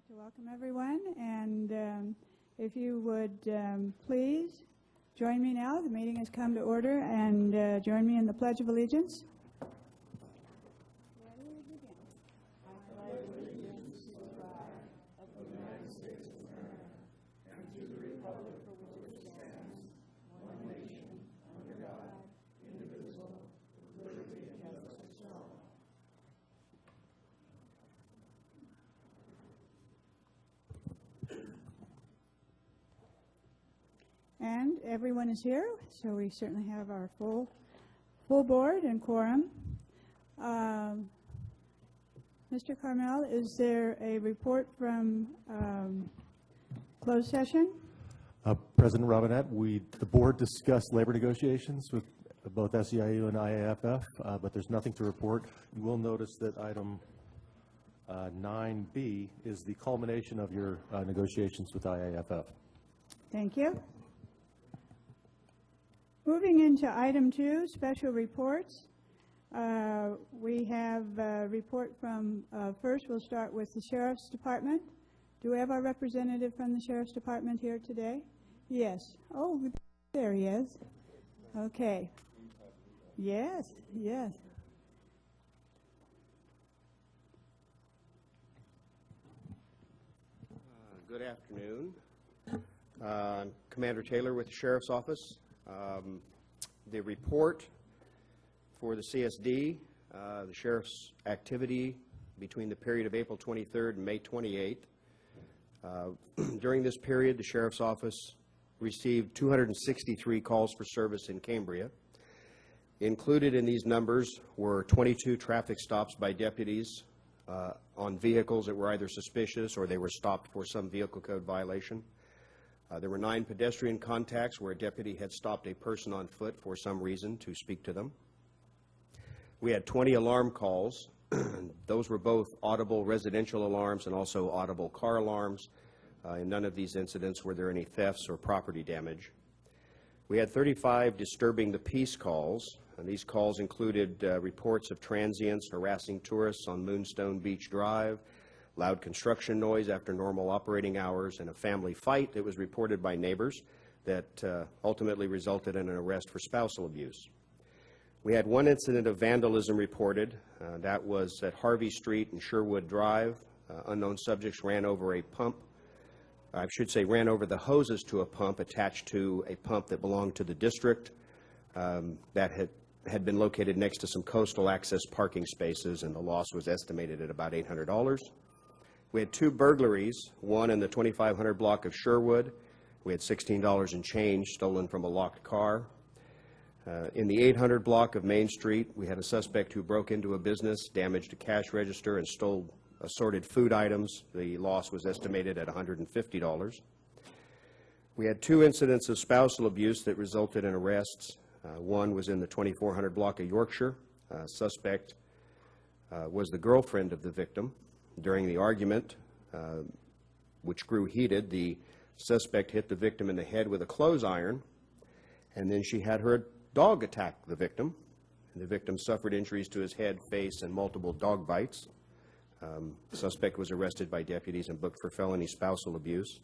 like to welcome everyone, and if you would please join me now. The meeting has come to order, and join me in the Pledge of Allegiance. And everyone is here, so we certainly have our full board and quorum. Mr. Carmel, is there a report from closed session? President Robinette, the board discussed labor negotiations with both SEIU and IAFF, but there's nothing to report. You will notice that item 9B is the culmination of your negotiations with IAFF. Thank you. Moving into item 2, special reports. We have a report from, first we'll start with the Sheriff's Department. Do we have our representative from the Sheriff's Department here today? Yes. Oh, there he is. Okay. Yes, yes. Good afternoon. Commander Taylor with the Sheriff's Office. The report for the CSD, the Sheriff's activity between the period of April 23rd and May 28th. During this period, the Sheriff's Office received 263 calls for service in Cambria. Included in these numbers were 22 traffic stops by deputies on vehicles that were either suspicious or they were stopped for some vehicle code violation. There were 9 pedestrian contacts where a deputy had stopped a person on foot for some reason to speak to them. We had 20 alarm calls. Those were both audible residential alarms and also audible car alarms. In none of these incidents were there any thefts or property damage. We had 35 disturbing the peace calls. And these calls included reports of transients harassing tourists on Moonstone Beach Drive, loud construction noise after normal operating hours, and a family fight that was reported by neighbors that ultimately resulted in an arrest for spousal abuse. We had 1 incident of vandalism reported. That was at Harvey Street and Sherwood Drive. Unknown subjects ran over a pump. I should say ran over the hoses to a pump attached to a pump that belonged to the district that had been located next to some coastal access parking spaces, and the loss was estimated at about $800. We had 2 burglaries, one in the 2500 block of Sherwood. We had $16 in change stolen from a locked car. In the 800 block of Main Street, we had a suspect who broke into a business, damaged a cash register, and stole assorted food items. The loss was estimated at $150. We had 2 incidents of spousal abuse that resulted in arrests. One was in the 2400 block of Yorkshire. Suspect was the girlfriend of the victim. During the argument, which grew heated, the suspect hit the victim in the head with a clothes iron, and then she had her dog attack the victim. The victim suffered injuries to his head, face, and multiple dog bites. The suspect was arrested by deputies and booked for felony spousal abuse.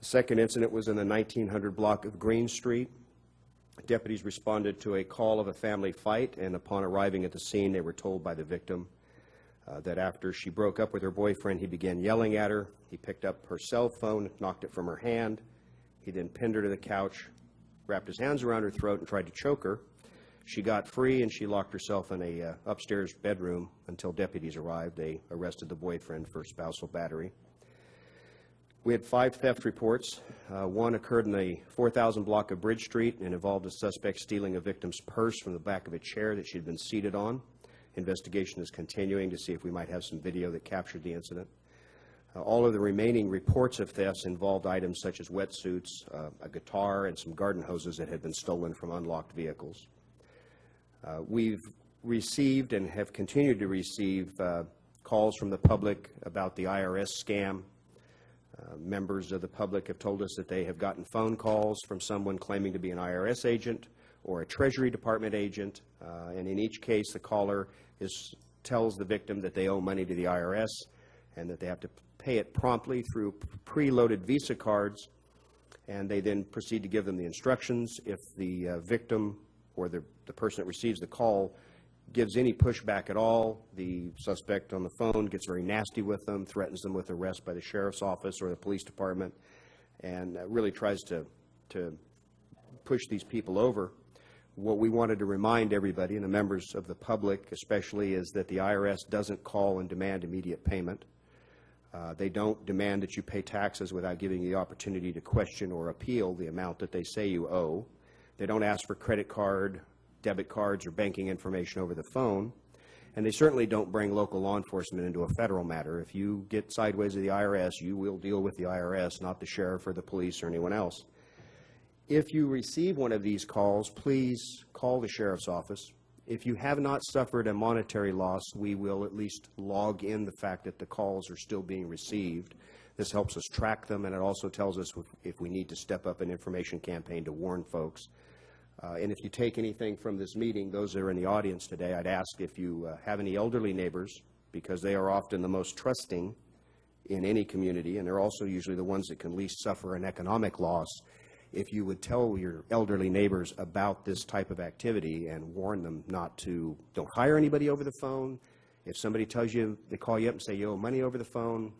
The second incident was in the 1900 block of Green Street. Deputies responded to a call of a family fight, and upon arriving at the scene, they were told by the victim that after she broke up with her boyfriend, he began yelling at her. He picked up her cell phone, knocked it from her hand. He then pinned her to the couch, wrapped his hands around her throat, and tried to choke her. She got free, and she locked herself in a upstairs bedroom until deputies arrived. They arrested the boyfriend for spousal battery. We had 5 theft reports. One occurred in the 4000 block of Bridge Street and involved a suspect stealing a victim's purse from the back of a chair that she had been seated on. Investigation is continuing to see if we might have some video that captured the incident. All of the remaining reports of thefts involved items such as wetsuits, a guitar, and some garden hoses that had been stolen from unlocked vehicles. We've received and have continued to receive calls from the public about the IRS scam. Members of the public have told us that they have gotten phone calls from someone claiming to be an IRS agent or a Treasury Department agent, and in each case the caller tells the victim that they owe money to the IRS, and that they have to pay it promptly through preloaded Visa cards, and they then proceed to give them the instructions. If the victim or the person that receives the call gives any pushback at all, the suspect on the phone gets very nasty with them, threatens them with arrest by the sheriff's office or the police department, and really tries to push these people over. What we wanted to remind everybody, and the members of the public especially, is that the IRS doesn't call and demand immediate payment. They don't demand that you pay taxes without giving you the opportunity to question or appeal the amount that they say you owe. They don't ask for credit card, debit cards, or banking information over the phone. And they certainly don't bring local law enforcement into a federal matter. If you get sideways of the IRS, you will deal with the IRS, not the sheriff or the police or anyone else. If you receive one of these calls, please call the sheriff's office. If you have not suffered a monetary loss, we will at least log in the fact that the calls are still being received. This helps us track them, and it also tells us if we need to step up an information campaign to warn folks. And if you take anything from this meeting, those that are in the audience today, I'd ask if you have any elderly neighbors, because they are often the most trusting in any community, and they're also usually the ones that can least suffer an economic loss. If you would tell your elderly neighbors about this type of activity and warn them don't hire anybody over the phone. If somebody tells you, they call you up and say you owe money over the phone,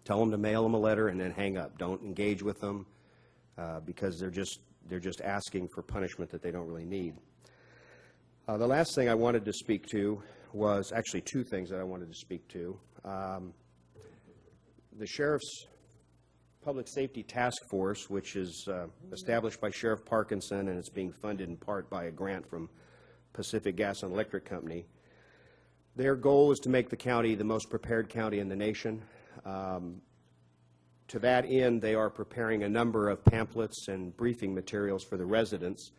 tell them to mail them a letter and then hang up. Don't engage with them because they're just asking for punishment that they don't really need. The last thing I wanted to speak to was actually two things that I wanted to speak to. The Sheriff's Public Safety Task Force, which is established by Sheriff Parkinson, and it's being funded in part by a grant from Pacific Gas and Electric Company. Their goal is to make the county the most prepared county in the nation. To that end, they are preparing a number of pamphlets and briefing materials for the residents.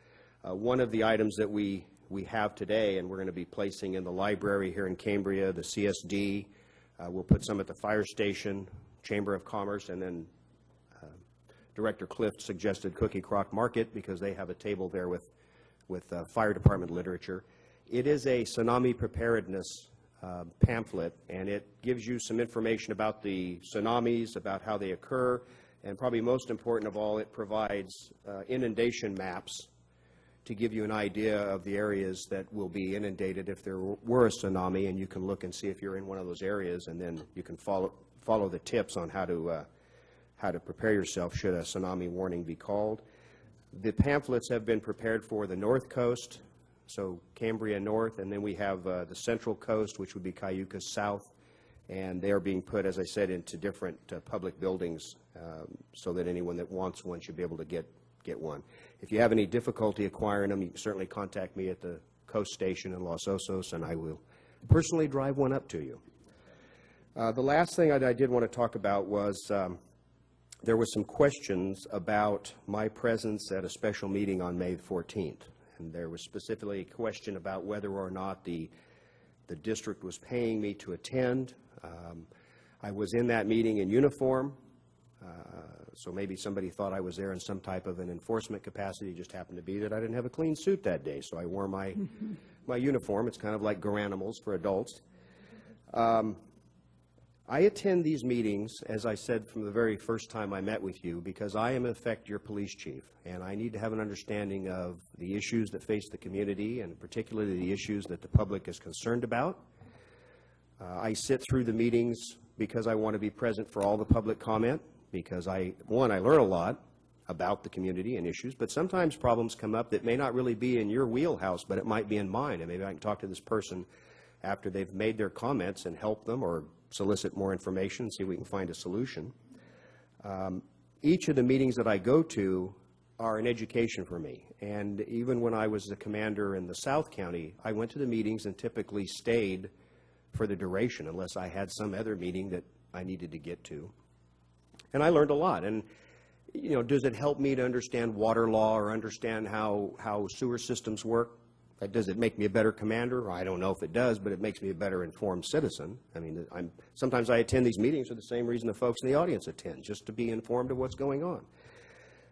One of the items that we have today, and we're going to be placing in the library here in Cambria, the CSD, we'll put some at the fire station, Chamber of Commerce, and then Director Clift suggested Cookie Crock Market because they have a table there with fire department literature. It is a tsunami preparedness pamphlet, and it gives you some information about the tsunamis, about how they occur, and probably most important of all, it provides inundation maps to give you an idea of the areas that will be inundated if there were a tsunami, and you can look and see if you're in one of those areas, and then you can follow the tips on how to prepare yourself should a tsunami warning be called. The pamphlets have been prepared for the North Coast, so Cambria North, and then we have the Central Coast, which would be Cayuga South, and they are being put, as I said, into different public buildings so that anyone that wants one should be able to get one. If you have any difficulty acquiring them, you can certainly contact me at the Coast Station in Los Osos, and I will personally drive one up to you. The last thing I did want to talk about was there were some questions about my presence at a special meeting on May 14th. And there was specifically a question about whether or not the district was paying me to attend. I was in that meeting in uniform, so maybe somebody thought I was there in some type of an enforcement capacity. It just happened to be that I didn't have a clean suit that day, so I wore my uniform. It's kind of like Garanimals for adults. I attend these meetings, as I said from the very first time I met with you, because I am in effect your police chief, and I need to have an understanding of the issues that face the community, and particularly the issues that the public is concerned about. I sit through the meetings because I want to be present for all the public comment, because I learn a lot about the community and issues, but sometimes problems come up that may not really be in your wheelhouse, but it might be in mine, and maybe I can talk to this person after they've made their comments and help them or solicit more information, see if we can find a solution. Each of the meetings that I go to are an education for me. And even when I was the commander in the South County, I went to the meetings and typically stayed for the duration unless I had some other meeting that I needed to get to. And I learned a lot. And, you know, does it help me to understand water law or understand how sewer systems work? Does it make me a better commander? I don't know if it does, but it makes me a better informed citizen. I mean, sometimes I attend these meetings for the same reason the folks in the audience attend, just to be informed of what's going on.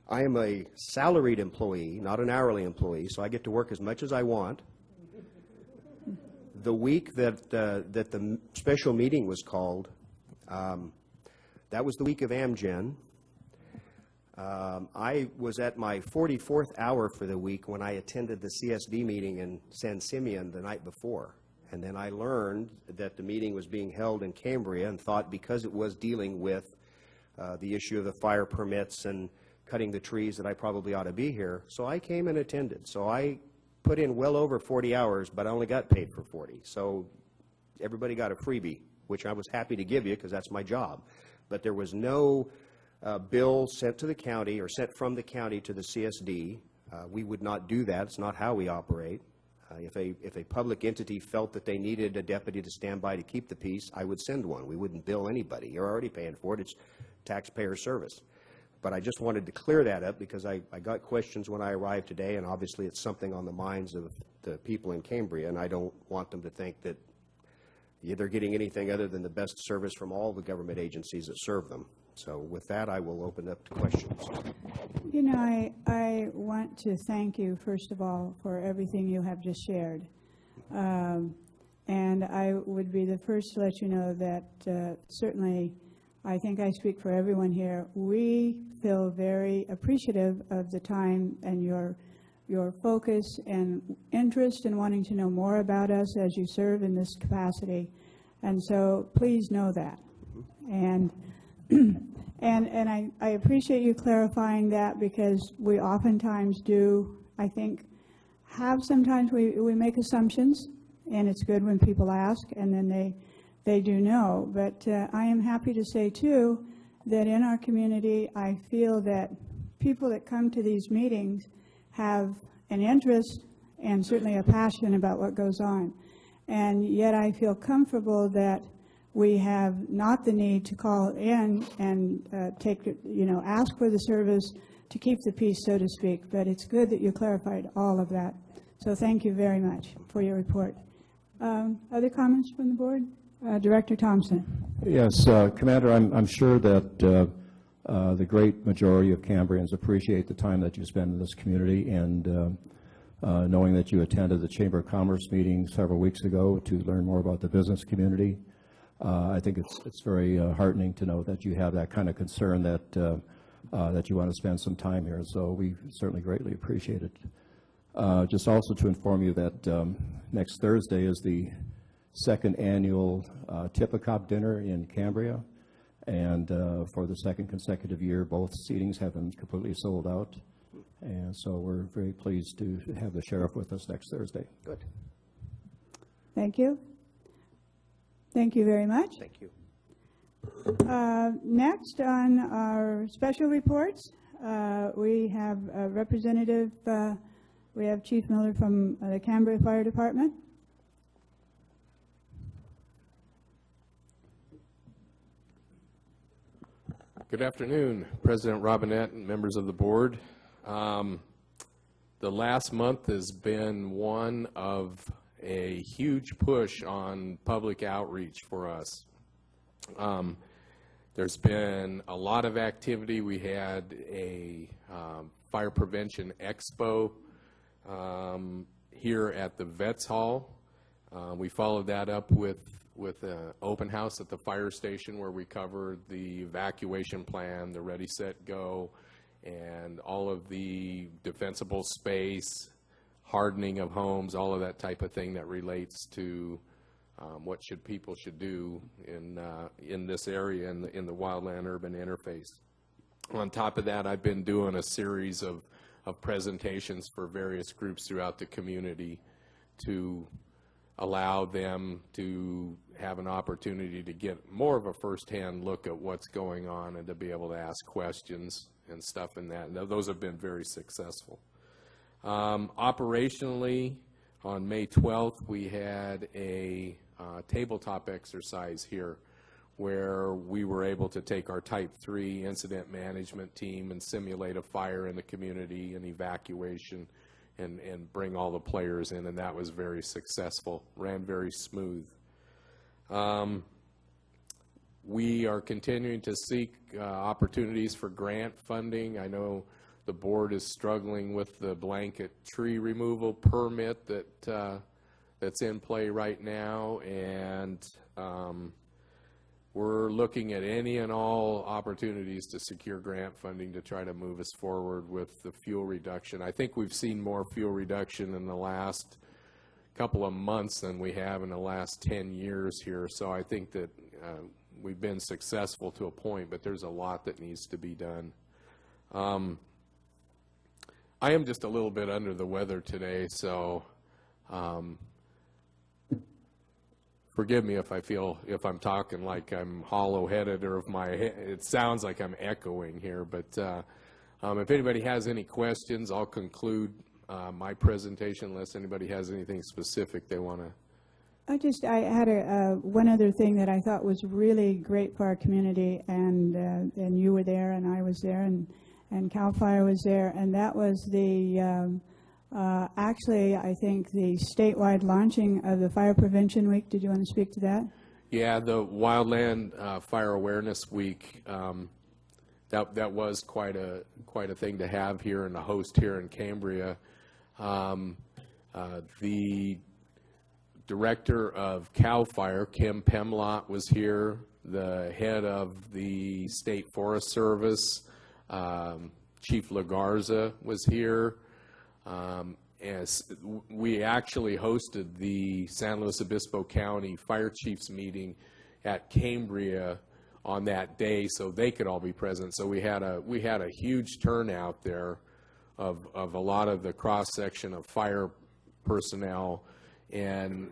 I am a salaried employee, not an hourly employee, so I get to work as much as I want. The week that the special meeting was called, That was the week of Amgen. I was at my 44th hour for the week when I attended the CSD meeting in San Simeon the night before. And then I learned that the meeting was being held in Cambria and thought because it was dealing with the issue of the fire permits and cutting the trees that I probably ought to be here. So I came and attended. So I put in well over 40 hours, but I only got paid for 40. So everybody got a freebie, which I was happy to give you because that's my job. But there was no bill sent to the county or sent from the county to the CSD. We would not do that. It's not how we operate. If a public entity felt that they needed a deputy to stand by to keep the peace, I would send one. We wouldn't bill anybody. You're already paying for it. It's taxpayer service. But I just wanted to clear that up because I got questions when I arrived today, and obviously it's something on the minds of the people in Cambria, and I don't want them to think that they're getting anything other than the best service from all the government agencies that serve them. So with that, I will open up to questions. You know, I want to thank you, first of all, for everything you have just shared. And I would be the first to let you know that certainly, I think I speak for everyone here, we feel very appreciative of the time and your focus and interest in wanting to know more about us as you serve in this capacity. And so please know that. And I appreciate you clarifying that because we oftentimes do, I think, sometimes we make assumptions, and it's good when people ask, and then they do know. But I am happy to say, too, that in our community, I feel that people that come to these meetings have an interest and certainly a passion about what goes on. And yet I feel comfortable that we have not the need to call in and ask for the service to keep the peace, so to speak. But it's good that you clarified all of that. So thank you very much for your report. Other comments from the board? Director Thompson. Yes, Commander, I'm sure that the great majority of Cambrians appreciate the time that you spend in this community, and knowing that you attended the Chamber of Commerce meeting several weeks ago to learn more about the business community. I think it's very heartening to know that you have that kind of concern that that you want to spend some time here. So we certainly greatly appreciate it. Just also to inform you that next Thursday is the second annual Tippecop dinner in Cambria, and for the second consecutive year, both seatings have been completely sold out, and so we're very pleased to have the sheriff with us next Thursday. Good. Thank you. Thank you very much. Thank you. Next on our special reports, we have a representative, we have Chief Miller from the Cambria Fire Department. Good afternoon, President Robinette and members of the board. The last month has been one of a huge push on public outreach for us. There's been a lot of activity. We had a fire prevention expo here at the Vets Hall. We followed that up with an open house at the fire station where we covered the evacuation plan, the Ready, Set, Go, and all of the defensible space, hardening of homes, all of that type of thing that relates to what people should do in this area in the wildland-urban interface. On top of that, I've been doing a series of presentations for various groups throughout the community to allow them to have an opportunity to get more of a first-hand look at what's going on and to be able to ask questions and stuff in that. And those have been very successful. Operationally, on May 12th, we had a tabletop exercise here where we were able to take our Type 3 incident management team and simulate a fire in the community and evacuation and bring all the players in, and that was very successful, ran very smooth. We are continuing to seek opportunities for grant funding. I know the board is struggling with the blanket tree removal permit that's in play right now, and we're looking at any and all opportunities to secure grant funding to try to move us forward with the fuel reduction. I think we've seen more fuel reduction in the last couple of months than we have in the last 10 years here. So I think that we've been successful to a point, but there's a lot that needs to be done. I am just a little bit under the weather today, so forgive me if I'm talking like I'm hollow-headed, or if it sounds like I'm echoing here. But if anybody has any questions, I'll conclude my presentation unless anybody has anything specific they want to. I had one other thing that I thought was really great for our community, and you were there, and I was there, and CAL FIRE was there, and that was the actually, I think, the statewide launching of the Fire Prevention Week. Did you want to speak to that? Yeah, the Wildland Fire Awareness Week. That was quite a thing to have here and to host here in Cambria. The director of CAL FIRE, Kim Pemlott, was here. The head of the State Forest Service, Chief Lagarza, was here. As we actually hosted the San Luis Obispo County Fire Chiefs meeting at Cambria on that day, so they could all be present. So we had a huge turnout there of a lot of the cross section of fire personnel, and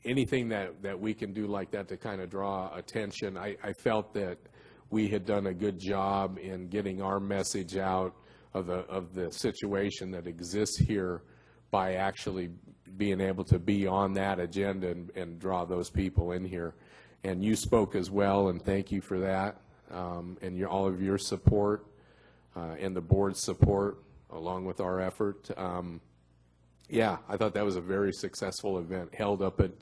anything that we can do like that to kind of draw attention. I felt that we had done a good job in getting our message out of the situation that exists here by actually being able to be on that agenda and draw those people in here. And you spoke as well, and thank you for that, and all of your support and the board's support along with our effort. Yeah, I thought that was a very successful event held up at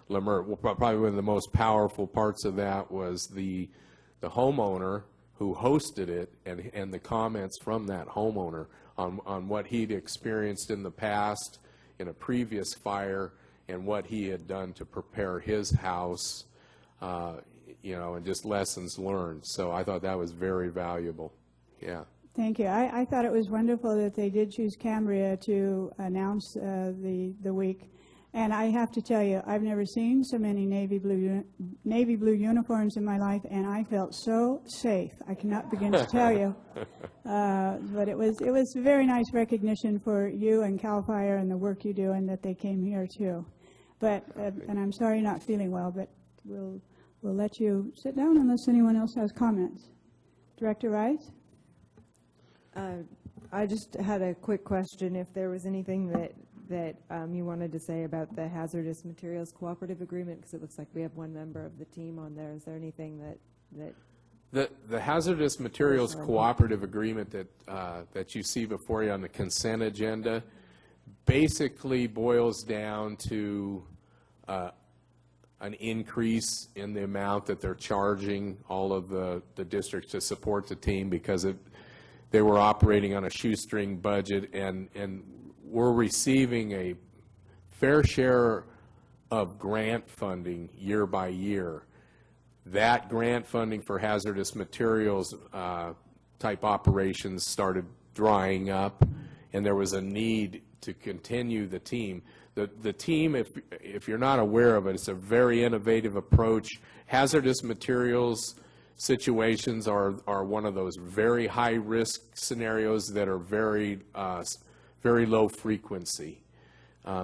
Lemert. Well, probably one of the most powerful parts of that was the homeowner who hosted it, and the comments from that homeowner on what he'd experienced in the past in a previous fire and what he had done to prepare his house, and just lessons learned. So I thought that was very valuable. Yeah. Thank you. I thought it was wonderful that they did choose Cambria to announce the week. And I have to tell you, I've never seen so many navy blue uniforms in my life, and I felt so safe. I cannot begin to tell you. But it was very nice recognition for you and CAL FIRE and the work you do, and that they came here too. But and I'm sorry you're not feeling well, but we'll let you sit down unless anyone else has comments. Director Rice? I just had a quick question. If there was anything that you wanted to say about the Hazardous Materials Cooperative Agreement, because it looks like we have one member of the team on there. Is there anything that the Hazardous Materials Cooperative Agreement that you see before you on the consent agenda basically boils down to an increase in the amount that they're charging all of the districts to support the team, because they were operating on a shoestring budget, and we're receiving a fair share of grant funding year by year. That grant funding for hazardous materials type operations started drying up, and there was a need to continue the team. The team, if you're not aware of it, it's a very innovative approach. Hazardous materials situations are one of those very high-risk scenarios that are very low frequency.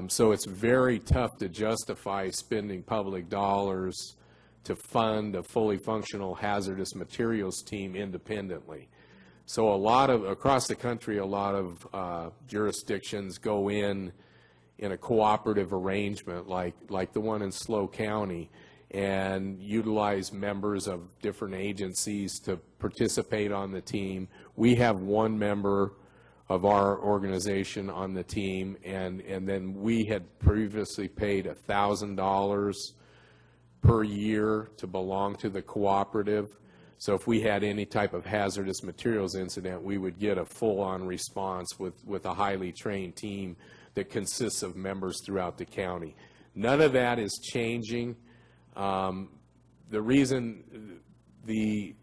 So it's very tough to justify spending public dollars to fund a fully functional hazardous materials team independently. So across the country, a lot of jurisdictions go in a cooperative arrangement like the one in SLO County, and utilize members of different agencies to participate on the team. We have one member of our organization on the team, and then we had previously paid $1,000 per year to belong to the cooperative. So if we had any type of hazardous materials incident, we would get a full-on response with a highly trained team that consists of members throughout the county. None of that is changing. the reason the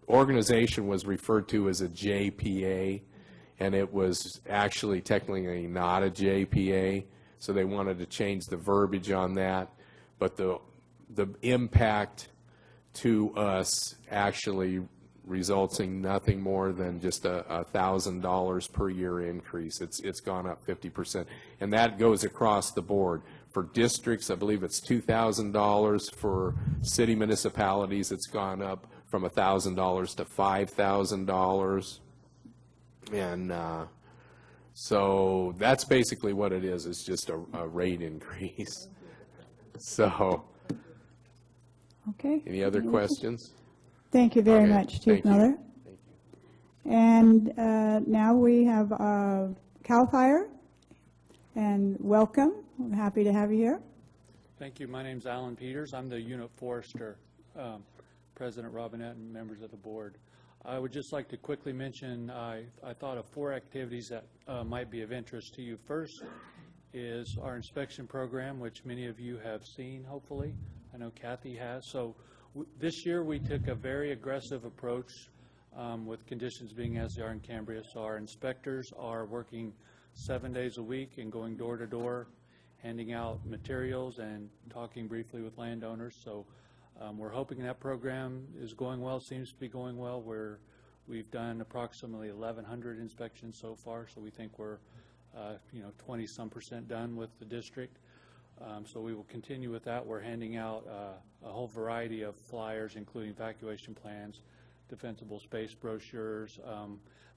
organization was referred to as a JPA, and it was actually technically not a JPA, so they wanted to change the verbiage on that. But the impact to us actually results in nothing more than just a $1,000 per year increase. It's gone up 50%, and that goes across the board. For districts, I believe it's $2,000. For city municipalities, it's gone up from $1,000 to $5,000. And so that's basically what it is. It's just a rate increase. So, Okay. any other questions? Thank you very Okay, much, Chief thank you. Miller. And now we have CAL FIRE, and welcome. We're happy to have you here. Thank you. My name's Alan Peters. I'm the unit forester, President Robinette and members of the board. I would just like to quickly mention I thought of 4 activities that might be of interest to you. First is our inspection program, which many of you have seen, hopefully. I know Kathy has. So this year we took a very aggressive approach with conditions being as they are in Cambria. So our inspectors are working 7 days a week and going door to door, handing out materials and talking briefly with landowners. So we're hoping that program is going well, seems to be going well. We've done approximately 1,100 inspections so far, so we think we're 20-some% done with the district. So we will continue with that. We're handing out a whole variety of flyers, including evacuation plans, defensible space brochures,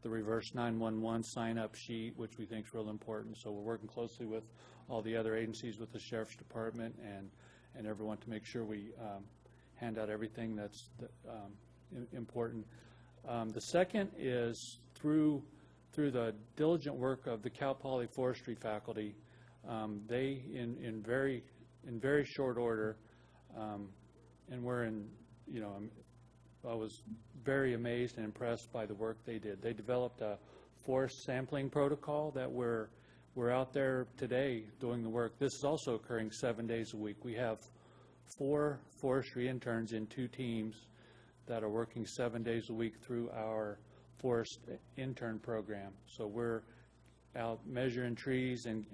the reverse 911 sign-up sheet, which we think is real important. So we're working closely with all the other agencies, with the Sheriff's Department and everyone, to make sure we hand out everything that's important. The second is through the diligent work of the Cal Poly Forestry faculty. They in very short order, and I was very amazed and impressed by the work they did. They developed a forest sampling protocol that we're out there today doing the work. This is also occurring 7 days a week. We have 4 forestry interns in 2 teams that are working 7 days a week through our forest intern program. So we're out measuring trees and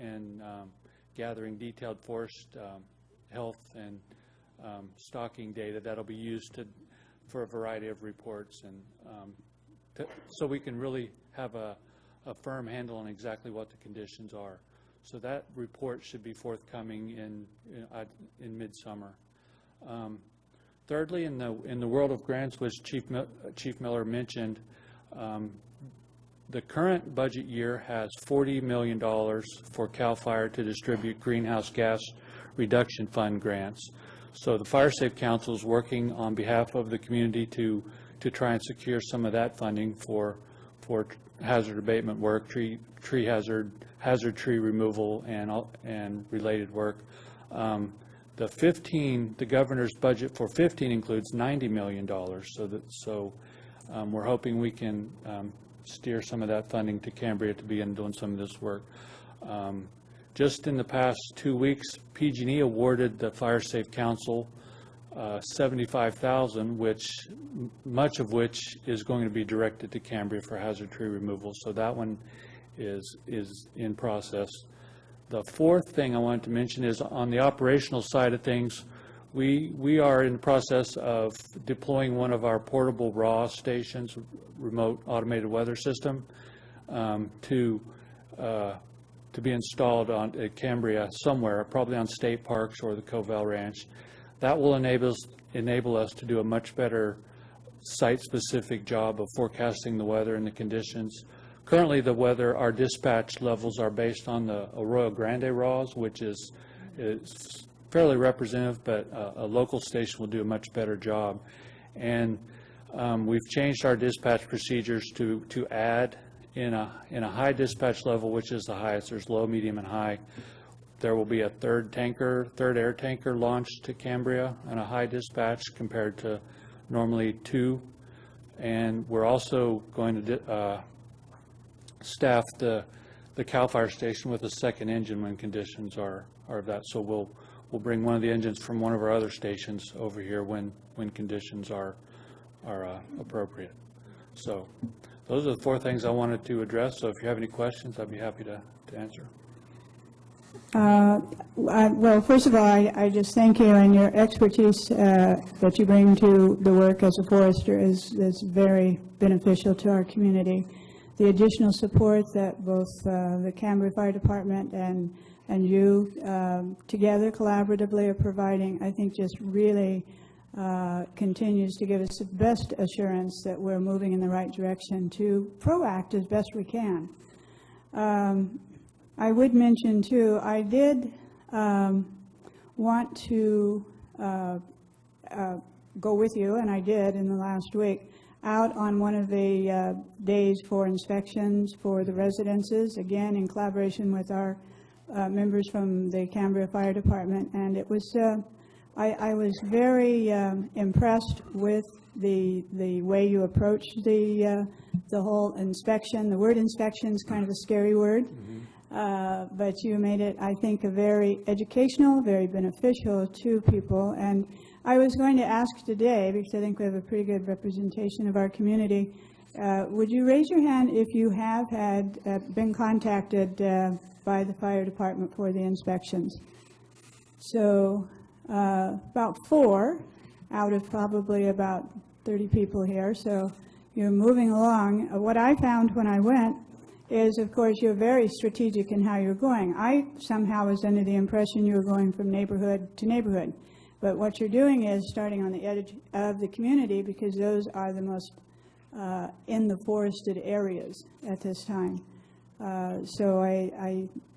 gathering detailed forest health and stocking data that'll be used for a variety of reports, and so we can really have a firm handle on exactly what the conditions are. So that report should be forthcoming in midsummer. Thirdly, in the world of grants, which Chief Miller mentioned, the current budget year has $40 million for CAL FIRE to distribute greenhouse gas reduction fund grants. So the Fire Safe Council is working on behalf of the community to try and secure some of that funding for hazard abatement work, tree hazard tree removal, and related work. The governor's budget for 15 includes $90 million. So we're hoping we can steer some of that funding to Cambria to begin doing some of this work. Just in the past 2 weeks, PG&E awarded the Fire Safe Council $75,000, much of which is going to be directed to Cambria for hazard tree removal. So that one is in process. The fourth thing I wanted to mention is on the operational side of things, we are in the process of deploying one of our portable RAW stations, remote automated weather system, to be installed at Cambria somewhere, probably on state parks or the Covell Ranch. That will enable us to do a much better site-specific job of forecasting the weather and the conditions. Currently, our dispatch levels are based on the Arroyo Grande RAWs, which is fairly representative, but a local station will do a much better job. And we've changed our dispatch procedures to add in a high dispatch level, which is the highest. There's low, medium, and high. There will be a third air tanker launched to Cambria and a high dispatch compared to normally 2. And we're also going to staff the CAL FIRE station with a second engine when conditions are of that. So we'll bring one of the engines from one of our other stations over here when conditions are appropriate. So those are the 4 things I wanted to address. So if you have any questions, I'd be happy to answer. Well, first of all, I just thank you, and your expertise that you bring to the work as a forester is very beneficial to our community. The additional support that both the Cambria Fire Department and you together collaboratively are providing, I think just really continues to give us the best assurance that we're moving in the right direction to proact as best we can. I would mention too, I did want to go with you, and I did in the last week, out on one of the days for inspections for the residences, again in collaboration with our members from the Cambria Fire Department, and it was, I was very impressed with the way you approached the whole inspection. The word inspection is kind of a scary word. But you made it, I think, a very educational, very beneficial to people. And I was going to ask today, because I think we have a pretty good representation of our community, would you raise your hand if you have had been contacted by the fire department for the inspections? So about 4 out of probably about 30 people here. So you're moving along. What I found when I went is, of course, you're very strategic in how you're going. I somehow was under the impression you were going from neighborhood to neighborhood. But what you're doing is starting on the edge of the community, because those are the most in the forested areas at this time. So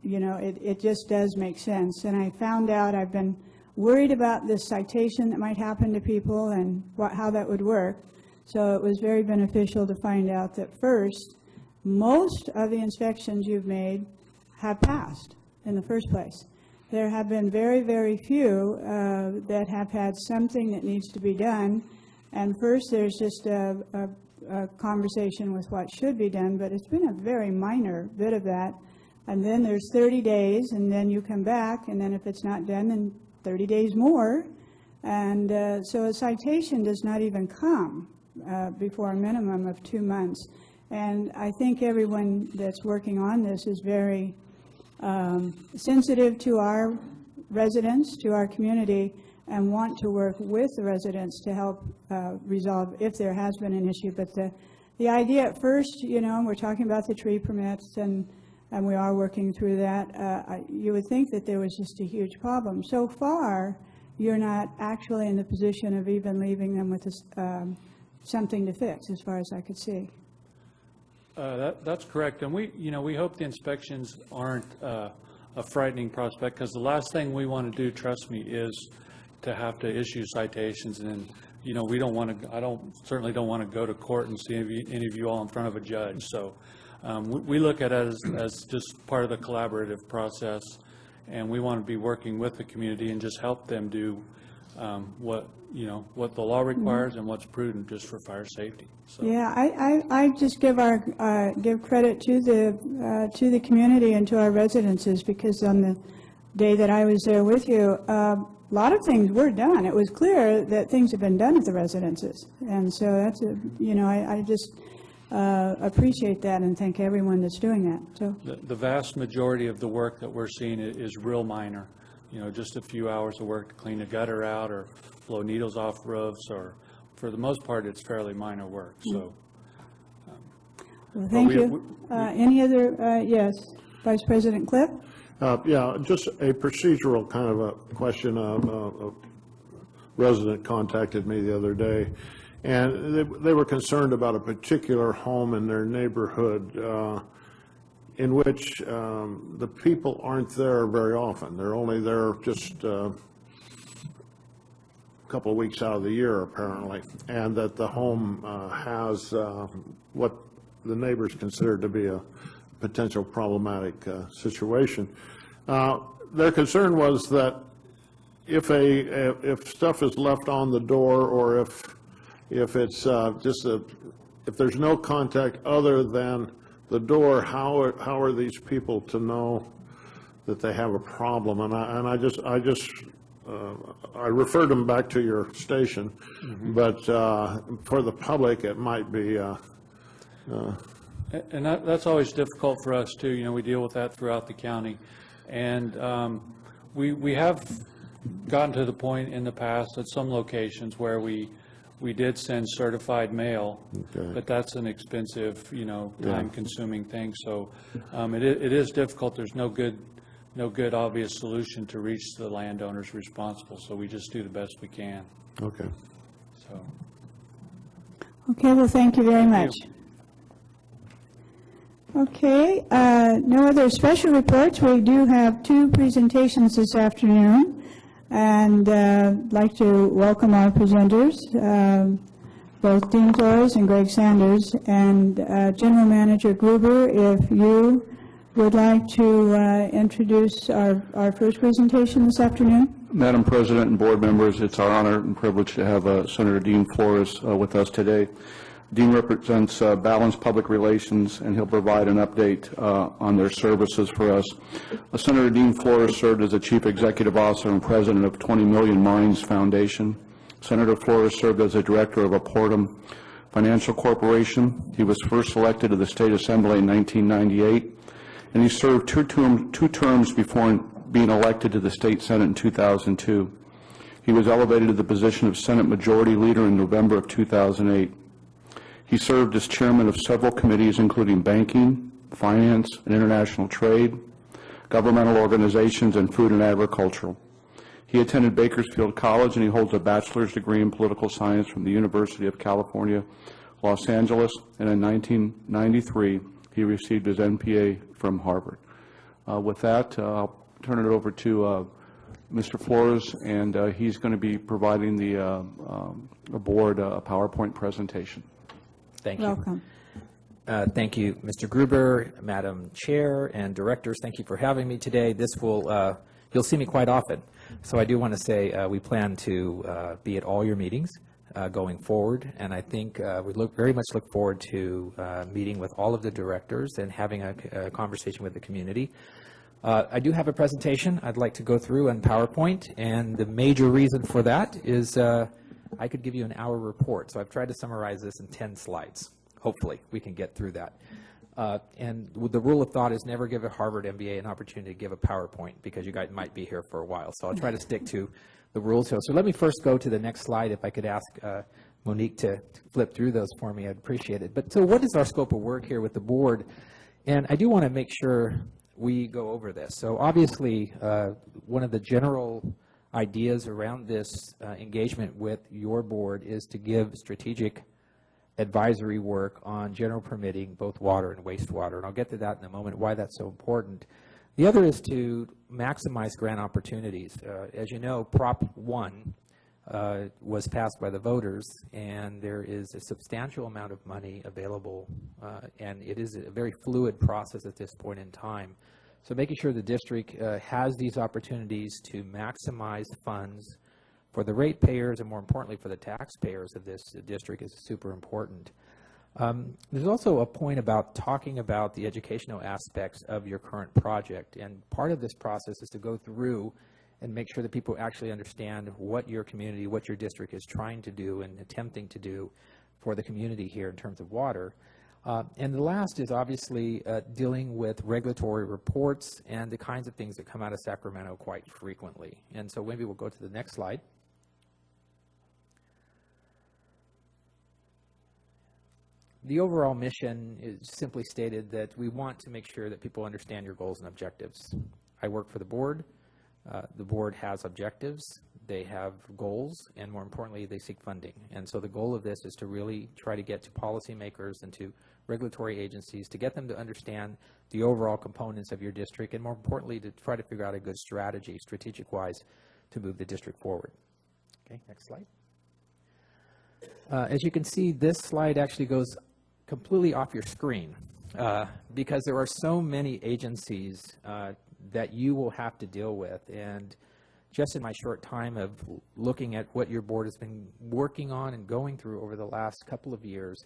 it just does make sense. And I found out, I've been worried about this citation that might happen to people and how that would work. So it was very beneficial to find out that first, most of the inspections you've made have passed in the first place. There have been very, very few that have had something that needs to be done. And first there's just a conversation with what should be done, but it's been a very minor bit of that. And then there's 30 days, and then you come back, and then if it's not done, then 30 days more. And so a citation does not even come before a minimum of 2 months. And I think everyone that's working on this is very sensitive to our residents, to our community, and want to work with the residents to help resolve if there has been an issue. But the idea at first, we're talking about the tree permits, and we are working through that. You would think that there was just a huge problem. So far, you're not actually in the position of even leaving them with something to fix, as far as I could see. That's correct, and we hope the inspections aren't a frightening prospect, because the last thing we want to do, trust me, is to have to issue citations, and we don't want to. I certainly don't want to go to court and see any of you all in front of a judge. So we look at it as just part of the collaborative process, and we want to be working with the community and just help them do what the law requires and what's prudent just for fire safety. So. Yeah, I just give credit to the community and to our residences, because on the day that I was there with you, a lot of things were done. It was clear that things have been done at the residences, and so that's I just appreciate that and thank everyone that's doing that. So the vast majority of the work that we're seeing is real minor. Just a few hours of work to clean a gutter out or blow needles off roofs, or for the most part, it's fairly minor work. So, well, thank you. Any other? Yes, Vice President Cliff. Yeah, just a procedural kind of a question. A resident contacted me the other day, and they were concerned about a particular home in their neighborhood in which the people aren't there very often. They're only there just a couple of weeks out of the year, apparently, and that the home has what the neighbors consider to be a potential problematic situation. Their concern was that if stuff is left on the door, or if it's if there's no contact other than the door, how are these people to know that they have a problem? And I just I referred them back to your station, but for the public, it might be, And that's always difficult for us, too. You know, we deal with that throughout the county. And we have gotten to the point in the past at some locations where we did send certified mail, but that's an expensive, you know, time-consuming thing. So it is difficult. There's no good obvious solution to reach the landowners responsible. So we just do the best we can. okay. So. Okay, well, thank you very much. Okay, no other special reports. We do have 2 presentations this afternoon, and I'd like to welcome our presenters, both Dean Flores and Greg Sanders, and General Manager Gruber, if you would like to introduce our first presentation this afternoon. Madam President and board members, it's our honor and privilege to have Senator Dean Flores with us today. Dean represents Balance Public Relations, and he'll provide an update on their services for us. Senator Dean Flores served as the Chief Executive Officer and President of 20 Million Minds Foundation. Senator Flores served as the Director of Aportum Financial Corporation. He was first elected to the State Assembly in 1998, and he served two terms before being elected to the State Senate in 2002. He was elevated to the position of Senate Majority Leader in November of 2008. He served as chairman of several committees, including banking, finance, and international trade, governmental organizations, and food and agricultural. He attended Bakersfield College, and he holds a bachelor's degree in political science from the University of California, Los Angeles, and in 1993, he received his MPA from Harvard. With that, I'll turn it over to Mr. Flores, and he's going to be providing the board a PowerPoint presentation. Thank you. Welcome. Thank you, Mr. Gruber, Madam Chair, and directors. Thank you for having me today. This will, you'll see me quite often. So I do want to say we plan to be at all your meetings going forward, and I think we very much look forward to meeting with all of the directors and having a conversation with the community. I do have a presentation I'd like to go through on PowerPoint, and the major reason for that is I could give you an hour report, so I've tried to summarize this in 10 slides. Hopefully, we can get through that. And the rule of thought is never give a Harvard MBA an opportunity to give a PowerPoint, because you guys might be here for a while. So I'll try to stick to the rules here. So let me first go to the next slide. If I could ask Monique to flip through those for me, I'd appreciate it. But so what is our scope of work here with the board? And I do want to make sure we go over this. So obviously, one of the general ideas around this engagement with your board is to give strategic advisory work on general permitting, both water and wastewater. And I'll get to that in a moment, why that's so important. The other is to maximize grant opportunities. As you know, Prop 1 was passed by the voters, and there is a substantial amount of money available, and it is a very fluid process at this point in time. So making sure the district has these opportunities to maximize funds for the ratepayers and, more importantly, for the taxpayers of this district is super important. There's also a point about talking about the educational aspects of your current project, and part of this process is to go through and make sure that people actually understand what your community, what your district is trying to do and attempting to do for the community here in terms of water. And the last is obviously dealing with regulatory reports and the kinds of things that come out of Sacramento quite frequently. And so maybe we'll go to the next slide. The overall mission is simply stated that we want to make sure that people understand your goals and objectives. I work for the board. The board has objectives, they have goals, and more importantly, they seek funding. And so the goal of this is to really try to get to policymakers and to regulatory agencies to get them to understand the overall components of your district, and more importantly, to try to figure out a good strategy, strategic-wise, to move the district forward. Okay, next slide. As you can see, this slide actually goes completely off your screen because there are so many agencies that you will have to deal with. And just in my short time of looking at what your board has been working on and going through over the last couple of years,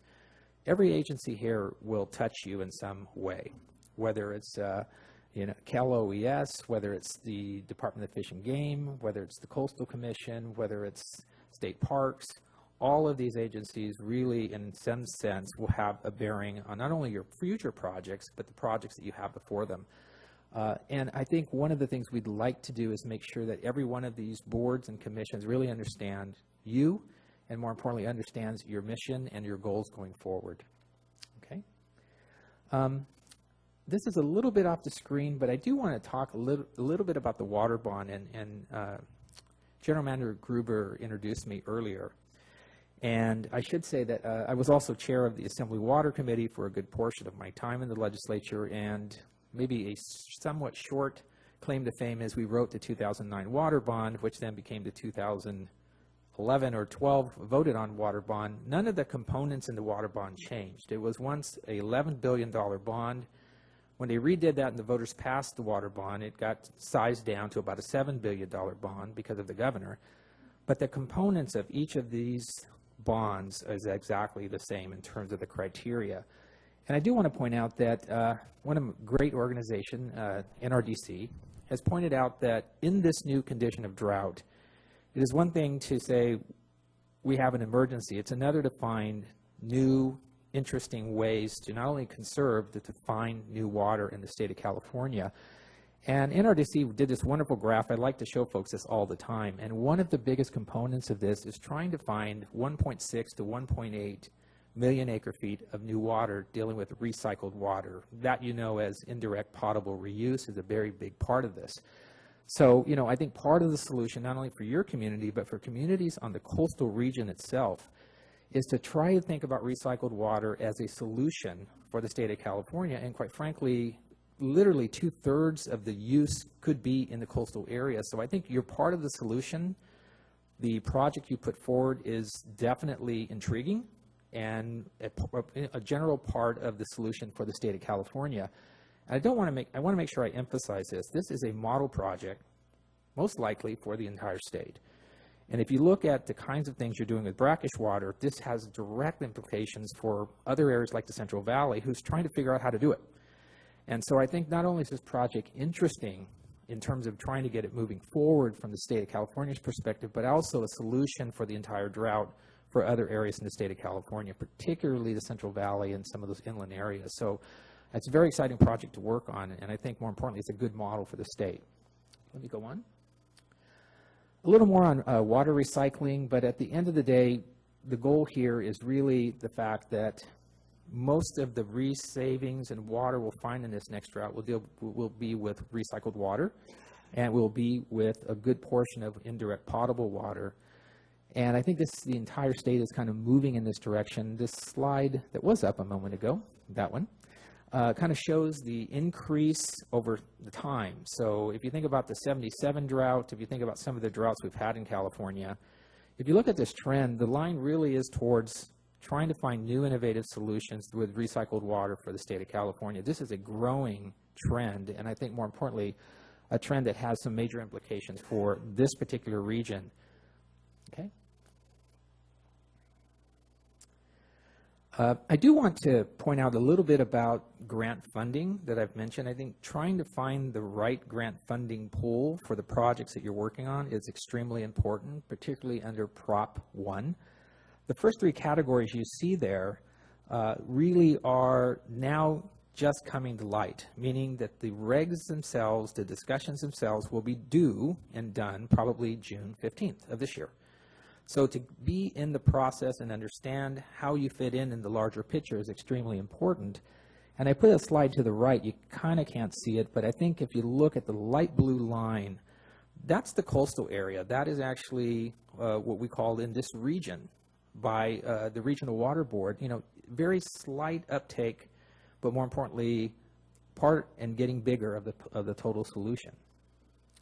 every agency here will touch you in some way, whether it's Cal OES, whether it's the Department of Fish and Game, whether it's the Coastal Commission, whether it's state parks, all of these agencies really, in some sense, will have a bearing on not only your future projects, but the projects that you have before them. And I think one of the things we'd like to do is make sure that every one of these boards and commissions really understand you, and more importantly, understands your mission and your goals going forward. Okay? This is a little bit off the screen, but I do want to talk a little bit about the water bond, and General Manager Gruber introduced me earlier. And I should say that I was also chair of the Assembly Water Committee for a good portion of my time in the legislature, and maybe a somewhat short claim to fame is we wrote the 2009 water bond, which then became the 2011 or 12 voted on water bond. None of the components in the water bond changed. It was once a $11 billion bond. When they redid that and the voters passed the water bond, it got sized down to about a $7 billion bond because of the governor. But the components of each of these bonds is exactly the same in terms of the criteria. And I do want to point out that one great organization, NRDC, has pointed out that in this new condition of drought, it is one thing to say we have an emergency. It's another to find new, interesting ways to not only conserve, but to find new water in the state of California. And NRDC did this wonderful graph. I like to show folks this all the time. And one of the biggest components of this is trying to find 1.6 to 1.8 million acre-feet of new water dealing with recycled water. That, as indirect potable reuse is a very big part of this. So, I think part of the solution, not only for your community, but for communities on the coastal region itself, is to try to think about recycled water as a solution for the state of California. And quite frankly, literally 2/3 of the use could be in the coastal area. So I think you're part of the solution. The project you put forward is definitely intriguing and a general part of the solution for the state of California. I want to make sure I emphasize this. This is a model project, most likely for the entire state. And if you look at the kinds of things you're doing with brackish water, this has direct implications for other areas like the Central Valley, who's trying to figure out how to do it. And so I think not only is this project interesting in terms of trying to get it moving forward from the state of California's perspective, but also a solution for the entire drought for other areas in the state of California, particularly the Central Valley and some of those inland areas. So it's a very exciting project to work on, and I think more importantly, it's a good model for the state. Let me go on. A little more on water recycling, but at the end of the day, the goal here is really the fact that most of the savings and water we'll find in this next drought will be with recycled water, and will be with a good portion of indirect potable water. And I think the entire state is kind of moving in this direction. This slide that was up a moment ago, that one, kind of shows the increase over the time. So if you think about the 77 drought, if you think about some of the droughts we've had in California, if you look at this trend, the line really is towards trying to find new innovative solutions with recycled water for the state of California. This is a growing trend, and I think more importantly, a trend that has some major implications for this particular region. Okay. I do want to point out a little bit about grant funding that I've mentioned. I think trying to find the right grant funding pool for the projects that you're working on is extremely important, particularly under Prop 1. The first three categories you see there really are now just coming to light, meaning that the regs themselves, the discussions themselves, will be due and done probably June 15th of this year. So to be in the process and understand how you fit in the larger picture is extremely important. And I put a slide to the right. You kind of can't see it, but I think if you look at the light blue line, that's the coastal area. That is actually what we call in this region by the Regional Water Board. Very slight uptake, but more importantly, part and getting bigger of the total solution.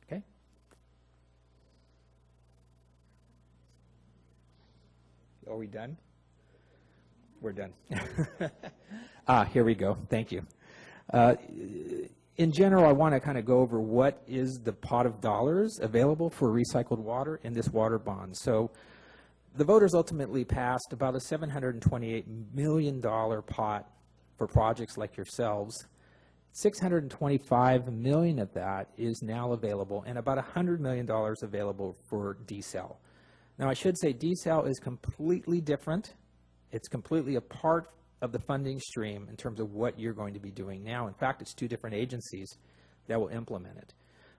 Okay. Are we done? We're done. Here we go. Thank you. In general, I want to kind of go over what is the pot of dollars available for recycled water in this water bond. So the voters ultimately passed about a $728 million pot for projects like yourselves $625 million of that is now available, and about $100 million available for desal. Now, I should say desal is completely different. It's completely a part of the funding stream in terms of what you're going to be doing now. In fact, it's two different agencies that will implement it.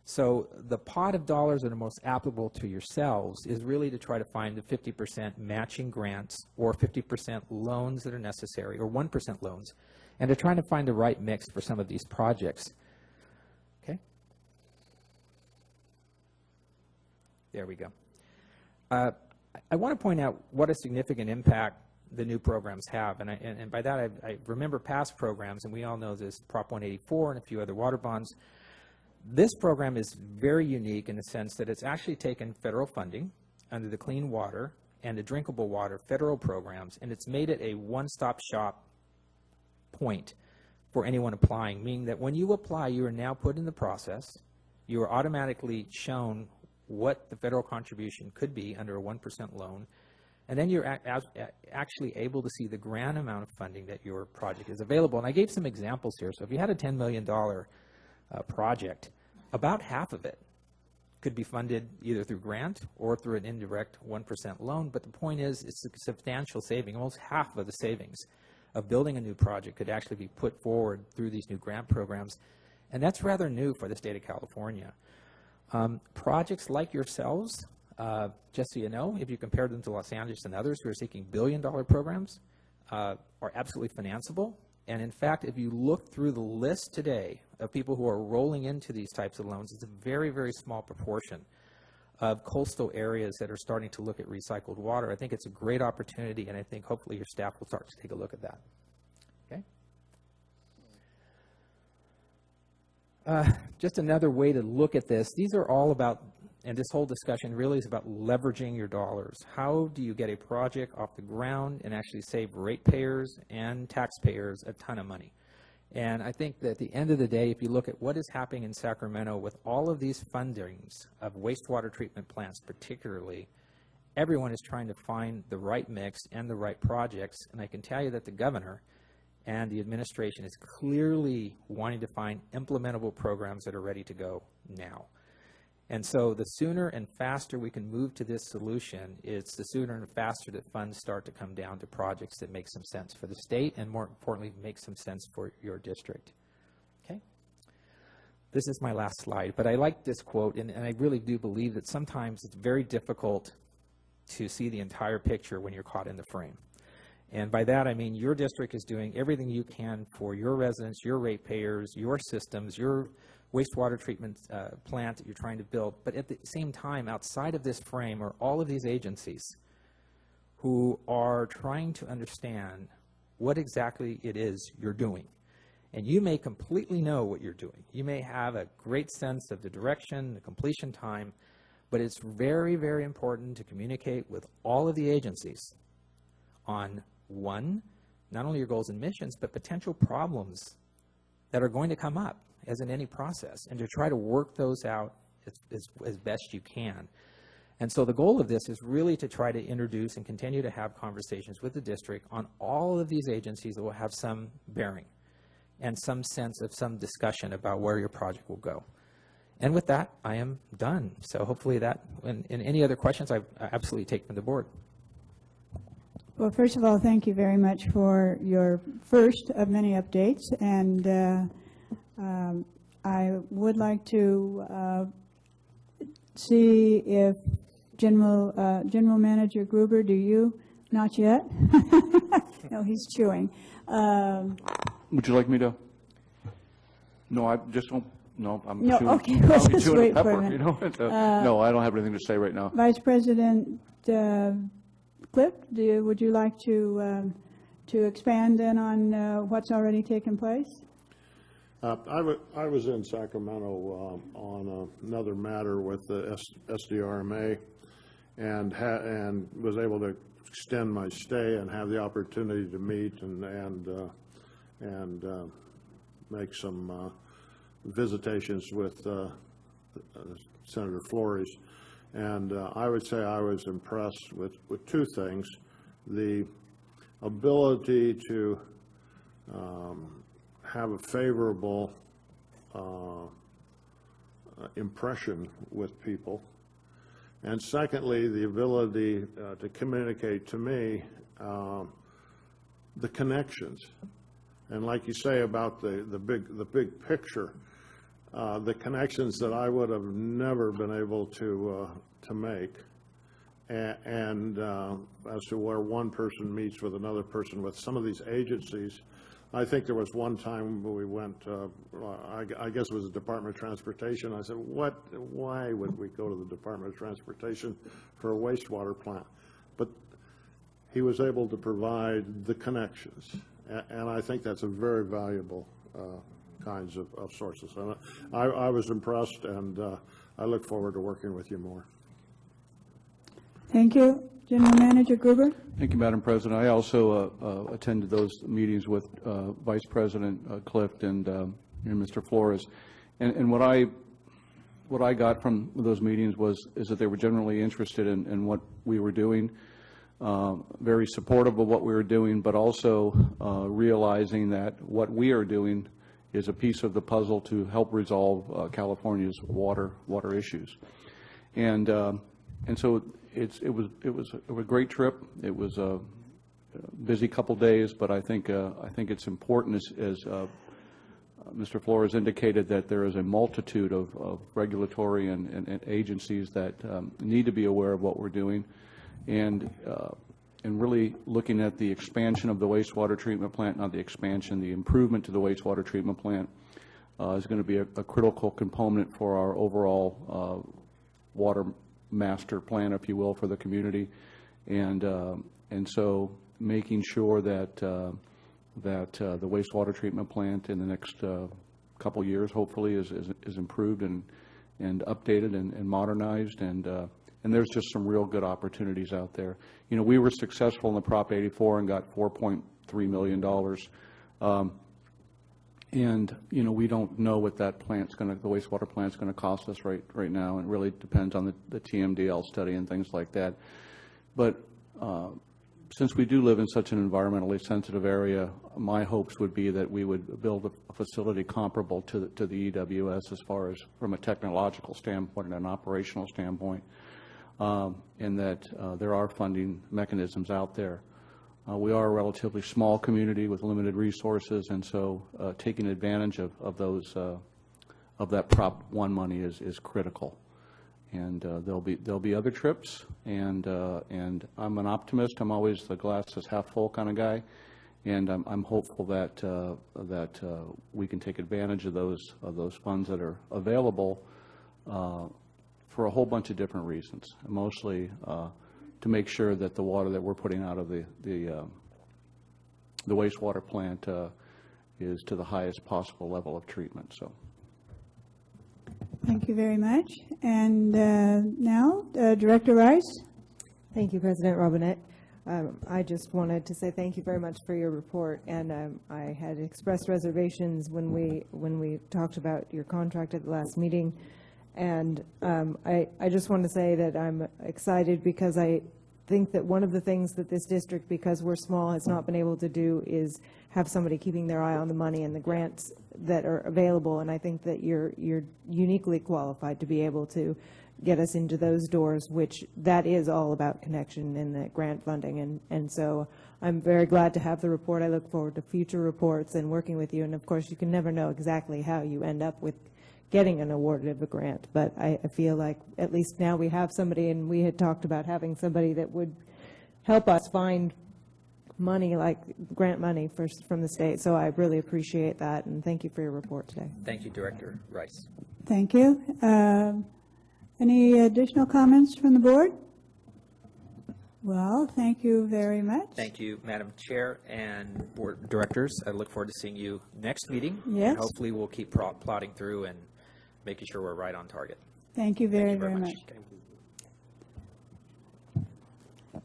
So the pot of dollars that are most applicable to yourselves is really to try to find the 50% matching grants or 50% loans that are necessary, or 1% loans, and to try to find the right mix for some of these projects. Okay? There we go. I want to point out what a significant impact the new programs have, and by that I remember past programs, and we all know this Prop 184 and a few other water bonds. This program is very unique in the sense that it's actually taken federal funding under the Clean Water and the Drinkable Water federal programs, and it's made it a one-stop shop point for anyone applying, meaning that when you apply, you are now put in the process. You are automatically shown what the federal contribution could be under a 1% loan, and then you're actually able to see the grant amount of funding that your project is available. And I gave some examples here. So if you had a $10 million project, about half of it could be funded either through grant or through an indirect 1% loan. But the point is, it's a substantial saving. Almost half of the savings of building a new project could actually be put forward through these new grant programs. And that's rather new for the state of California. Projects like yourselves, just so you know, if you compare them to Los Angeles and others who are seeking billion-dollar programs, are absolutely financeable. And in fact, if you look through the list today of people who are rolling into these types of loans, it's a very, very small proportion of coastal areas that are starting to look at recycled water. I think it's a great opportunity, and I think hopefully your staff will start to take a look at that. Okay? Just another way to look at this. These are all about, and this whole discussion really is about leveraging your dollars. How do you get a project off the ground and actually save ratepayers and taxpayers a ton of money? And I think that at the end of the day, if you look at what is happening in Sacramento with all of these fundings of wastewater treatment plants particularly, everyone is trying to find the right mix and the right projects. And I can tell you that the governor and the administration is clearly wanting to find implementable programs that are ready to go now. And so the sooner and faster we can move to this solution, it's the sooner and faster that funds start to come down to projects that make some sense for the state and, more importantly, make some sense for your district. Okay? This is my last slide, but I like this quote, and I really do believe that sometimes it's very difficult to see the entire picture when you're caught in the frame. And by that, I mean your district is doing everything you can for your residents, your ratepayers, your systems, your wastewater treatment plant that you're trying to build. But at the same time, outside of this frame are all of these agencies who are trying to understand what exactly it is you're doing. And you may completely know what you're doing. You may have a great sense of the direction, the completion time, but it's very, very important to communicate with all of the agencies on, one, not only your goals and missions, but potential problems that are going to come up, as in any process, and to try to work those out as best you can. And so the goal of this is really to try to introduce and continue to have conversations with the district on all of these agencies that will have some bearing and some sense of some discussion about where your project will go. And with that, I am done. So hopefully that, and any other questions, I absolutely take from the board. Well, first of all, thank you very much for your first of many updates. And I would like to see if General Manager Gruber, do you? Not yet? No, he's chewing. Would you like me to? No, I just don't. No, I'm No, chewing. okay, let's just chewing wait a pepper, for a minute. you know? No, I don't have anything to say right now. Vice President Cliff, would you like to expand then on what's already taken place? I was in Sacramento on another matter with the SDRMA and was able to extend my stay and have the opportunity to meet and make some visitations with Senator Flores. And I would say I was impressed with two things: the ability to have a favorable impression with people. And secondly, the ability to communicate to me the connections. And like you say about the big picture, the connections that I would have never been able to make, and as to where one person meets with another person with some of these agencies. I think there was one time we went, I guess it was the Department of Transportation. I said, why would we go to the Department of Transportation for a wastewater plant? But he was able to provide the connections, and I think that's a very valuable kinds of sources. And I was impressed, and I look forward to working with you more. Thank you. General Manager Gruber. Thank you, Madam President. I also attended those meetings with Vice President Clift and Mr. Flores. And what I got from those meetings is that they were generally interested in what we were doing, very supportive of what we were doing, but also realizing that what we are doing is a piece of the puzzle to help resolve California's water issues. And so it was a great trip. It was a busy couple days, but I think it's important, as Mr. Flores indicated, that there is a multitude of regulatory and agencies that need to be aware of what we're doing, and really looking at the expansion of the wastewater treatment plant, not the expansion, the improvement to the wastewater treatment plant is going to be a critical component for our overall water master plan, if you will, for the community, and so making sure that the wastewater treatment plant in the next couple years, hopefully, is improved and updated and modernized, and there's just some real good opportunities out there. You know, we were successful in the Prop 84 and got $4.3 million. And you know, we don't know what that the wastewater plant's going to cost us right now. It really depends on the TMDL study and things like that. But since we do live in such an environmentally sensitive area, my hopes would be that we would build a facility comparable to the EWS as far as from a technological standpoint and an operational standpoint, and that there are funding mechanisms out there. We are a relatively small community with limited resources, and so taking advantage of those of that Prop 1 money is critical. And there'll be other trips, and I'm an optimist. I'm always the glass is half full kind of guy, and I'm hopeful that we can take advantage of those funds that are available for a whole bunch of different reasons, mostly to make sure that the water that we're putting out of the wastewater plant is to the highest possible level of treatment. So, thank you very much. And now, Director Rice. Thank you, President Robinette. I just wanted to say thank you very much for your report. And I had expressed reservations when we talked about your contract at the last meeting. And I just want to say that I'm excited because I think that one of the things that this district, because we're small, has not been able to do is have somebody keeping their eye on the money and the grants that are available. And I think that you're uniquely qualified to be able to get us into those doors, which that is all about connection and the grant funding. And so I'm very glad to have the report. I look forward to future reports and working with you. And of course, you can never know exactly how you end up with getting an award of a grant, but I feel like at least now we have somebody, and we had talked about having somebody that would help us find money, like grant money from the state. So I really appreciate that, and thank you for your report today. Thank you, Director Rice. Thank you. Any additional comments from the board? Well, thank you very much. Thank you, Madam Chair and Board Directors. I look forward to seeing you next meeting. Yes. And hopefully we'll keep plodding through and making sure we're right on target. Thank you very, very much. Thank you.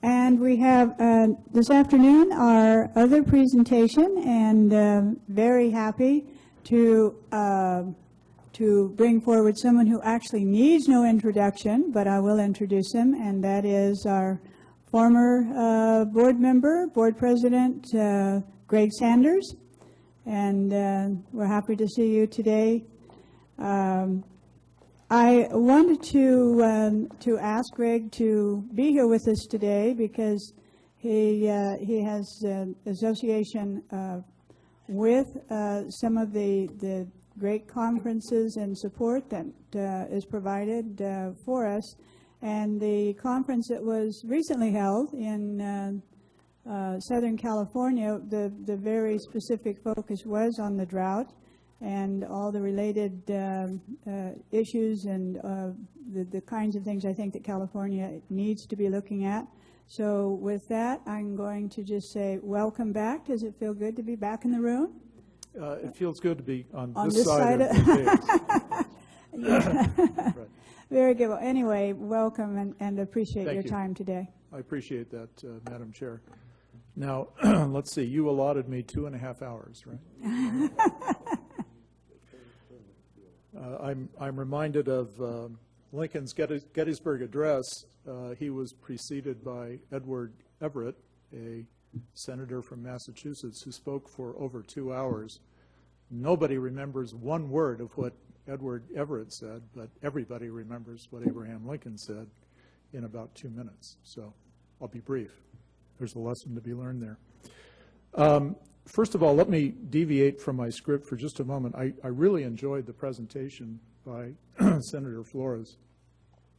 And we have this afternoon our other presentation, and very happy to bring forward someone who actually needs no introduction, but I will introduce him, and that is our former board member, board president, Greg Sanders. And we're happy to see you today. I wanted to ask Greg to be here with us today because he has association with some of the great conferences and support that is provided for us. And the conference that was recently held in Southern California, the very specific focus was on the drought and all the related issues and the kinds of things I think that California needs to be looking at. So with that, I'm going to just say welcome back. Does it feel good to be back in the room? It feels good to be on On this this side of side the dais. Yeah. Very good. Well, anyway, welcome and appreciate Thank your you. time today. I appreciate that, Madam Chair. Now, let's see, you allotted me 2.5 hours, right? I'm reminded of Lincoln's Gettysburg Address. He was preceded by Edward Everett, a senator from Massachusetts, who spoke for over 2 hours. Nobody remembers one word of what Edward Everett said, but everybody remembers what Abraham Lincoln said in about 2 minutes. So I'll be brief. There's a lesson to be learned there. First of all, let me deviate from my script for just a moment. I really enjoyed the presentation by Senator Flores.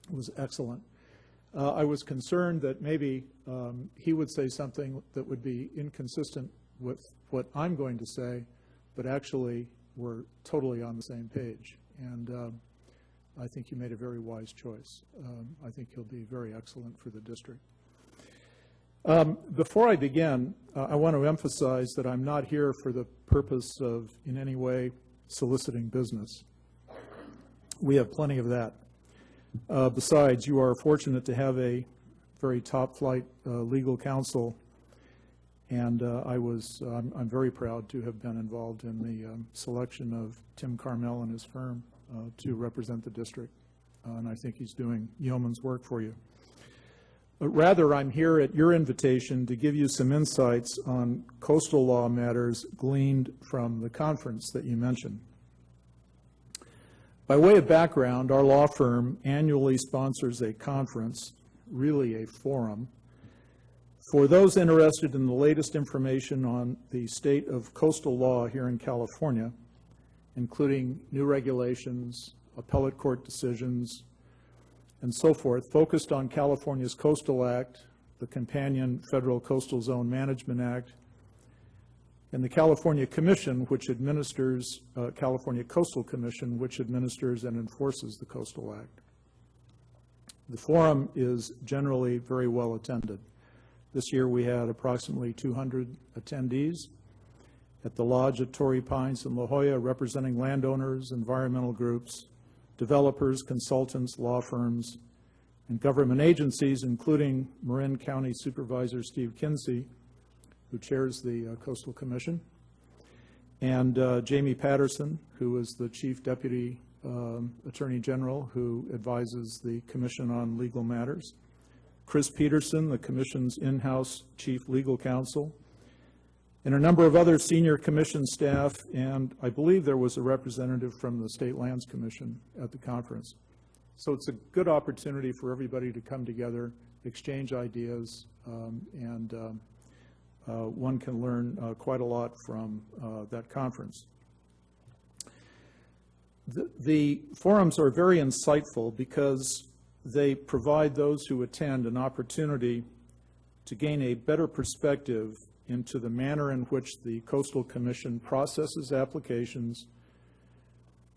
It was excellent. I was concerned that maybe he would say something that would be inconsistent with what I'm going to say, but actually we're totally on the same page. And I think he made a very wise choice. I think he'll be very excellent for the district. Before I begin, I want to emphasize that I'm not here for the purpose of in any way soliciting business. We have plenty of that. Besides, you are fortunate to have a very top-flight legal counsel, and I'm very proud to have been involved in the selection of Tim Carmel and his firm to represent the district, and I think he's doing yeoman's work for you. But rather, I'm here at your invitation to give you some insights on coastal law matters gleaned from the conference that you mentioned. By way of background, our law firm annually sponsors a conference, really a forum, for those interested in the latest information on the state of coastal law here in California, including new regulations, appellate court decisions, and so forth, focused on California's Coastal Act, the companion Federal Coastal Zone Management Act, and the California Commission, which administers, California Coastal Commission, which administers and enforces the Coastal Act. The forum is generally very well attended. This year we had approximately 200 attendees at the Lodge at Torrey Pines in La Jolla, representing landowners, environmental groups, developers, consultants, law firms, and government agencies, including Marin County Supervisor Steve Kinsey, who chairs the Coastal Commission, and Jamie Patterson, who is the Chief Deputy Attorney General, who advises the Commission on legal matters, Chris Peterson, the Commission's in-house Chief Legal Counsel, and a number of other senior Commission staff, and I believe there was a representative from the State Lands Commission at the conference. So it's a good opportunity for everybody to come together, exchange ideas, and one can learn quite a lot from that conference. The forums are very insightful because they provide those who attend an opportunity to gain a better perspective into the manner in which the Coastal Commission processes applications,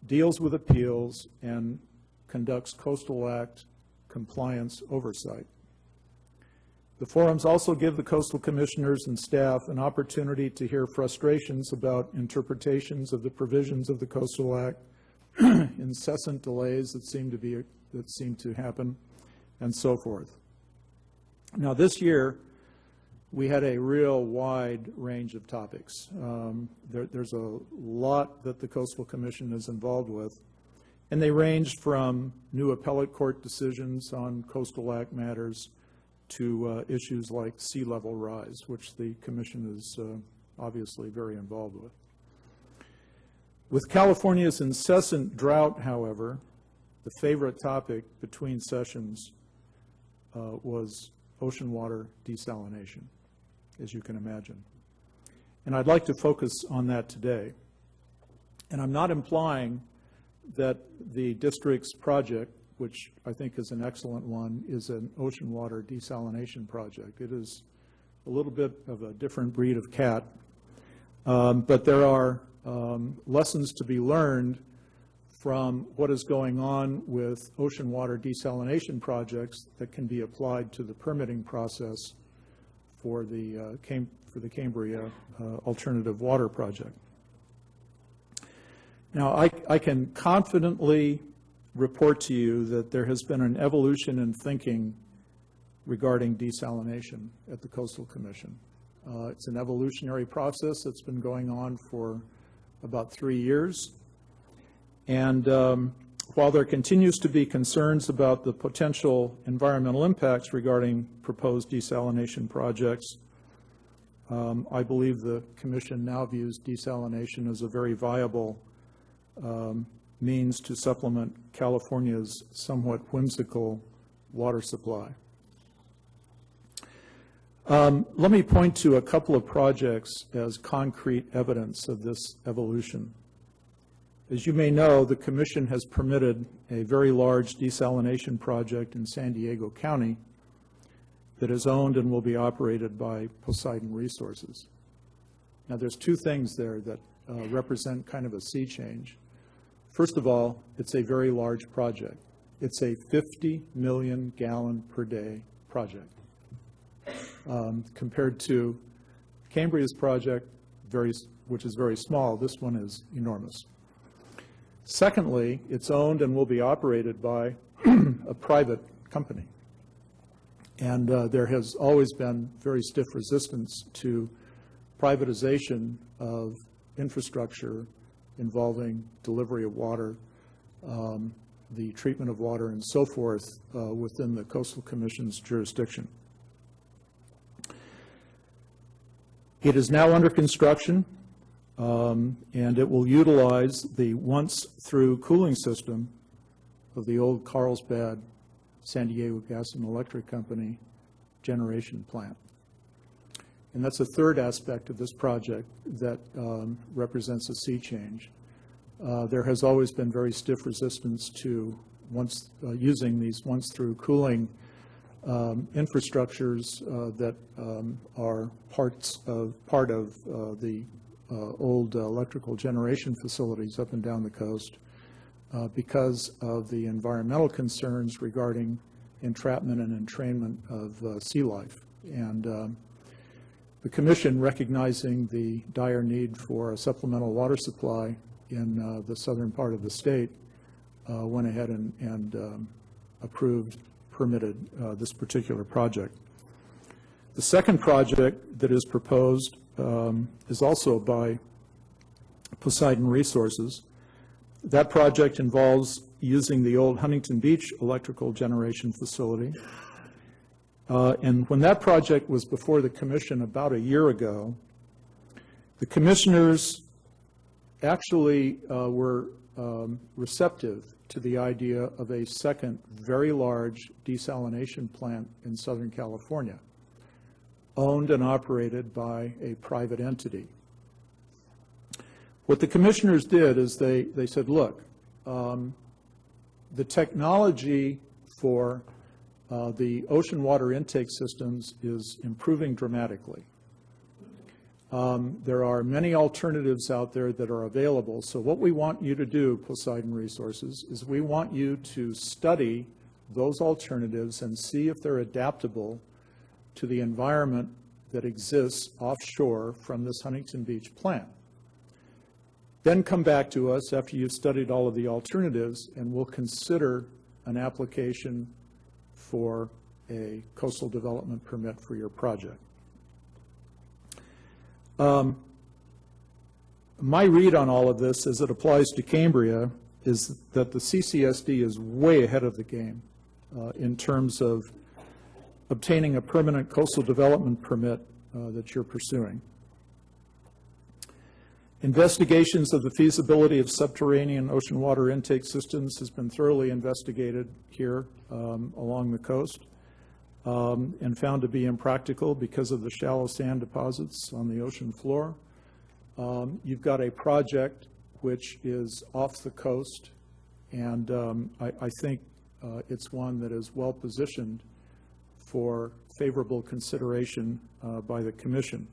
deals with appeals, and conducts Coastal Act compliance oversight. The forums also give the Coastal Commissioners and staff an opportunity to hear frustrations about interpretations of the provisions of the Coastal Act, incessant delays that seem to happen, and so forth. Now, this year, we had a real wide range of topics. There's a lot that the Coastal Commission is involved with, and they ranged from new appellate court decisions on Coastal Act matters to issues like sea level rise, which the Commission is obviously very involved with. With California's incessant drought, however, the favorite topic between sessions was ocean water desalination, as you can imagine. And I'd like to focus on that today. And I'm not implying that the district's project, which I think is an excellent one, is an ocean water desalination project. It is a little bit of a different breed of cat, but there are lessons to be learned from what is going on with ocean water desalination projects that can be applied to the permitting process for the Cambria alternative water project. Now, I can confidently report to you that there has been an evolution in thinking regarding desalination at the Coastal Commission. It's an evolutionary process that's been going on for about 3 years. And while there continues to be concerns about the potential environmental impacts regarding proposed desalination projects, I believe the Commission now views desalination as a very viable means to supplement California's somewhat whimsical water supply. Let me point to a couple of projects as concrete evidence of this evolution. As you may know, the Commission has permitted a very large desalination project in San Diego County that is owned and will be operated by Poseidon Resources. Now, there's two things there that represent kind of a sea change. First of all, it's a very large project. It's a 50 million gallon per day project. Compared to Cambria's project, which is very small, this one is enormous. Secondly, it's owned and will be operated by a private company. And there has always been very stiff resistance to privatization of infrastructure involving delivery of water, the treatment of water, and so forth within the Coastal Commission's jurisdiction. It is now under construction, and it will utilize the once-through cooling system of the old Carlsbad San Diego Gas and Electric Company generation plant. And that's a third aspect of this project that represents a sea change. There has always been very stiff resistance to using these once-through cooling infrastructures that are part of the old electrical generation facilities up and down the coast because of the environmental concerns regarding entrapment and entrainment of sea life. And the Commission, recognizing the dire need for a supplemental water supply in the southern part of the state, went ahead and permitted this particular project. The second project that is proposed is also by Poseidon Resources. That project involves using the old Huntington Beach electrical generation facility. And when that project was before the Commission about a year ago, the commissioners actually were receptive to the idea of a second very large desalination plant in Southern California, owned and operated by a private entity. What the commissioners did is they said, look, the technology for the ocean water intake systems is improving dramatically. There are many alternatives out there that are available. So what we want you to do, Poseidon Resources, is we want you to study those alternatives and see if they're adaptable to the environment that exists offshore from this Huntington Beach plant. Then come back to us after you've studied all of the alternatives, and we'll consider an application for a coastal development permit for your project. My read on all of this as it applies to Cambria is that the CCSD is way ahead of the game in terms of obtaining a permanent coastal development permit that you're pursuing. Investigations of the feasibility of subterranean ocean water intake systems has been thoroughly investigated here along the coast and found to be impractical because of the shallow sand deposits on the ocean floor. You've got a project which is off the coast, and I think it's one that is well positioned for favorable consideration by the Commission.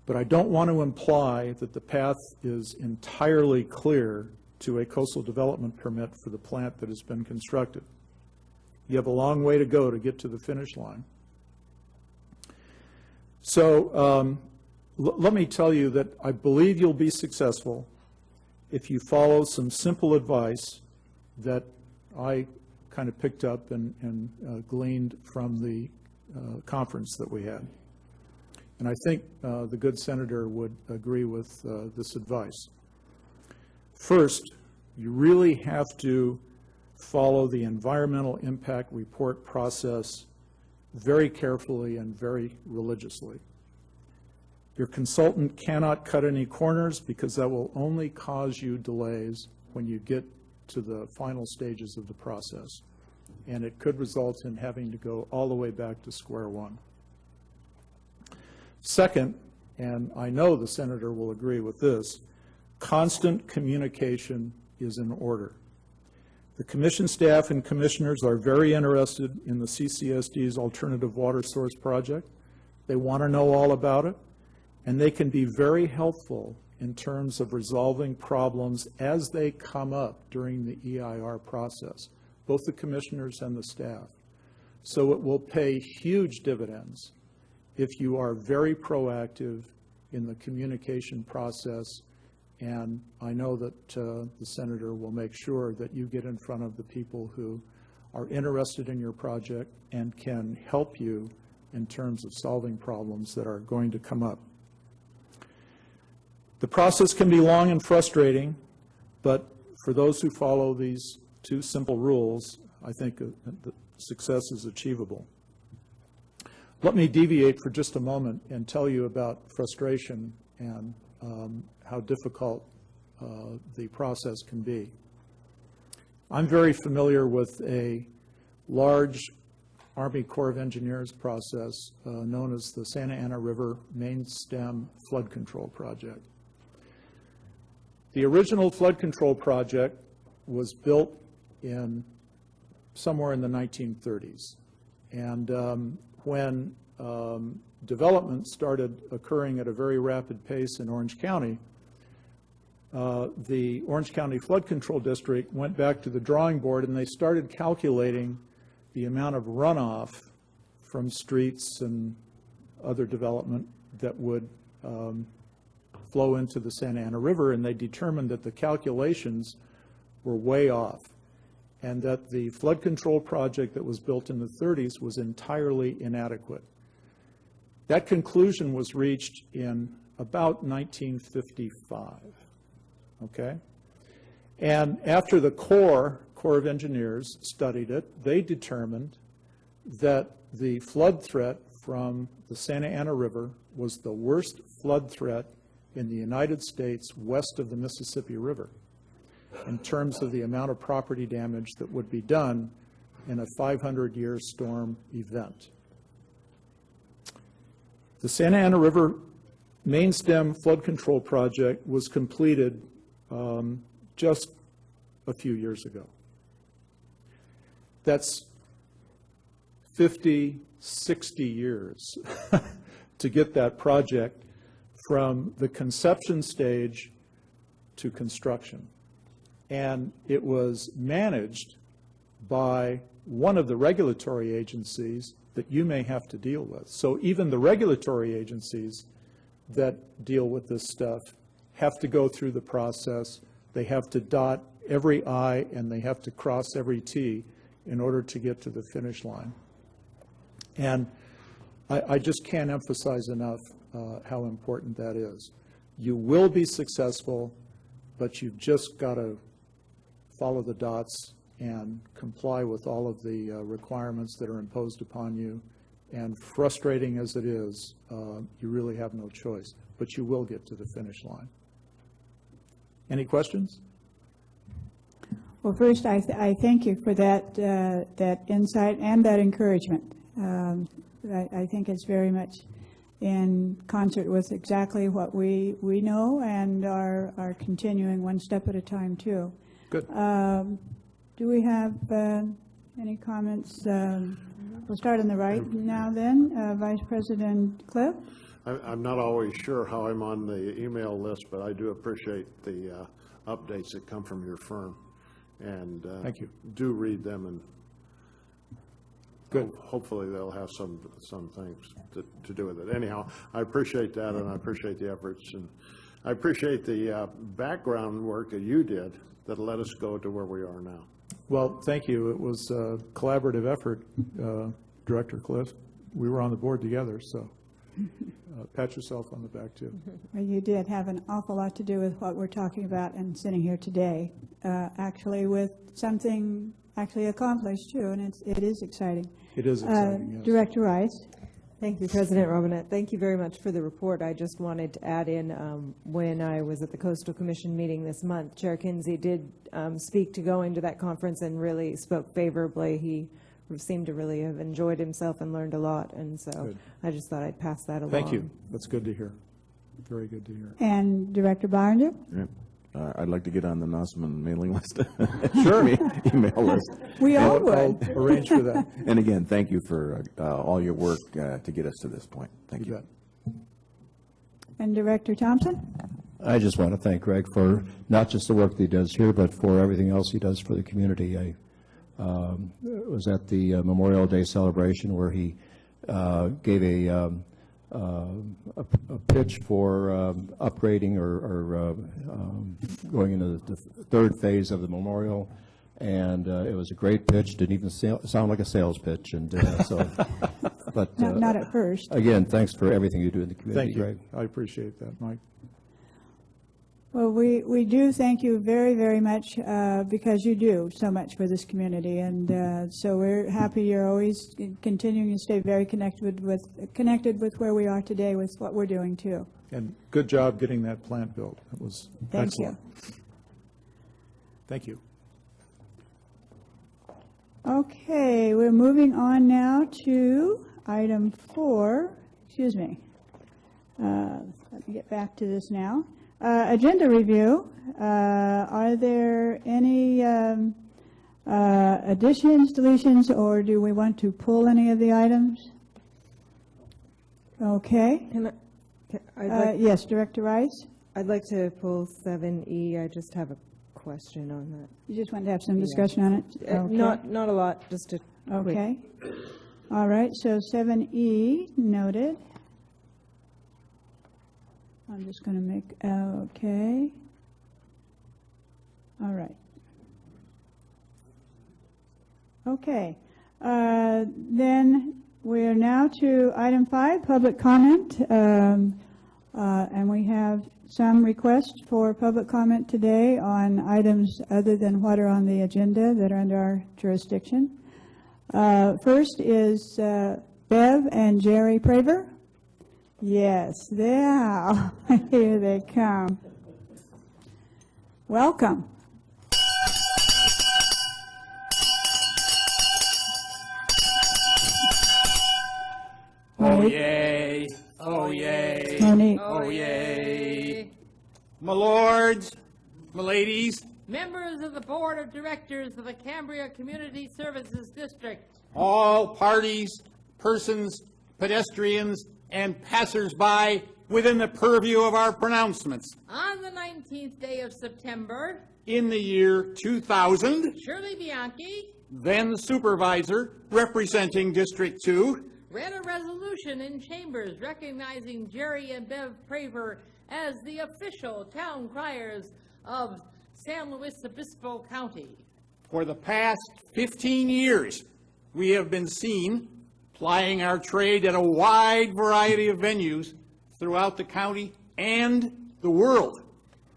But I don't want to imply that the path is entirely clear to a coastal development permit for the plant that has been constructed. You have a long way to go to get to the finish line. So let me tell you that I believe you'll be successful if you follow some simple advice that I kind of picked up and gleaned from the conference that we had. And I think the good senator would agree with this advice. First, you really have to follow the environmental impact report process very carefully and very religiously. Your consultant cannot cut any corners because that will only cause you delays when you get to the final stages of the process. And it could result in having to go all the way back to square one. Second, and I know the senator will agree with this, constant communication is in order. The Commission staff and commissioners are very interested in the CCSD's alternative water source project. They want to know all about it, and they can be very helpful in terms of resolving problems as they come up during the EIR process, both the commissioners and the staff. So it will pay huge dividends if you are very proactive in the communication process, and I know that the senator will make sure that you get in front of the people who are interested in your project and can help you in terms of solving problems that are going to come up. The process can be long and frustrating, but for those who follow these two simple rules, I think the success is achievable. Let me deviate for just a moment and tell you about frustration and how difficult the process can be. I'm very familiar with a large Army Corps of Engineers process known as the Santa Ana River Main Stem Flood Control Project. The original flood control project was built in somewhere in the 1930s. And when development started occurring at a very rapid pace in Orange County, the Orange County Flood Control District went back to the drawing board and they started calculating the amount of runoff from streets and other development that would flow into the Santa Ana River, and they determined that the calculations were way off and that the flood control project that was built in the 30s was entirely inadequate. That conclusion was reached in about 1955, okay? And after the Corps of Engineers studied it, they determined that the flood threat from the Santa Ana River was the worst flood threat in the United States west of the Mississippi River in terms of the amount of property damage that would be done in a 500-year storm event. The Santa Ana River Main Stem Flood Control Project was completed just a few years ago. That's 50, 60 years to get that project from the conception stage to construction. And it was managed by one of the regulatory agencies that you may have to deal with. So even the regulatory agencies that deal with this stuff have to go through the process. They have to dot every I and they have to cross every T in order to get to the finish line. And I just can't emphasize enough how important that is. You will be successful, but you've just got to follow the dots and comply with all of the requirements that are imposed upon you. And frustrating as it is, you really have no choice, but you will get to the finish line. Any questions? Well, first, I thank you for that insight and that encouragement. I think it's very much in concert with exactly what we know and are continuing one step at a time, too. Good. Do we have any comments? We'll start on the right now then. Vice President Cliff? I'm not always sure how I'm on the email list, but I do appreciate the updates that come from your firm. And Thank you. do read them, and Good. hopefully they'll have some things to do with it. Anyhow, I appreciate that, and I appreciate the efforts, and I appreciate the background work that you did that let us go to where we are now. Well, thank you. It was a collaborative effort, Director Cliff. We were on the board together, so pat yourself on the back, too. Well, you did have an awful lot to do with what we're talking about and sitting here today, actually with something actually accomplished, too, and it is exciting. It is exciting, yes. Director Rice? Thank you, President Robinette. Thank you very much for the report. I just wanted to add in, when I was at the Coastal Commission meeting this month, Chair Kinsey did speak to going to that conference and really spoke favorably. He seemed to really have enjoyed himself and learned a lot, and so Good. I just thought I'd pass that along. Thank you. That's good to hear. Very good to hear. And Director Barringer? I'd like to get on the Nosman mailing list. Sure. Email list. We all would. I'll arrange for that. And again, thank you for all your work to get us to this point. Thank you. Bet. And Director Thompson? I just want to thank Greg for not just the work that he does here, but for everything else he does for the community. I was at the Memorial Day celebration where he gave a pitch for upgrading or going into the third phase of the memorial, and it was a great pitch. Didn't even sound like a sales pitch, and so. But Not at first. Again, thanks for everything you do in the community, Thank you. Greg. I appreciate that, Mike. Well, we do thank you very, very much because you do so much for this community, and so we're happy you're always continuing to stay very connected with where we are today with what we're doing too. And good job getting that plant built. It was Thank excellent. you. Thank you. Okay, we're moving on now to item 4. Excuse me. Let me get back to this now. Agenda review. Are there any additions, deletions, or do we want to pull any of the items? Okay. Yes, Director Rice? I'd like to pull 7E. I just have a question on that. You just want to have some discussion on it? Okay. Not a lot, just a quick. Okay. All right, so 7E, noted. I'm just going to make, okay. All right. Okay. Then we're now to item 5, public comment. And we have some requests for public comment today on items other than what are on the agenda that are under our jurisdiction. First is Bev and Jerry Praver. Yes, there. Here they come. Welcome. Oh, yay. Oh, yay. Monique. Oh, yay. My lords, my ladies, Members of the Board of Directors of the Cambria Community Services District. all parties, persons, pedestrians, and passers-by within the purview of our pronouncements. On the 19th day of September, In the year 2000, Shirley Bianchi then supervisor representing District 2, read a resolution in Chambers recognizing Jerry and Bev Praver as the official town criers of San Luis Obispo County. for the past 15 years, we have been seen plying our trade at a wide variety of venues throughout the county and the world.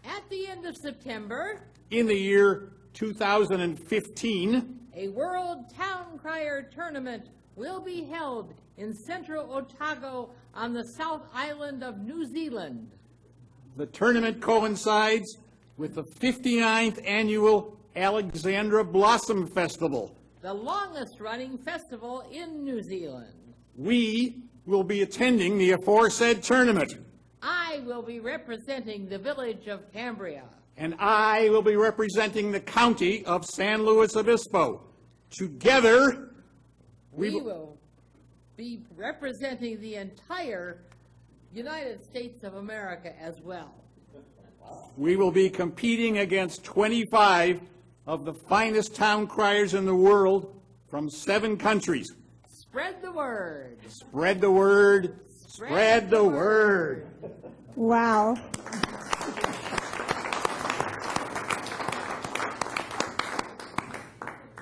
At the end of September, In the year 2015, a World Town Crier Tournament will be held in central Otago on the South Island of New Zealand. the tournament coincides with the 59th Annual Alexandra Blossom Festival. the longest-running festival in New Zealand. We will be attending the aforesaid tournament. I will be representing the village of Cambria. And I will be representing the county of San Luis Obispo. Together, We will be representing the entire United States of America as well. we will be competing against 25 of the finest town criers in the world from 7 countries. Spread the word. Spread the word. Spread the word. Wow.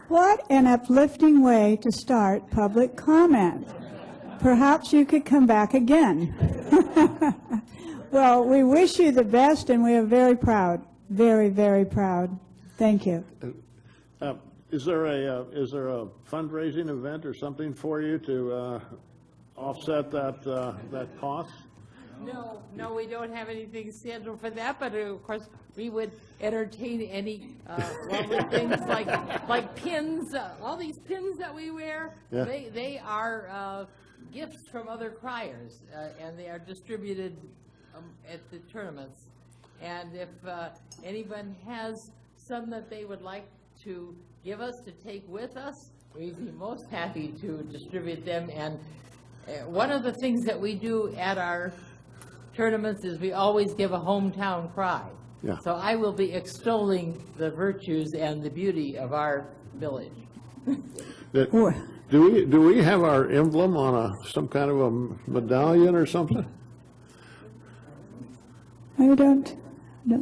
What an uplifting way to start public comment. Perhaps you could come back again. Well, we wish you the best, and we are very proud, very, very proud. Thank you. Is there a fundraising event or something for you to offset that cost? No, we don't have anything scheduled for that, but of course, we would entertain any lovely things like pins, all these pins that we wear. Yeah. They are gifts from other criers, and they are distributed at the tournaments. And if anyone has some that they would like to give us to take with us, we'd be most happy to distribute them. And one of the things that we do at our tournaments is we always give a hometown cry. Yeah. So I will be extolling the virtues and the beauty of our village. Do we have our emblem on some kind of a medallion or something? I don't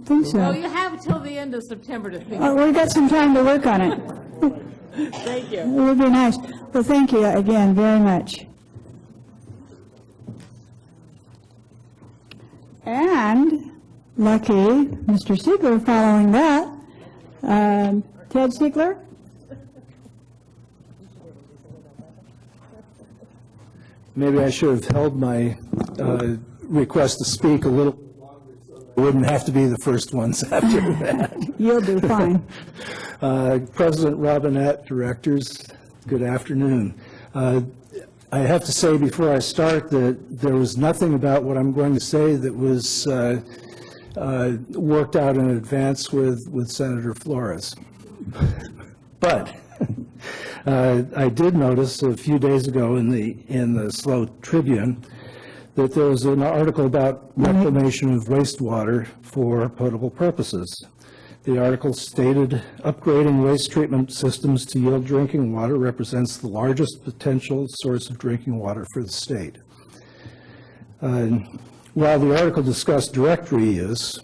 think so. Well, you have till the end of September to think. Oh, we've got some time to work on it. Thank you. It would be nice. Well, thank you again very much. And lucky Mr. Siegler following that. Ted Siegler? Maybe I should have held my request to speak a little longer so I wouldn't have to be the first ones after that. You'll do fine. President Robinette, directors, good afternoon. I have to say before I start that there was nothing about what I'm going to say that was worked out in advance with Senator Flores. But I did notice a few days ago in the SLO Tribune that there was an article about reclamation of wastewater for potable purposes. The article stated, upgrading waste treatment systems to yield drinking water represents the largest potential source of drinking water for the state. While the article discussed direct reuse,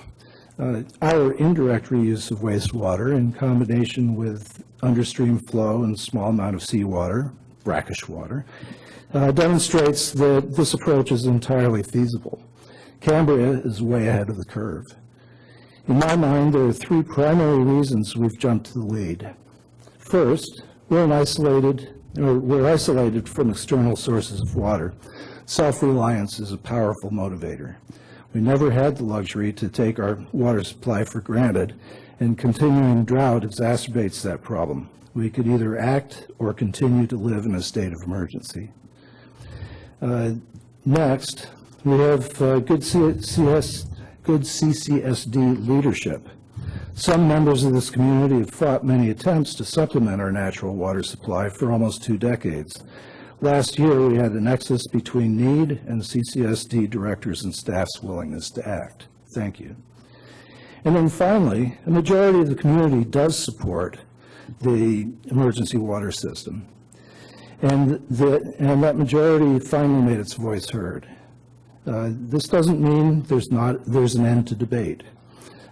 our indirect reuse of wastewater in combination with understream flow and small amount of seawater, brackish water, demonstrates that this approach is entirely feasible. Cambria is way ahead of the curve. In my mind, there are 3 primary reasons we've jumped to the lead. First, we're isolated from external sources of water. Self-reliance is a powerful motivator. We never had the luxury to take our water supply for granted, and continuing drought exacerbates that problem. We could either act or continue to live in a state of emergency. Next, we have good CCSD leadership. Some members of this community have fought many attempts to supplement our natural water supply for almost 2 decades. Last year, we had a nexus between need and CCSD directors and staff's willingness to act. Thank you. And then finally, a majority of the community does support the emergency water system. And that majority finally made its voice heard. This doesn't mean there's an end to debate.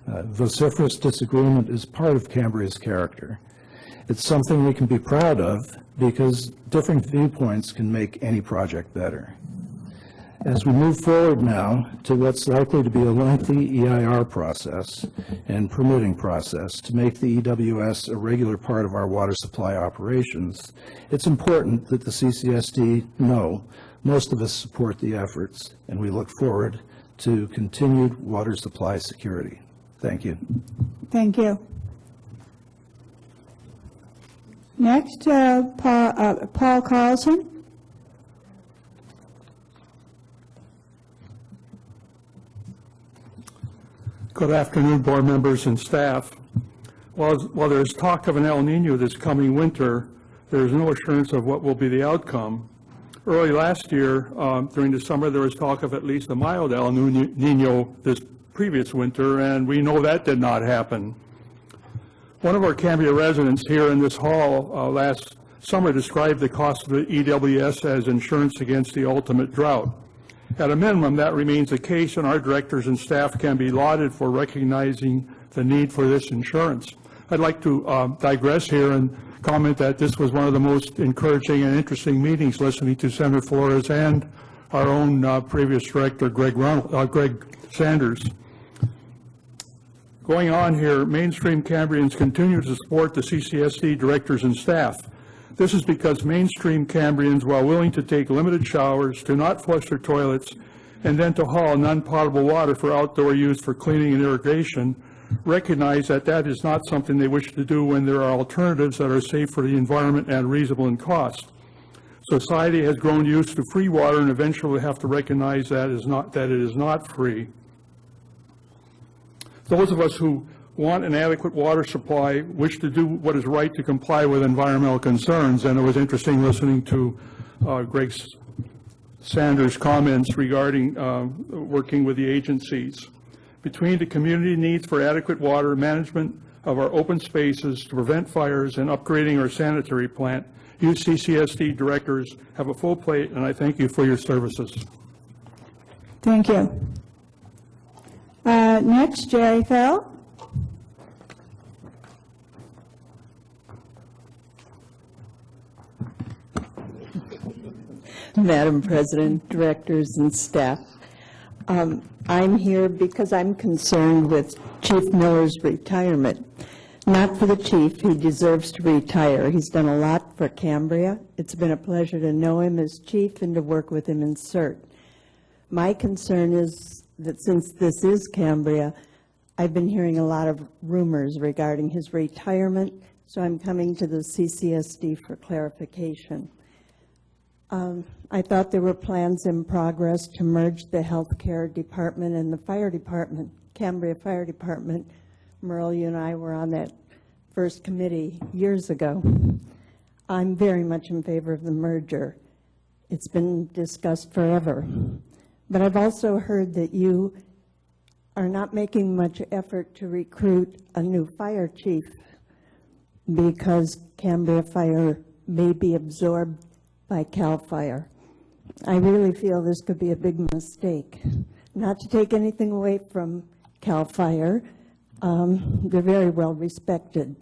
Vociferous disagreement is part of Cambria's character. It's something we can be proud of because different viewpoints can make any project better. As we move forward now to what's likely to be a lengthy EIR process and permitting process to make the EWS a regular part of our water supply operations, it's important that the CCSD know most of us support the efforts, and we look forward to continued water supply security. Thank you. Thank you. Next, Paul Carlson. Good afternoon, board members and staff. While there's talk of an El Nino this coming winter, there's no assurance of what will be the outcome. Early last year, during the summer, there was talk of at least a mild El Nino this previous winter, and we know that did not happen. One of our Cambria residents here in this hall last summer described the cost of the EWS as insurance against the ultimate drought. At a minimum, that remains the case, and our directors and staff can be lauded for recognizing the need for this insurance. I'd like to digress here and comment that this was one of the most encouraging and interesting meetings, listening to Senator Flores and our own previous director, Greg Sanders. Going on here, mainstream Cambrians continue to support the CCSD directors and staff. This is because mainstream Cambrians, while willing to take limited showers, to not flush their toilets, and then to haul non-potable water for outdoor use for cleaning and irrigation, recognize that that is not something they wish to do when there are alternatives that are safe for the environment and reasonable in cost. Society has grown used to free water and eventually have to recognize that it is not free. Those of us who want an adequate water supply wish to do what is right to comply with environmental concerns, and it was interesting listening to Greg Sanders' comments regarding working with the agencies. Between the community needs for adequate water management of our open spaces to prevent fires and upgrading our sanitary plant, you CCSD directors have a full plate, and I thank you for your services. Thank you. Next, Jerry Fell. Madam President, directors, and staff. I'm here because I'm concerned with Chief Miller's retirement. Not for the chief, he deserves to retire. He's done a lot for Cambria. It's been a pleasure to know him as chief and to work with him in CERT. My concern is that since this is Cambria, I've been hearing a lot of rumors regarding his retirement, so I'm coming to the CCSD for clarification. I thought there were plans in progress to merge the healthcare department and the fire department, Cambria Fire Department. Merle, you and I were on that first committee years ago. I'm very much in favor of the merger. It's been discussed forever. But I've also heard that you are not making much effort to recruit a new fire chief because Cambria Fire may be absorbed by CAL FIRE. I really feel this could be a big mistake. Not to take anything away from CAL FIRE, they're very well respected,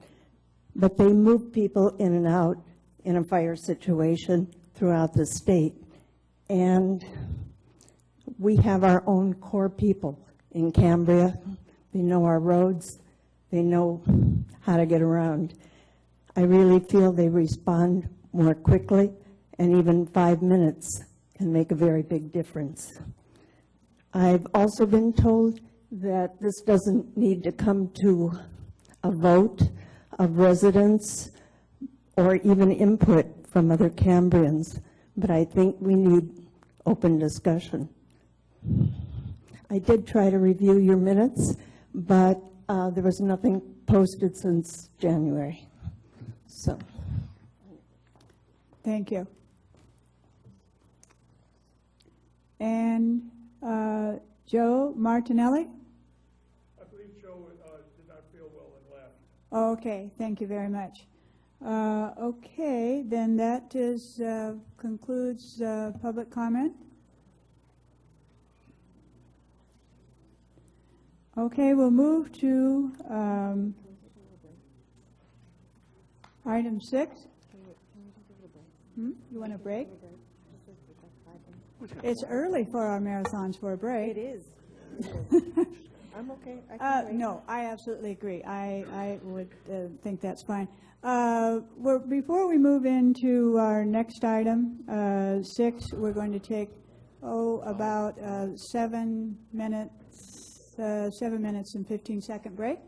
but they move people in and out in a fire situation throughout the state. And we have our own core people in Cambria. They know our roads. They know how to get around. I really feel they respond more quickly, and even 5 minutes can make a very big difference. I've also been told that this doesn't need to come to a vote of residents or even input from other Cambrians, but I think we need open discussion. I did try to review your minutes, but there was nothing posted since January. So, thank you. And Joe Martinelli? I believe Joe did not feel well and left. Okay, thank you very much. Okay, then that is concludes public comment. Okay, we'll move to item 6. You want a break? It's early for our marathons for a break. it is. I'm okay. I can wait. No, I absolutely agree. I would think that's fine. Before we move into our next item, 6, we're going to take, about 7 minutes and 15-second break.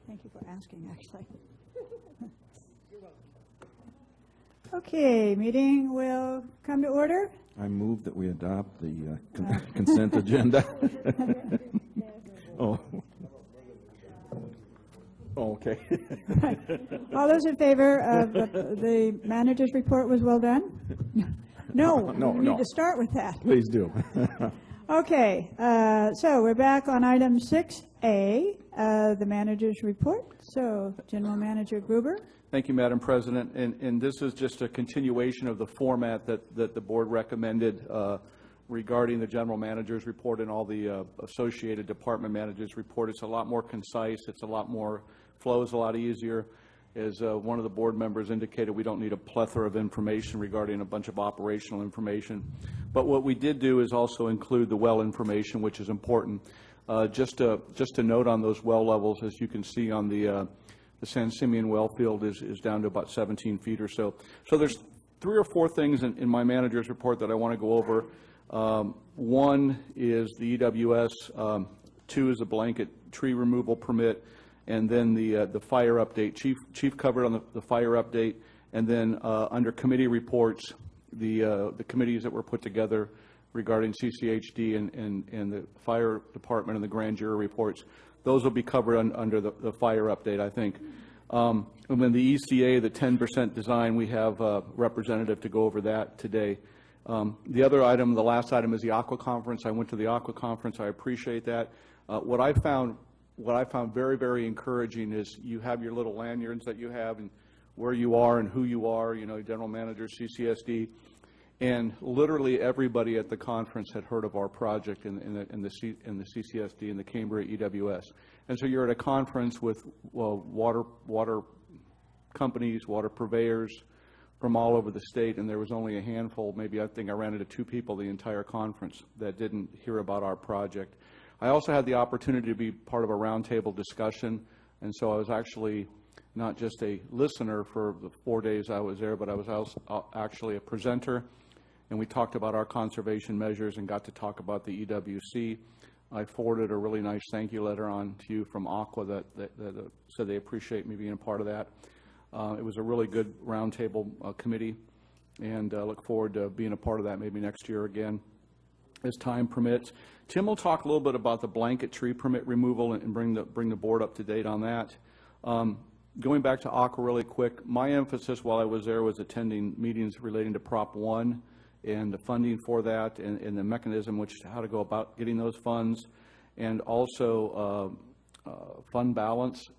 Thank you for asking, actually. Okay, meeting will come to order. I move that we adopt the consent agenda. Oh. Oh, okay. All those in favor of the manager's report was well done? No, we need to start with that. Please do. Okay, so we're back on item 6A, the manager's report. So, General Manager Gruber. Thank you, Madam President. And this is just a continuation of the format that the board recommended regarding the general manager's report and all the associated department managers' report. It's a lot more concise. It's a lot more, flows a lot easier. As one of the board members indicated, we don't need a plethora of information regarding a bunch of operational information. But what we did do is also include the well information, which is important. Just a note on those well levels, as you can see on the San Simeon well field is down to about 17 feet or so. So there's 3 or 4 things in my manager's report that I want to go over. One is the EWS, 2 is a blanket tree removal permit, and then the fire update. Chief covered on the fire update, and then under committee reports, the committees that were put together regarding CCHD and the fire department and the grand jury reports. Those will be covered under the fire update, I think. And then the ECA, the 10% design, we have a representative to go over that today. The other item, the last item, is the Aqua Conference. I went to the Aqua Conference. I appreciate that. What I found very, very encouraging is you have your little lanyards that you have and where you are and who you are, you know, general manager, CCSD. And literally everybody at the conference had heard of our project in the CCSD and the Cambria EWS. And so you're at a conference with water companies, water purveyors from all over the state, and there was only a handful, maybe I think I ran into 2 people the entire conference that didn't hear about our project. I also had the opportunity to be part of a roundtable discussion, and so I was actually not just a listener for the 4 days I was there, but I was also actually a presenter. And we talked about our conservation measures and got to talk about the EWC. I forwarded a really nice thank you letter on to you from Aqua that said they appreciate me being a part of that. It was a really good roundtable committee, and look forward to being a part of that maybe next year again as time permits. Tim will talk a little bit about the blanket tree permit removal and bring the board up to date on that. Going back to Aqua really quick, my emphasis while I was there was attending meetings relating to Prop 1 and the funding for that and the mechanism which how to go about getting those funds, and also fund balance.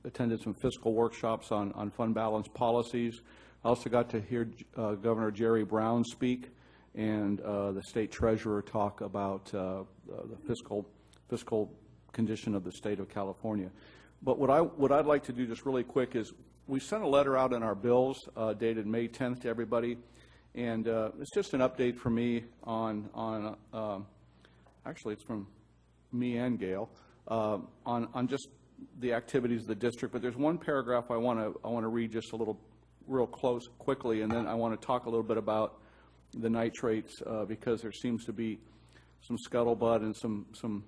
Attended some fiscal workshops on fund balance policies. I also got to hear Governor Jerry Brown speak and the state treasurer talk about the fiscal condition of the state of California. But what I'd like to do just really quick is we sent a letter out in our bills dated May 10th to everybody. And it's just an update for me on actually it's from me and Gail, on just the activities of the district. But there's one paragraph I want to read just a little real close quickly, and then I want to talk a little bit about the nitrates because there seems to be some scuttlebutt and some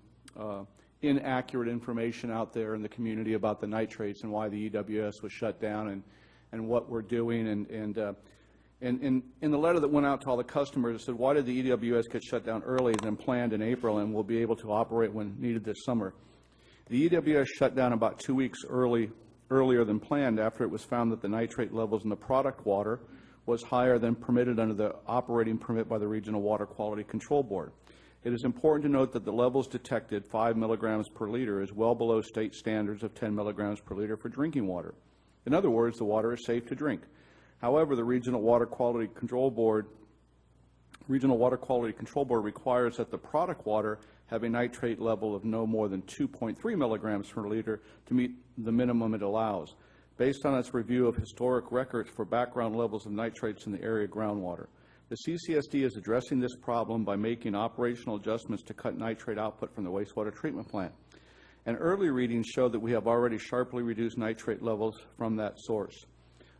inaccurate information out there in the community about the nitrates and why the EWS was shut down and what we're doing. And in the letter that went out to all the customers, it said, why did the EWS get shut down earlier than planned in April and will be able to operate when needed this summer? The EWS shut down about 2 weeks earlier than planned after it was found that the nitrate levels in the product water was higher than permitted under the operating permit by the Regional Water Quality Control Board. It is important to note that the levels detected, 5 milligrams per liter, is well below state standards of 10 milligrams per liter for drinking water. In other words, the water is safe to drink. However, the Regional Water Quality Control Board Regional Water Quality Control Board requires that the product water have a nitrate level of no more than 2.3 milligrams per liter to meet the minimum it allows, based on its review of historic records for background levels of nitrates in the area groundwater. The CCSD is addressing this problem by making operational adjustments to cut nitrate output from the wastewater treatment plant. And early readings show that we have already sharply reduced nitrate levels from that source.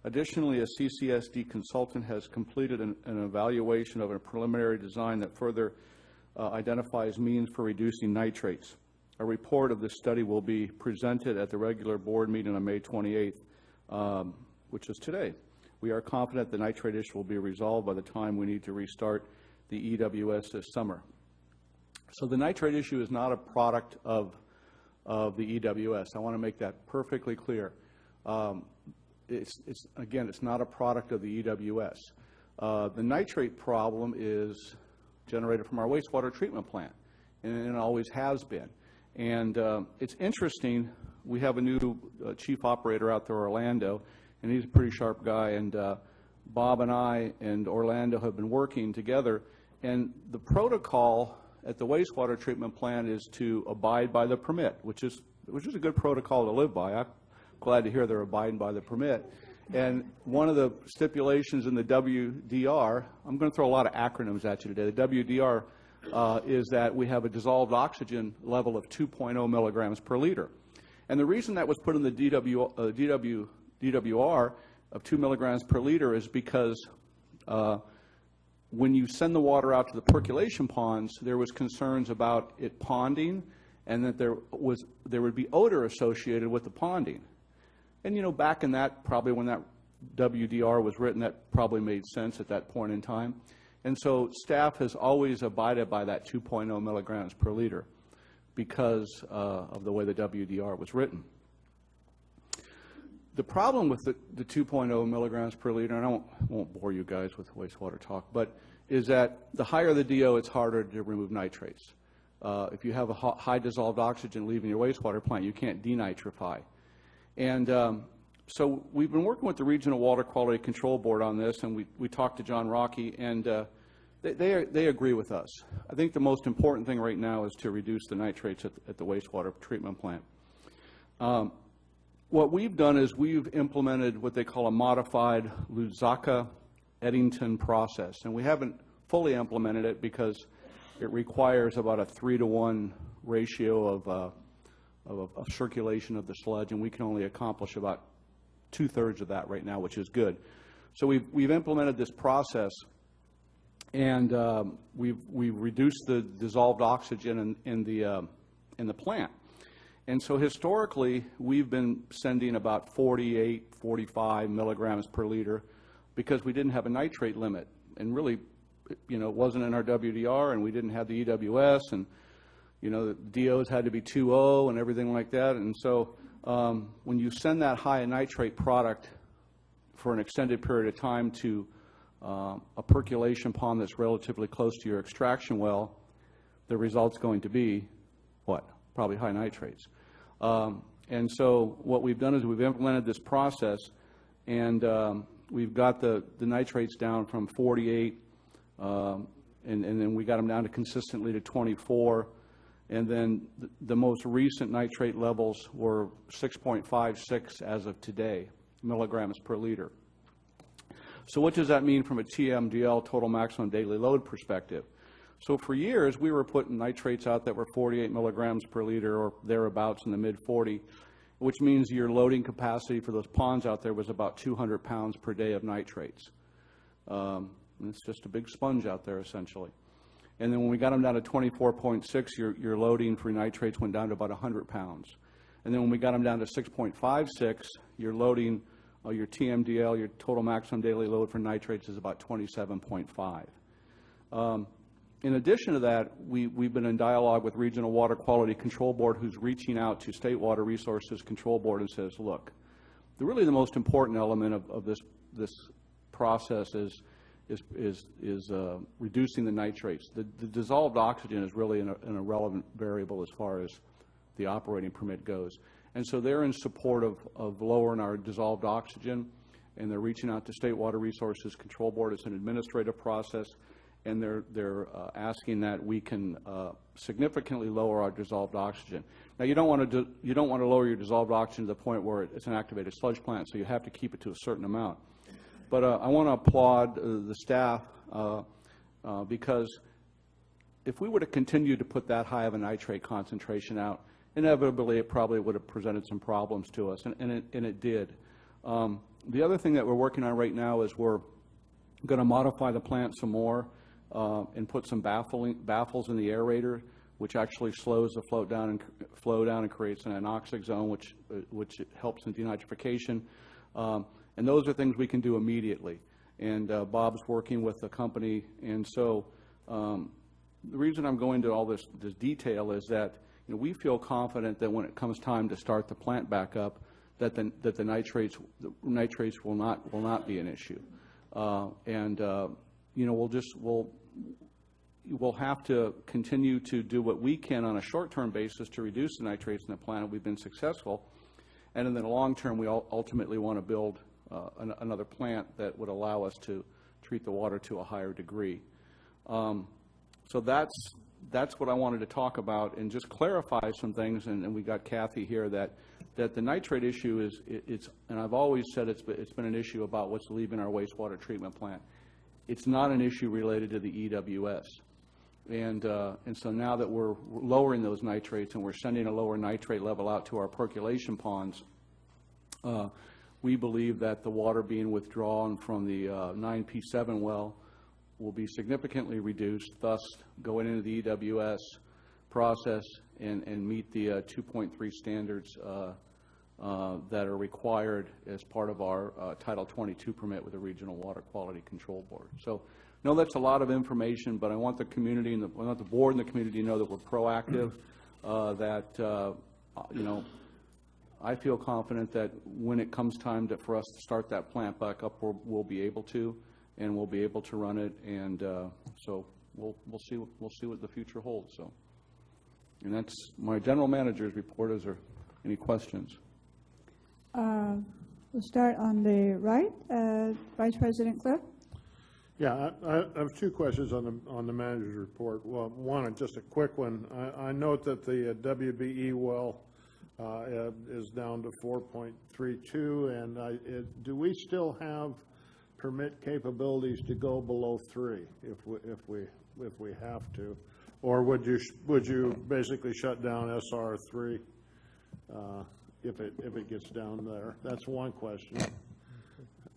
Additionally, a CCSD consultant has completed an evaluation of a preliminary design that further identifies means for reducing nitrates. A report of this study will be presented at the regular board meeting on May 28th, which is today. We are confident the nitrate issue will be resolved by the time we need to restart the EWS this summer. So the nitrate issue is not a product of the EWS. I want to make that perfectly clear. Again, it's not a product of the EWS. The nitrate problem is generated from our wastewater treatment plant, and it always has been. And it's interesting, we have a new chief operator out there, Orlando, and he's a pretty sharp guy, and Bob and I and Orlando have been working together, and the protocol at the wastewater treatment plant is to abide by the permit, which is a good protocol to live by. I'm glad to hear they're abiding by the permit. And one of the stipulations in the WDR, I'm going to throw a lot of acronyms at you today. The WDR is that we have a dissolved oxygen level of 2.0 milligrams per liter. And the reason that was put in the DWR of 2 milligrams per liter is because when you send the water out to the percolation ponds, there was concerns about it ponding, and that there would be odor associated with the ponding. And, you know, back in that, probably when that WDR was written, that probably made sense at that point in time. And so staff has always abided by that 2.0 milligrams per liter because of the way the WDR was written. The problem with the 2.0 milligrams per liter, and I won't bore you guys with wastewater talk, but is that the higher the DO, it's harder to remove nitrates. If you have a high dissolved oxygen leaving your wastewater plant, you can't denitrify. And so we've been working with the Regional Water Quality Control Board on this, and we talked to John Rocky, and they agree with us. I think the most important thing right now is to reduce the nitrates at the wastewater treatment plant. What we've done is we've implemented what they call a modified Lusaka-Eddington process, and we haven't fully implemented it because it requires about a 3-to-1 ratio of circulation of the sludge, and we can only accomplish about 2/3 of that right now, which is good. So we've implemented this process, and we've reduced the dissolved oxygen in the plant. And so historically, we've been sending about 48, 45 milligrams per liter because we didn't have a nitrate limit, and really, you know, it wasn't in our WDR, and we didn't have the EWS, and you know, the DOs had to be 2.0 and everything like that. And so when you send that high in nitrate product for an extended period of time to a percolation pond that's relatively close to your extraction well, the result's going to be what? Probably high nitrates. And so what we've done is we've implemented this process, and we've got the nitrates down from 48, and then we got them down to consistently to 24. And then the most recent nitrate levels were 6.56 as of today, milligrams per liter. So what does that mean from a TMDL, total maximum daily load perspective? So for years, we were putting nitrates out that were 48 milligrams per liter or thereabouts in the mid-40, which means your loading capacity for those ponds out there was about 200 pounds per day of nitrates. And it's just a big sponge out there, essentially. And then when we got them down to 24.6, your loading for nitrates went down to about 100 pounds. And then when we got them down to 6.56, your loading, your TMDL, your total maximum daily load for nitrates is about 27.5. In addition to that, we've been in dialogue with Regional Water Quality Control Board, who's reaching out to State Water Resources Control Board and says, look, really the most important element of this process is reducing the nitrates. The dissolved oxygen is really an irrelevant variable as far as the operating permit goes. And so they're in support of lowering our dissolved oxygen, and they're reaching out to State Water Resources Control Board. It's an administrative process, and they're asking that we can significantly lower our dissolved oxygen. Now, you don't want to lower your dissolved oxygen to the point where it's an activated sludge plant, so you have to keep it to a certain amount. But I want to applaud the staff because if we would have continued to put that high of a nitrate concentration out, inevitably it probably would have presented some problems to us, and it did. The other thing that we're working on right now is we're going to modify the plant some more and put some baffles in the aerator, which actually slows the flow down and creates an anoxic zone, which helps in denitrification. And those are things we can do immediately. And Bob's working with the company, and so the reason I'm going to all this detail is that we feel confident that when it comes time to start the plant back up, that the nitrates will not be an issue, we'll have to continue to do what we can on a short-term basis to reduce the nitrates in the plant. We've been successful, and in the long term, we ultimately want to build another plant that would allow us to treat the water to a higher degree. So that's what I wanted to talk about and just clarify some things. And we got Kathy here that the nitrate issue is and I've always said it's been an issue about what's leaving our wastewater treatment plant. It's not an issue related to the EWS. And so now that we're lowering those nitrates and we're sending a lower nitrate level out to our percolation ponds, we believe that the water being withdrawn from the 9P7 well will be significantly reduced, thus going into the EWS process and meet the 2.3 standards that are required as part of our Title 22 permit with the Regional Water Quality Control Board. So, no, that's a lot of information, but I want the community and I want the board and the community to know that we're proactive, I feel confident that when it comes time for us to start that plant back up, we'll be able to, and we'll be able to run it, and so we'll see what the future holds. So, and that's my general manager's report. Is there any questions? We'll start on the right. Vice President Cliff. Yeah, I have two questions on the manager's report. Well, one, just a quick one. I note that the WBE well is down to 4.32, and do we still have permit capabilities to go below 3 if we have to, or would you basically shut down SR3 if it gets down there? That's one question.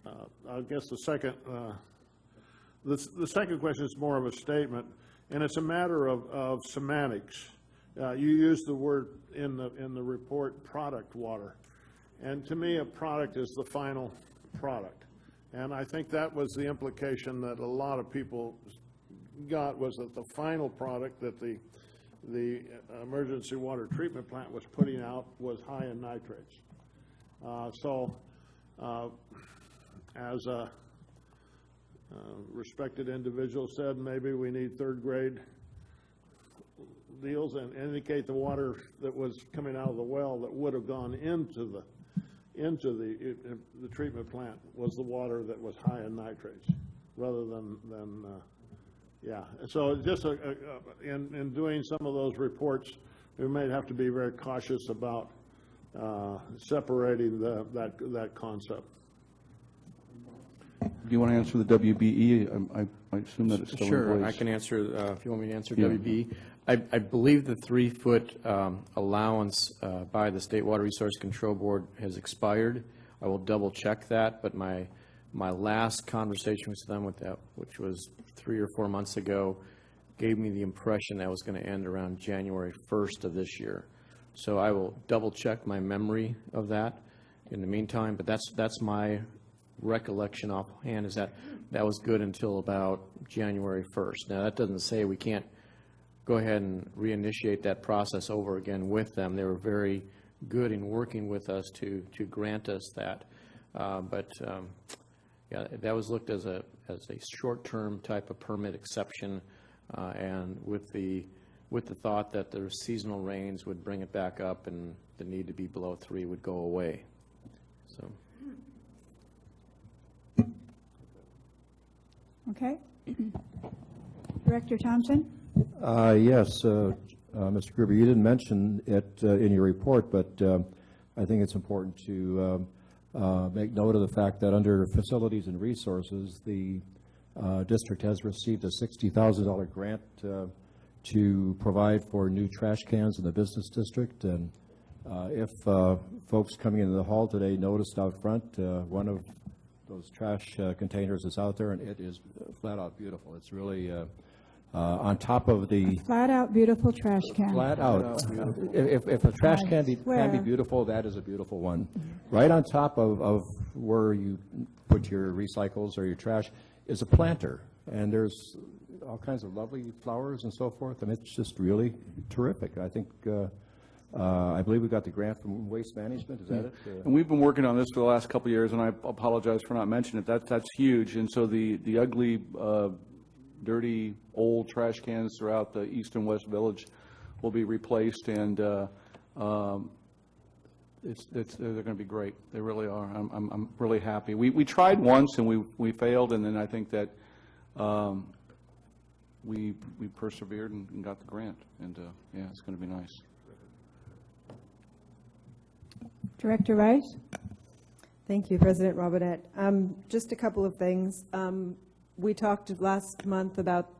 I guess the second question is more of a statement, and it's a matter of semantics. You use the word in the report, product water, and to me, a product is the final product. And I think that was the implication that a lot of people got, was that the final product that the emergency water treatment plant was putting out was high in nitrates. As a respected individual said, maybe we need third grade deals and indicate the water that was coming out of the well that would have gone into the treatment plant was the water that was high in nitrates, rather than yeah. So just in doing some of those reports, we may have to be very cautious about separating that concept. Do you want to answer the WBE? I assume that it's still in place. Sure, I can answer, if you want me to answer WBE. I believe the 3-foot allowance by the State Water Resource Control Board has expired. I will double check that, but my last conversation with them with that, which was 3 or 4 months ago, gave me the impression that was going to end around January 1st of this year. So I will double check my memory of that in the meantime, but that's my recollection offhand, is that was good until about January 1st. Now, that doesn't say we can't go ahead and reinitiate that process over again with them. They were very good in working with us to grant us that. Yeah, that was looked as a short-term type of permit exception, and with the thought that the seasonal rains would bring it back up and the need to be below 3 would go away. So. Okay. Director Thompson? Yes, Mr. Gruber, you didn't mention it in your report, but I think it's important to make note of the fact that under facilities and resources, the district has received a $60,000 grant to provide for new trash cans in the business district. And if folks coming into the hall today noticed out front, one of those trash containers is out there, and it is flat out beautiful. It's really on top of the Flat out beautiful trash can. flat out. If a trash can be beautiful, that is a beautiful one. Right on top of where you put your recycles or your trash is a planter, and there's all kinds of lovely flowers and so forth, and it's just really terrific. I think I believe we got the grant from Waste Management. Is that it? And we've been working on this for the last couple of years, and I apologize for not mentioning it. That's huge. And so the ugly, dirty, old trash cans throughout the east and west village will be replaced, and they're going to be great. They really are. I'm really happy. We tried once and we failed, and then I think that we persevered and got the grant, and yeah, it's going to be nice. Director Rice? Thank you, President Robinette. Just a couple of things. We talked last month about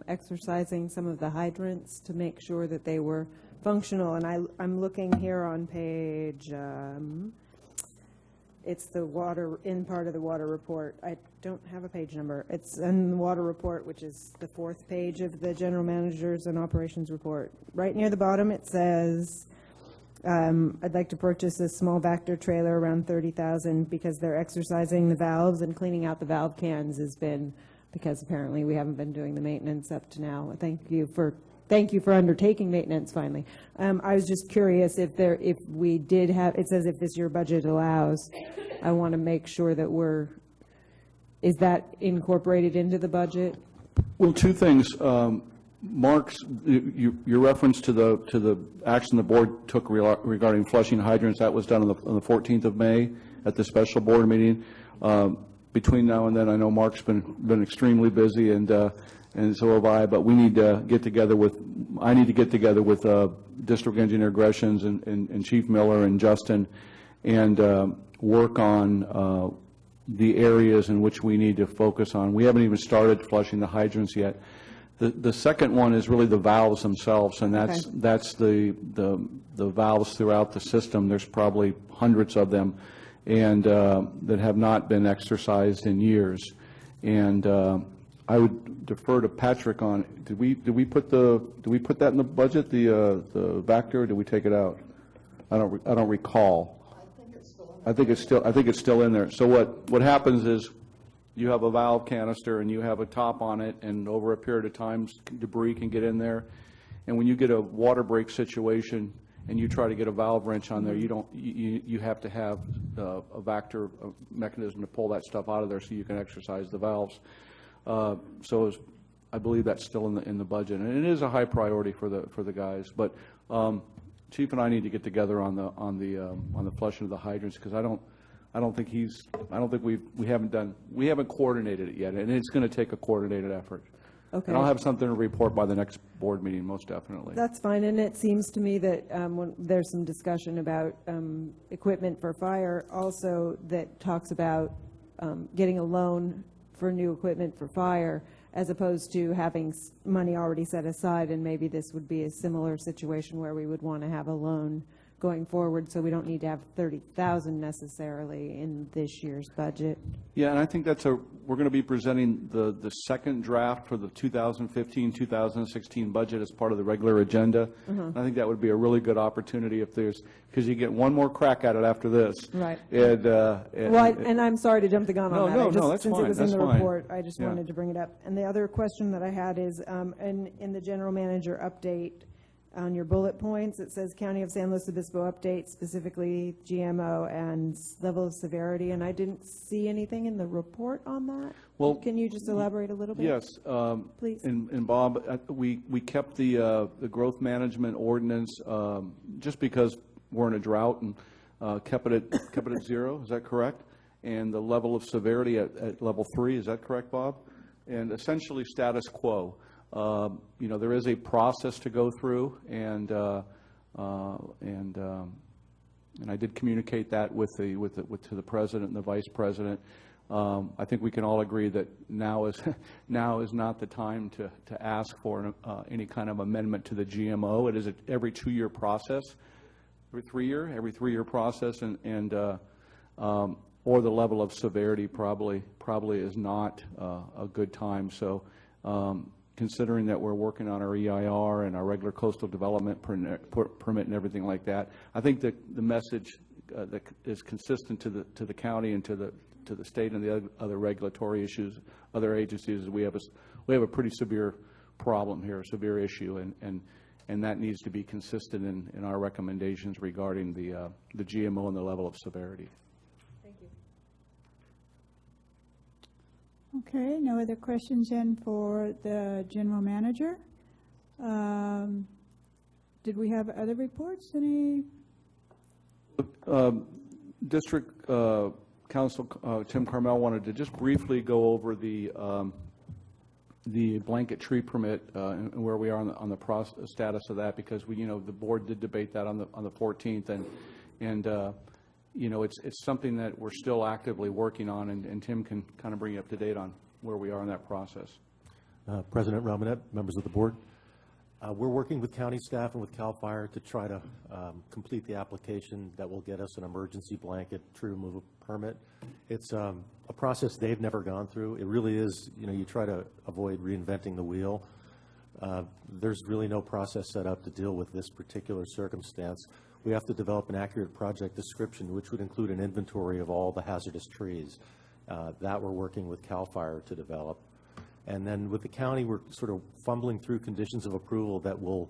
exercising some of the hydrants to make sure that they were functional, and I'm looking here on page, it's the water, in part of the water report. I don't have a page number. It's in the water report, which is the 4th page of the General Managers and Operations Report. Right near the bottom it says, I'd like to purchase a small Vector trailer around $30,000 because they're exercising the valves and cleaning out the valve cans has been, because apparently we haven't been doing the maintenance up to now. Thank you for undertaking maintenance finally. I was just curious if we did have, it says if this year budget allows, I want to make sure that is that incorporated into the budget? Well, two things. Mark's, your reference to the action the board took regarding flushing hydrants, that was done on the 14th of May at the special board meeting. Between now and then, I know Mark's been extremely busy, and so have I. But we need to get together with. I need to get together with District Engineer Greshams and Chief Miller and Justin, and work on the areas in which we need to focus on. We haven't even started flushing the hydrants yet. The second one is really the valves themselves, and that's the valves throughout the system. There's probably hundreds of them, and that have not been exercised in years. And I would defer to Patrick on. Did we put that in the budget? The Vector? Or did we take it out? I don't recall. I think it's still in there. So what happens is, you have a valve canister and you have a top on it, and over a period of time debris can get in there, and when you get a water break situation and you try to get a valve wrench on there, you have to have a Vector mechanism to pull that stuff out of there so you can exercise the valves. So I believe that's still in the budget, and it is a high priority for the guys. But Chief and I need to get together on the flushing of the hydrants, because I don't think we haven't coordinated it yet, and it's going to take a coordinated effort. Okay. And I'll have something to report by the next board meeting, most definitely. That's fine, and it seems to me that when there's some discussion about equipment for fire also that talks about getting a loan for new equipment for fire, as opposed to having money already set aside, and maybe this would be a similar situation where we would want to have a loan going forward, so we don't need to have $30,000 necessarily in this year's budget. Yeah, and I think we're going to be presenting the second draft for the 2015-2016 budget as part of the regular agenda. And I think that would be a really good opportunity because you get one more crack at it after this. Right. And I'm sorry to jump the gun on that. No, that's since fine. It was in the fine. report, I just wanted to bring it up. And the other question that I had is, in the general manager update, on your bullet points, it says County of San Luis Obispo update, specifically GMO and level of severity, and I didn't see anything in the report on that. Well, can you just elaborate a little bit? Yes, please. And Bob, we kept the growth management ordinance just because we're in a drought, and kept it at 0. Is that correct? And the level of severity at level 3. Is that correct, Bob? And essentially status quo. there is a process to go through, and I did communicate that to the president and the vice president. I think we can all agree that now is not the time to ask for any kind of amendment to the GMO. It is every 2-year process, every 3-year process, or the level of severity probably is not a good time. So considering that we're working on our EIR and our regular coastal development permit and everything like that, I think that the message that is consistent to the county and to the state and the other regulatory issues, other agencies, is we have a pretty severe problem here, a severe issue, and that needs to be consistent in our recommendations regarding the GMO and the level of severity. Thank you. Okay, no other questions then for the general manager. Did we have other reports? Any? District Council Tim Carmel wanted to just briefly go over the blanket tree permit and where we are on the status of that, because the board did debate that on the 14th, and it's something that we're still actively working on, and Tim can kind of bring you up to date on where we are in that process. President Robinette, members of the board, we're working with county staff and with CAL FIRE to try to complete the application that will get us an emergency blanket tree removal permit. It's a process they've never gone through. It really is, you try to avoid reinventing the wheel. There's really no process set up to deal with this particular circumstance. We have to develop an accurate project description, which would include an inventory of all the hazardous trees that we're working with CAL FIRE to develop. And then with the county, we're sort of fumbling through conditions of approval that will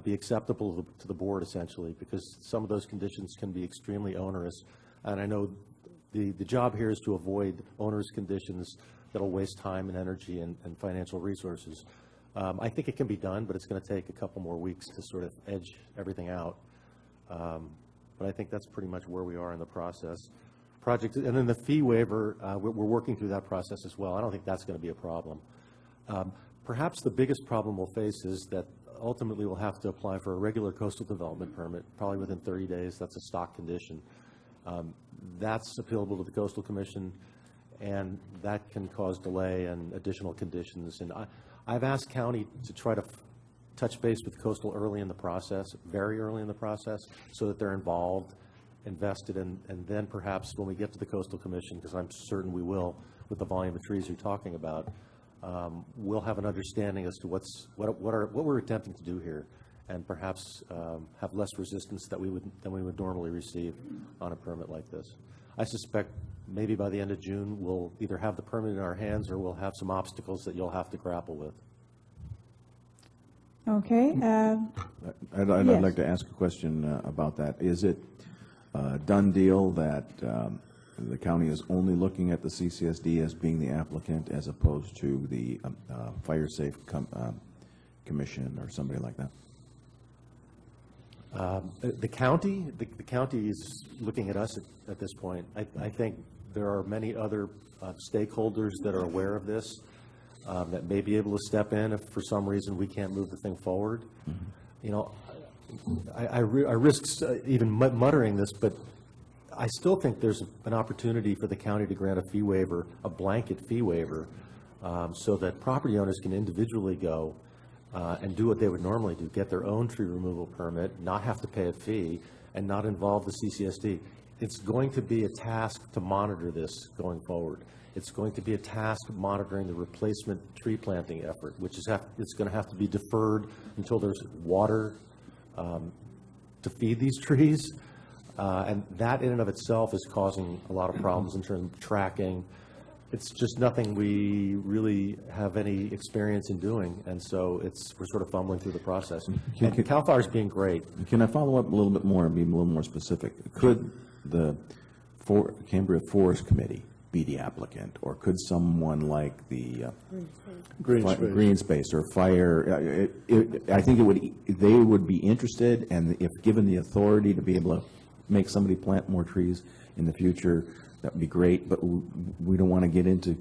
be acceptable to the board, essentially, because some of those conditions can be extremely onerous. And I know the job here is to avoid onerous conditions that will waste time and energy and financial resources. I think it can be done, but it's going to take a couple more weeks to sort of edge everything out. But I think that's pretty much where we are in the process. And then the fee waiver, we're working through that process as well. I don't think that's going to be a problem. Perhaps the biggest problem we'll face is that ultimately we'll have to apply for a regular coastal development permit, probably within 30 days. That's a stock condition. That's appealable to the Coastal Commission, and that can cause delay and additional conditions. And I've asked county to try to touch base with coastal early in the process, very early in the process, so that they're involved, invested, and then perhaps when we get to the Coastal Commission, because I'm certain we will, with the volume of trees you're talking about, we'll have an understanding as to what we're attempting to do here, and perhaps have less resistance than we would normally receive on a permit like this. I suspect maybe by the end of June we'll either have the permit in our hands or we'll have some obstacles that you'll have to grapple with. Okay. I'd like to ask a question about that. Is it a done deal that the county is only looking at the CCSD as being the applicant as opposed to the Fire Safe Commission or somebody like that? The county is looking at us at this point. I think there are many other stakeholders that are aware of this, that may be able to step in if for some reason we can't move the thing forward. I risk even muttering this, but I still think there's an opportunity for the county to grant a fee waiver, a blanket fee waiver, so that property owners can individually go and do what they would normally do, get their own tree removal permit, not have to pay a fee, and not involve the CCSD. It's going to be a task to monitor this going forward. It's going to be a task monitoring the replacement tree planting effort, which is it's going to have to be deferred until there's water to feed these trees. And that in and of itself is causing a lot of problems in terms of tracking. It's just nothing we really have any experience in doing, and so we're sort of fumbling through the process. And CAL FIRE is being great. Can I follow up a little bit more and be a little more specific? Could the Cambria Forest Committee be the applicant, or could someone like the Green Space or Fire? I think they would be interested, and if given the authority to be able to make somebody plant more trees in the future, that would be great. But we don't want to get into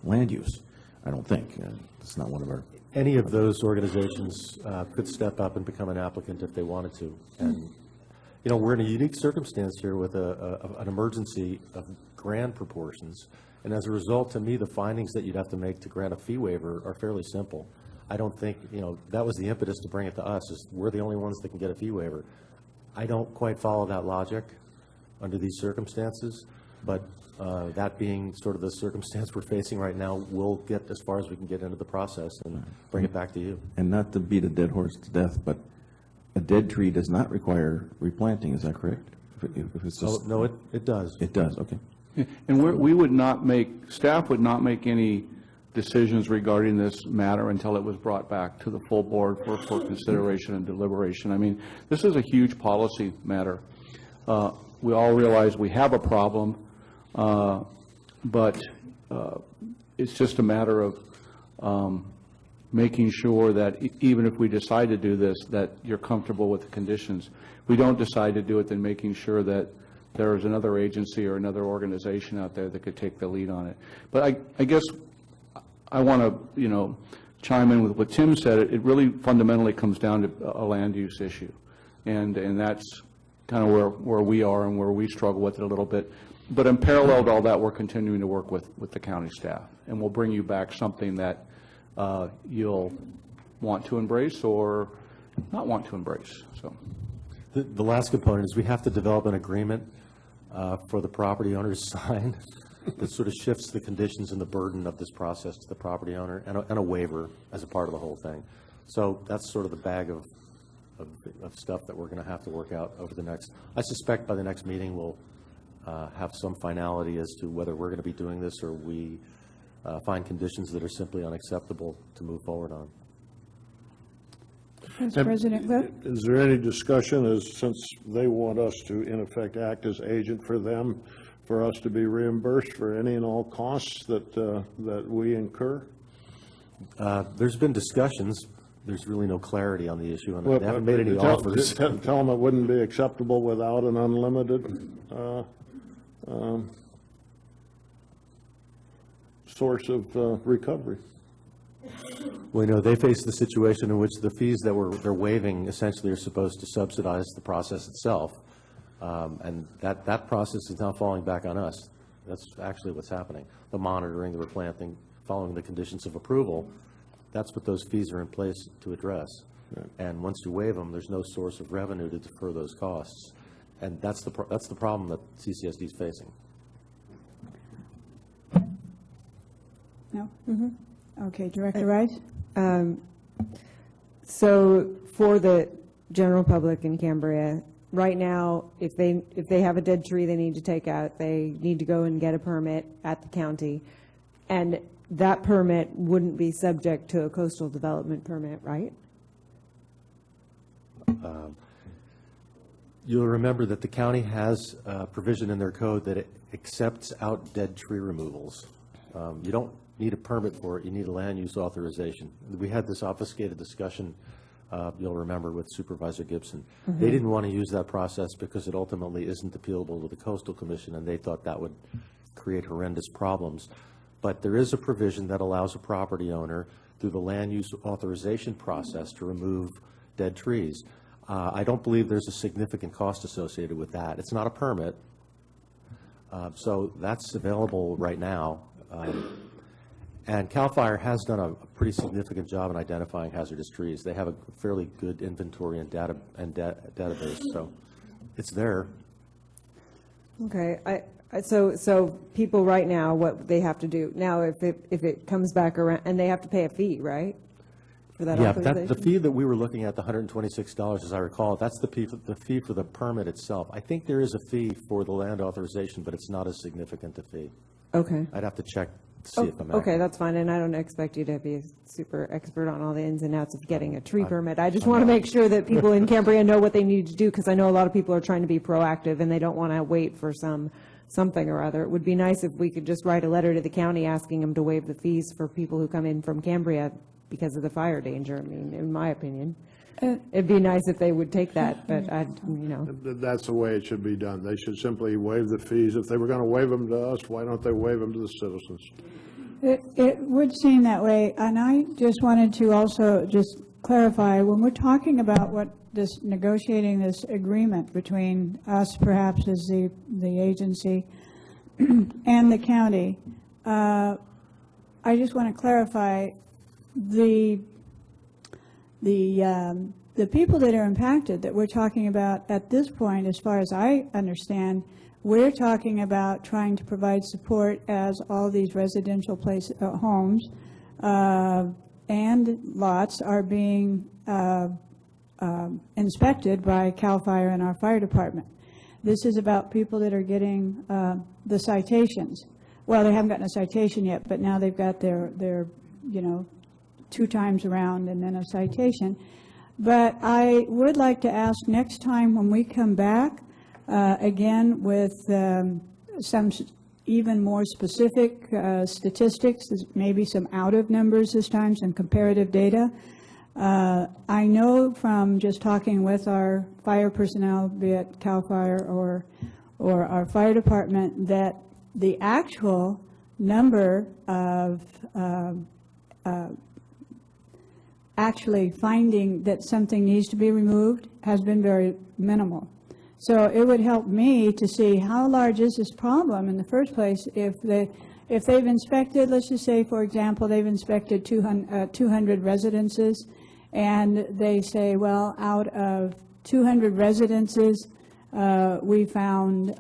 land use. I don't think it's not one of our any of those organizations could step up and become an applicant if they wanted to. And, you know, we're in a unique circumstance here with an emergency of grand proportions. And as a result, to me, the findings that you'd have to make to grant a fee waiver are fairly simple. I don't think, you know, that was the impetus to bring it to us, is we're the only ones that can get a fee waiver. I don't quite follow that logic under these circumstances, but that being sort of the circumstance we're facing right now, we'll get as far as we can get into the process and bring it back to you. And not to beat a dead horse to death, but a dead tree does not require replanting, is that correct? If it's just, no, it does. It does, okay. And we would not make, staff would not make any decisions regarding this matter until it was brought back to the full board for consideration and deliberation. I mean, this is a huge policy matter. We all realize we have a problem, but it's just a matter of making sure that even if we decide to do this, that you're comfortable with the conditions. If we don't decide to do it, then making sure that there's another agency or another organization out there that could take the lead on it. But I guess I want to, you know, chime in with what Tim said. It really fundamentally comes down to a land use issue, and that's kind of where we are and where we struggle with it a little bit. But in parallel to all that, we're continuing to work with the county staff, and we'll bring you back something that you'll want to embrace or not want to embrace. So, the last component is we have to develop an agreement for the property owner to sign that sort of shifts the conditions and the burden of this process to the property owner, and a waiver as a part of the whole thing. So that's sort of the bag of stuff that we're going to have to work out over the next, I suspect by the next meeting we'll have some finality as to whether we're going to be doing this or we find conditions that are simply unacceptable to move forward on. President Cliff? Is there any discussion, as since they want us to, in effect, act as agent for them, for us to be reimbursed for any and all costs that we incur? There's been discussions. There's really no clarity on the issue, and they haven't made any offers. Tell them it wouldn't be acceptable without an unlimited source of recovery. Well, you know, they face the situation in which the fees that they're waiving essentially are supposed to subsidize the process itself, and that process is now falling back on us. That's actually what's happening. The monitoring, the replanting, following the conditions of approval, that's what those fees are in place to address. Right. And once you waive them, there's no source of revenue to defer those costs, and that's the problem that CCSD is facing. No? Mm-hmm. Okay, Director Rice? So for the general public in Cambria, right now, if they have a dead tree they need to take out, they need to go and get a permit at the county, and that permit wouldn't be subject to a coastal development permit, right? You'll remember that the county has a provision in their code that it accepts out dead tree removals. You don't need a permit for it, you need a land use authorization. We had this obfuscated discussion, you'll remember, with Supervisor Gibson. Mm-hmm. They didn't want to use that process because it ultimately isn't appealable to the Coastal Commission, and they thought that would create horrendous problems. But there is a provision that allows a property owner through the land use authorization process to remove dead trees. I don't believe there's a significant cost associated with that. It's not a permit, so that's available right now. And CAL FIRE has done a pretty significant job in identifying hazardous trees. They have a fairly good inventory and database, so it's there. Okay. So people right now, what they have to do now, if it comes back around, and they have to pay a fee, right? For that authorization? The fee that we were looking at, the $126, as I recall, that's the fee for the permit itself. I think there is a fee for the land authorization, but it's not as significant a fee. Okay. I'd have to check to see if I'm accurate. Okay, that's fine, and I don't expect you to be a super expert on all the ins and outs of getting a tree permit. I just want to make sure that people in Cambria know what they need to do, because I know a lot of people are trying to be proactive and they don't want to wait for something or other. It would be nice if we could just write a letter to the county asking them to waive the fees for people who come in from Cambria because of the fire danger. I mean, in my opinion, it'd be nice if they would take that, but That's the way it should be done. They should simply waive the fees. If they were going to waive them to us, why don't they waive them to the citizens? It would seem that way, and I just wanted to also just clarify, when we're talking about negotiating this agreement between us, perhaps as the agency, and the county, I just want to clarify the people that are impacted that we're talking about at this point, as far as I understand, we're talking about trying to provide support as all these residential homes and lots are being inspected by CAL FIRE and our fire department. This is about people that are getting the citations. Well, they haven't gotten a citation yet, but now they've got their 2 times around and then a citation. But I would like to ask next time when we come back, again with some even more specific statistics, maybe some out of numbers this time, some comparative data. I know from just talking with our fire personnel, be it CAL FIRE or our fire department, that the actual number of actually finding that something needs to be removed has been very minimal. So it would help me to see how large is this problem in the first place if they've inspected, let's just say, for example, they've inspected 200 residences, and they say, well, out of 200 residences, we found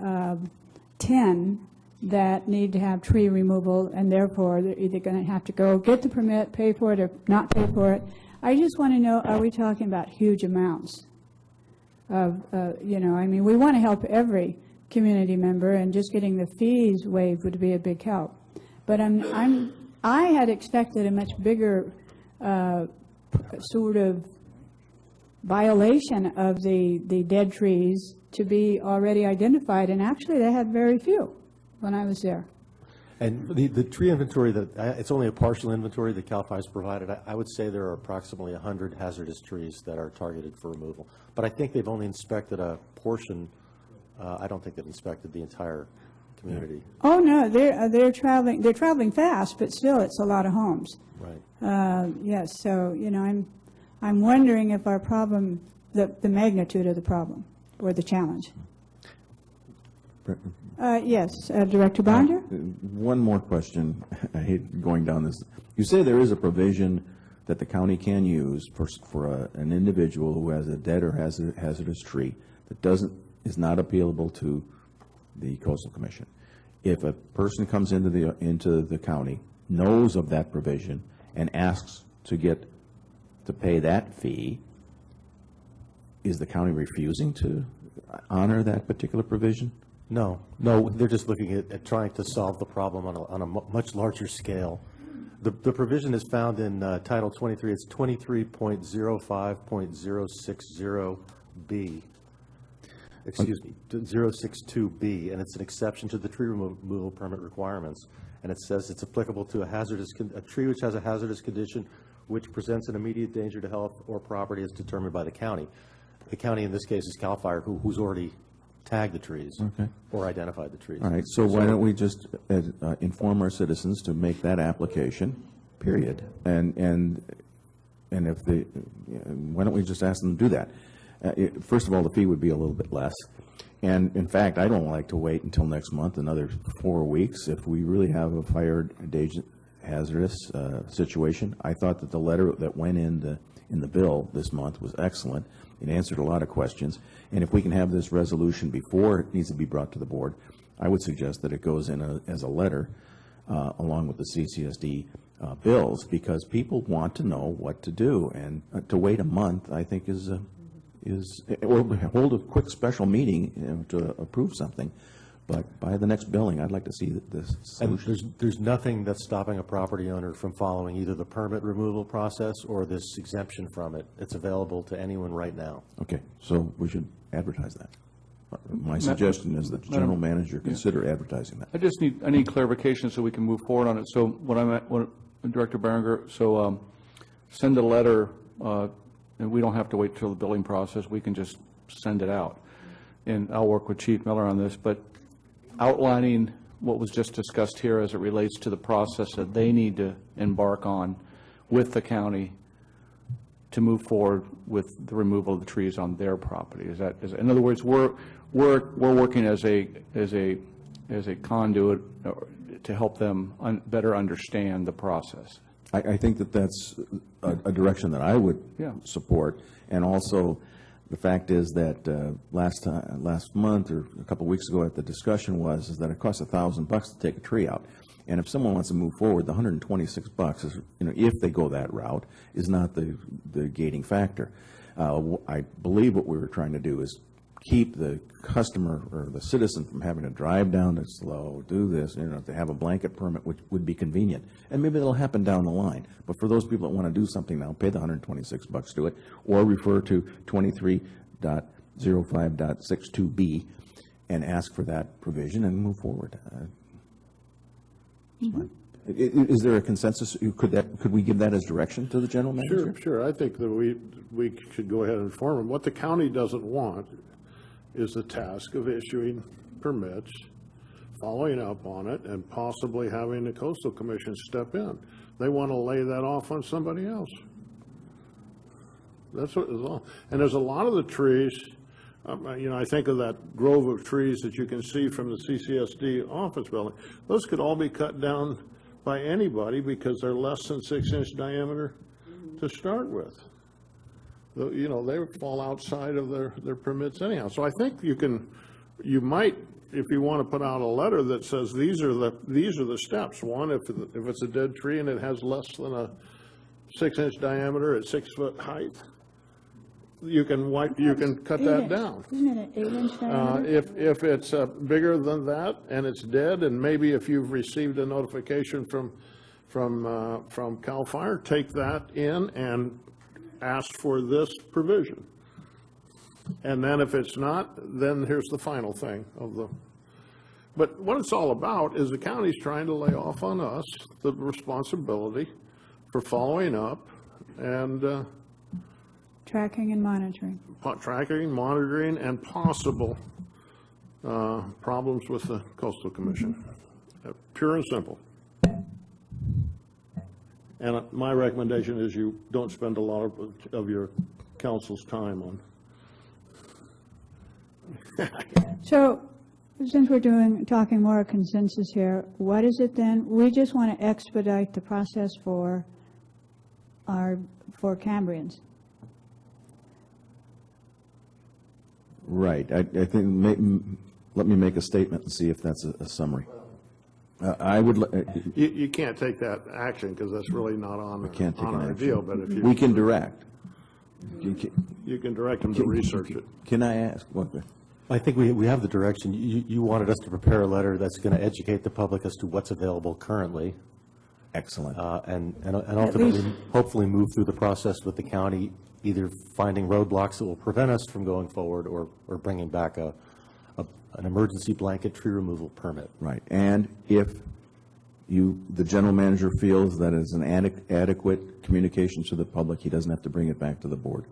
10 that need to have tree removal, and therefore they're either going to have to go get the permit, pay for it, or not pay for it. I just want to know, are we talking about huge amounts of, I mean, we want to help every community member, and just getting the fees waived would be a big help. But I had expected a much bigger sort of violation of the dead trees to be already identified, and actually they had very few when I was there. And the tree inventory, it's only a partial inventory that CAL FIRE's provided. I would say there are approximately 100 hazardous trees that are targeted for removal. But I think they've only inspected a portion. I don't think they've inspected the entire community. Oh no, they're traveling fast, but still, it's a lot of homes. Right. Yes. So I'm wondering if our problem, the magnitude of the problem or the challenge. Yes, Director Bonder? One more question. I hate going down this. You say there is a provision that the county can use for an individual who has a dead or hazardous tree that is not appealable to the Coastal Commission. If a person comes into the county, knows of that provision, and asks to pay that fee, is the county refusing to honor that particular provision? No, they're just looking at trying to solve the problem on a much larger scale. The provision is found in Title 23. It's 23.05.060B. Excuse me, 062B, and it's an exception to the tree removal permit requirements. And it says it's applicable to a tree which has a hazardous condition which presents an immediate danger to health or property as determined by the county. The county in this case is CAL FIRE, who's already tagged the trees or identified the trees. All right, so why don't we just inform our citizens to make that application, period, and if why don't we just ask them to do that? First of all, the fee would be a little bit less, and in fact, I don't like to wait until next month, another 4 weeks. If we really have a fire hazardous situation, I thought that the letter that went in the bill this month was excellent. It answered a lot of questions, and if we can have this resolution before it needs to be brought to the board, I would suggest that it goes in as a letter along with the CCSD bills, because people want to know what to do, and to wait a month, I think, or hold a quick special meeting to approve something. But by the next billing, I'd like to see this solution. And there's nothing that's stopping a property owner from following either the permit removal process or this exemption from it. It's available to anyone right now. Okay, so we should advertise that. My suggestion is that the general manager consider advertising that. I need clarification so we can move forward on it. So Director Berenger, so send a letter, and we don't have to wait till the billing process. We can just send it out. And I'll work with Chief Miller on this, but outlining what was just discussed here as it relates to the process that they need to embark on with the county to move forward with the removal of the trees on their property? In other words, we're working as a conduit to help them better understand the process. I think that that's a direction that I would support. And also, the fact is that last month or a couple of weeks ago, the discussion was that it costs $1,000 to take a tree out. And if someone wants to move forward, the $126 is, if they go that route, is not the gating factor. I believe what we were trying to do is keep the customer or the citizen from having to drive down to SLO, do this, to have a blanket permit, which would be convenient. And maybe that'll happen down the line. But for those people that want to do something now, pay the $126 to it, or refer to 23.05.62B and ask for that provision and move forward. Is there a consensus? Could we give that as direction to the general manager? Sure. I think that we should go ahead and inform them. What the county doesn't want is the task of issuing permits, following up on it, and possibly having the Coastal Commission step in. They want to lay that off on somebody else. That's what it's all. And there's a lot of the trees, I think of that grove of trees that you can see from the CCSD office building. Those could all be cut down by anybody because they're less than 6-inch diameter to start with. They fall outside of their permits anyhow. So I think you might, if you want to put out a letter that says these are the steps. One, if it's a dead tree and it has less than a 6-inch diameter at 6-foot height, you can cut that down. Isn't it an 8-inch diameter? If it's bigger than that and it's dead, and maybe if you've received a notification from CAL FIRE, take that in and ask for this provision. And then if it's not, then here's the final thing but what it's all about is the county's trying to lay off on us the responsibility for following up and Tracking and monitoring. Monitoring, and possible problems with the Coastal Commission. Pure and simple. And my recommendation is you don't spend a lot of your council's time on. So, since we're talking more consensus here, what is it then? We just want to expedite the process for Cambrians. Right. I think let me make a statement and see if that's a summary. I would. You can't take that action because that's really not on our deal. But if we can direct. You can direct them to research it. Can I ask? I think we have the direction. You wanted us to prepare a letter that's going to educate the public as to what's available currently. Excellent. And ultimately, hopefully move through the process with the county, either finding roadblocks that will prevent us from going forward or bringing back an emergency blanket tree removal permit. Right. And if the general manager feels that it's an adequate communication to the public, he doesn't have to bring it back to the board.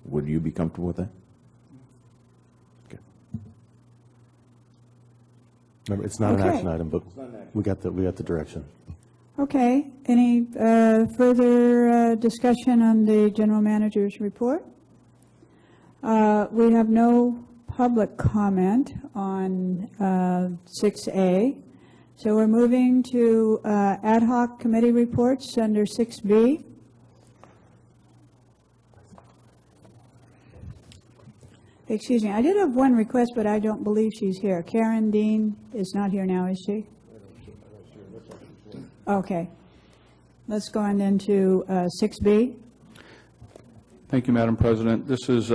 Would you be comfortable with that? Okay. Remember, it's not an action item, but we got the direction. Okay. Any further discussion on the general manager's report? We have no public comment on 6A. So we're moving to ad hoc committee reports under 6B. Excuse me, I did have one request, but I don't believe she's here. Karen Dean is not here now, is she? Okay. Let's go on then to 6B. Thank you, Madam President. This is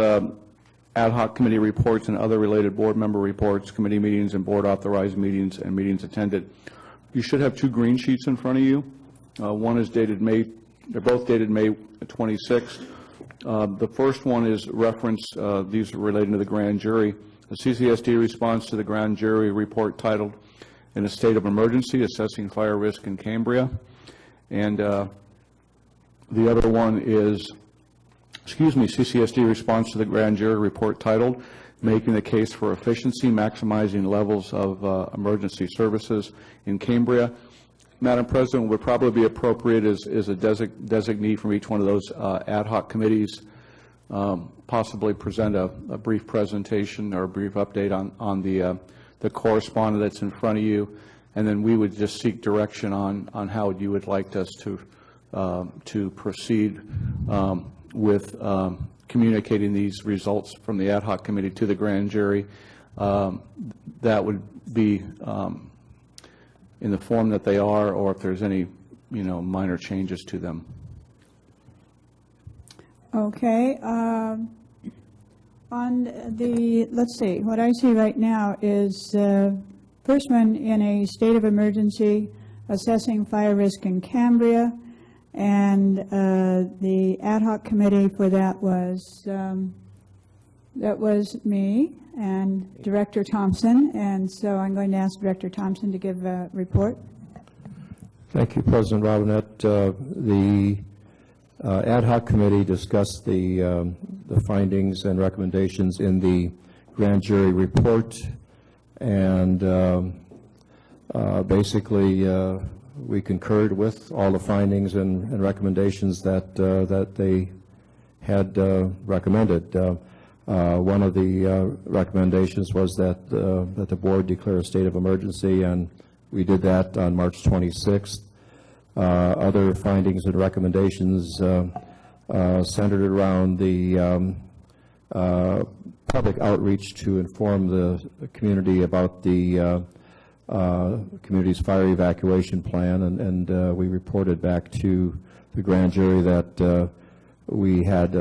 ad hoc committee reports and other related board member reports, committee meetings and board authorized meetings and meetings attended. You should have two green sheets in front of you. One is dated they're both dated May 26th. The first one is reference, these are relating to the grand jury. The CCSD response to the grand jury report titled, "In a State of Emergency, Assessing Fire Risk in Cambria." And the other one is, CCSD response to the grand jury report titled, making the case for efficiency, maximizing levels of emergency services in Cambria. Madam President, would probably be appropriate is a designee from each one of those ad hoc committees, possibly present a brief presentation or a brief update on the correspondence that's in front of you, and then we would just seek direction on how you would like us to proceed with communicating these results from the ad hoc committee to the grand jury. That would be in the form that they are, or if there's any, minor changes to them. Okay. On the, let's see, what I see right now is first one in a state of emergency, assessing fire risk in Cambria, and the ad hoc committee for that was me and Director Thompson, and so I'm going to ask Director Thompson to give a report. Thank you, President Robinette. The ad hoc committee discussed the findings and recommendations in the grand jury report, and basically we concurred with all the findings and recommendations that they had recommended. One of the recommendations was that the board declare a state of emergency, and we did that on March 26th. Other findings and recommendations centered around the public outreach to inform the community about the community's fire evacuation plan, and we reported back to the grand jury that we had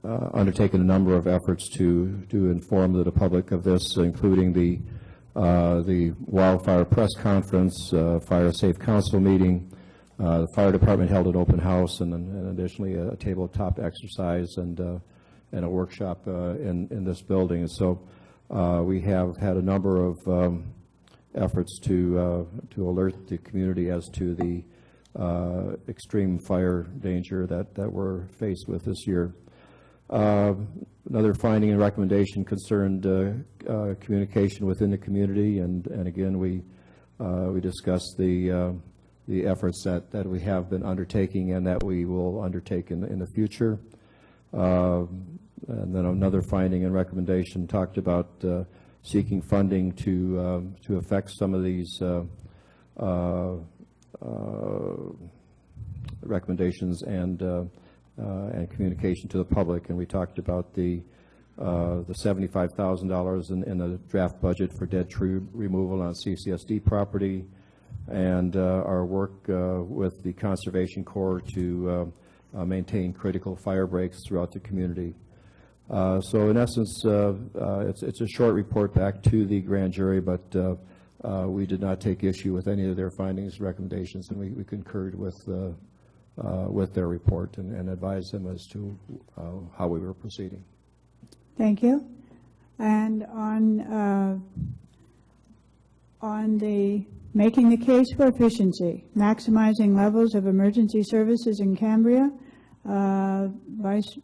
undertaken a number of efforts to inform the public of this, including the wildfire press conference, fire safe council meeting. The fire department held an open house, and additionally a tabletop exercise and a workshop in this building. And so we have had a number of efforts to alert the community as to the extreme fire danger that we're faced with this year. Another finding and recommendation concerned communication within the community, and again we discussed the efforts that we have been undertaking and that we will undertake in the future. And then another finding and recommendation talked about seeking funding to affect some of these recommendations and communication to the public. And we talked about the $75,000 in the draft budget for dead tree removal on CSD property, and our work with the Conservation Corps to maintain critical fire breaks throughout the community. So in essence, it's a short report back to the grand jury, but we did not take issue with any of their findings, recommendations, and we concurred with their report and advised them as to how we were proceeding. Thank you. And on the making the case for efficiency, maximizing levels of emergency services in Cambria, Vice.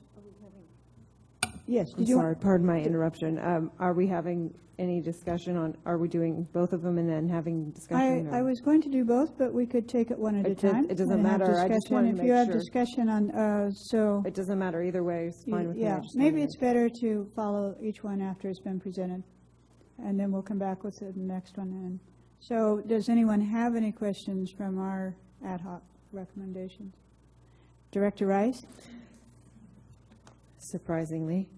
Yes. I'm sorry, pardon my interruption. Are we having any discussion on, are we doing both of them and then having discussion? I was going to do both, but we could take it one at a time. It doesn't matter. I just wanted to make sure. If you have discussion on, so. It doesn't matter either way. It's fine with me. Yeah, maybe it's better to follow each one after it's been presented, and then we'll come back with the next one. And so does anyone have any questions from our ad hoc recommendations? Director Rice? Surprisingly.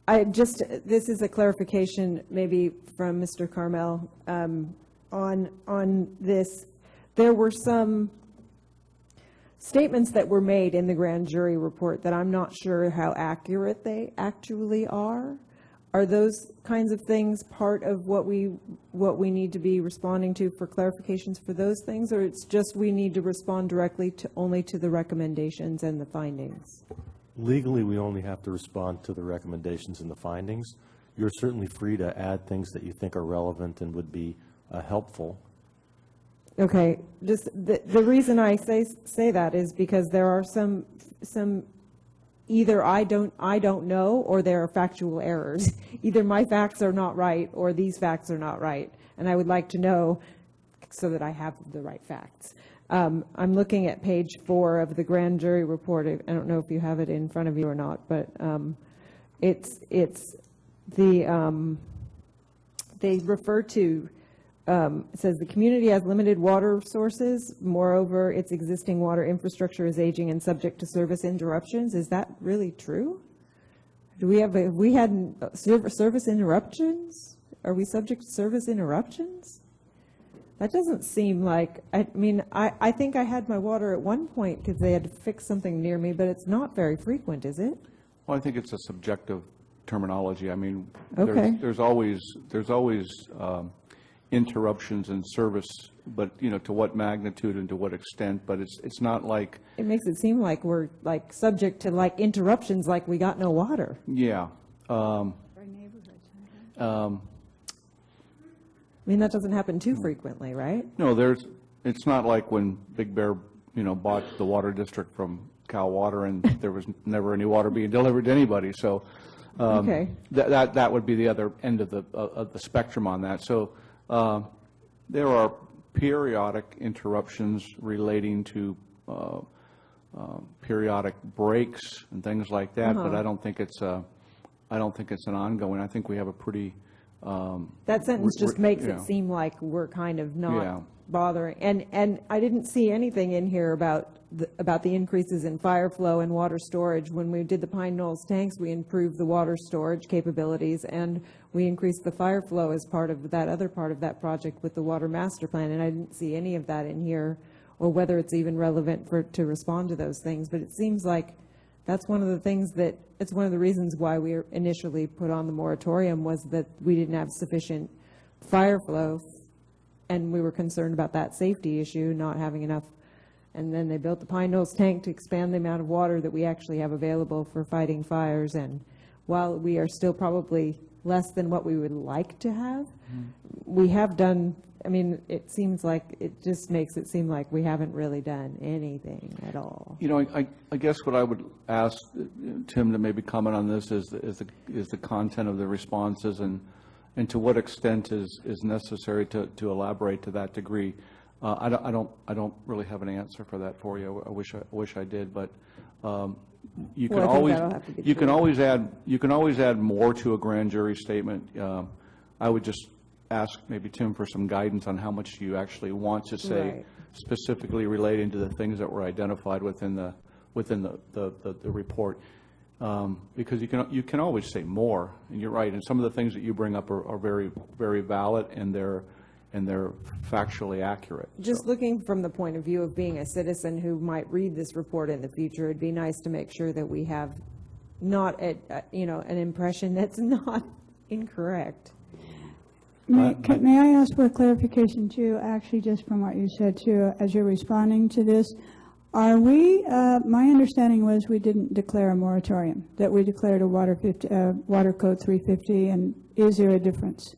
This is a clarification maybe from Mr. Carmel on this. There were some statements that were made in the grand jury report that I'm not sure how accurate they actually are. Are those kinds of things part of what we need to be responding to for clarifications for those things, or it's just we need to respond directly to only to the recommendations and the findings? Legally, we only have to respond to the recommendations and the findings. You're certainly free to add things that you think are relevant and would be helpful. Okay, just the reason I say that is because there are some either I don't know, or there are factual errors. Either my facts are not right or these facts are not right. And I would like to know so that I have the right facts. I'm looking at page 4 of the grand jury report. I don't know if you have it in front of you or not, but it's the they refer to, it says the community has limited water sources. Moreover, its existing water infrastructure is aging and subject to service interruptions. Is that really true? Have we had service interruptions? Are we subject to service interruptions? That doesn't seem like, I mean, I think I had my water at one point because they had to fix something near me, but it's not very frequent, is it? Well, I think it's a subjective terminology. I mean, Okay. there's always interruptions in service, but, you know, to what magnitude and to what extent, but it's not like. It makes it seem like we're like subject to like interruptions, like we got no water. Yeah. I mean, that doesn't happen too frequently, right? No, it's not like when Big Bear, you know, bought the water district from Cal Water and there was never any water being delivered to anybody. So Okay. that would be the other end of the spectrum on that. So there are periodic interruptions relating to periodic breaks and things like that, but I don't think it's an ongoing. I think we have a pretty that sentence just makes it seem like we're kind of not bothering. And I didn't see anything in here about the increases in fire flow and water storage. When we did the Pine Knolls tanks, we improved the water storage capabilities, and we increased the fire flow as part of that other part of that project with the water master plan. And I didn't see any of that in here, or whether it's even relevant to respond to those things. But it seems like that's one of the things that, it's one of the reasons why we initially put on the moratorium, was that we didn't have sufficient fire flow, and we were concerned about that safety issue, not having enough. And then they built the Pine Knolls tank to expand the amount of water that we actually have available for fighting fires. And while we are still probably less than what we would like to have, we have done, I mean, it seems like, it just makes it seem like we haven't really done anything at all. You know, I guess what I would ask Tim to maybe comment on this is the content of the responses, and to what extent is necessary to elaborate to that degree. I don't really have an answer for that for you. I wish I did, but you can always add more to a grand jury statement. I would just ask maybe Tim for some guidance on how much you actually want to say, specifically relating to the things that were identified within the report, because you can always say more, and you're right. And some of the things that you bring up are very, very valid, and they're factually accurate. Just looking from the point of view of being a citizen who might read this report in the future, it'd be nice to make sure that we have not an impression that's not incorrect. May I ask for clarification too, actually, just from what you said too, as you're responding to this? Are we, my understanding was we didn't declare a moratorium, that we declared a Water Code 350, and is there a difference?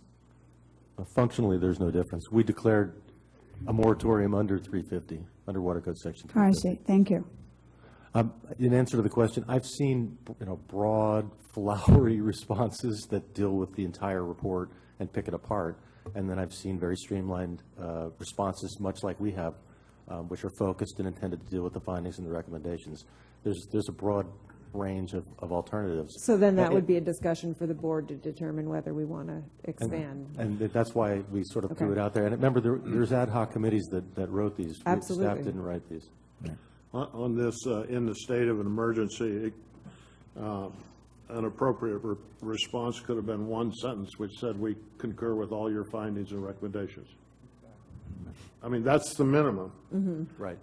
Functionally, there's no difference. We declared a moratorium under 350, under Water Code Section 350. I see. Thank you. In answer to the question, I've seen broad, flowery responses that deal with the entire report and pick it apart, and then I've seen very streamlined responses, much like we have, which are focused and intended to deal with the findings and the recommendations. There's a broad range of alternatives. So then that would be a discussion for the board to determine whether we want to expand. And that's why we sort of threw it out there. And remember, there's ad hoc committees that wrote these. Absolutely. Staff didn't write these. On this, in the state of an emergency, an appropriate response could have been one sentence which said, "We concur with all your findings and recommendations." I mean, that's the minimum. Mm-hmm. Right.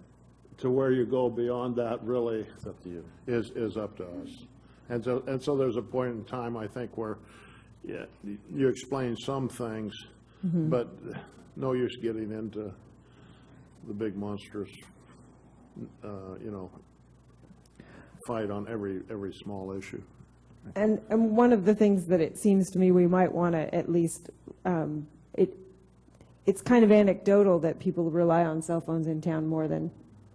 To where you go beyond that really it's up to you. Is up to us. And so there's a point in time, I think, where you explain some things, but no use getting into the big monstrous fight on every small issue. And one of the things that it seems to me we might want to at least, it's kind of anecdotal that people rely on cell phones in town more than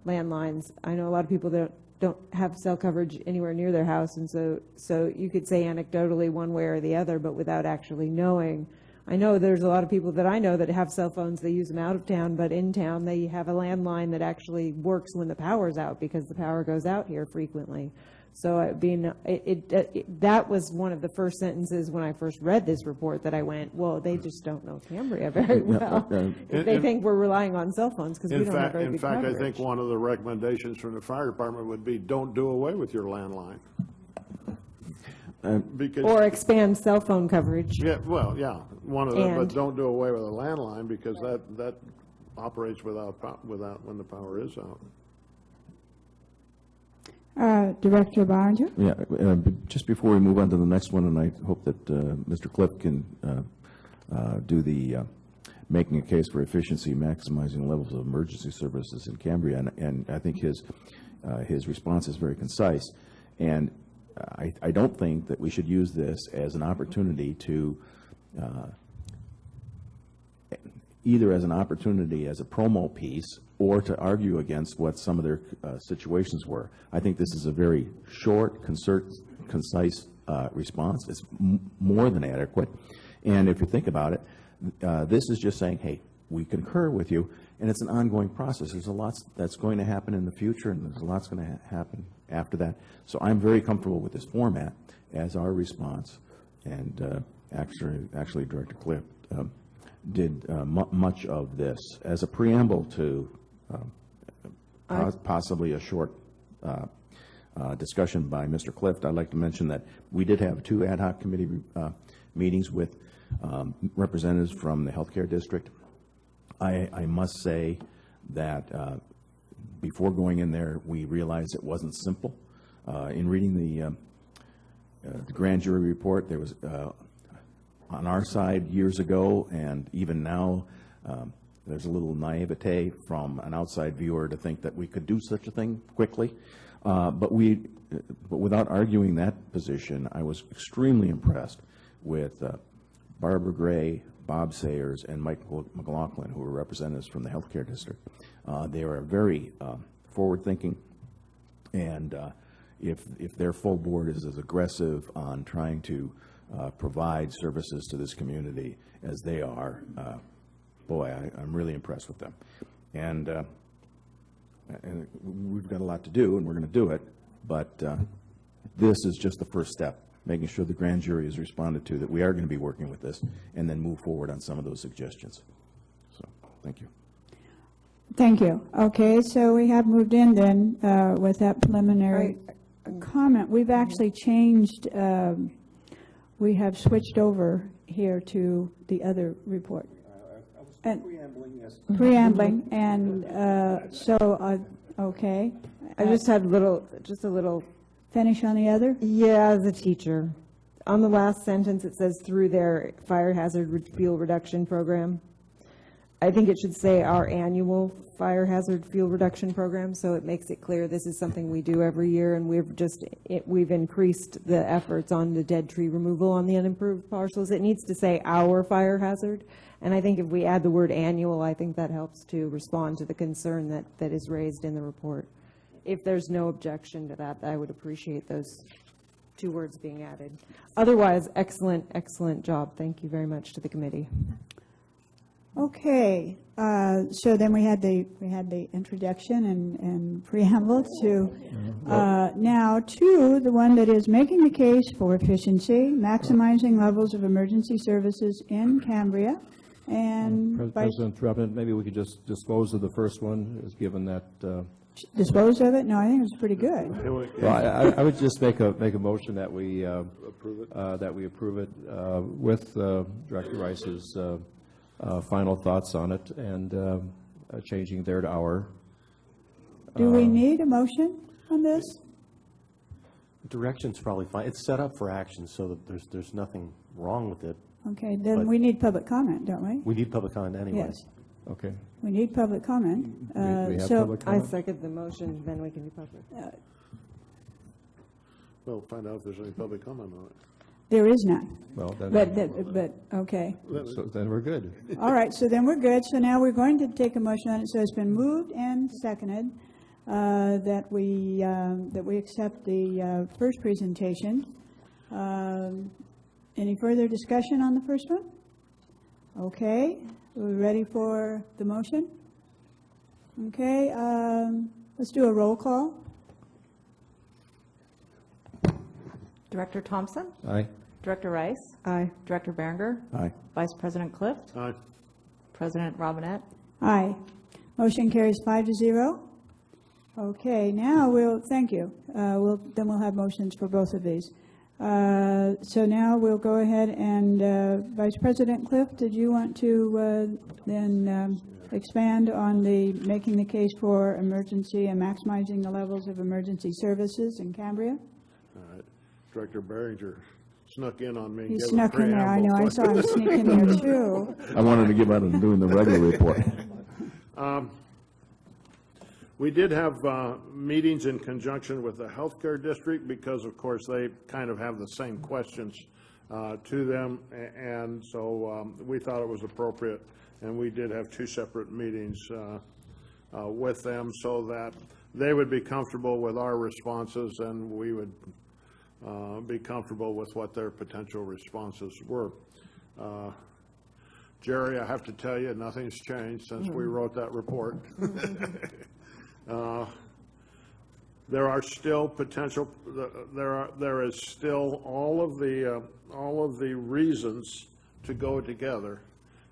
landlines. I know a lot of people that don't have cell coverage anywhere near their house, and so you could say anecdotally one way or the other, but without actually knowing. I know there's a lot of people that I know that have cell phones, they use them out of town, but in town they have a landline that actually works when the power's out, because the power goes out here frequently. So that was one of the first sentences when I first read this report that I went, well, they just don't know Cambria very well. If they think we're relying on cell phones, because we don't have very good coverage. In fact, I think one of the recommendations from the fire department would be, don't do away with your landline. Or expand cell phone coverage. Yeah, well, yeah, one of them, but don't do away with a landline, because that operates without when the power is out. Director Barringer? Yeah, just before we move on to the next one, and I hope that Mr. Cliff can do the making a case for efficiency, maximizing levels of emergency services in Cambria, and I think his response is very concise. And I don't think that we should use this as an opportunity to either as an opportunity as a promo piece or to argue against what some of their situations were. I think this is a very short, concise response. It's more than adequate. And if you think about it, this is just saying, hey, we concur with you, and it's an ongoing process. There's a lot that's going to happen in the future, and there's a lot that's going to happen after that. So I'm very comfortable with this format as our response. And actually, Director Cliff did much of this as a preamble to possibly a short discussion by Mr. Clift. I'd like to mention that we did have 2 ad hoc committee meetings with representatives from the healthcare district. I must say that before going in there, we realized it wasn't simple. In reading the grand jury report, there was on our side years ago, and even now, there's a little naivete from an outside viewer to think that we could do such a thing quickly. But without arguing that position, I was extremely impressed with Barbara Gray, Bob Sayers, and Mike McLaughlin, who were representatives from the healthcare district. They were very forward-thinking, and if their full board is as aggressive on trying to provide services to this community as they are, boy, I'm really impressed with them. And we've got a lot to do, and we're going to do it, but this is just the first step, making sure the grand jury is responded to, that we are going to be working with this, and then move forward on some of those suggestions. So, thank you. Thank you. Okay, so we have moved in then with that preliminary comment. We've actually changed, we have switched over here to the other report. And preambling, yes. Preambling, and okay. I just had just a little. Finish on the other? Yeah, as a teacher. On the last sentence, it says through their fire hazard fuel reduction program. I think it should say our annual fire hazard fuel reduction program, so it makes it clear this is something we do every year, and we've increased the efforts on the dead tree removal on the unimproved parcels. It needs to say our fire hazard, and I think if we add the word annual, I think that helps to respond to the concern that is raised in the report. If there's no objection to that, I would appreciate those 2 words being added. Otherwise, excellent, excellent job. Thank you very much to the committee. Okay, so then we had the introduction and preamble to now to the one that is making the case for efficiency, maximizing levels of emergency services in Cambria. And President Robin, maybe we could just dispose of the first one, as given that. Dispose of it? No, I think it was pretty good. Well, I would just make a motion that we approve it with Director Rice's final thoughts on it, and changing there to our. Do we need a motion on this? Direction's probably fine. It's set up for action, so that there's nothing wrong with it. Okay, then we need public comment, don't we? We need public comment anyway. Yes. Okay. We need public comment. We have so public comment? I second the motion, then we can do public. Well, find out if there's any public comment on it. There is none. Well, then, but okay. So then we're good. All right, so then we're good. So now we're going to take a motion on it. So it's been moved and seconded that we accept the first presentation. Any further discussion on the first one? Okay, we're ready for the motion? Okay, let's do a roll call. Director Thompson? Aye. Director Rice? Aye. Director Berenger? Aye. Vice President Clift? Aye. President Robinette? Aye. Motion carries 5-0. Okay, now thank you. Then we'll have motions for both of these. So now we'll go ahead and, Vice President Clift, did you want to then expand on making the case for emergency and maximizing the levels of emergency services in Cambria? All right. Director Behringer snuck in on me. and He gave a snuck in there, I know, I saw him preamble. sneak in there too. I wanted to give out and doing the regular report. We did have meetings in conjunction with the healthcare district because, of course, they kind of have the same questions to them, and so we thought it was appropriate, and we did have 2 separate meetings with them so that they would be comfortable with our responses and we would be comfortable with what their potential responses were. Jerry, I have to tell you, nothing's changed since we wrote that report. There are still potential. There is still all of the reasons to go together,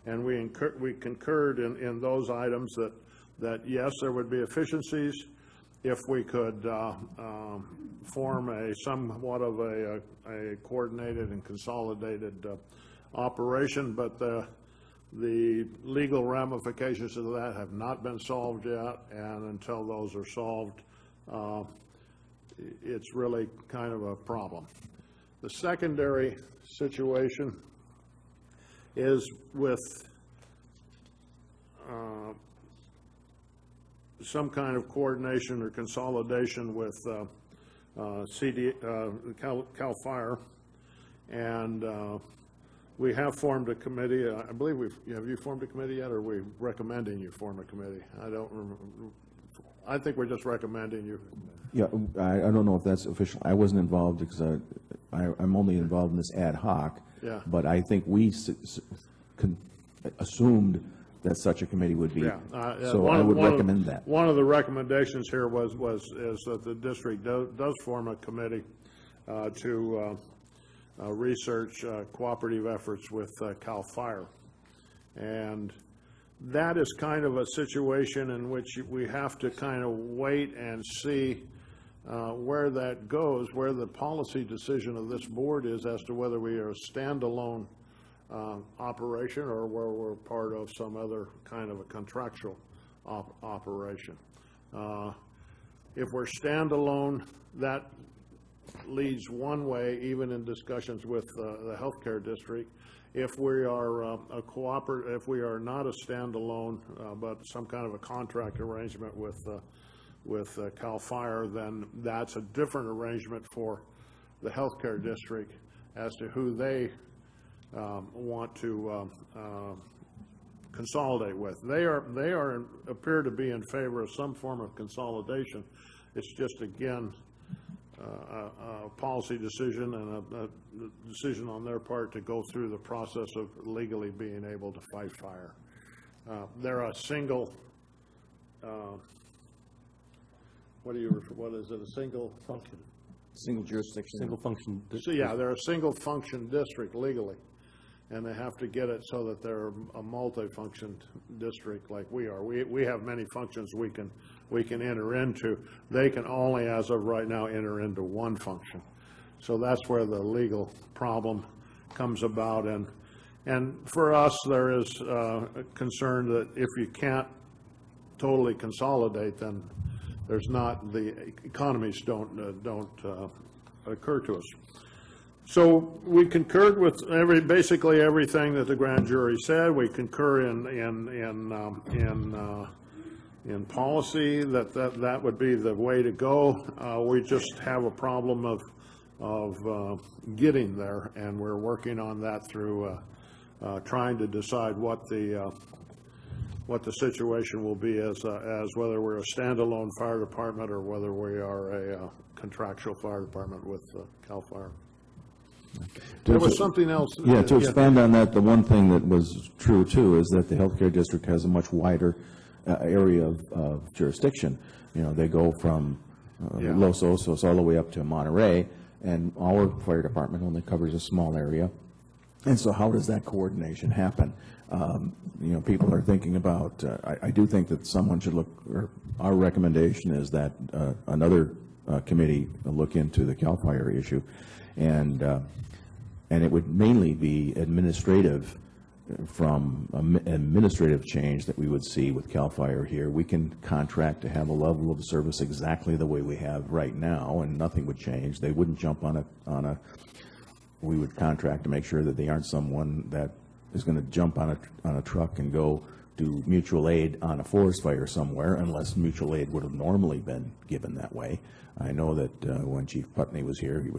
and we concurred in those items that yes, there would be efficiencies if we could form somewhat of a coordinated and consolidated operation, but the legal ramifications of that have not been solved yet, and until those are solved, it's really kind of a problem. The secondary situation is with some kind of coordination or consolidation with CAL FIRE, and we have formed a committee. I believe have you formed a committee yet, or are we recommending you form a committee? I don't remember. I think we're just recommending you. Yeah, I don't know if that's official. I wasn't involved because I'm only involved in this ad hoc. Yeah. But I think we assumed that such a committee would be. Yeah. So I would recommend that. One of the recommendations here is that the district does form a committee to research cooperative efforts with CAL FIRE. And that is kind of a situation in which we have to kind of wait and see where that goes, where the policy decision of this board is as to whether we are a standalone operation or where we're part of some other kind of a contractual operation. If we're standalone, that leads one way, even in discussions with the healthcare district. If we are if we are not a standalone, but some kind of a contract arrangement with CAL FIRE, then that's a different arrangement for the healthcare district as to who they want to consolidate with. They appear to be in favor of some form of consolidation. It's just, again, a policy decision and a decision on their part to go through the process of legally being able to fight fire. They're a single, what is it, a single function? Single jurisdiction. Single function. So, yeah, they're a single function district legally, and they have to get it so that they're a multi-function district like we are. We have many functions we can enter into. They can only, as of right now, enter into one function. So that's where the legal problem comes about. And for us, there is a concern that if you can't totally consolidate, then there's not, the economies don't occur to us. So we concurred with basically everything that the grand jury said. We concur in policy that would be the way to go. We just have a problem of getting there, and we're working on that through trying to decide what the what the situation will be as whether we're a standalone fire department or whether we are a contractual fire department with CAL FIRE. There was something else. Yeah, to expand on that, the one thing that was true, too, is that the healthcare district has a much wider area of jurisdiction. You know, they go from Los Osos all the way up to Monterey, and our fire department only covers a small area. And so how does that coordination happen? You know, people are thinking about, I do think that someone should look, or our recommendation is that another committee look into the CAL FIRE issue, and it would mainly be administrative, from administrative change that we would see with CAL FIRE here. We can contract to have a level of service exactly the way we have right now, and nothing would change. They wouldn't jump on a we would contract to make sure that they aren't someone that is going to jump on a truck and go do mutual aid on a forest fire somewhere, unless mutual aid would have normally been given that way. I know that when Chief Putney was here, he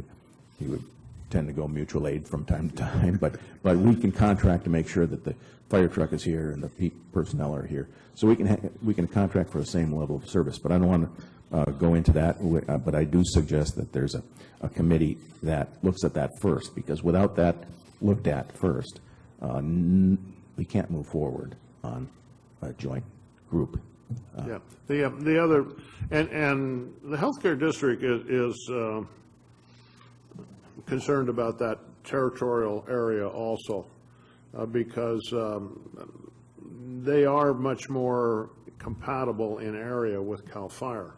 would tend to go mutual aid from time to time, but we can contract to make sure that the fire truck is here and the personnel are here. So we can contract for the same level of service. But I don't want to go into that. But I do suggest that there's a committee that looks at that first, because without that looked at first, we can't move forward on a joint group. Yeah. The other, and the healthcare district is concerned about that territorial area also, because they are much more compatible in area with CAL FIRE.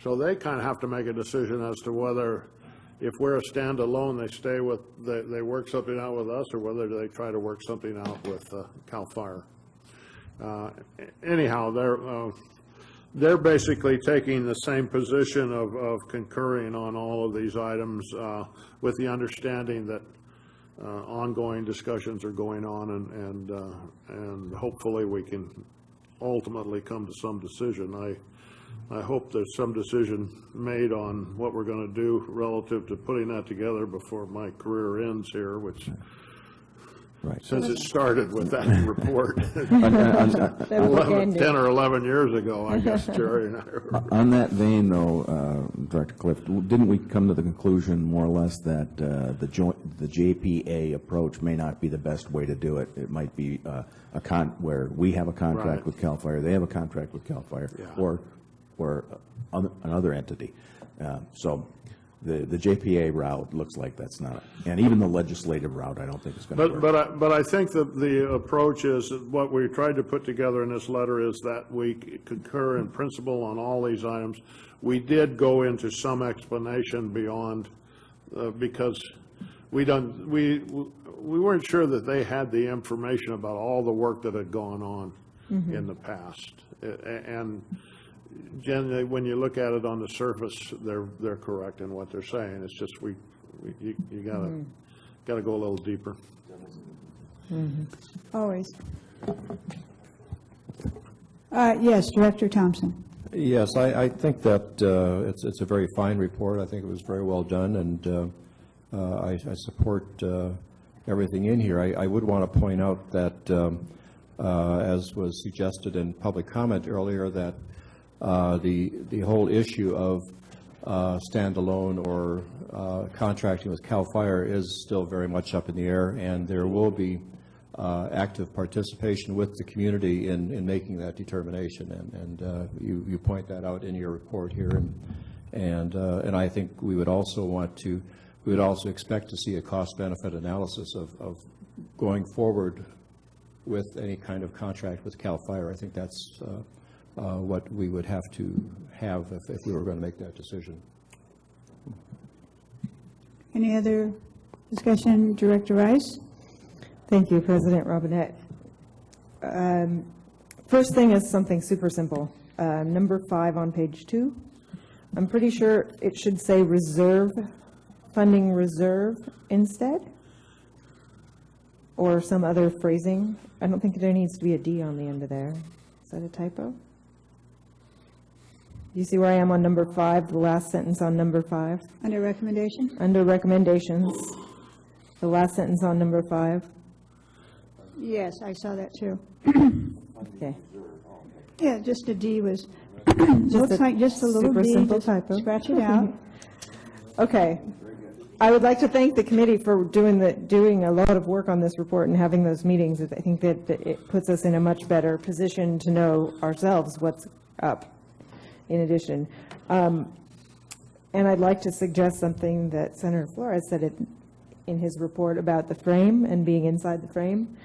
So they kind of have to make a decision as to whether, if we're a standalone, they work something out with us, or whether they try to work something out with CAL FIRE. Anyhow, they're basically taking the same position of concurring on all of these items, with the understanding that ongoing discussions are going on, and hopefully we can ultimately come to some decision. I hope there's some decision made on what we're going to do relative to putting that together before my career ends here, which, right, since it started with that report 10 or 11 years ago, I guess, Jerry and I were. On that vein, though, Director Cliff, didn't we come to the conclusion more or less that the JPA approach may not be the best way to do it? It might be where we have a contract with CAL FIRE, they have a contract with CAL FIRE, or another entity. So the JPA route looks like that's not, and even the legislative route, I don't think it's going to work. But I think that the approach is, what we tried to put together in this letter is that we concur in principle on all these items. We did go into some explanation beyond, because we weren't sure that they had the information about all the work that had gone on in the past. And generally, when you look at it on the surface, they're correct in what they're saying. It's just you gotta go a little deeper. Always. Yes, Director Thompson. Yes, I think that it's a very fine report. I think it was very well done, and I support everything in here. I would want to point out that, as was suggested in public comment earlier, that the whole issue of standalone or contracting with CAL FIRE is still very much up in the air, and there will be active participation with the community in making that determination, and you point that out in your report here, and I think we would also expect to see a cost-benefit analysis of going forward with any kind of contract with CAL FIRE. I think that's what we would have to have if we were going to make that decision. Any other discussion? Director Rice? Thank you, President Robinette. First thing is something super simple. Number 5 on page 2. I'm pretty sure it should say reserve, funding reserve instead, or some other phrasing. I don't think there needs to be a D on the end of there. Is that a typo? You see where I am on number 5, the last sentence on number 5? Under recommendations? Under recommendations, the last sentence on number 5. Yes, I saw that too. Okay. Yeah, just a D was, looks like just a little super D, simple just typo. scratch it out. Okay. I would like to thank the committee for doing a lot of work on this report and having those meetings. I think that it puts us in a much better position to know ourselves what's up in addition. And I'd like to suggest something that Senator Flores said in his report about the frame and being inside the frame.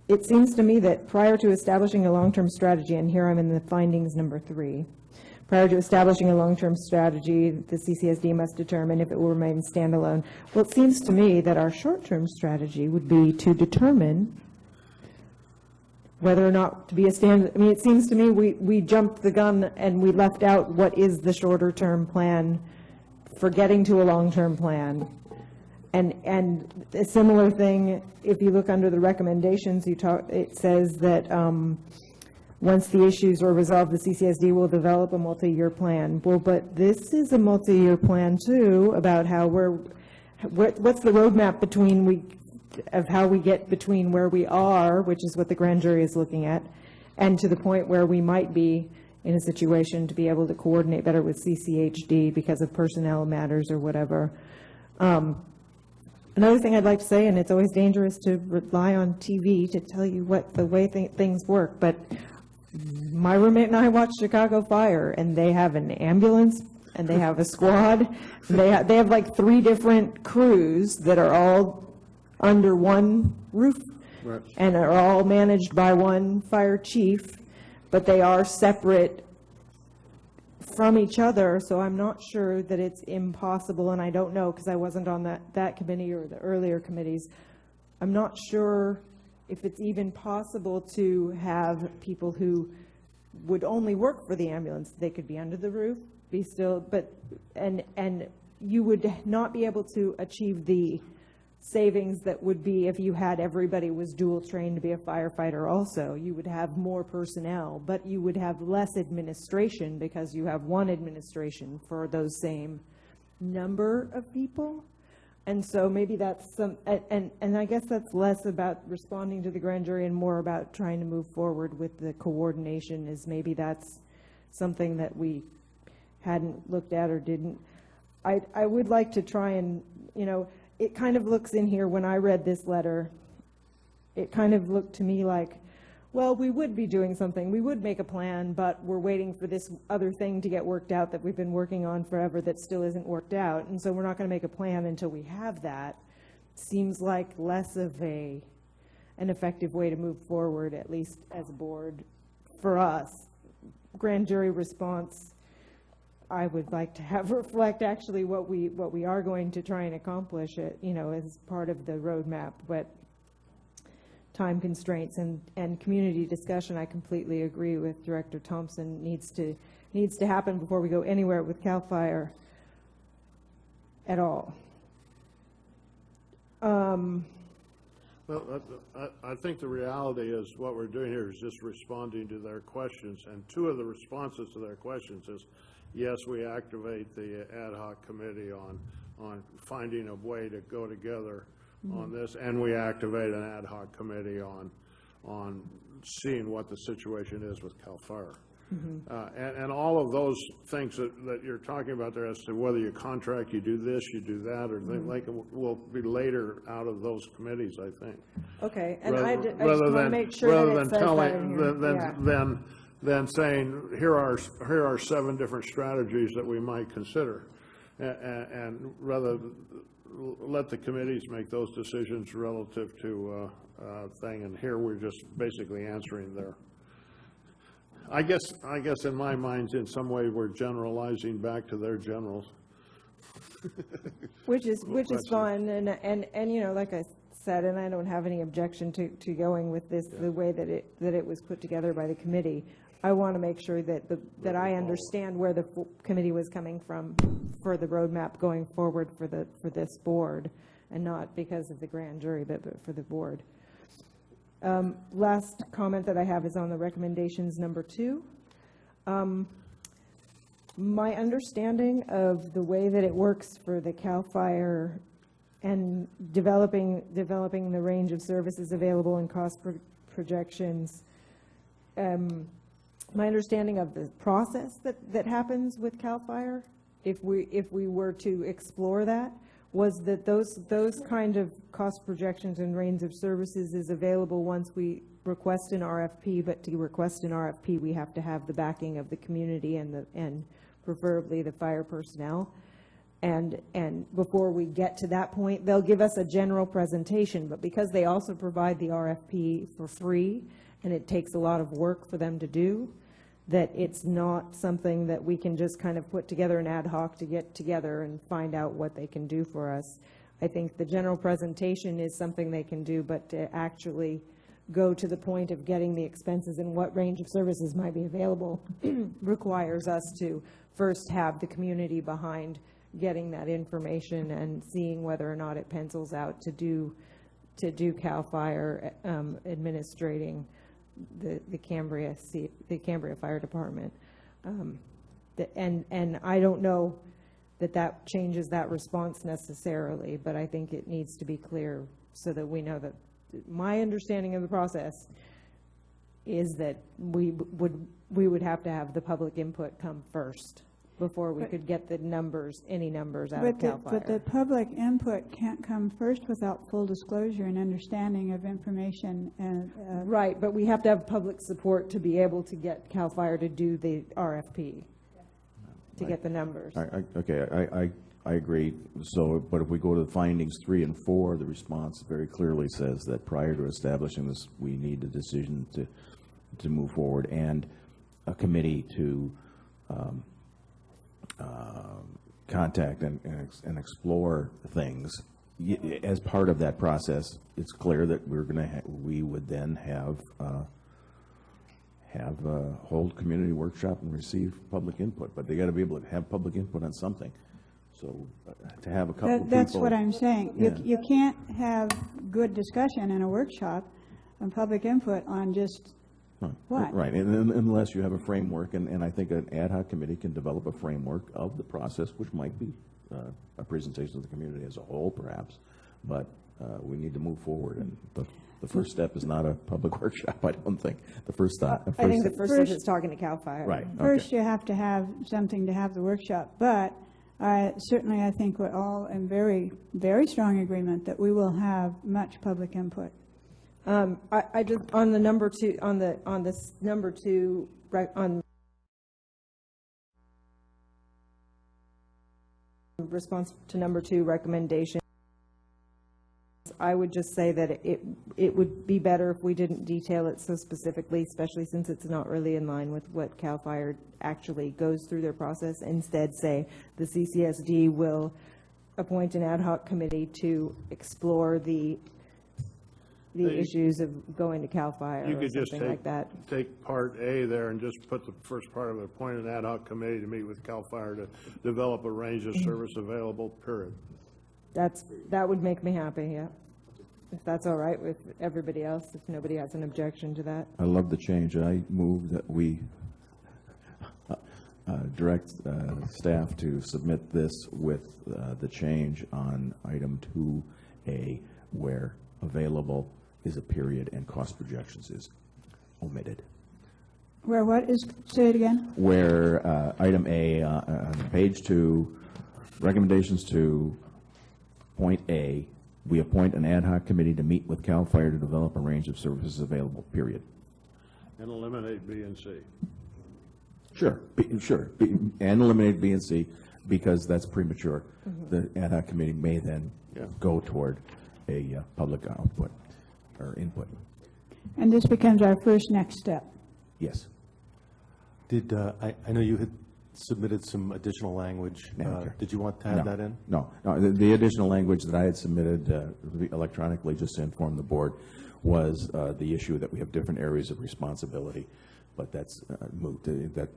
It seems to me that prior to establishing a long-term strategy, and here I'm in the findings number 3, prior to establishing a long-term strategy, the CCSD must determine if it will remain standalone. Well, it seems to me that our short-term strategy would be to determine whether or not to be a stand. I mean, it seems to me we jumped the gun and we left out what is the shorter-term plan for getting to a long-term plan. And a similar thing, if you look under the recommendations, it says that once the issues are resolved, the CCSD will develop a multi-year plan. Well, but this is a multi-year plan too, about how what's the roadmap of how we get between where we are, which is what the grand jury is looking at, and to the point where we might be in a situation to be able to coordinate better with CCHD because of personnel matters or whatever. Another thing I'd like to say, and it's always dangerous to rely on TV to tell you what the way things work, but my roommate and I watched Chicago Fire, and they have an ambulance, and they have a squad, and they have like 3 different crews that are all under one roof, right, and are all managed by one fire chief, but they are separate from each other, so I'm not sure that it's impossible, and I don't know because I wasn't on that committee or the earlier committees. I'm not sure if it's even possible to have people who would only work for the ambulance. They could be under the roof, be still, but, and you would not be able to achieve the savings that would be if you had everybody was dual trained to be a firefighter also. You would have more personnel, but you would have less administration because you have one administration for those same number of people. And so maybe that's and I guess that's less about responding to the grand jury and more about trying to move forward with the coordination, is maybe that's something that we hadn't looked at or didn't. I would like to try and, it kind of looks in here, when I read this letter, it kind of looked to me like, well, we would be doing something, we would make a plan, but we're waiting for this other thing to get worked out that we've been working on forever that still isn't worked out, and so we're not going to make a plan until we have that. Seems like less of an effective way to move forward, at least as a board, for us. Grand jury response, I would like to have reflect actually what we are going to try and accomplish it, as part of the roadmap, but time constraints and community discussion, I completely agree with Director Thompson, needs to happen before we go anywhere with CAL FIRE at all. Well, I think the reality is what we're doing here is just responding to their questions, and 2 of the responses to their questions is, yes, we activate the ad hoc committee on finding a way to go together on this, and we activate an ad hoc committee on seeing what the situation is with CAL FIRE. And all of those things that you're talking about there, as to whether you contract, you do this, you do that, or like will be later out of those committees, I think. Okay, and I just want to make sure that it says that in here. Than saying, here are 7 different strategies that we might consider, and rather let the committees make those decisions relative to thing, and here we're just basically answering their. I guess in my mind, in some way, we're generalizing back to their generals. Which is fun, and like I said, and I don't have any objection to going with this the way that it was put together by the committee. I want to make sure that I understand where the committee was coming from for the roadmap going forward for this board, and not because of the grand jury, but for the board. Last comment that I have is on the recommendations number 2. My understanding of the way that it works for the CAL FIRE and developing the range of services available and cost projections my understanding of the process that happens with CAL FIRE, if we were to explore that, was that those kind of cost projections and range of services is available once we request an RFP, but to request an RFP, we have to have the backing of the community and preferably the fire personnel. And before we get to that point, they'll give us a general presentation, but because they also provide the RFP for free, and it takes a lot of work for them to do, that it's not something that we can just kind of put together an ad hoc to get together and find out what they can do for us. I think the general presentation is something they can do, but to actually go to the point of getting the expenses and what range of services might be available requires us to first have the community behind getting that information and seeing whether or not it pencils out to do CAL FIRE administrating the Cambria Fire Department. And I don't know that changes that response necessarily, but I think it needs to be clear so that we know that my understanding of the process is that we would have to have the public input come first before we could get the numbers, any numbers out of CAL FIRE. But the public input can't come first without full disclosure and understanding of information. Right, but we have to have public support to be able to get CAL FIRE to do the RFP, to get the numbers. Okay, I agree. So, but if we go to the findings 3 and 4, the response very clearly says that prior to establishing this, we need a decision to move forward and a committee to contact and explore things. As part of that process, it's clear that we would then have hold community workshop and receive public input, but they got to be able to have public input on something. So to have a couple of people. That's what I'm saying. Yeah. You can't have good discussion in a workshop and public input on just what? Right, and unless you have a framework, and I think an ad hoc committee can develop a framework of the process, which might be a presentation to the community as a whole, perhaps, but we need to move forward, and the first step is not a public workshop, I don't think. The first step. I think the first step is talking to CAL FIRE. Right. First, you have to have something to have the workshop, but certainly I think we're all in very, very strong agreement that we will have much public input. I just on the number 2 on this number 2 on response to number 2 recommendation, I would just say that it would be better if we didn't detail it so specifically, especially since it's not really in line with what CAL FIRE actually goes through their process. Instead, say the CCSD will appoint an ad hoc committee to explore the issues of going to CAL FIRE or something like that. Take part A there and just put the first part of it, appoint an ad hoc committee to meet with CAL FIRE to develop a range of service available, period. That would make me happy, yeah. If that's all right with everybody else, if nobody has an objection to that. I love the change. I move that we direct staff to submit this with the change on item 2A, where available is a period and cost projections is omitted. Where what is, say it again? Where item A on page 2, recommendations to point A, we appoint an ad hoc committee to meet with CAL FIRE to develop a range of services available, period. And eliminate B and C. Sure, and eliminate B and C, because that's premature. The ad hoc committee may then go toward a public output or input. And this becomes our first next step. Yes. Did I know you had submitted some additional language. Did you want to add that in? No. The additional language that I had submitted electronically, just to inform the board, was the issue that we have different areas of responsibility, but that's moved to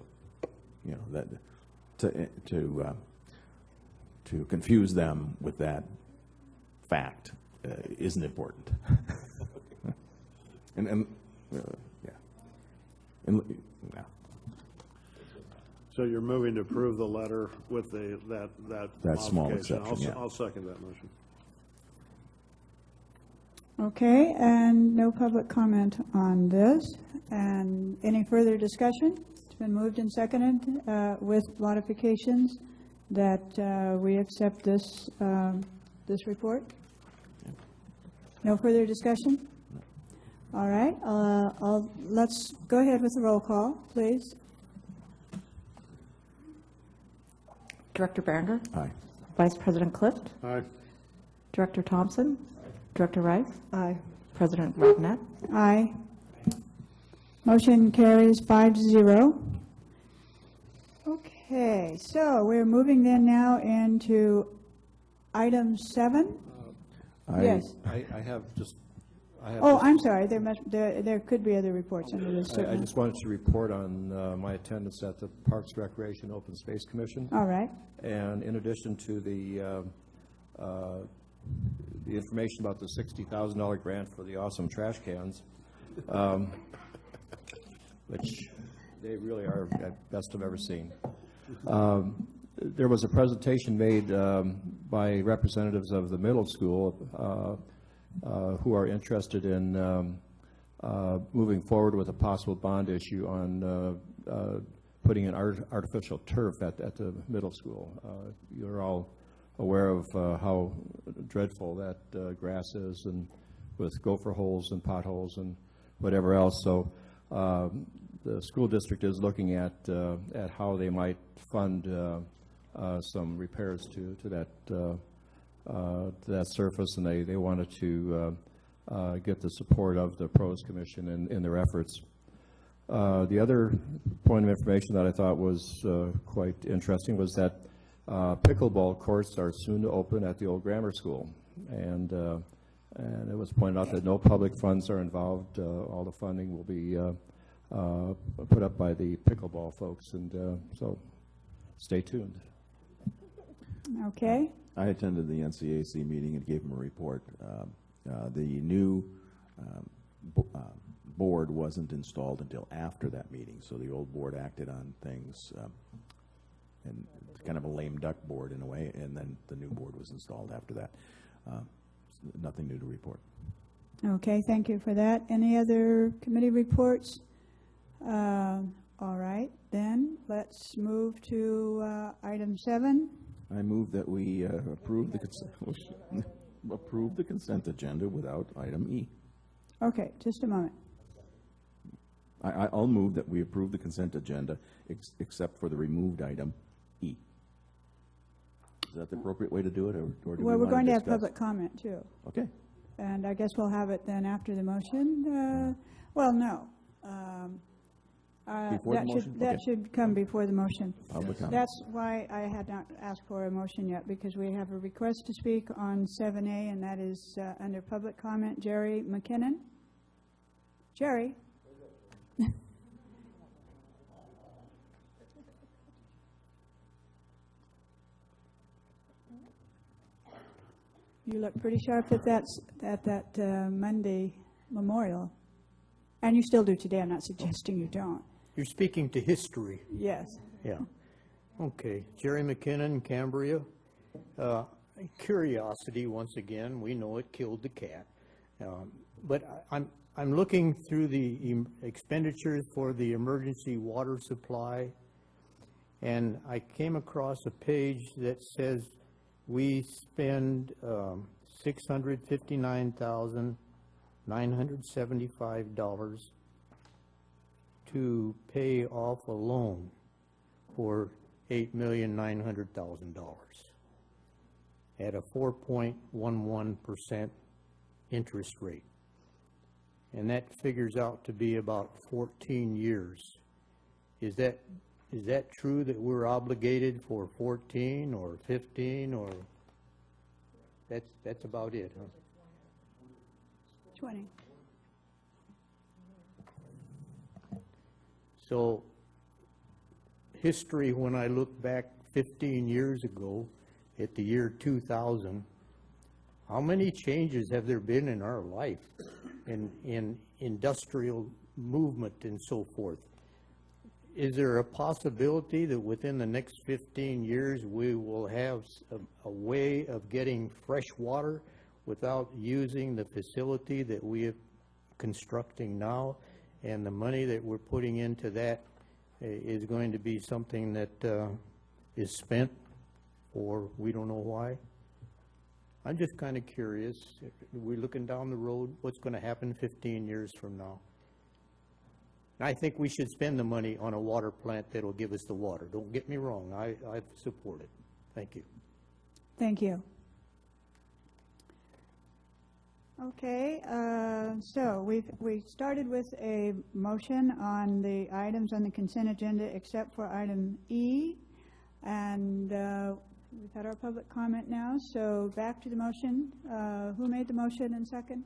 confuse them with that fact isn't important. So you're moving to approve the letter with that small modification. exception, I'll second that motion. Okay, and no public comment on this. And any further discussion? It's been moved and seconded with modifications that we accept this, this report. No further discussion? All right, let's go ahead with the roll call, please. Director Berenger? Aye. Vice President Clift? Aye. Director Thompson? Director Rice? Aye. President Robinette? Aye. Motion carries 5-0. Okay, so we're moving then now into item 7. Yes. I have just. Oh, I'm sorry. There could be other reports under this. I just wanted to report on my attendance at the Parks, Recreation, Open Space Commission. All right. And in addition to the information about the $60,000 grant for the awesome trash cans, which they really are the best I've ever seen. There was a presentation made by representatives of the middle school who are interested in moving forward with a possible bond issue on putting in artificial turf at the middle school. You're all aware of how dreadful that grass is, and with gopher holes and potholes and whatever else. So the school district is looking at how they might fund some repairs to that surface, and they wanted to get the support of the Pros Commission in their efforts. The other point of information that I thought was quite interesting was that pickleball courts are soon to open at the old grammar school, and it was pointed out that no public funds are involved. All the funding will be put up by the pickleball folks, and so stay tuned. Okay. I attended the NCAC meeting and gave them a report. The new board wasn't installed until after that meeting, so the old board acted on things, and it's kind of a lame duck board in a way, and then the new board was installed after that. Nothing new to report. Okay, thank you for that. Any other committee reports? All right, then let's move to item 7. I move that we approve the consent agenda without item E. Okay, just a moment. I'll move that we approve the consent agenda except for the removed item E. Is that the appropriate way to do it, or do Well, we we're going to have discuss? public comment too. Okay. And I guess we'll have it then after the motion. Well, no. Before the motion? That Okay. should come before the motion. Public comment. That's why I had not asked for a motion yet, because we have a request to speak on 7A, and that is under public comment. Jerry McKinnon. Jerry. You look pretty sharp at that Monday memorial. And you still do today. I'm not suggesting you don't. You're speaking to history. Yes. Yeah. Okay. Jerry McKinnon, Cambria. Curiosity, once again, we know it killed the cat. But I'm looking through the expenditures for the emergency water supply, and I came across a page that says we spend $659,975 to pay off a loan for $8,900,000 at a 4.11% interest rate. And that figures out to be about 14 years. Is that true that we're obligated for 14 or 15, or that's about it, huh? 20. So history, when I look back 15 years ago at the year 2000, how many changes have there been in our life, in industrial movement and so forth? Is there a possibility that within the next 15 years we will have a way of getting fresh water without using the facility that we are constructing now, and the money that we're putting into that is going to be something that is spent, or we don't know why. I'm just kind of curious. We're looking down the road, what's going to happen 15 years from now? I think we should spend the money on a water plant that'll give us the water. Don't get me wrong, I support it. Thank you. Thank you. Okay, so we started with a motion on the items on the consent agenda except for item E, and we've had our public comment now, so back to the motion. Who made the motion and second?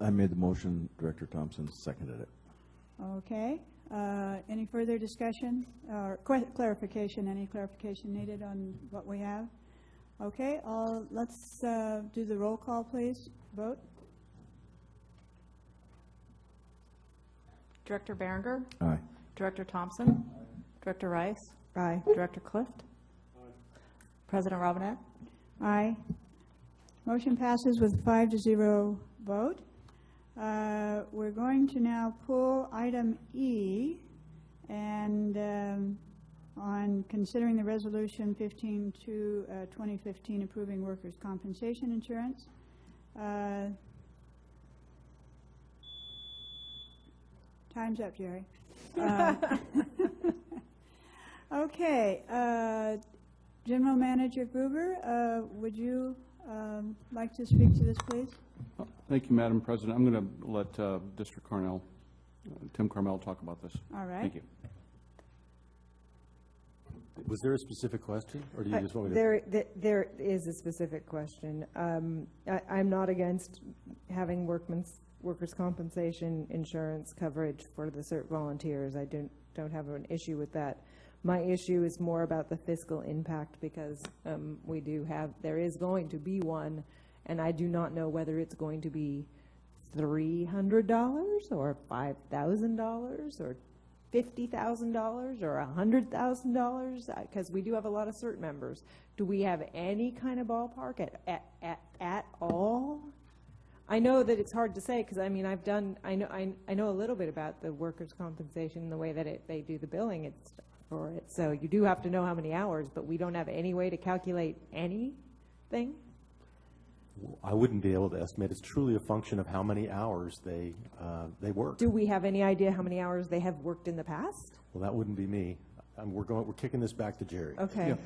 I made the motion, Director Thompson seconded it. Okay, any further discussion or clarification? Any clarification needed on what we have? Okay, let's do the roll call, please. Vote. Director Berenger? Aye. Director Thompson? Director Rice? Aye. Director Clift? President Robinette? Aye. Motion passes with 5-0 vote. We're going to now pull item E and on considering the resolution 15-2015 approving workers' compensation insurance. Time's up, Jerry. Okay, General Manager Gruber, would you like to speak to this, please? Thank you, Madam President. I'm going to let District Carnell, Tim Carmel, talk about this. All right. Thank you. Was there a specific question, or do you just want me to? There is a specific question. I'm not against having workers' compensation insurance coverage for the CERT volunteers. I don't have an issue with that. My issue is more about the fiscal impact, because there is going to be one, and I do not know whether it's going to be $300 or $5,000 or $50,000 or $100,000, because we do have a lot of CERT members. Do we have any kind of ballpark at all? I know that it's hard to say, because I mean I know a little bit about the workers' compensation, the way that they do the billing for it. So you do have to know how many hours, but we don't have any way to calculate anything. I wouldn't be able to estimate. It's truly a function of how many hours they work. Do we have any idea how many hours they have worked in the past? Well, that wouldn't be me. We're kicking this back to Jerry. Okay. Yeah.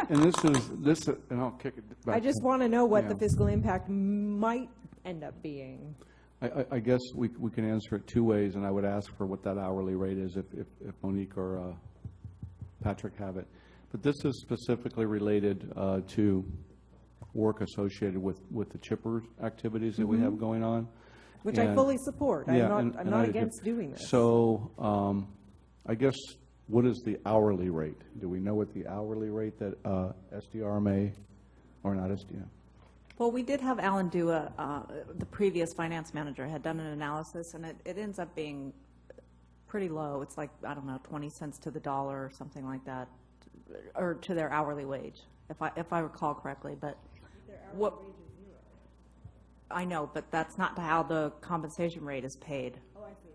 And and I'll kick it back. I just want to know what the fiscal impact might end up being. I guess we can answer it two ways, and I would ask for what that hourly rate is if Monique or Patrick have it. But this is specifically related to work associated with the chipper activities that we have going on. Which I fully support. I'm not against doing this. So I guess, what is the hourly rate? Do we know what the hourly rate that SDR may, or not SDR? Well, we did have Alan do the previous finance manager had done an analysis, and it ends up being pretty low. It's like, I don't know, 20 cents to the dollar or something like that, or to their hourly wage, if I recall correctly. But what I know, but that's not how the compensation rate is paid. Oh, I see.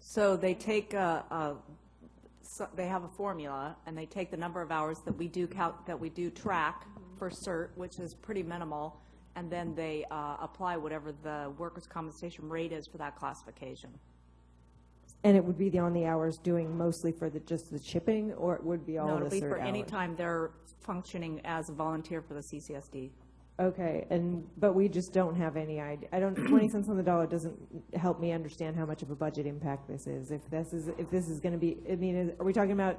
So they take they have a formula, and they take the number of hours that we do track for CERT, which is pretty minimal, and then they apply whatever the workers' compensation rate is for that classification. And it would be on the hours doing mostly for just the chipping, or it would be all the CERT hours? No, it'll be for any time they're functioning as a volunteer for the CCSD. Okay, but we just don't have any idea. 20 cents on the dollar doesn't help me understand how much of a budget impact this is. If this is going to be, I mean, are we talking about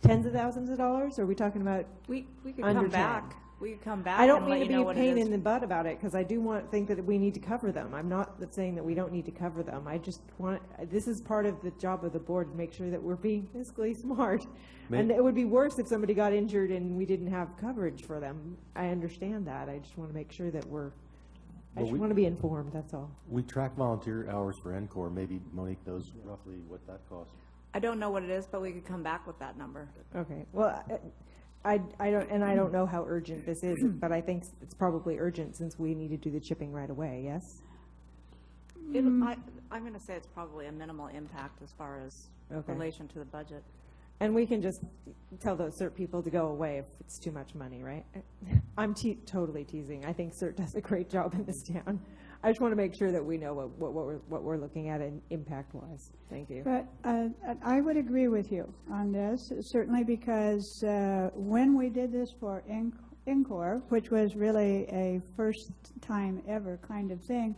tens of thousands of dollars? Or are we talking about we could under come 10? back. We could come back. I don't and mean let to you know be a what pain it is. in the butt about it, because I do think that we need to cover them. I'm not saying that we don't need to cover them. I just want, this is part of the job of the board, to make sure that we're being fiscally smart. And it would be worse if somebody got injured and we didn't have coverage for them. I understand that. I just want to make sure that I just want to be informed, that's all. We track volunteer hours for NCORE. Maybe Monique knows roughly what that costs. I don't know what it is, but we could come back with that number. Okay. Well, I don't know how urgent this is, but I think it's probably urgent since we need to do the chipping right away, yes? I'm going to say it's probably a minimal impact as far as Okay. relation to the budget. And we can just tell those CERT people to go away if it's too much money, right? I'm totally teasing. I think CERT does a great job in this town. I just want to make sure that we know what we're looking at in impact-wise. Thank you. But I would agree with you on this, certainly because when we did this for Encore, which was really a first time ever kind of thing,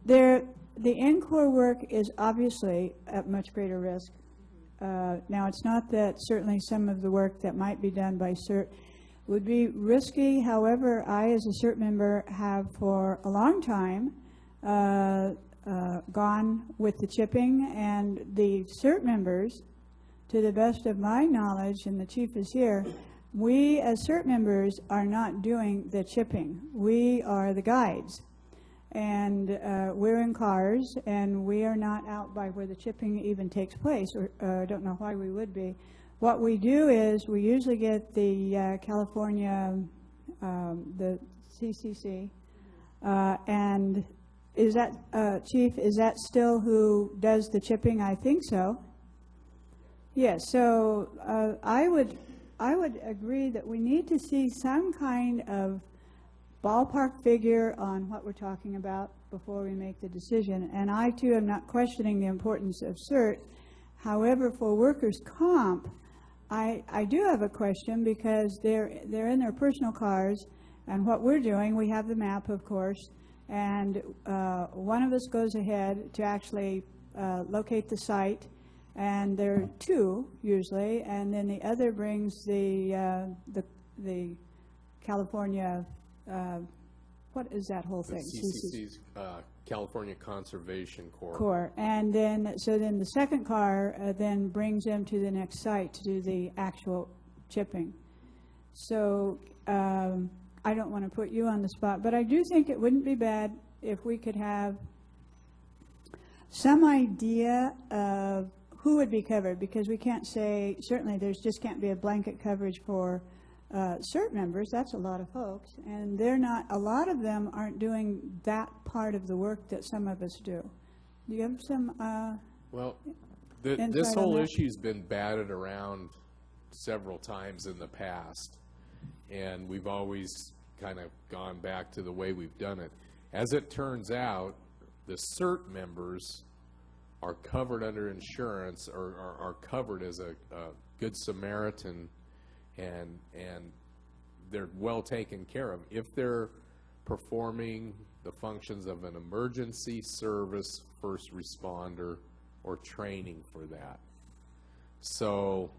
the Encore work is obviously at much greater risk. Now, it's not that certainly some of the work that might be done by CERT would be risky. However, I, as a CERT member, have for a long time gone with the chipping, and the CERT members, to the best of my knowledge, and the chief is here, we as CERT members are not doing the chipping. We are the guides. And we're in cars, and we are not out by where the chipping even takes place, or I don't know why we would be. What we do is we usually get the California, the CCC, and is that, Chief, is that still who does the chipping? I think so. Yes, so I would agree that we need to see some kind of ballpark figure on what we're talking about before we make the decision. And I, too, am not questioning the importance of CERT. However, for workers' comp, I do have a question because they're in their personal cars, and what we're doing, we have the map, of course, and one of us goes ahead to actually locate the site, and there are two usually, and then the other brings the California, what is that whole thing? CCC's California Conservation Corps. And then, so then the second car then brings them to the next site to do the actual chipping. So I don't want to put you on the spot, but I do think it wouldn't be bad if we could have some idea of who would be covered, because we can't say, certainly there's just can't be a blanket coverage for CERT members. That's a lot of folks, and they're not, a lot of them aren't doing that part of the work that some of us do. Do you have some well, this whole issue's been batted around several times in the past, and we've always kind of gone back to the way we've done it. As it turns out, the CERT members are covered under insurance, or are covered as a Good Samaritan, and they're well taken care of if they're performing the functions of an emergency service first responder or training for that. So,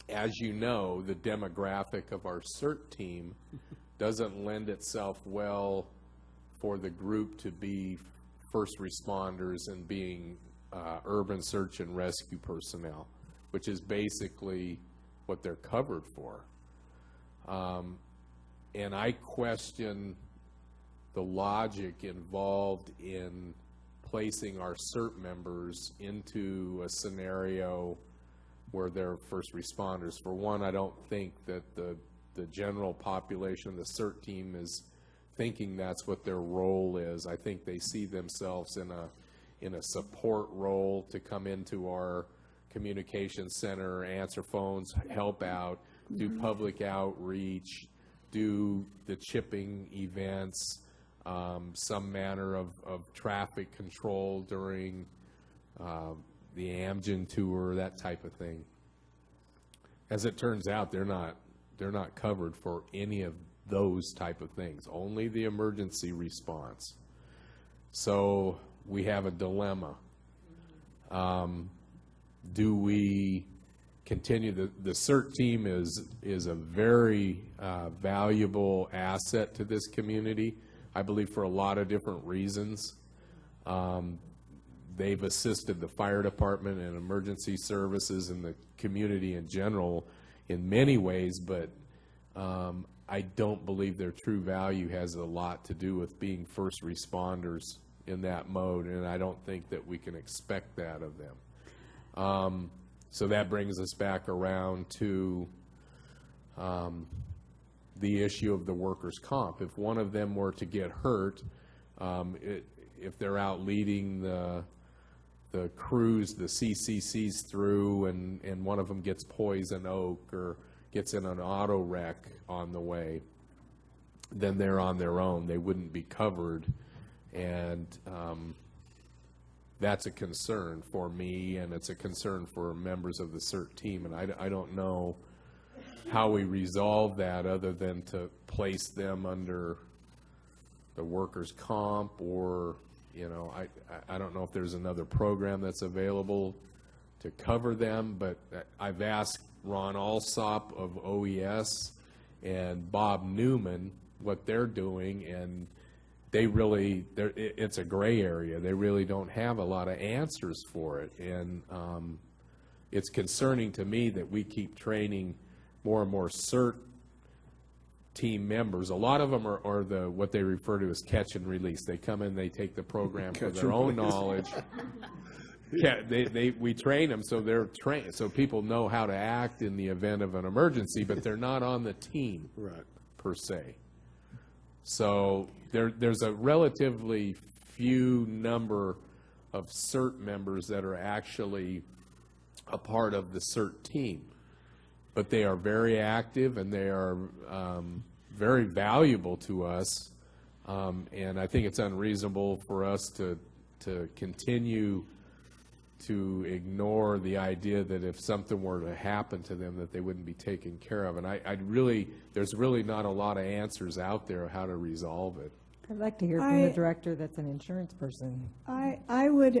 as you know, the demographic of our CERT team doesn't lend itself well for the group to be first responders and being urban search and rescue personnel, which is basically what they're covered for. And I question the logic involved in placing our CERT members into a scenario where they're first responders. For one, I don't think that the general population, the CERT team, is thinking that's what their role is. I think they see themselves in a support role to come into our communication center, answer phones, help out, do public outreach, do the chipping events, some manner of traffic control during the Amgen tour, that type of thing. As it turns out, they're not covered for any of those type of things, only the emergency response. So we have a dilemma. Do we continue? The CERT team is a very valuable asset to this community, I believe, for a lot of different reasons. They've assisted the fire department and emergency services and the community in general in many ways, but I don't believe their true value has a lot to do with being first responders in that mode, and I don't think that we can expect that of them. So that brings us back around to the issue of the workers' comp. If one of them were to get hurt, if they're out leading the crews, the CCCs through, and one of them gets poison oak or gets in an auto wreck on the way, then they're on their own. They wouldn't be covered. And that's a concern for me, and it's a concern for members of the CERT team. And I don't know how we resolve that other than to place them under the workers' comp, or, you know, I don't know if there's another program that's available to cover them, but I've asked Ron Alsop of OES and Bob Newman what they're doing, and they really, it's a gray area. They really don't have a lot of answers for it, and it's concerning to me that we keep training more and more CERT team members. A lot of them are the what they refer to as catch and release. They come in, they take the program for their own knowledge. Yeah, we train them so they're trained, so people know how to act in the event of an emergency, but they're not on the team per se. So there's a relatively few number of CERT members that are actually a part of the CERT team, but they are very active and they are very valuable to us, and I think it's unreasonable for us to continue to ignore the idea that if something were to happen to them that they wouldn't be taken care of. And there's really not a lot of answers out there how to resolve it. I'd like to hear from the director that's an insurance person. I would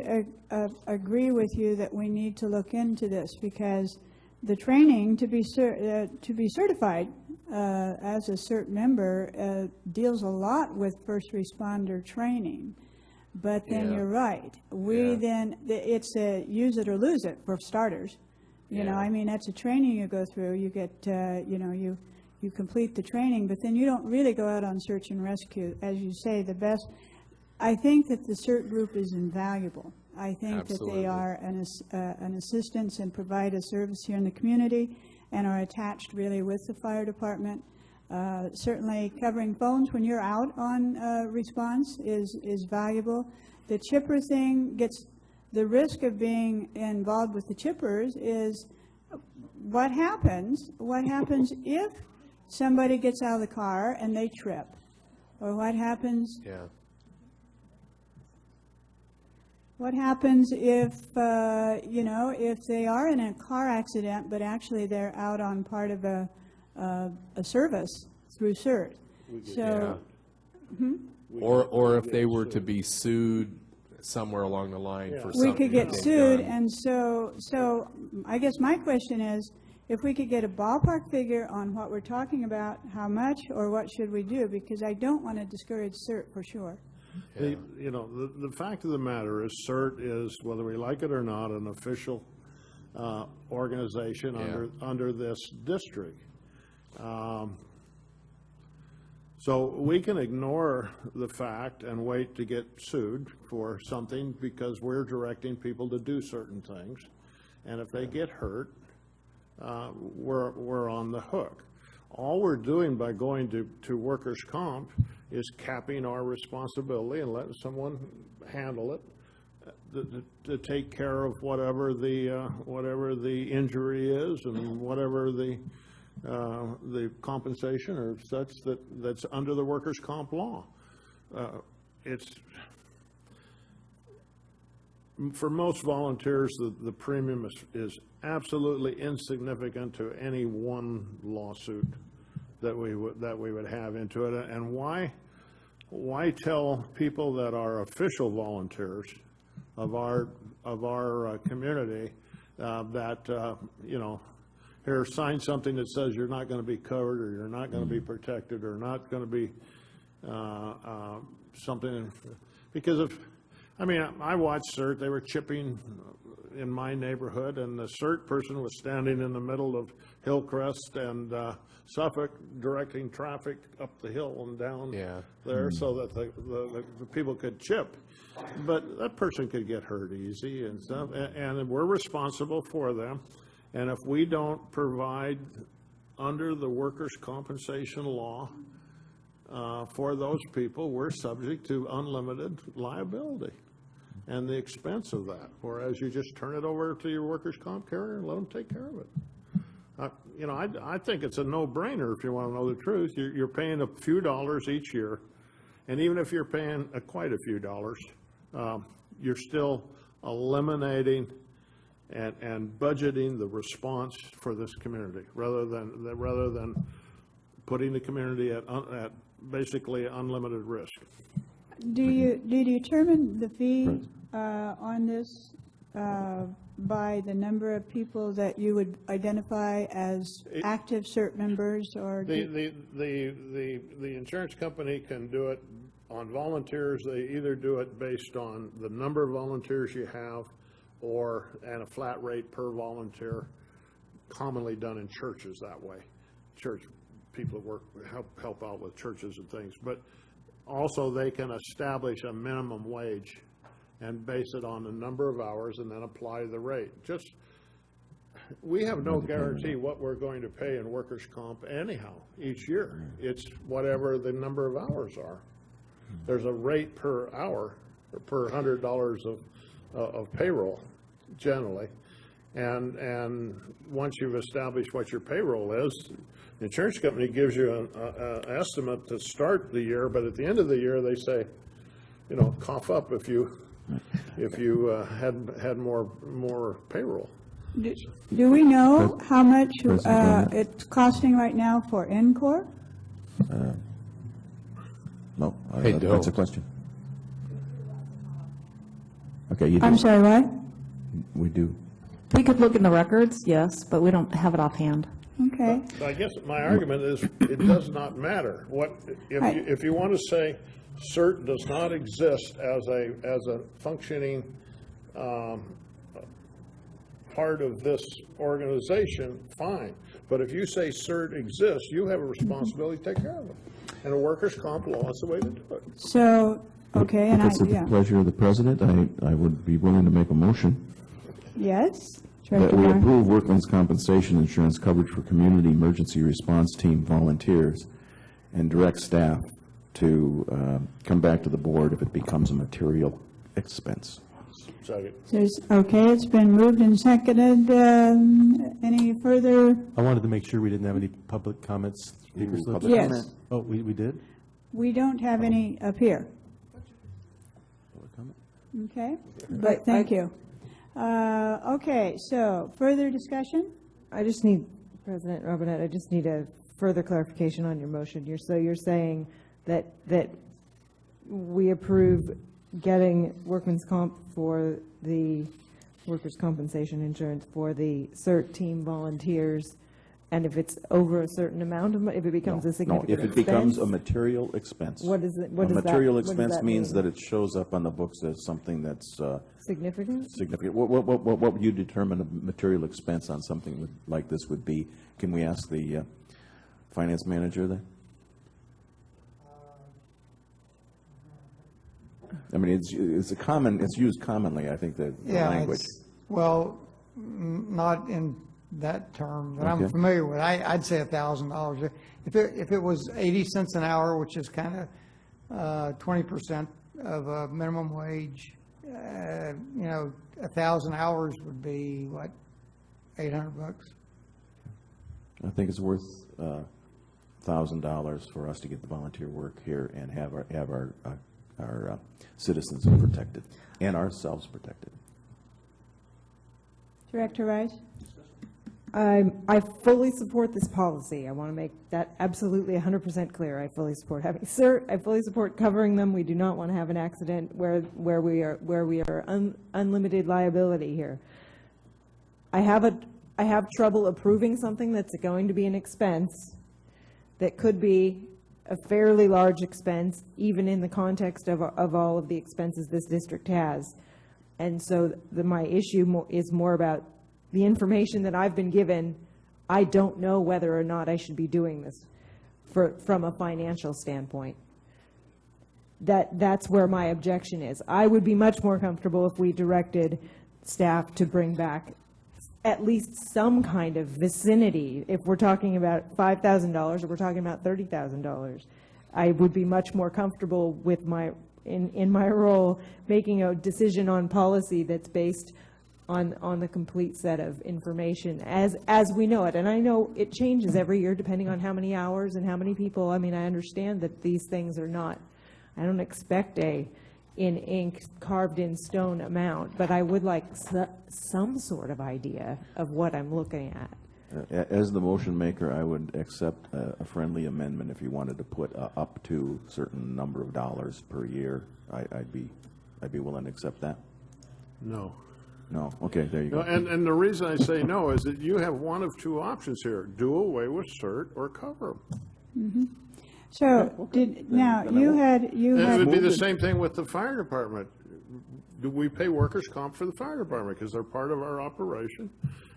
agree with you that we need to look into this, because the training to be certified as a CERT member deals a lot with first responder training. But then you're right. It's a use it or lose it for starters. You know, I mean, that's a training you go through. You get, you complete the training, but then you don't really go out on search and rescue. As you say, I think that the CERT group is invaluable. I think that they are an assistance and provide a service here in the community and are attached really with the fire department. Certainly covering phones when you're out on response is valuable. The chipper thing the risk of being involved with the chippers is what happens if somebody gets out of the car and they trip, or what happens if if they are in a car accident but actually they're out on part of a service through CERT. Or if they were to be sued somewhere along the line for something. We could get sued, and so I guess my question is, if we could get a ballpark figure on what we're talking about, how much, or what should we do? Because I don't want to discourage CERT for sure. The fact of the matter is CERT is, whether we like it or not, an official organization under this district. So we can ignore the fact and wait to get sued for something because we're directing people to do certain things. And if they get hurt, we're on the hook. All we're doing by going to workers' comp is capping our responsibility and letting someone handle it to take care of whatever the injury is and whatever the compensation or such that's under the workers' comp law. It's for most volunteers, the premium is absolutely insignificant to any one lawsuit that we would have into it. And why tell people that are official volunteers of our community that here, sign something that says you're not going to be covered or you're not going to be protected or not going to be something, because I watched CERT. They were chipping in my neighborhood, and the CERT person was standing in the middle of Hillcrest and Suffolk, directing traffic up the hill and down there so that the people could chip. But that person could get hurt easy and stuff, and we're responsible for them. And if we don't provide under the workers' compensation law, for those people, we're subject to unlimited liability and the expense of that, whereas you just turn it over to your workers' comp carrier and let them take care of it. You know, I think it's a no-brainer if you want to know the truth. You're paying a few dollars each year, and even if you're paying quite a few dollars, you're still eliminating and budgeting the response for this community, rather than putting the community at basically unlimited risk. Do you determine the fee on this by the number of people that you would identify as active CERT members, or the insurance company can do it on volunteers? They either do it based on the number of volunteers you have, and a flat rate per volunteer, commonly done in churches that way. Church people that help out with churches and things, but also they can establish a minimum wage and base it on the number of hours and then apply the rate. We have no guarantee what we're going to pay in workers' comp anyhow each year. It's whatever the number of hours are. There's a rate per hour, or per $100 of payroll, generally. And once you've established what your payroll is, the insurance company gives you an estimate to start the year, but at the end of the year, they say, you know, cough up if you had more payroll. do we know how much it's costing right now for NCORE? No, Hey, that's a question. Okay, you do. I'm sorry, what? We do. We could look in the records, yes, but we don't have it offhand. Okay. So I guess my argument is it does not matter. If you want to say CERT does not exist as a functioning part of this organization, fine. But if you say CERT exists, you have a responsibility to take care of it. And a workers' comp law is the way to do it. So, okay, and If it's the pleasure of the president, I would be willing to make a motion yes? that we approve workman's compensation insurance coverage for community emergency response team volunteers and direct staff to come back to the board if it becomes a material expense. Second. Okay, it's been moved and seconded. Any further? I wanted to make sure we didn't have any public comments. Yes. Oh, we did? We don't have any up here. Okay, but thank you. Okay, so further discussion? I just need, President Robinette, I just need a further clarification on your motion. So you're saying that we approve getting workman's comp for the workers' compensation insurance for the CERT team volunteers, and if it's over a certain amount of, if it becomes a significant if it becomes a material expense. What is it? A material expense means that it shows up on the books as something that's significant. Significant. What would you determine a material expense on something like this would be? Can we ask the finance manager then? I mean, it's used commonly. I think the language. Well, not in that term that I'm familiar with. I'd say $1,000. If it was 80 cents an hour, which is kind of 20% of a minimum wage, 1,000 hours would be what, $800? I think it's worth $1,000 for us to get the volunteer work here and have our citizens protected and ourselves protected. Director Rice? I fully support this policy. I want to make that absolutely 100% clear. I fully support having CERT. I fully support covering them. We do not want to have an accident where we are unlimited liability here. I have trouble approving something that's going to be an expense that could be a fairly large expense, even in the context of all of the expenses this district has. And so my issue is more about the information that I've been given. I don't know whether or not I should be doing this from a financial standpoint. That's where my objection is. I would be much more comfortable if we directed staff to bring back at least some kind of vicinity. If we're talking about $5,000 or we're talking about $30,000, I would be much more comfortable with in my role making a decision on policy that's based on the complete set of information as we know it. And I know it changes every year depending on how many hours and how many people. I mean, I understand that these things are not, I don't expect a in ink, carved in stone amount, but I would like some sort of idea of what I'm looking at. As the motion maker, I would accept a friendly amendment if you wanted to put up to a certain number of dollars per year. I'd be willing to accept that. No. No. Okay, there you go. No, and the reason I say no is that you have one of two options here: do away with CERT or cover them. Mm-hmm. So, It would be the same thing with the fire department. Do we pay workers' comp for the fire department because they're part of our operation?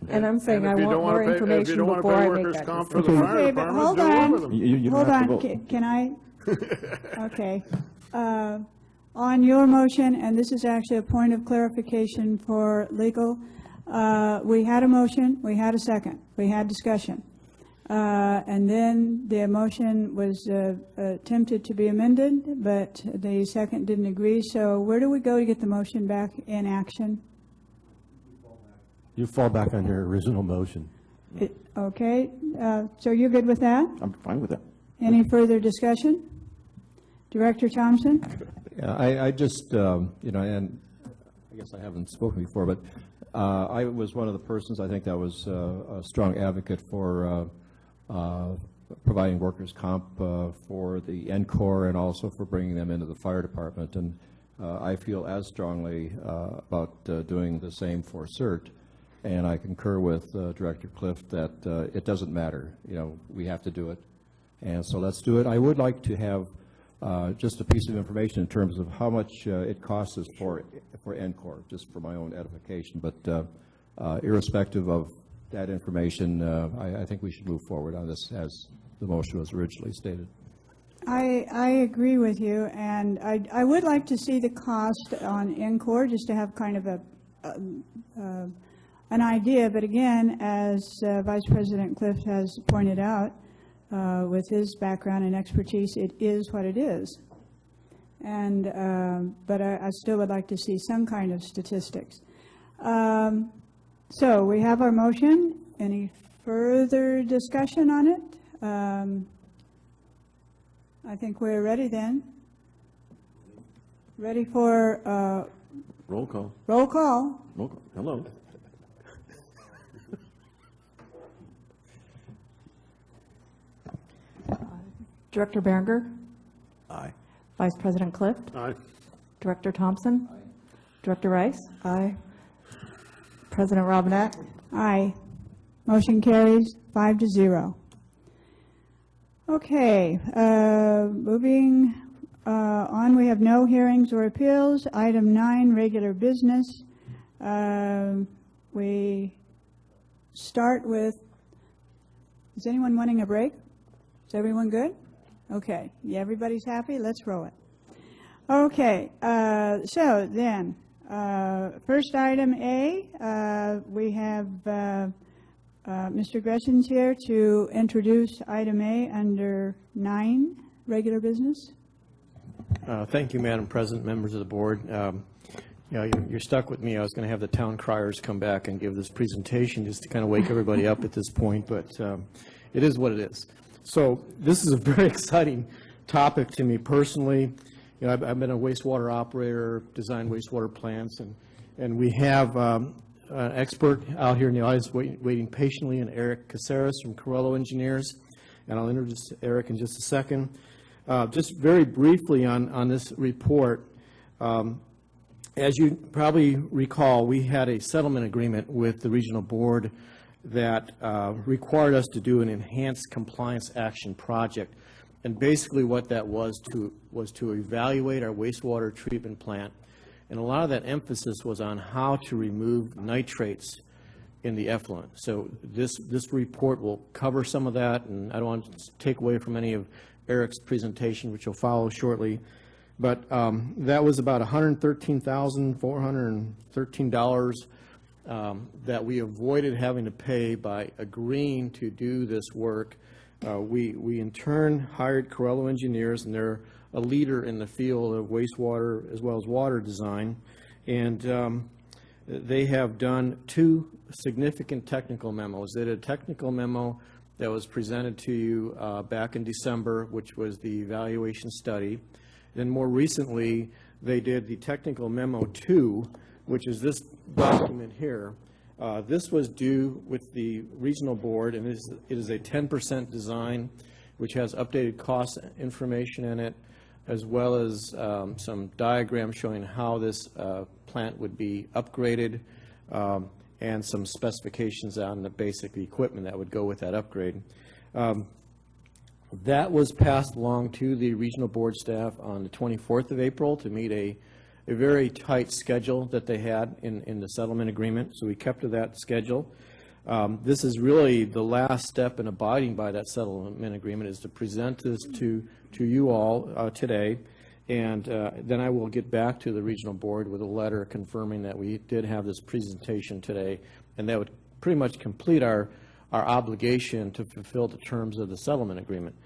And I'm saying I want more information if you don't want to before pay I make workers' that comp for decision. the fire Okay, but department, hold do away with on. them. Hold on. Can I? Okay. On your motion, and this is actually a point of clarification for legal, we had a motion, we had a second, we had discussion. And then the motion was attempted to be amended, but the second didn't agree. So where do we go to get the motion back in action? You fall back on your original motion. Okay. So you're good with that? I'm fine with that. Any further discussion? Director Thompson? Yeah, I just, and I guess I haven't spoken before, but I was one of the persons, I think, that was a strong advocate for providing workers' comp for the NCOR and also for bringing them into the fire department. And I feel as strongly about doing the same for CERT. And I concur with Director Clift that it doesn't matter. We have to do it. And so let's do it. I would like to have just a piece of information in terms of how much it costs us for NCOR, just for my own edification. But irrespective of that information, I think we should move forward on this as the motion was originally stated. I agree with you, and I would like to see the cost on NCOR just to have kind of an idea. But again, as Vice President Clift has pointed out, with his background and expertise, it is what it is. And but I still would like to see some kind of statistics. So we have our motion. Any further discussion on it? I think we're ready then. Ready for roll call. Roll call. Roll call. Hello. Director Berenger? Aye. Vice President Clift? Aye. Director Thompson? Aye. Director Rice? Aye. President Robinette? Aye. Motion carries 5-0. Okay, moving on, we have no hearings or appeals. Item 9, regular business. We start with, is anyone wanting a break? Is everyone good? Okay, yeah, everybody's happy? Let's roll it. Okay, so then, first item A, we have Mr. Gresham's here to introduce item A under 9, regular business. Thank you, Madam President, members of the board. You're stuck with me. I was going to have the town criers come back and give this presentation just to kind of wake everybody up at this point, but it is what it is. So this is a very exciting topic to me personally. I've been a wastewater operator, designed wastewater plants, and we have an expert out here in the audience waiting patiently, and Eric Caceres from Corello Engineers, and I'll introduce Eric in just a second. Just very briefly on this report, as you probably recall, we had a settlement agreement with the regional board that required us to do an enhanced compliance action project. And basically what that was to evaluate our wastewater treatment plant. And a lot of that emphasis was on how to remove nitrates in the effluent. So this report will cover some of that, and I don't want to take away from any of Eric's presentation, which will follow shortly. But that was about $113,413 that we avoided having to pay by agreeing to do this work. We in turn hired Corello engineers, and they're a leader in the field of wastewater as well as water design. And they have done 2 significant technical memos. They did a technical memo that was presented to you back in December, which was the evaluation study. Then more recently, they did the technical memo 2, which is this document here. This was due with the regional board, and it is a 10% design, which has updated cost information in it, as well as some diagrams showing how this plant would be upgraded, and some specifications on the basic equipment that would go with that upgrade. That was passed along to the regional board staff on the 24th of April to meet a very tight schedule that they had in the settlement agreement, so we kept to that schedule. This is really the last step in abiding by that settlement agreement, is to present this to you all today, and then I will get back to the regional board with a letter confirming that we did have this presentation today, and that would pretty much complete our obligation to fulfill the terms of the settlement agreement.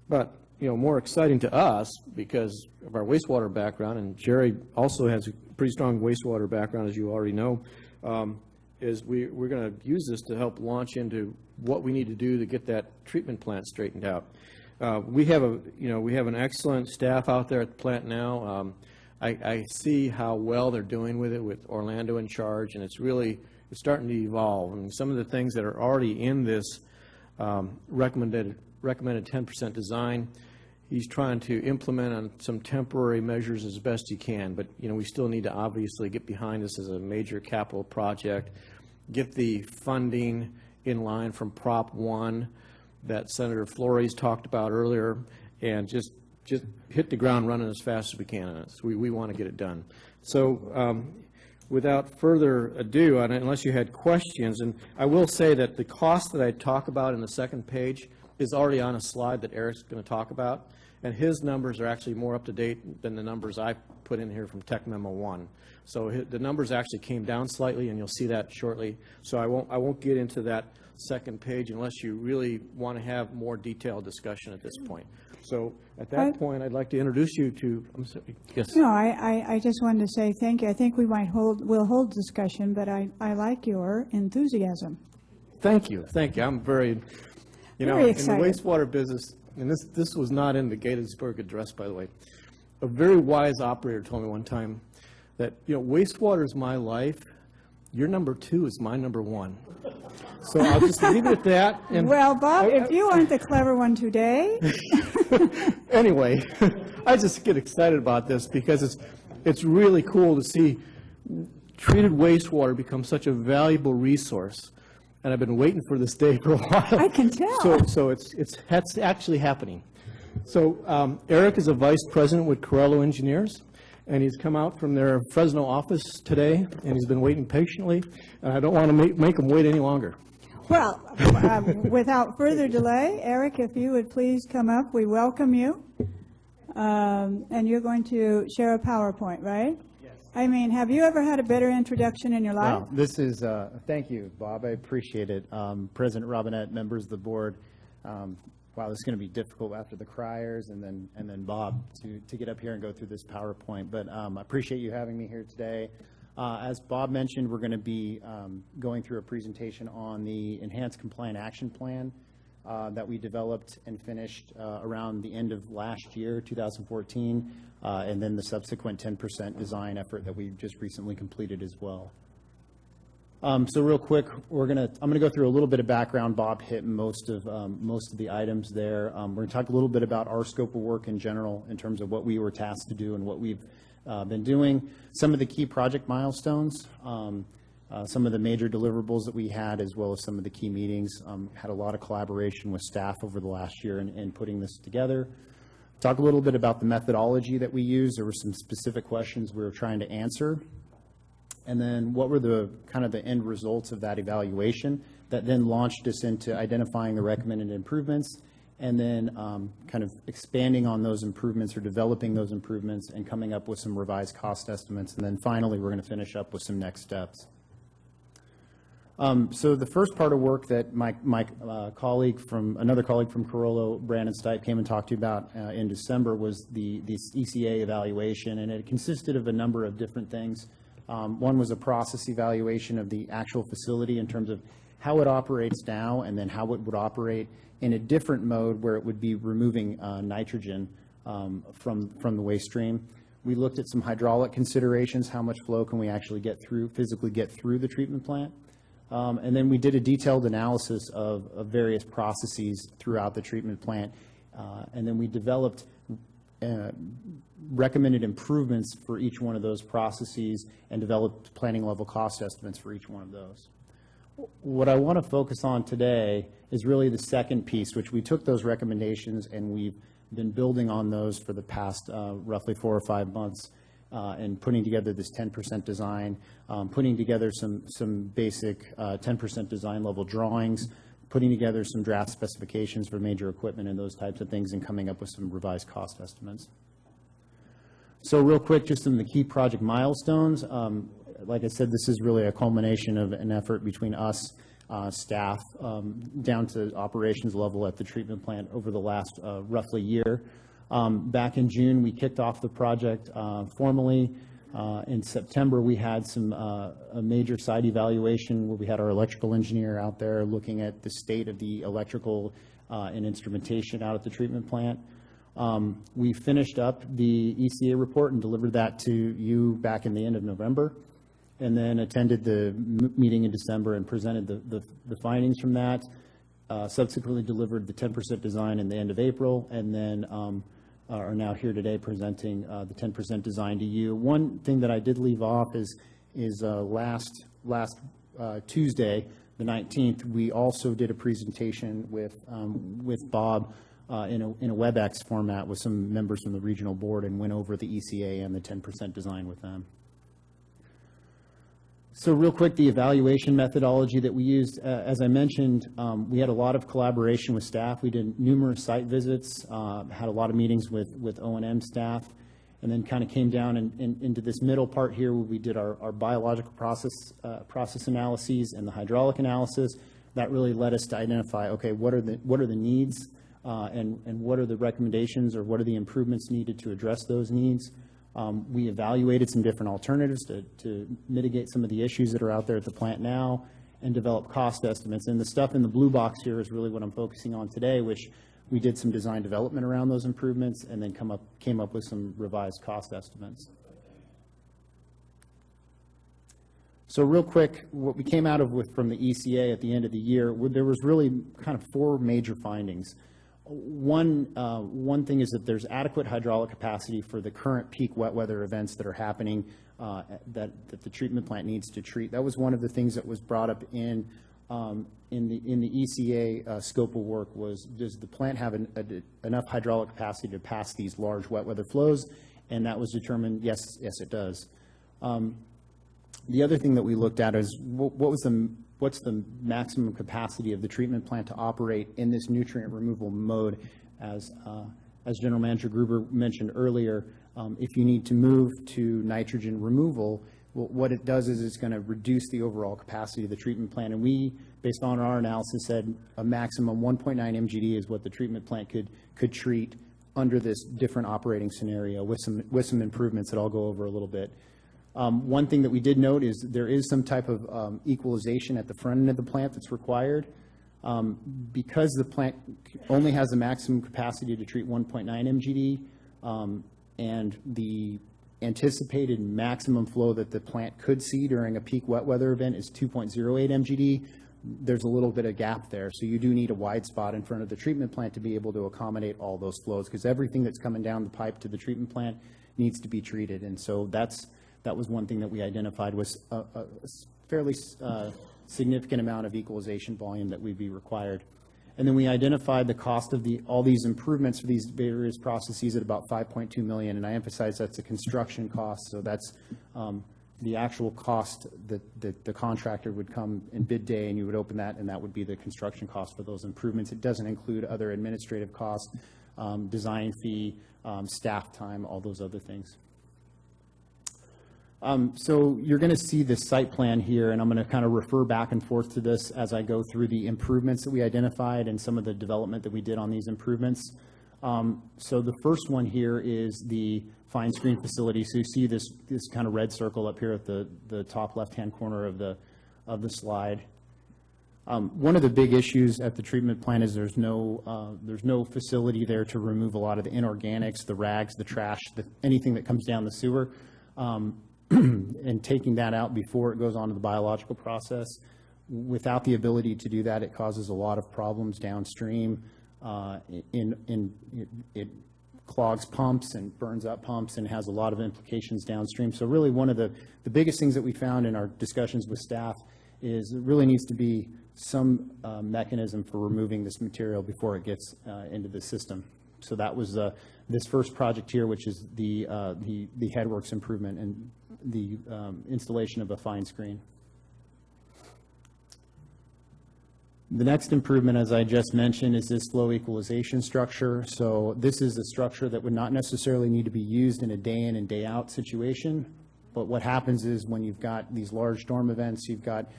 But more exciting to us, because of our wastewater background, and Jerry also has a pretty strong wastewater background, as you already know, is we're going to use this to help launch into what we need to do to get that treatment plant straightened out. We have an excellent staff out there at the plant now. I see how well they're doing with it, with Orlando in charge, and it's starting to evolve. I mean, some of the things that are already in this recommended 10% design, he's trying to implement on some temporary measures as best he can. But we still need to obviously get behind this as a major capital project, get the funding in line from Prop 1 that Senator Flores talked about earlier, and just hit the ground running as fast as we can on this. We want to get it done. So without further ado, unless you had questions, and I will say that the cost that I talk about in the second page is already on a slide that Eric's going to talk about, and his numbers are actually more up to date than the numbers I put in here from Tech Memo 1. So the numbers actually came down slightly, and you'll see that shortly. So I won't get into that second page unless you really want to have more detailed discussion at this point. So at that point, I'd like to introduce you to, I'm sorry, yes. No, I just wanted to say thank you. I think we'll hold discussion, but I like your enthusiasm. Thank you. Thank you. I'm very very excited. excited. In the wastewater business, and this was not in the Gettysburg Address, by the way, a very wise operator told me one time that, wastewater is my life. Your number 2 is my number 1. So I'll just leave it at that. And well, Bob, if you aren't the clever one today. Anyway, I just get excited about this because it's really cool to see treated wastewater become such a valuable resource. And I've been waiting for this day for a while. I can tell. So it's actually happening. So Eric is a vice president with Corello Engineers, and he's come out from their Fresno office today, and he's been waiting patiently, and I don't want to make him wait any longer. Well, without further delay, Eric, if you would please come up, we welcome you. And you're going to share a PowerPoint, right? Yes. I mean, have you ever had a better introduction in your life? Wow, this is, thank you, Bob, I appreciate it. President Robinette, members of the board, wow, this is going to be difficult after the criers and then Bob to get up here and go through this PowerPoint. But I appreciate you having me here today. As Bob mentioned, we're going to be going through a presentation on the Enhanced Compliant Action Plan that we developed and finished around the end of last year, 2014, and then the subsequent 10% design effort that we've just recently completed as well. So real quick, I'm going to go through a little bit of background. Bob hit most of the items there. We're going to talk a little bit about our scope of work in general in terms of what we were tasked to do and what we've been doing. Some of the key project milestones, some of the major deliverables that we had, as well as some of the key meetings. Had a lot of collaboration with staff over the last year in putting this together. Talk a little bit about the methodology that we used. There were some specific questions we were trying to answer. And then what were the kind of the end results of that evaluation that then launched us into identifying the recommended improvements, and then kind of expanding on those improvements or developing those improvements and coming up with some revised cost estimates. And then finally, we're going to finish up with some next steps. So the first part of work that my colleague from, another colleague from Carollo, Brandon Stipe, came and talked to you about in December was the ECA evaluation, and it consisted of a number of different things. One was a process evaluation of the actual facility in terms of how it operates now, and then how it would operate in a different mode where it would be removing nitrogen from the waste stream. We looked at some hydraulic considerations, how much flow can we actually get through, physically get through the treatment plant. And then we did a detailed analysis of various processes throughout the treatment plant. And then we developed recommended improvements for each one of those processes and developed planning level cost estimates for each one of those. What I want to focus on today is really the second piece, which we took those recommendations and we've been building on those for the past roughly 4 or 5 months. And putting together this 10% design, putting together some basic 10% design level drawings, putting together some draft specifications for major equipment and those types of things, and coming up with some revised cost estimates. So real quick, just some of the key project milestones. Like I said, this is really a culmination of an effort between us, staff, down to operations level at the treatment plant over the last roughly year. Back in June, we kicked off the project formally. In September, we had a major site evaluation where we had our electrical engineer out there looking at the state of the electrical and instrumentation out at the treatment plant. We finished up the ECA report and delivered that to you back in the end of November, and then attended the meeting in December and presented the findings from that. Subsequently delivered the 10% design in the end of April, and then are now here today presenting the 10% design to you. One thing that I did leave off is last Tuesday, the 19th, we also did a presentation with Bob in a WebEx format with some members from the regional board, and went over the ECA and the 10% design with them. So real quick, the evaluation methodology that we used, as I mentioned, we had a lot of collaboration with staff. We did numerous site visits, had a lot of meetings with O&M staff, and then kind of came down into this middle part here where we did our biological process analyses and the hydraulic analysis. That really led us to identify, okay, what are the needs and what are the recommendations, or what are the improvements needed to address those needs. We evaluated some different alternatives to mitigate some of the issues that are out there at the plant now, and develop cost estimates. And the stuff in the blue box here is really what I'm focusing on today, which we did some design development around those improvements, and then came up with some revised cost estimates. So real quick, what we came out of from the ECA at the end of the year, there was really kind of 4 major findings. One thing is that there's adequate hydraulic capacity for the current peak wet weather events that are happening that the treatment plant needs to treat. That was one of the things that was brought up in the ECA scope of work, was, does the plant have enough hydraulic capacity to pass these large wet weather flows? And that was determined, yes, it does. The other thing that we looked at is what's the maximum capacity of the treatment plant to operate in this nutrient removal mode. As General Manager Gruber mentioned earlier, if you need to move to nitrogen removal, what it does is it's going to reduce the overall capacity of the treatment plant. And we, based on our analysis, said a maximum 1.9 MGD is what the treatment plant could treat under this different operating scenario, with some improvements that I'll go over a little bit. One thing that we did note is there is some type of equalization at the front end of the plant that's required. Because the plant only has a maximum capacity to treat 1.9 MGD, and the anticipated maximum flow that the plant could see during a peak wet weather event is 2.08 MGD, there's a little bit of gap there. So you do need a wide spot in front of the treatment plant to be able to accommodate all those flows, because everything that's coming down the pipe to the treatment plant needs to be treated. And so that was one thing that we identified was a fairly significant amount of equalization volume that would be required. And then we identified the cost of all these improvements for these various processes at about $5.2 million. And I emphasize that's a construction cost, so that's the actual cost that the contractor would come in bid day, and you would open that, and that would be the construction cost for those improvements. It doesn't include other administrative costs, design fee, staff time, all those other things. So you're going to see this site plan here, and I'm going to kind of refer back and forth to this as I go through the improvements that we identified and some of the development that we did on these improvements. So the first one here is the fine screen facility. So you see this kind of red circle up here at the top left-hand corner of the slide. One of the big issues at the treatment plant is there's no facility there to remove a lot of the inorganics, the rags, the trash, anything that comes down the sewer. And taking that out before it goes on to the biological process. Without the ability to do that, it causes a lot of problems downstream. It clogs pumps and burns up pumps and has a lot of implications downstream. So really one of the biggest things that we found in our discussions with staff is it really needs to be some mechanism for removing this material before it gets into the system. So that was this first project here, which is the headworks improvement and the installation of a fine screen. The next improvement, as I just mentioned, is this flow equalization structure. So this is a structure that would not necessarily need to be used in a day in and day out situation. But what happens is when you've got these large storm events, you've got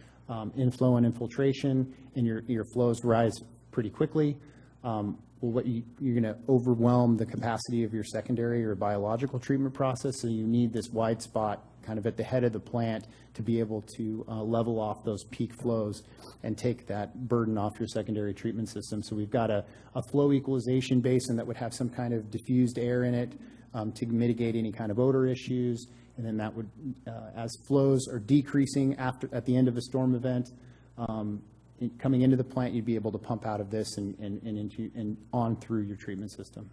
inflow and infiltration, and your flows rise pretty quickly. You're going to overwhelm the capacity of your secondary or biological treatment process, so you need this wide spot kind of at the head of the plant to be able to level off those peak flows and take that burden off your secondary treatment system. So we've got a flow equalization basin that would have some kind of diffused air in it to mitigate any kind of odor issues, and then that would, as flows are decreasing at the end of a storm event, coming into the plant, you'd be able to pump out of this and on through your treatment system.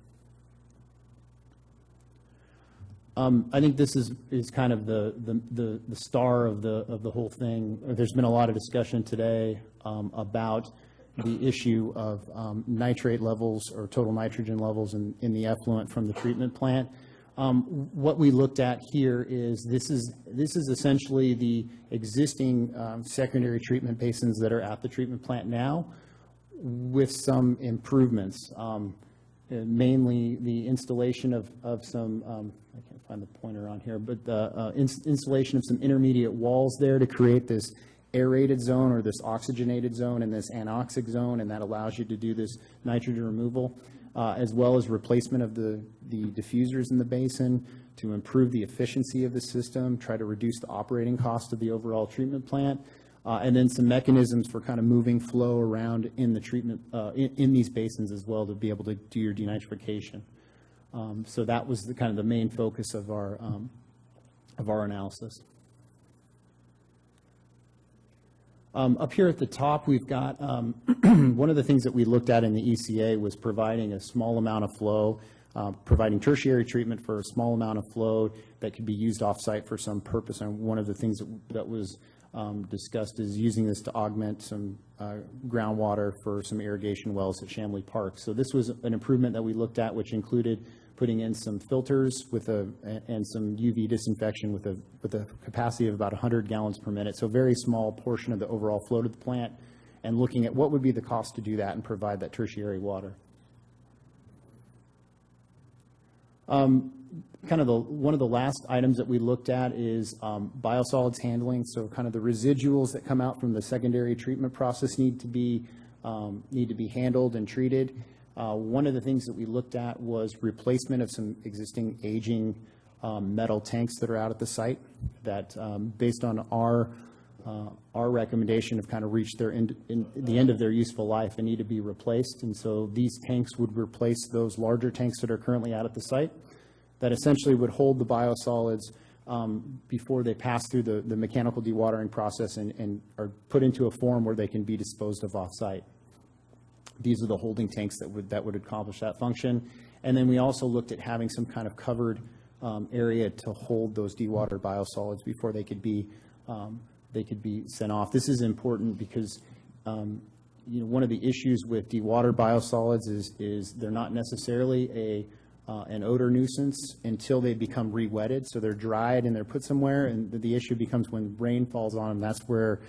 I think this is kind of the star of the whole thing. There's been a lot of discussion today about the issue of nitrate levels or total nitrogen levels in the effluent from the treatment plant. What we looked at here is this is essentially the existing secondary treatment basins that are at the treatment plant now, with some improvements, mainly the installation of some, I can't find the pointer on here, but the installation of some intermediate walls there to create this aerated zone or this oxygenated zone and this anoxic zone, and that allows you to do this nitrogen removal. As well as replacement of the diffusers in the basin to improve the efficiency of the system, try to reduce the operating cost of the overall treatment plant, and then some mechanisms for kind of moving flow around in the treatment, in these basins as well to be able to do your denitrification. So that was kind of the main focus of our analysis. Up here at the top, we've got one of the things that we looked at in the ECA was providing a small amount of flow, providing tertiary treatment for a small amount of flow that could be used off-site for some purpose. And one of the things that was discussed is using this to augment some groundwater for some irrigation wells at Chamblee Park. So this was an improvement that we looked at, which included putting in some filters and some UV disinfection with a capacity of about 100 gallons per minute. So a very small portion of the overall flow to the plant, and looking at what would be the cost to do that and provide that tertiary water. Kind of one of the last items that we looked at is biosolids handling. So kind of the residuals that come out from the secondary treatment process need to be handled and treated. One of the things that we looked at was replacement of some existing aging metal tanks that are out at the site that, based on our recommendation, have kind of reached the end of their useful life and need to be replaced. And so these tanks would replace those larger tanks that are currently out at the site that essentially would hold the biosolids before they pass through the mechanical dewatering process and are put into a form where they can be disposed of off-site. These are the holding tanks that would accomplish that function. And then we also looked at having some kind of covered area to hold those dewatered biosolids before they could be sent off. This is important because one of the issues with dewatered biosolids is they're not necessarily an odor nuisance until they become re-wetted. So they're dried and they're put somewhere, and the issue becomes when rain falls on them, that's where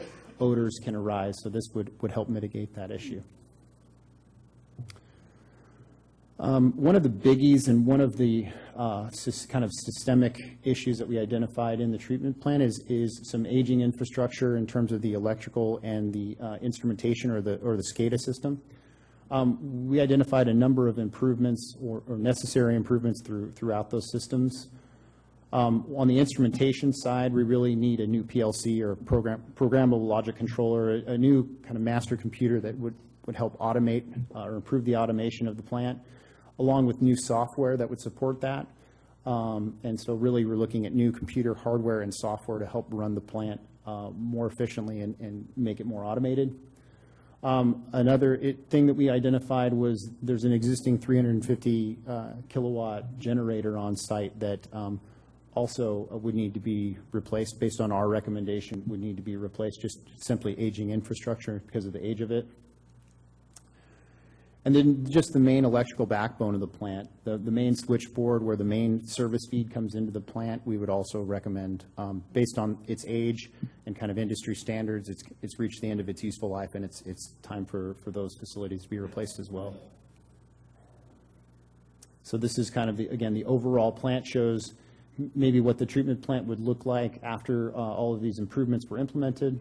odors can arise. So this would help mitigate that issue. One of the biggies and one of the kind of systemic issues that we identified in the treatment plan is some aging infrastructure in terms of the electrical and the instrumentation or the SCADA system. We identified a number of improvements or necessary improvements throughout those systems. On the instrumentation side, we really need a new PLC or programmable logic controller, a new kind of master computer that would help automate or improve the automation of the plant, along with new software that would support that. And so really we're looking at new computer hardware and software to help run the plant more efficiently and make it more automated. Another thing that we identified was there's an existing 350 kilowatt generator on site that also would need to be replaced based on our recommendation, would need to be replaced, just simply aging infrastructure because of the age of it. And then just the main electrical backbone of the plant, the main switchboard where the main service feed comes into the plant, we would also recommend, based on its age and kind of industry standards, it's reached the end of its useful life, and it's time for those facilities to be replaced as well. So this is kind of, again, the overall plant shows maybe what the treatment plant would look like after all of these improvements were implemented.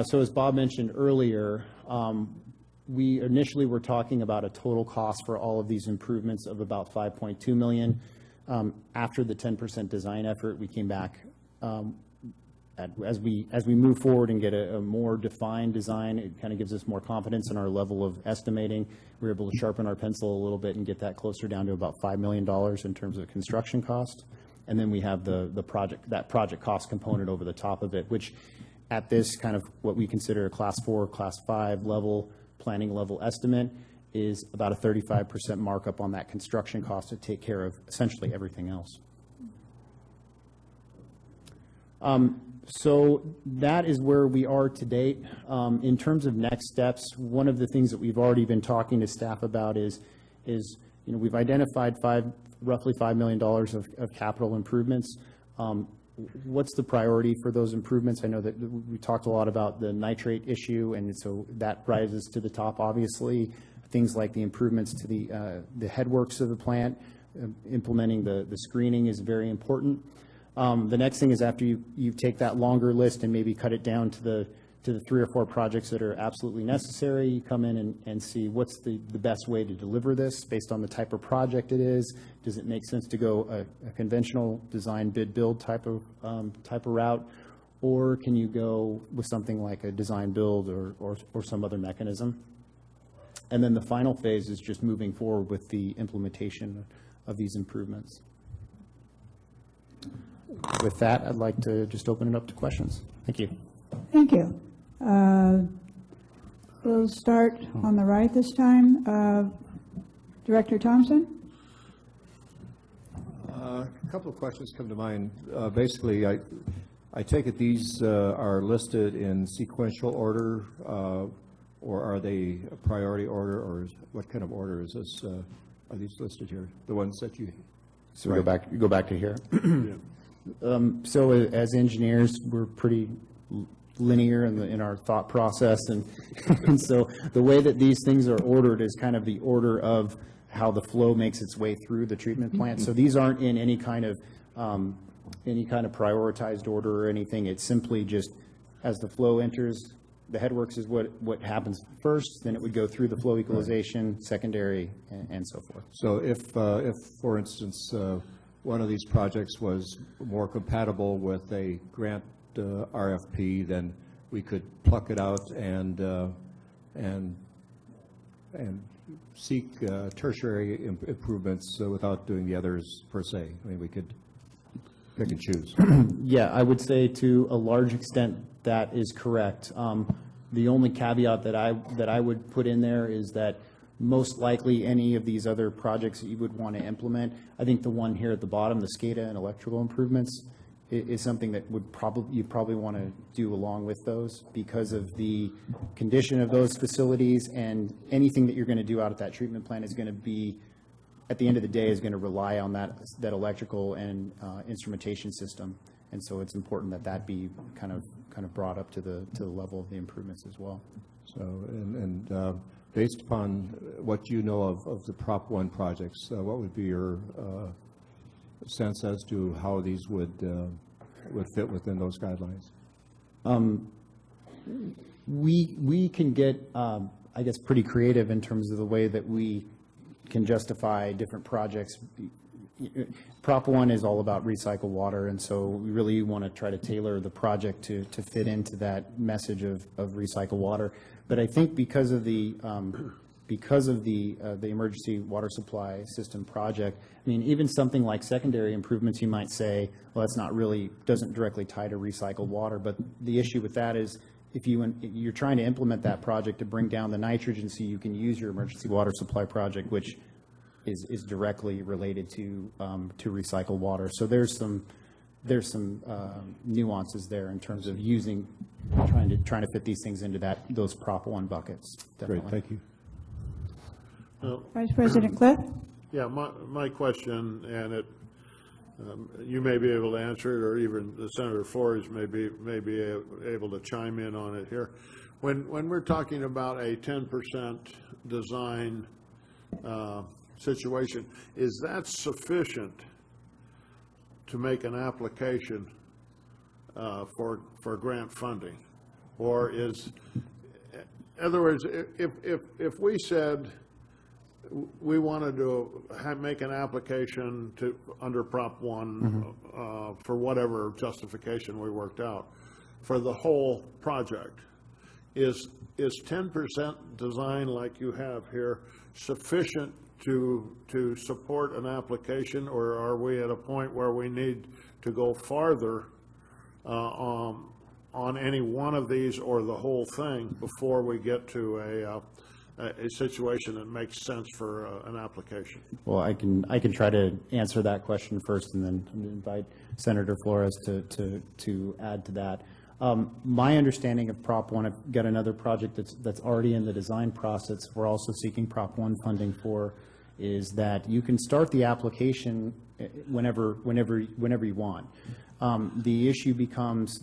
So as Bob mentioned earlier, we initially were talking about a total cost for all of these improvements of about $5.2 million. After the 10% design effort, we came back as we move forward and get a more defined design. It kind of gives us more confidence in our level of estimating. We're able to sharpen our pencil a little bit and get that closer down to about $5 million in terms of construction cost. And then we have that project cost component over the top of it, which at this kind of what we consider a class 4, class 5 level, planning level estimate, is about a 35% markup on that construction cost to take care of essentially everything else. So that is where we are to date. In terms of next steps, one of the things that we've already been talking to staff about is we've identified roughly $5 million of capital improvements. What's the priority for those improvements? I know that we talked a lot about the nitrate issue, and so that rises to the top, obviously. Things like the improvements to the headworks of the plant, implementing the screening is very important. The next thing is after you take that longer list and maybe cut it down to the 3 or 4 projects that are absolutely necessary, you come in and see what's the best way to deliver this based on the type of project it is. Does it make sense to go a conventional design bid build type of route, or can you go with something like a design build or some other mechanism? And then the final phase is just moving forward with the implementation of these improvements. With that, I'd like to just open it up to questions. Thank you. Thank you. We'll start on the right this time. Director Thompson? A couple of questions come to mind. Basically, I take it these are listed in sequential order, or are they a priority order, or what kind of order is this? Are these listed here? The ones that you... So right. Go back to here. Yeah. So as engineers, we're pretty linear in our thought process, and so the way that these things are ordered is kind of the order of how the flow makes its way through the treatment plant. So these aren't in any kind of prioritized order or anything. It's simply just as the flow enters, the headworks is what happens first, then it would go through the flow equalization, right, secondary, and so forth. So if for instance, one of these projects was more compatible with a grant RFP, then we could pluck it out and seek tertiary improvements without doing the others per se. I mean, we could pick and choose. Yeah, I would say to a large extent that is correct. The only caveat that I would put in there is that most likely any of these other projects that you would want to implement, I think the one here at the bottom, the SCADA and electrical improvements, is something that you probably want to do along with those because of the condition of those facilities, and anything that you're going to do out at that treatment plant is going to be, at the end of the day, is going to rely on that electrical and instrumentation system, and so it's important that be kind of brought up to the level of the improvements as well. So Based upon what you know of the Prop 1 projects, what would be your sense as to how these would fit within those guidelines? We can get, I guess, pretty creative in terms of the way that we can justify different projects. Prop 1 is all about recycled water, and so we really want to try to tailor the project to fit into that message of recycled water. But I think because of the emergency water supply system project, I mean, even something like secondary improvements, you might say, well, that's not really, doesn't directly tie to recycled water. But the issue with that is, if you're trying to implement that project to bring down the nitrogen so you can use your emergency water supply project, which is directly related to recycled water. So there's some nuances there in terms of trying to fit these things into those Prop 1 buckets. Definitely. Great, thank you. Vice President Cliff? Yeah, my question, and you may be able to answer it, or even Senator Flores may be able to chime in on it here. When we're talking about a 10% design situation, is that sufficient to make an application for grant funding? Or in other words, if we said we wanted to make an application under Prop 1 for whatever justification we worked out for the whole project, is 10% design like you have here sufficient to support an application, or are we at a point where we need to go farther on any one of these or the whole thing before we get to a situation that makes sense for an application? Well, I can try to answer that question first, and then invite Senator Flores to add to that. My understanding of Prop 1, I've got another project that's already in the design process we're also seeking Prop 1 funding for, is that you can start the application whenever you want. The issue becomes,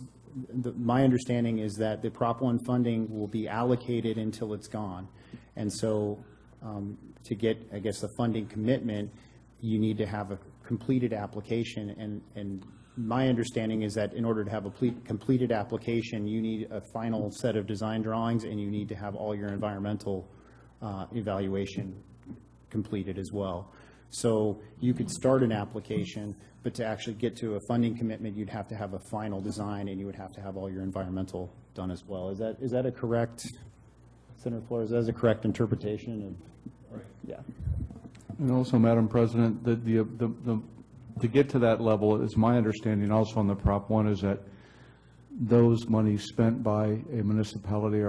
my understanding is that the Prop 1 funding will be allocated until it's gone. And so to get, I guess, a funding commitment, you need to have a completed application. And my understanding is that in order to have a completed application, you need a final set of design drawings, and you need to have all your environmental evaluation completed as well. So you could start an application, but to actually get to a funding commitment, you'd have to have a final design, and you would have to have all your environmental done as well. Is that a correct, Senator Flores, is that a correct interpretation? Right. Yeah. And also, Madam President, to get to that level, is my understanding also on the Prop 1 is that those monies spent by a municipality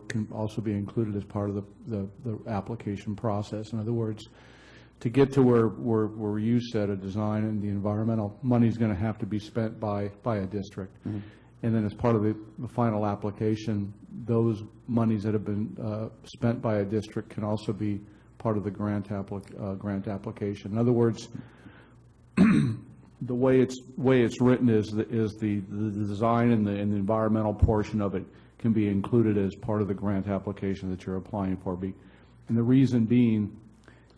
can also be included as part of the application process. In other words, to get to where you said a design and the environmental money is going to have to be spent by a district. Mm-hmm. And then as part of the final application, those monies that have been spent by a district can also be part of the grant application. In other words, the way it's written is the design and the environmental portion of it can be included as part of the grant application that you're applying for. And the reason being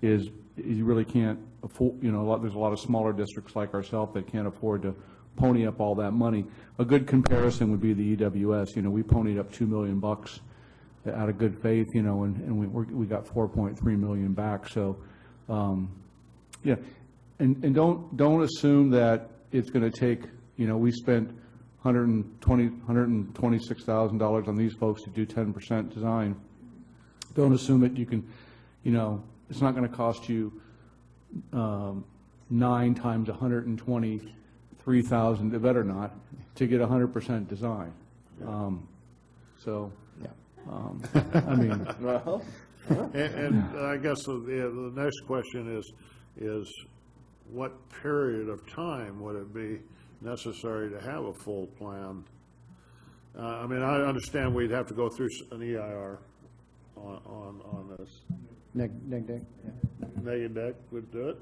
is you really can't afford, there's a lot of smaller districts like ourselves that can't afford to pony up all that money. A good comparison would be the EWS. We ponied up $2 million out of good faith, and we got 4.3 million back. So, yeah. And don't assume that it's going to take, we spent $126,000 on these folks to do 10% design. Don't assume that you can, it's not going to cost you 9 times 123,000, it better not, to get 100% design. So, yeah. I mean. Well, and I guess the next question is what period of time would it be necessary to have a full plan? I mean, I understand we'd have to go through an EIR on this. Neg deck? Yeah. Neg deck would do it?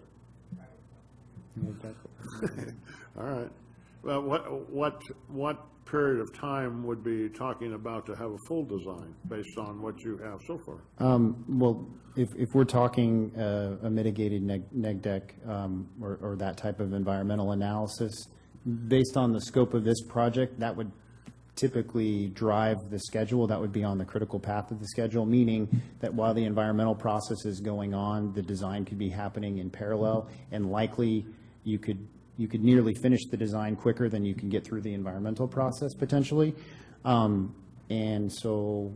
All right. Well, what period of time would be talking about to have a full design based on what you have so far? Well, if we're talking a mitigated neg deck or that type of environmental analysis, based on the scope of this project, that would typically drive the schedule. That would be on the critical path of the schedule, meaning that while the environmental process is going on, the design could be happening in parallel, and likely you could nearly finish the design quicker than you can get through the environmental process potentially. And so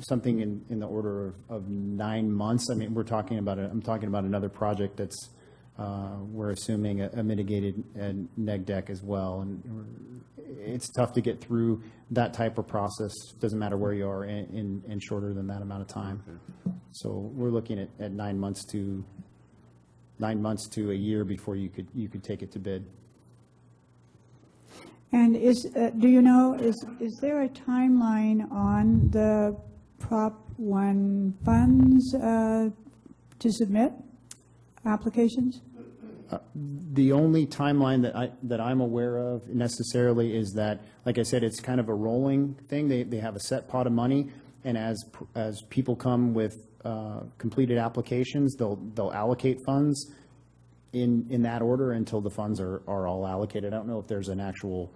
something in the order of 9 months. I mean, I'm talking about another project that's we're assuming a mitigated neg deck as well, and it's tough to get through that type of process. Doesn't matter where you are in shorter than that amount of time. Okay. So we're looking at 9 months to a year before you could take it to bid. And do you know, is there a timeline on the Prop 1 funds to submit applications? The only timeline that I'm aware of necessarily is that, like I said, it's kind of a rolling thing. They have a set pot of money, and as people come with completed applications, they'll allocate funds in that order until the funds are all allocated. I don't know if there's an actual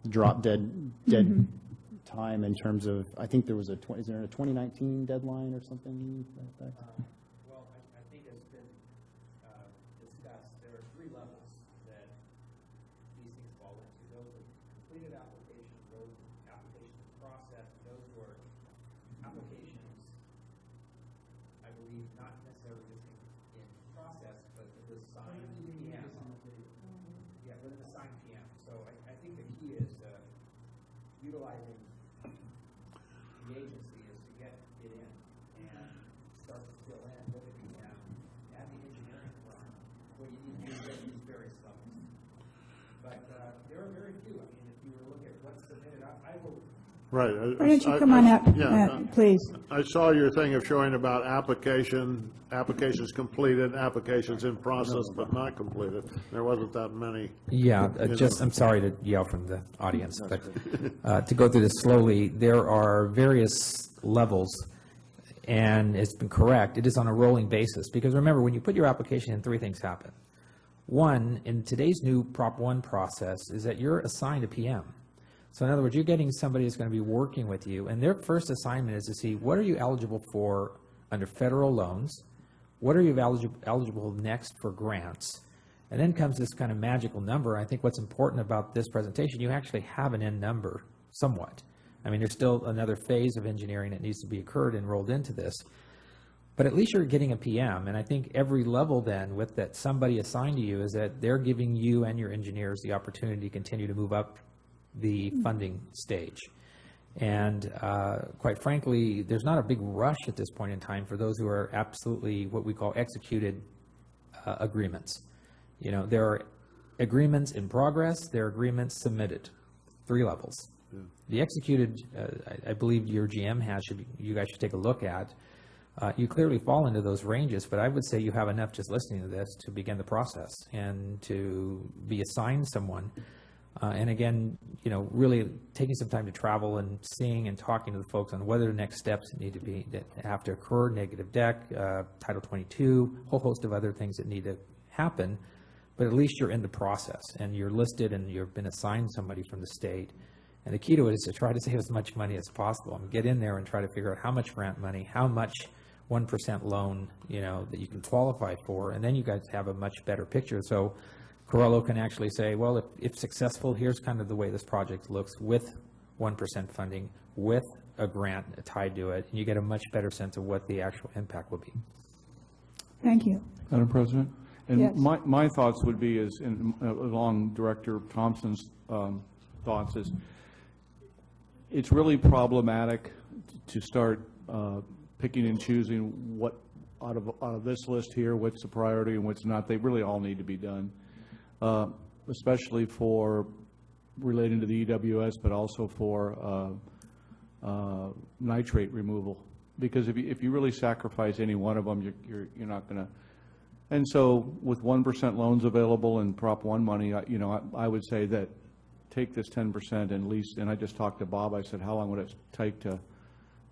drop dead time in terms of, I think there was is there a 2019 deadline or something like that? Well, I think it's been discussed. There are 3 levels that these things fall into. Those are completed applications, those applications in process, those who are applications, I believe, not necessarily just in process, but the signed PM. Yeah, but the signed PM. So I think the key is utilizing the agency is to get it in and start to fill in with the PM and the engineering front where you need to get these various levels. But there are very few. I mean, if you were to look at what's submitted, I will. Right. Why don't you come on up, please? I saw your thing of showing about applications completed, applications in process but not completed. There wasn't that many. Yeah, I'm sorry to yell from the audience, but to go through this slowly, there are various levels, and it's been correct. It is on a rolling basis, because remember, when you put your application in, 3 things happen. One, in today's new Prop 1 process, is that you're assigned a PM. So in other words, you're getting somebody who's going to be working with you, and their first assignment is to see what are you eligible for under federal loans, what are you eligible next for grants, and then comes this kind of magical number. I think what's important about this presentation, you actually have an end number somewhat. I mean, there's still another phase of engineering that needs to be occurred and rolled into this, but at least you're getting a PM, and I think every level then with that somebody assigned to you is that they're giving you and your engineers the opportunity to continue to move up the funding stage. And quite frankly, there's not a big rush at this point in time for those who are absolutely what we call executed agreements. You know, there are agreements in progress, there are agreements submitted, 3 levels. Yeah. The executed, I believe your GM has, you guys should take a look at. You clearly fall into those ranges, but I would say you have enough just listening to this to begin the process and to be assigned someone. And again, you know, really taking some time to travel and seeing and talking to the folks on whether the next steps need to be, that have to occur, negative deck, Title 22, a whole host of other things that need to happen. But at least you're in the process and you're listed and you've been assigned somebody from the state. And the key to it is to try to save as much money as possible and get in there and try to figure out how much grant money, how much 1% loan, you know, that you can qualify for. And then you guys have a much better picture. So Corello can actually say, well, if successful, here's kind of the way this project looks with 1% funding, with a grant tied to it, and you get a much better sense of what the actual impact will be. Thank you. Madam President? And yes. my thoughts would be, is along Director Thompson's thoughts, is it's really problematic to start picking and choosing what out of this list here, what's a priority and what's not. They really all need to be done. Especially for relating to the EWS, but also for nitrate removal. Because if you really sacrifice any one of them, you're not going to. And so, with 1% loans available and Prop 1 money, I would say that take this 10% and lease, and I just talked to Bob, I said, how long would it take to,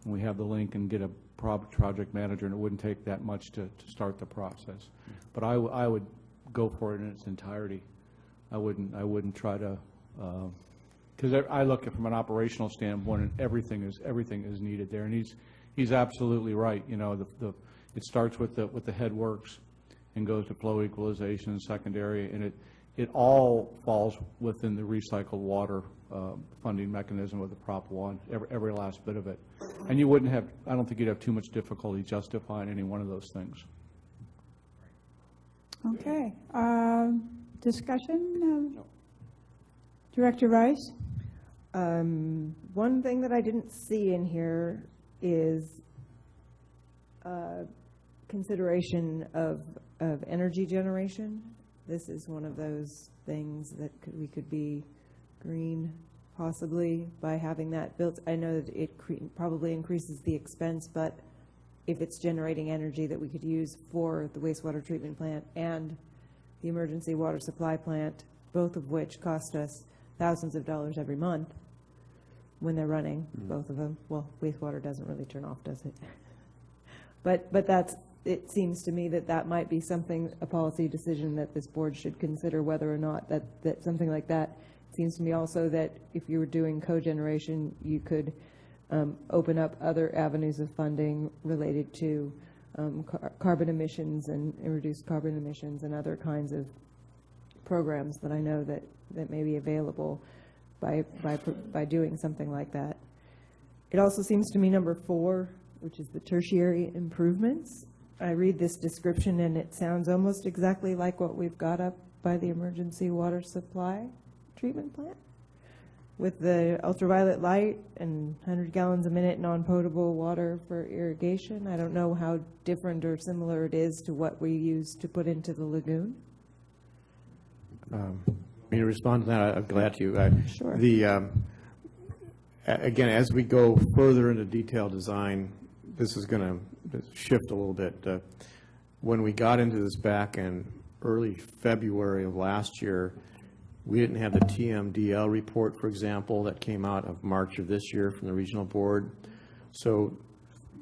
when we have the link and get a project manager, and it wouldn't take that much to start the process. But I would go for it in its entirety. I wouldn't try to, because I look at it from an operational standpoint, and everything is needed there. And he's absolutely right. You know, it starts with the head works and goes to flow equalization and secondary, and it all falls within the recycled water funding mechanism of the Prop 1, every last bit of it. And you wouldn't have, I don't think you'd have too much difficulty justifying any one of those things. Okay. Discussion? Director Rice? One thing that I didn't see in here is consideration of energy generation. This is one of those things that we could be green possibly by having that built. I know that it probably increases the expense, but if it's generating energy that we could use for the wastewater treatment plant and the emergency water supply plant, both of which cost us thousands of dollars every month when they're running, both of them. Well, wastewater doesn't really turn off, does it? But it seems to me that might be something, a policy decision that this board should consider, whether or not that something like that. It seems to me also that if you were doing cogeneration, you could open up other avenues of funding related to carbon emissions and reduced carbon emissions and other kinds of programs that I know that may be available by doing something like that. It also seems to me number 4, which is the tertiary improvements. I read this description and it sounds almost exactly like what we've got up by the emergency water supply treatment plant with the ultraviolet light and 100 gallons a minute non-potable water for irrigation. I don't know how different or similar it is to what we use to put into the lagoon. Me to respond to that, I'm glad to. Sure. Again, as we go further into detailed design, this is going to shift a little bit. When we got into this back in early February of last year, we didn't have the TMDL report, for example, that came out of March of this year from the regional board. So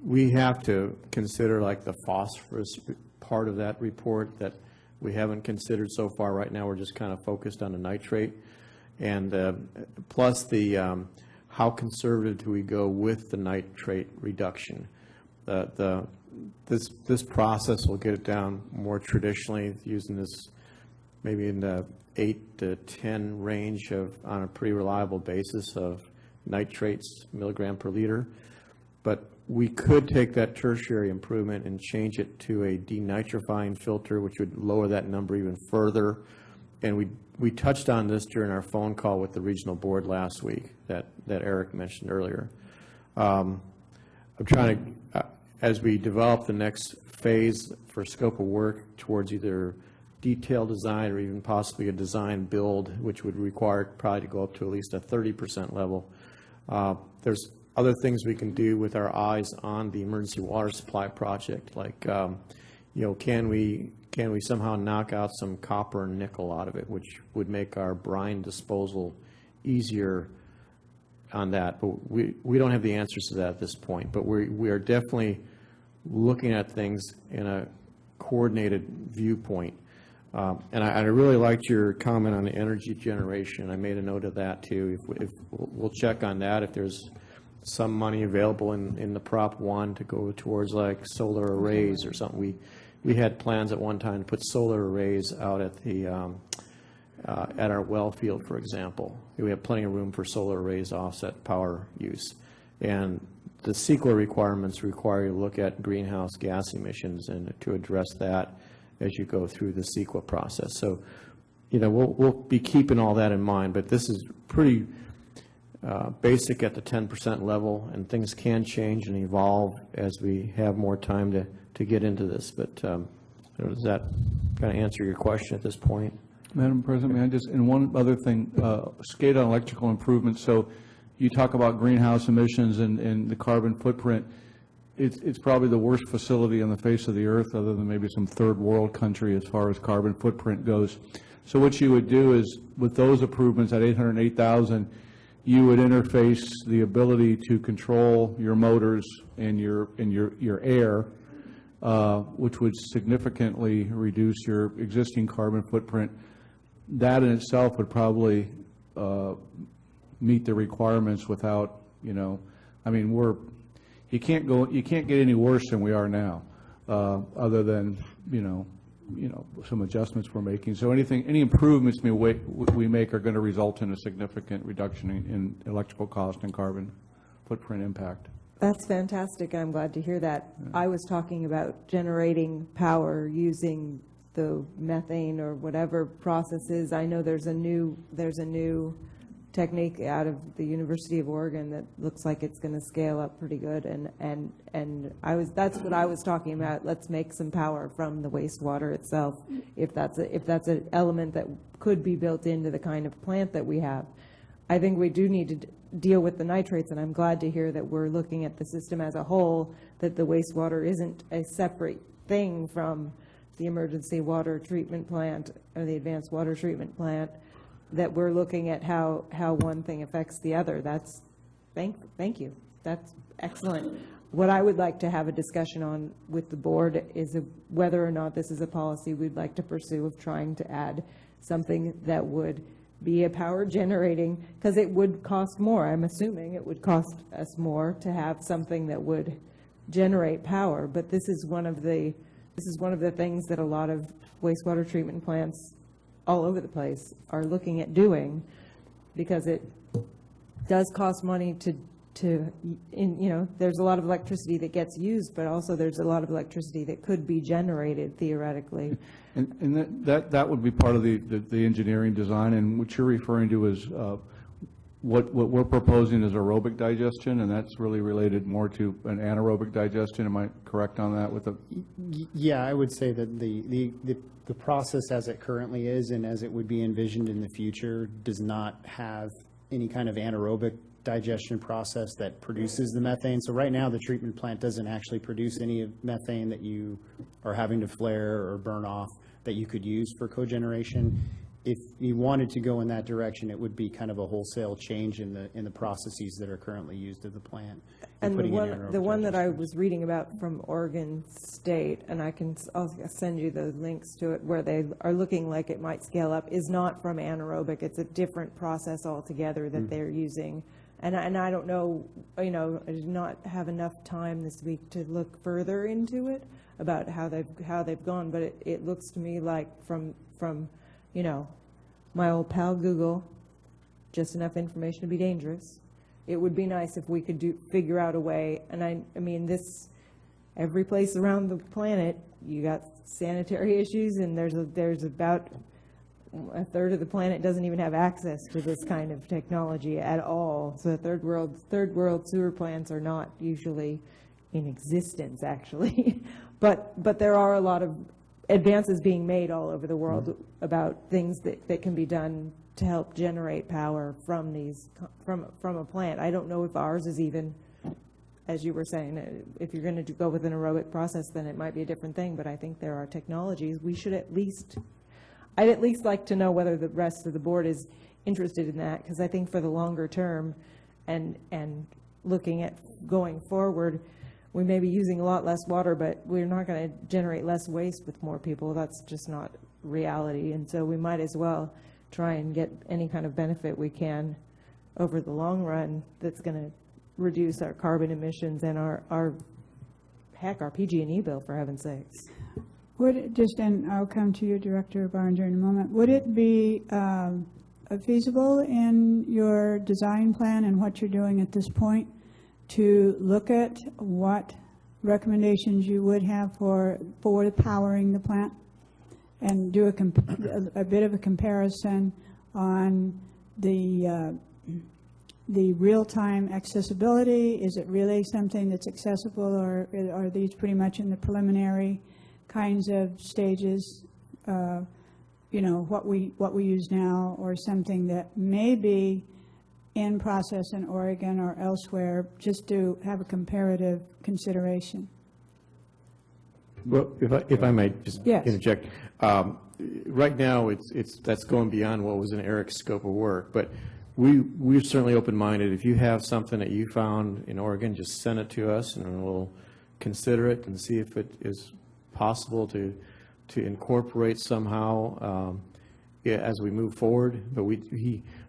we have to consider like the phosphorus part of that report that we haven't considered so far. Right now we're just kind of focused on the nitrate. And plus the how conservative do we go with the nitrate reduction? This process will get it down more traditionally using this maybe in the 8 to 10 range on a pretty reliable basis of nitrates milligram per liter. But we could take that tertiary improvement and change it to a denitrifying filter, which would lower that number even further. And we touched on this during our phone call with the regional board last week that Eric mentioned earlier. I'm trying to, as we develop the next phase for scope of work towards either detailed design or even possibly a design build, which would require probably to go up to at least a 30% level. There's other things we can do with our eyes on the emergency water supply project, like can we somehow knock out some copper and nickel out of it, which would make our brine disposal easier on that. But we don't have the answers to that at this point. But we are definitely looking at things in a coordinated viewpoint. And I really liked your comment on the energy generation. I made a note of that too. If we'll check on that. If there's some money available in the Prop 1 to go towards like solar arrays or something. We had plans at one time to put solar arrays out at the at our well field, for example. We have plenty of room for solar arrays to offset power use. And the CEQA requirements require you to look at greenhouse gas emissions and to address that as you go through the CEQA process. So, we'll be keeping all that in mind, but this is pretty basic at the 10% level, and things can change and evolve as we have more time to get into this. But does that kind of answer your question at this point? Madam President, may I just, and one other thing, skate on electrical improvements. So you talk about greenhouse emissions and the carbon footprint. It's probably the worst facility on the face of the earth, other than maybe some third world country as far as carbon footprint goes. So what you would do is, with those improvements at 808,000, you would interface the ability to control your motors and your air, which would significantly reduce your existing carbon footprint. That in itself would probably meet the requirements without, I mean, you can't get any worse than we are now, other than, some adjustments we're making. So any improvements we make are going to result in a significant reduction in electrical cost and carbon footprint impact. That's fantastic. I'm glad to hear that. I was talking about generating power using the methane or whatever processes. I know there's a new technique out of the University of Oregon that looks like it's going to scale up pretty good, and that's what I was talking about. Let's make some power from the wastewater itself, if that's an element that could be built into the kind of plant that we have. I think we do need to deal with the nitrates, and I'm glad to hear that we're looking at the system as a whole, that the wastewater isn't a separate thing from the emergency water treatment plant or the advanced water treatment plant, that we're looking at how one thing affects the other. That's, thank you. That's excellent. What I would like to have a discussion on with the board is whether or not this is a policy we'd like to pursue of trying to add something that would be a power generating, because it would cost more. I'm assuming it would cost us more to have something that would generate power, but this is one of the things that a lot of wastewater treatment plants all over the place are looking at doing, because it does cost money there's a lot of electricity that gets used, but also there's a lot of electricity that could be generated theoretically. And that would be part of the engineering design, and what you're referring to is what we're proposing is aerobic digestion, and that's really related more to an anaerobic digestion. Am I correct on that? Yeah, I would say that the process as it currently is and as it would be envisioned in the future does not have any kind of anaerobic digestion process that produces the methane. So right now the treatment plant doesn't actually produce any methane that you are having to flare or burn off that you could use for cogeneration. If you wanted to go in that direction, it would be kind of a wholesale change in the processes that are currently used at the plant. And the one that I was reading about from Oregon State, and I'll send you the links to it, where they are looking like it might scale up, is not from anaerobic. It's a different process altogether that they're using. And I don't know, I did not have enough time this week to look further into it about how they've gone, but it looks to me like from my old pal Google, just enough information to be dangerous. It would be nice if we could figure out a way, and I mean every place around the planet, you got sanitary issues, and there's about a third of the planet doesn't even have access to this kind of technology at all. So third world sewer plants are not usually in existence, actually. but there are a lot of advances being made all over the world about things that can be done to help generate power from a plant. I don't know if ours is even, as you were saying, if you're going to go with an aerobic process, then it might be a different thing. But I think there are technologies we should I'd at least like to know whether the rest of the board is interested in that, because I think for the longer term and looking at going forward, we may be using a lot less water, but we're not going to generate less waste with more people. That's just not reality. And so we might as well try and get any kind of benefit we can over the long run that's going to reduce our carbon emissions and our PG&E bill, for heaven's sakes. And I'll come to you, Director Barringer, in a moment. Would it be feasible in your design plan and what you're doing at this point to look at what recommendations you would have for powering the plant and do a bit of a comparison on the real-time accessibility? Is it really something that's accessible, or are these pretty much in the preliminary kinds of stages, what we use now, or something that may be in process in Oregon or elsewhere, just to have a comparative consideration? Well, if I might just Yes. interject. Right now, that's going beyond what was in Eric's scope of work, but we're certainly open-minded. If you have something that you found in Oregon, just send it to us, and we'll consider it and see if it is possible to incorporate somehow as we move forward. But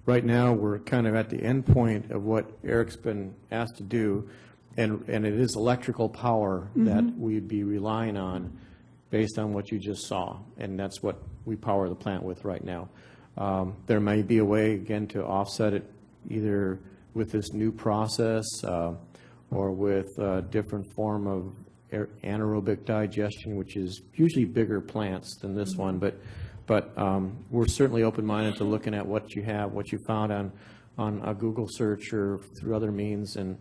right now, we're kind of at the end point of what Eric's been asked to do, and it is electrical power that we'd be relying on based on what you just saw, and that's what we power the plant with right now. There may be a way, again, to offset it either with this new process or with a different form of anaerobic digestion, which is usually bigger plants than this one. But we're certainly open-minded to looking at what you have, what you found on a Google search or through other means, and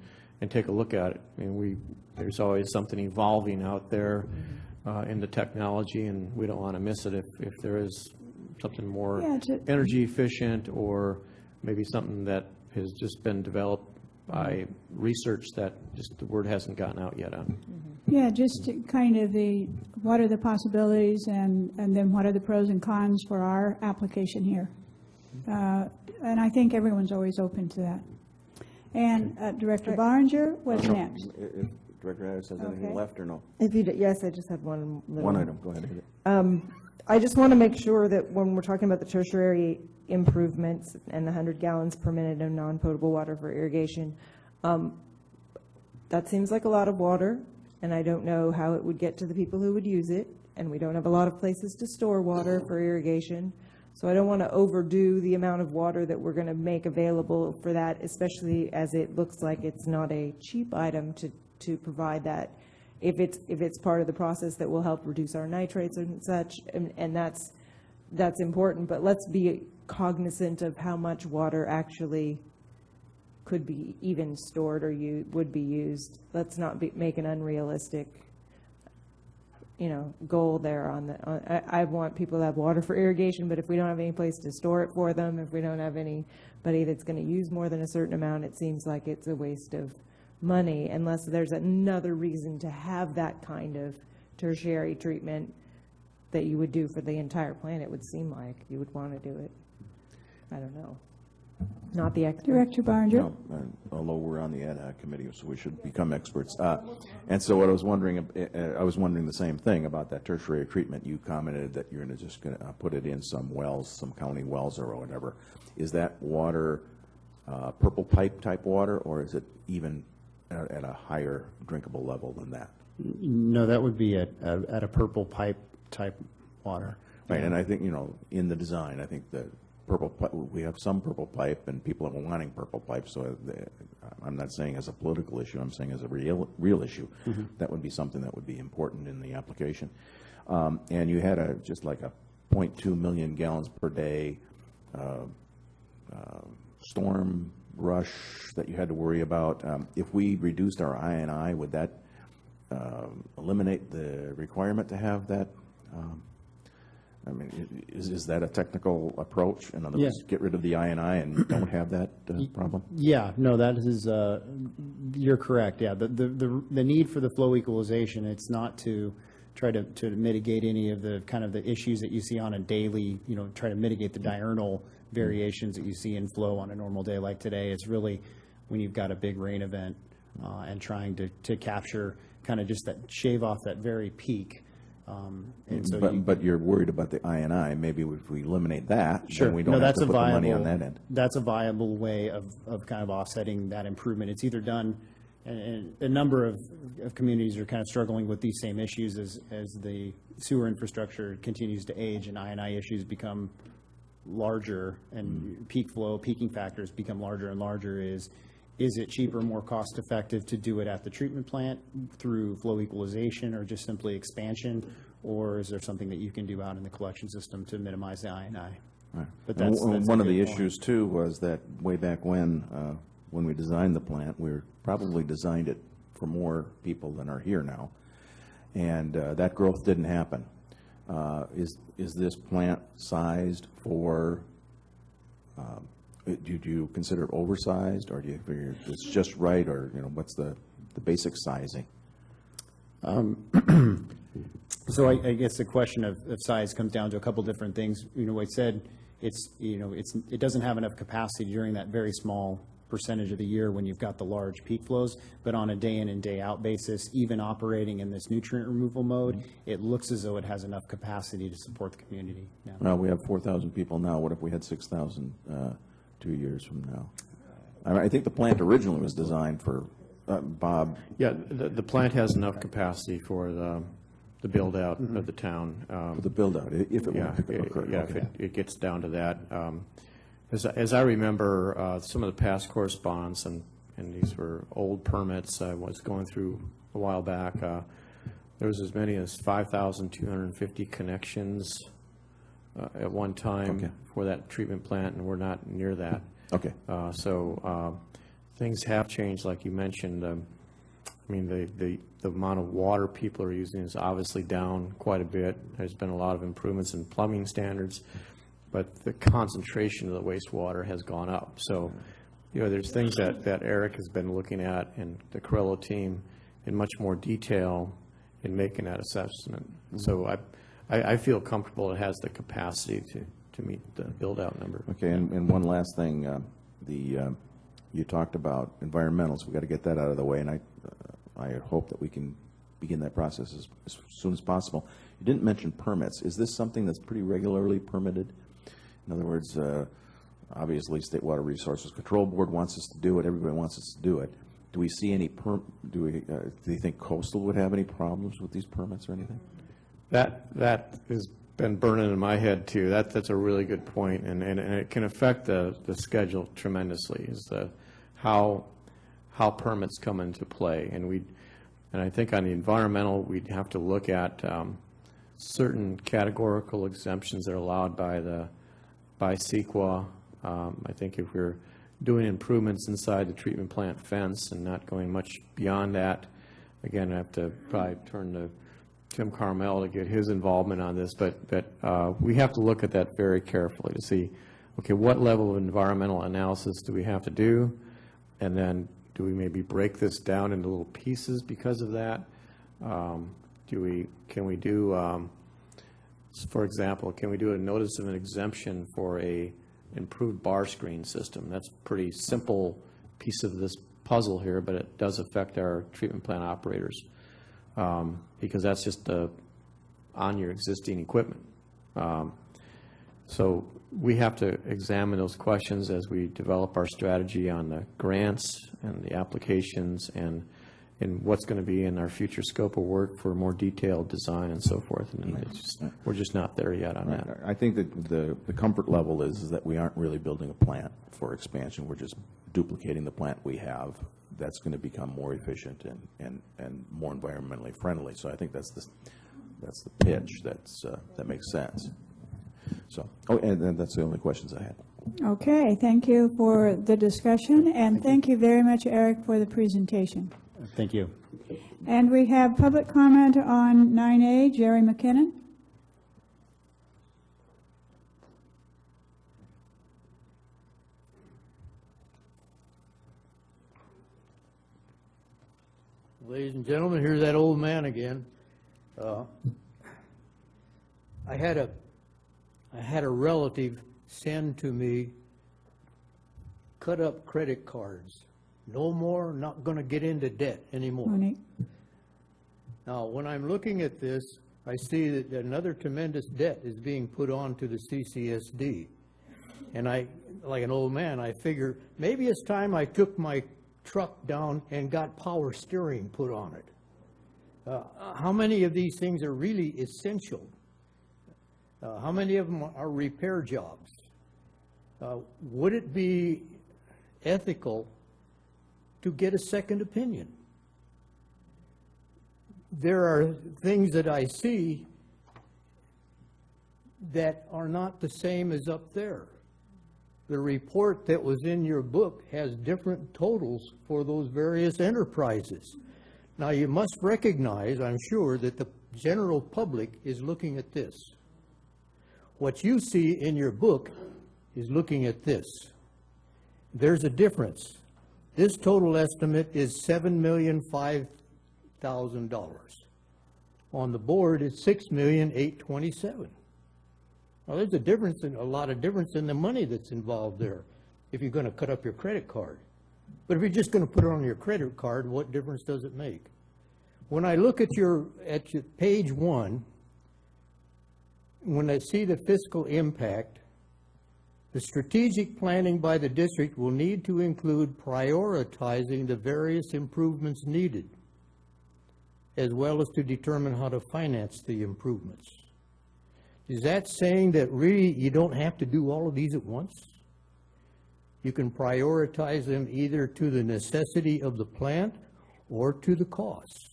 take a look at it. I mean, there's always something evolving out there in the technology, and we don't want to miss it if there is something more energy efficient, or maybe something that has just been developed by research that just the word hasn't gotten out yet on. Yeah, just kind of what are the possibilities, and then what are the pros and cons for our application here. And I think everyone's always open to that. And Director Barringer, what's next? If Director Harris has anything left or no? Yes, I just had one. One item, go ahead. I just want to make sure that when we're talking about the tertiary improvements and the 100 gallons per minute of non-potable water for irrigation, that seems like a lot of water, and I don't know how it would get to the people who would use it, and we don't have a lot of places to store water for irrigation. So I don't want to overdo the amount of water that we're going to make available for that, especially as it looks like it's not a cheap item to provide that. If it's part of the process that will help reduce our nitrates and such, and that's important. But let's be cognizant of how much water actually could be even stored or would be used. Let's not make an unrealistic goal there I want people to have water for irrigation, but if we don't have any place to store it for them, if we don't have anybody that's going to use more than a certain amount, it seems like it's a waste of money, unless there's another reason to have that kind of tertiary treatment that you would do for the entire plant. It would seem like you would want to do it. I don't know. Not the expert. Director Barringer. No, although we're on the ad hoc committee, so we should become experts. And so what I was wondering the same thing about that tertiary treatment. You commented that you're just going to put it in some wells, some county wells or whatever. Is that water purple pipe type water, or is it even at a higher drinkable level than that? No, that would be at a purple pipe type water. Right, and I think, in the design, I think that we have some purple pipe, and people are wanting purple pipe, so I'm not saying as a political issue, I'm saying as a real issue. That would be something that would be important in the application. And you had just like a 0.2 million gallons per day storm rush that you had to worry about. If we reduced our I&I, would that eliminate the requirement to have that? I mean, is that a technical approach? In other words, get rid of the I&I and don't have that problem? Yeah, no, that is, you're correct, yeah. The need for the flow equalization, it's not to try to mitigate any of the kind of the issues that you see on a daily, try to mitigate the diurnal variations that you see in flow on a normal day like today. It's really when you've got a big rain event and trying to capture kind of just shave off that very peak. And so but you're worried about the I&I. Maybe if we eliminate that, sure. Then we don't have to put the money on that end. That's a viable way of kind of offsetting that improvement. It's either done, and a number of communities are kind of struggling with these same issues as the sewer infrastructure continues to age and I&I issues become larger and peaking factors become larger and larger. Is it cheaper, more cost effective to do it at the treatment plant through flow equalization or just simply expansion, or is there something that you can do out in the collection system to minimize the I&I? Right. But that's one of the issues too was that way back when we designed the plant, we probably designed it for more people than are here now, and that growth didn't happen. Is this plant sized for? Do you consider it oversized, or do you figure it's just right, or what's the basic sizing? So I guess the question of size comes down to a couple different things. I said it doesn't have enough capacity during that very small percentage of the year when you've got the large peak flows, but on a day in and day out basis, even operating in this nutrient removal mode, it looks as though it has enough capacity to support the community. Yeah. Well, we have 4,000 people now. What if we had 6,000 2 years from now? I think the plant originally was designed for, Bob. Yeah, the plant has enough capacity for the build-out of the town. The build-out, if it were to occur. Yeah, okay. if it gets down to that. As I remember, some of the past correspondence, and these were old permits I was going through a while back, there was as many as 5,250 connections at one time for that treatment plant, and we're not near that. Okay. So things have changed, like you mentioned. I mean, the amount of water people are using is obviously down quite a bit. There's been a lot of improvements in plumbing standards, but the concentration of the wastewater has gone up. So, there's things that Eric has been looking at and the Corello team in much more detail in making that assessment. So I feel comfortable it has the capacity to meet the build-out number. Okay, and one last thing, you talked about environmentals. We've got to get that out of the way, and I hope that we can begin that process as soon as possible. You didn't mention permits. Is this something that's pretty regularly permitted? In other words, obviously, State Water Resources Control Board wants us to do it. Everybody wants us to do it. Do we see any do you think Coastal would have any problems with these permits or anything? That has been burning in my head too. That's a really good point, and it can affect the schedule tremendously. Is how permits come into play, and I think on the environmental, we'd have to look at certain categorical exemptions that are allowed by CEQA. I think if we're doing improvements inside the treatment plant fence and not going much beyond that, again, I have to probably turn to Tim Carmel to get his involvement on this, but we have to look at that very carefully to see, okay, what level of environmental analysis do we have to do, and then do we maybe break this down into little pieces because of that? Can we do, for example, can we do a notice of an exemption for a improved bar screen system? That's a pretty simple piece of this puzzle here, but it does affect our treatment plant operators because that's just on your existing equipment. So we have to examine those questions as we develop our strategy on the grants and the applications and what's going to be in our future scope of work for more detailed design and so forth. And we're just not there yet on that. I think that the comfort level is that we aren't really building a plant for expansion. We're just duplicating the plant we have. That's going to become more efficient and more environmentally friendly. So I think that's the pitch that makes sense. So, and that's the only questions I had. Okay, thank you for the discussion, and thank you very much, Eric, for the presentation. Thank you. And we have public comment on 9A, Jerry McKinnon. Ladies and gentlemen, here's that old man again. I had a relative send to me cut up credit cards. No more, not going to get into debt anymore. Monique. Now, when I'm looking at this, I see that another tremendous debt is being put on to the CCSD. And like an old man, I figure maybe it's time I took my truck down and got power steering put on it. How many of these things are really essential? How many of them are repair jobs? Would it be ethical to get a second opinion? There are things that I see that are not the same as up there. The report that was in your book has different totals for those various enterprises. Now, you must recognize, I'm sure, that the general public is looking at this. What you see in your book is looking at this. There's a difference. This total estimate is $7,005,000. On the board, it's $6,827,000. Well, there's a lot of difference in the money that's involved there if you're going to cut up your credit card. But if you're just going to put it on your credit card, what difference does it make? When I look at your page 1, when I see the fiscal impact, the strategic planning by the district will need to include prioritizing the various improvements needed, as well as to determine how to finance the improvements. Is that saying that really you don't have to do all of these at once? You can prioritize them either to the necessity of the plant or to the costs.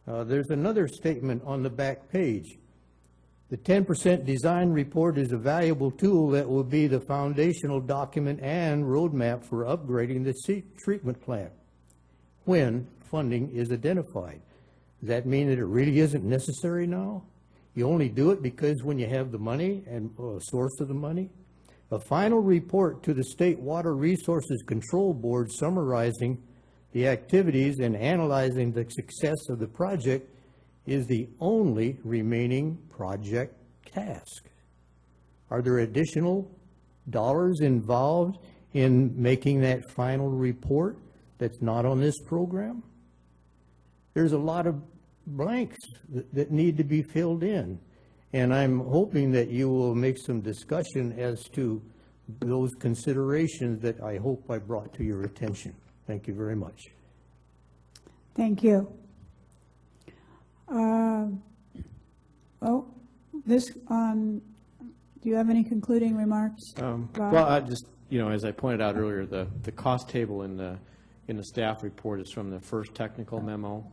There's another statement on the back page. The 10% design report is a valuable tool that will be the foundational document and roadmap for upgrading the treatment plant when funding is identified. Does that mean that it really isn't necessary now? You only do it because when you have the money and a source of the money? A final report to the State Water Resources Control Board summarizing the activities and analyzing the success of the project is the only remaining project task. Are there additional dollars involved in making that final report that's not on this program? There's a lot of blanks that need to be filled in, and I'm hoping that you will make some discussion as to those considerations that I hope I brought to your attention. Thank you very much. Thank you. Do you have any concluding remarks? Well, I just, as I pointed out earlier, the cost table in the staff report is from the first technical memo,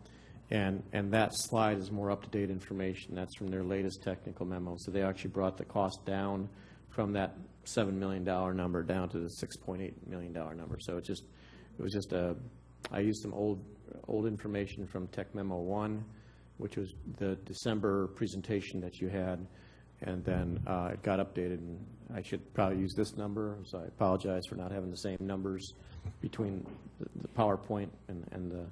and that slide is more up-to-date information. That's from their latest technical memo. So they actually brought the cost down from that $7 million number down to the $6.8 million number. So it was just I used some old information from Tech Memo 1, which was the December presentation that you had, and then it got updated, and I should probably use this number, so I apologize for not having the same numbers between the PowerPoint and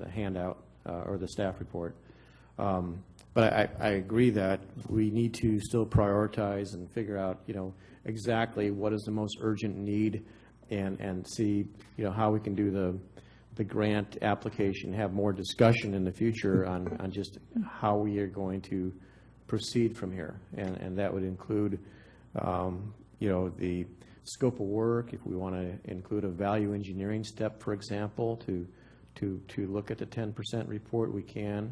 the handout or the staff report. But I agree that we need to still prioritize and figure out, exactly what is the most urgent need, and see, how we can do the grant application, have more discussion in the future on just how we are going to proceed from here. And that would include, the scope of work, if we want to include a value engineering step, for example, to look at the 10% report, we can.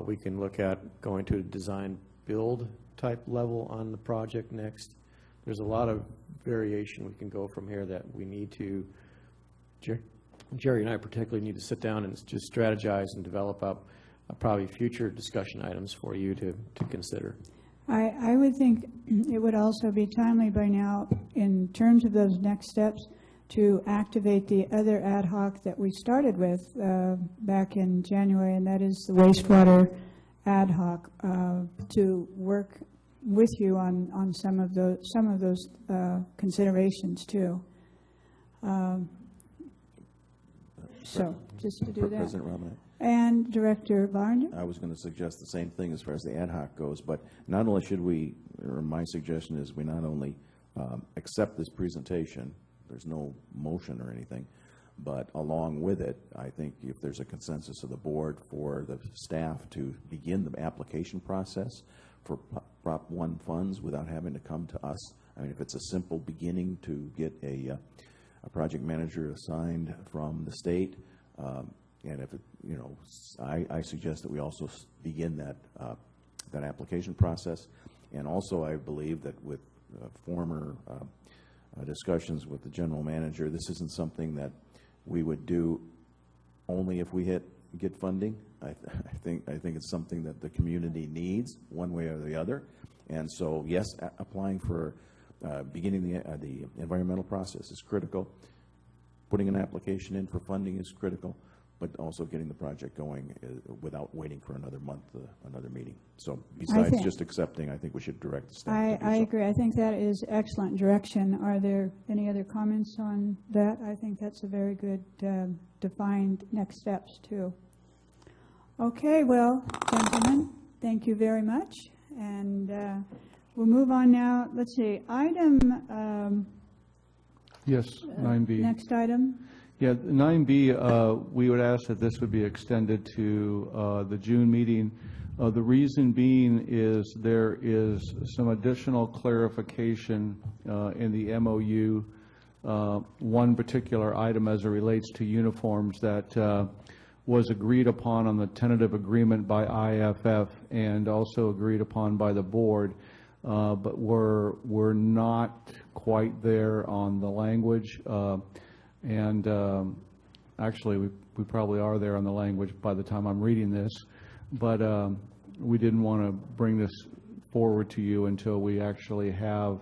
We can look at going to a design build type level on the project next. There's a lot of variation we can go from here that we need to, Jerry and I particularly need to sit down and just strategize and develop up probably future discussion items for you to consider. I would think it would also be timely by now, in terms of those next steps, to activate the other ad hoc that we started with back in January, and that is the wastewater ad hoc, to work with you on some of those considerations too. So just to do that. President Robinette. And Director Barnes. I was going to suggest the same thing as far as the ad hoc goes, but not only should we, or my suggestion is we not only accept this presentation, there's no motion or anything, but along with it, I think if there's a consensus of the board for the staff to begin the application process for Prop 1 funds without having to come to us. I mean, if it's a simple beginning to get a project manager assigned from the state, and if it, I suggest that we also begin that application process. And also, I believe that with former discussions with the general manager, this isn't something that we would do only if we get funding. I think it's something that the community needs one way or the other. And so, yes, applying for beginning the environmental process is critical. Putting an application in for funding is critical, but also getting the project going without waiting for another month, another meeting. So besides just accepting, I think we should direct the staff. I agree. I think that is excellent direction. Are there any other comments on that? I think that's a very good defined next steps too. Okay, well, gentlemen, thank you very much. And we'll move on now. Let's see, item, Yes, 9B. next item. Yeah, 9B, we would ask that this would be extended to the June meeting. The reason being is there is some additional clarification in the MOU, one particular item as it relates to uniforms that was agreed upon on the tentative agreement by IFF and also agreed upon by the board, but we're not quite there on the language. Actually, we probably are there on the language by the time I'm reading this, but we didn't want to bring this forward to you until we actually have,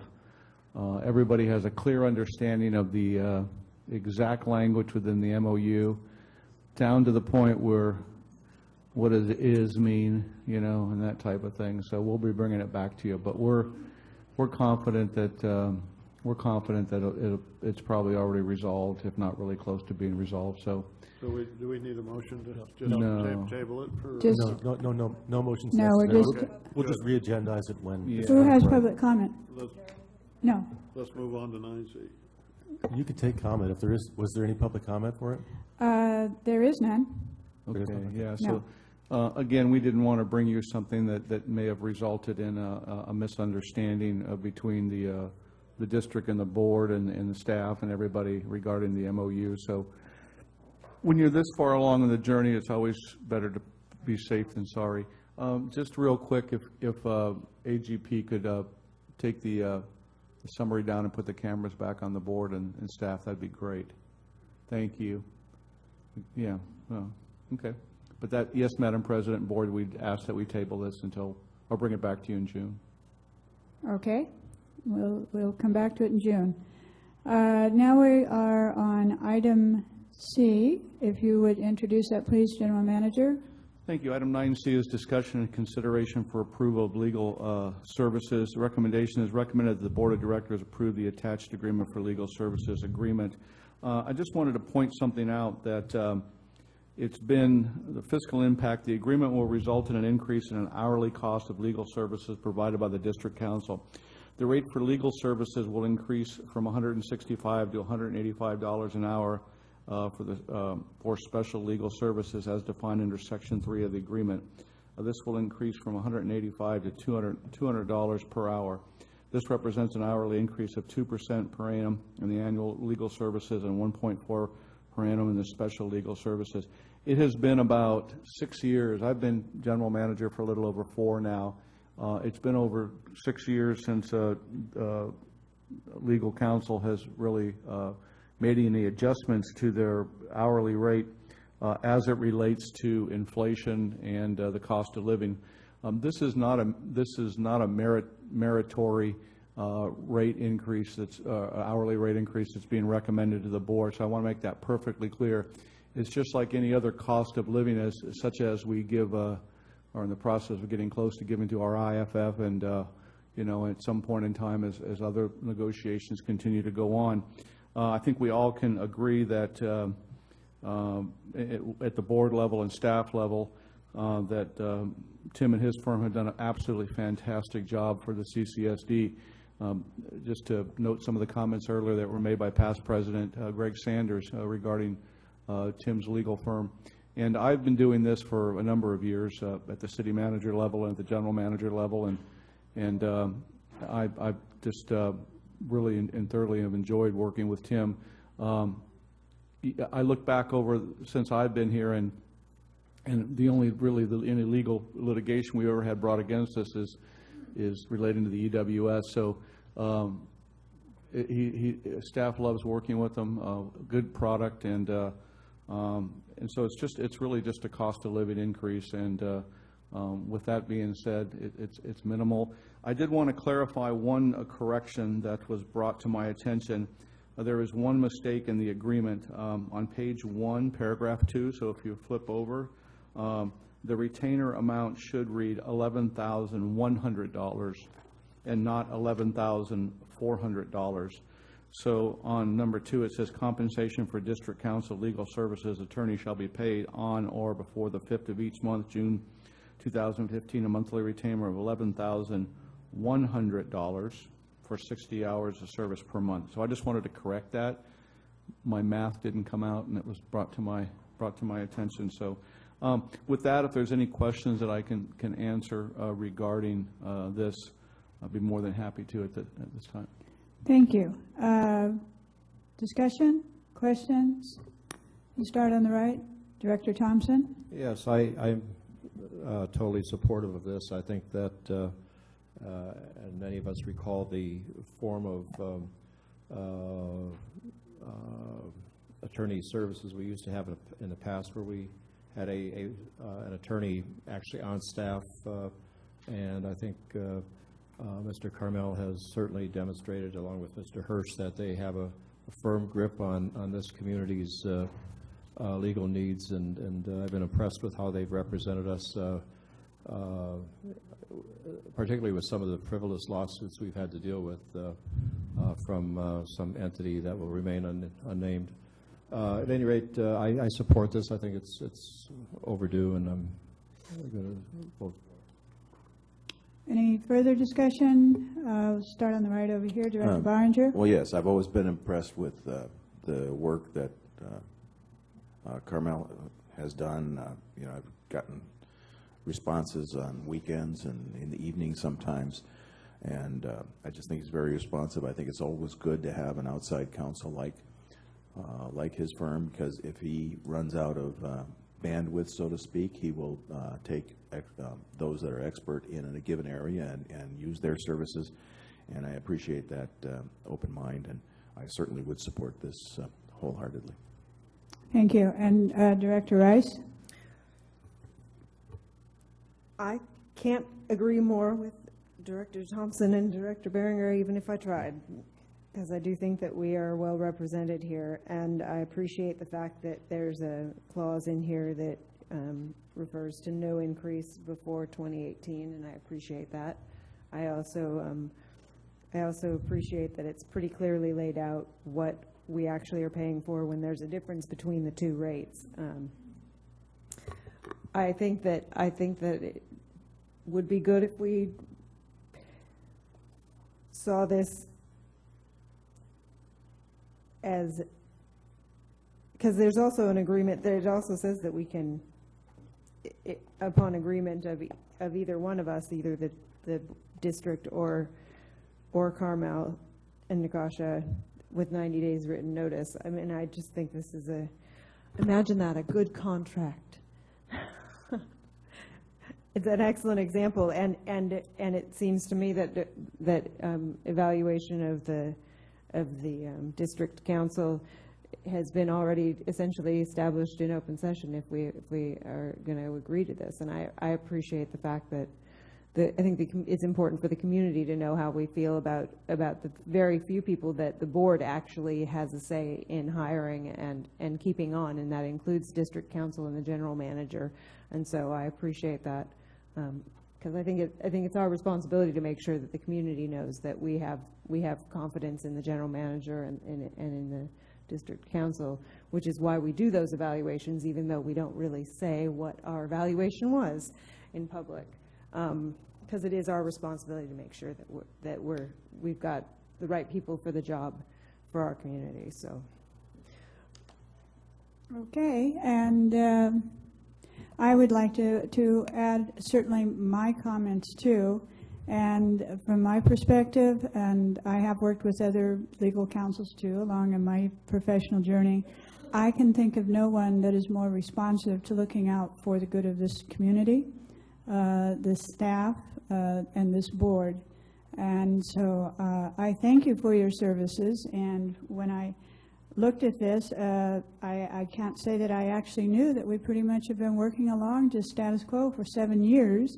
everybody has a clear understanding of the exact language within the MOU, down to the point where what does is mean, you know, and that type of thing. So we'll be bringing it back to you, but we're confident that it's probably already resolved, if not really close to being resolved. So do we need a motion to just No. table it for? Just- No motions No, we're necessary. just- We'll just re-agendize it when. Who has public comment? No. Let's move on to 9C. You could take comment if there is. Was there any public comment for it? There is none. Okay, yeah, No. so, again, we didn't want to bring you something that may have resulted in a misunderstanding between the district and the board and the staff and everybody regarding the MOU. So when you're this far along in the journey, it's always better to be safe than sorry. Just real quick, if AGP could take the summary down and put the cameras back on the board and staff, that'd be great. Thank you. Yeah, well, okay. But that, yes, Madam President and Board, we'd ask that we table this until, or bring it back to you in June. Okay. We'll come back to it in June. Now we are on item C. If you would introduce that, please, General Manager. Thank you. Item 9C is discussion and consideration for approval of legal services. The recommendation is recommended that the Board of Directors approve the attached agreement for legal services agreement. I just wanted to point something out that it's been the fiscal impact. The agreement will result in an increase in an hourly cost of legal services provided by the District Council. The rate for legal services will increase from $165 to $185 an hour for special legal services as defined under Section 3 of the agreement. This will increase from $185 to $200 per hour. This represents an hourly increase of 2% per annum in the annual legal services and 1.4 per annum in the special legal services. It has been about 6 years. I've been general manager for a little over 4 now. It's been over 6 years since legal counsel has really made any adjustments to their hourly rate as it relates to inflation and the cost of living. This is not a meritory rate increase that's hourly rate increase that's being recommended to the board. So I want to make that perfectly clear. It's just like any other cost of living, such as we give, or in the process of getting close to giving to our IFF, and you know, at some point in time, as other negotiations continue to go on, I think we all can agree that at the board level and staff level, that Tim and his firm have done an absolutely fantastic job for the CCSD. Just to note some of the comments earlier that were made by past President Greg Sanders regarding Tim's legal firm. And I've been doing this for a number of years at the city manager level and at the general manager level, and I've just really and thoroughly have enjoyed working with Tim. I look back over since I've been here, and the only really any legal litigation we ever had brought against us is relating to the EWS. So staff loves working with them. Good product, and so it's really just a cost of living increase. And with that being said, it's minimal. I did want to clarify one correction that was brought to my attention. There is one mistake in the agreement on page 1, paragraph 2. So if you flip over, the retainer amount should read $11,100 and not $11,400. So on number 2, it says compensation for district council legal services attorney shall be paid on or before the 5th of each month, June 2015, a monthly retainer of $11,100 for 60 hours of service per month. So I just wanted to correct that. My math didn't come out, and it was brought to my attention. So with that, if there's any questions that I can answer regarding this, I'll be more than happy to at this time. Thank you. Discussion, questions? You start on the right. Director Thompson? Yes, I'm totally supportive of this. I think that, and many of us recall the form of attorney services we used to have in the past, where we had an attorney actually on staff, and I think Mr. Carmel has certainly demonstrated, along with Mr. Hirsch, that they have a firm grip on this community's legal needs, and I've been impressed with how they've represented us, particularly with some of the frivolous lawsuits we've had to deal with from some entity that will remain unnamed. At any rate, I support this. I think it's overdue, and I'm going to vote. Any further discussion? We'll start on the right over here. Director Barringer? Well, yes, I've always been impressed with the work that Carmel has done. You know, I've gotten responses on weekends and in the evening sometimes, and I just think he's very responsive. I think it's always good to have an outside counsel like his firm, because if he runs out of bandwidth, so to speak, he will take those that are expert in a given area and use their services, and I appreciate that open mind, and I certainly would support this wholeheartedly. Thank you. And Director Rice? I can't agree more with Director Thompson and Director Barringer, even if I tried, because I do think that we are well represented here, and I appreciate the fact that there's a clause in here that refers to no increase before 2018, and I appreciate that. I also appreciate that it's pretty clearly laid out what we actually are paying for when there's a difference between the two rates. I think that it would be good if we saw this as, because there's also an agreement that it also says that we can, upon agreement of either one of us, either the district or Carmel and Nikosha, with 90 days written notice. I mean, I just think this is imagine that, a good contract. It's an excellent example, and it seems to me that evaluation of the district council has been already essentially established in open session if we are going to agree to this, and I appreciate the fact that I think it's important for the community to know how we feel about the very few people that the board actually has a say in hiring and keeping on, and that includes district council and the general manager. And so I appreciate that, because I think it's our responsibility to make sure that the community knows that we have confidence in the general manager and in the district council, which is why we do those evaluations, even though we don't really say what our evaluation was in public. Because it is our responsibility to make sure that we've got the right people for the job for our community. So, okay, and I would like to add certainly my comments too. And from my perspective, and I have worked with other legal counsels too along in my professional journey, I can think of no one that is more responsive to looking out for the good of this community, the staff, and this board. And so I thank you for your services. And when I looked at this, I can't say that I actually knew that we pretty much have been working along just status quo for 7 years.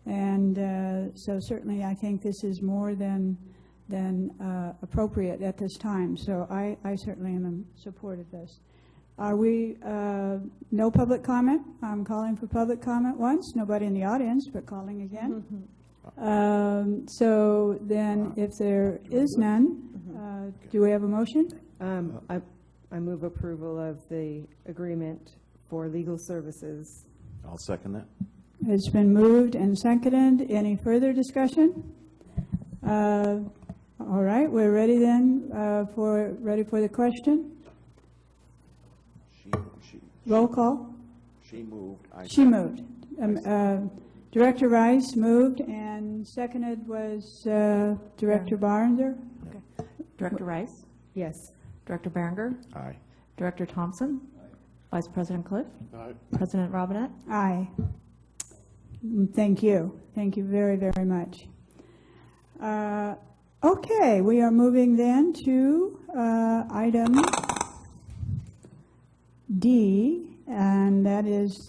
And so certainly I think this is more than appropriate at this time. So I certainly am in support of this. Are we, no public comment? I'm calling for public comment once. Nobody in the audience, but calling again. So then if there is none, Do we have a motion? I move approval of the agreement for legal services. I'll second that. It's been moved and seconded. Any further discussion? All right, we're ready then for the question. Roll call. She moved. She moved. Director Rice moved, and seconded was Director Barnzer. Okay. Director Rice? Yes. Director Berenger? Aye. Director Thompson? Vice President Cliff? Aye. President Robinette? Aye. Thank you. Thank you very, very much. Okay, we are moving then to item D, and that is,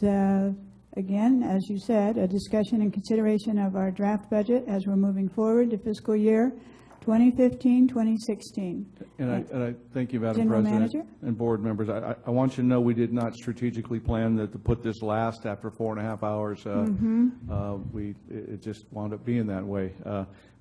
again, as you said, a discussion and consideration of our draft budget as we're moving forward to fiscal year 2015-2016. And I thank you, Madam General President Manager? and board members. I want you to know we did not strategically plan to put this last after 4.5 hours. It just wound up being that way.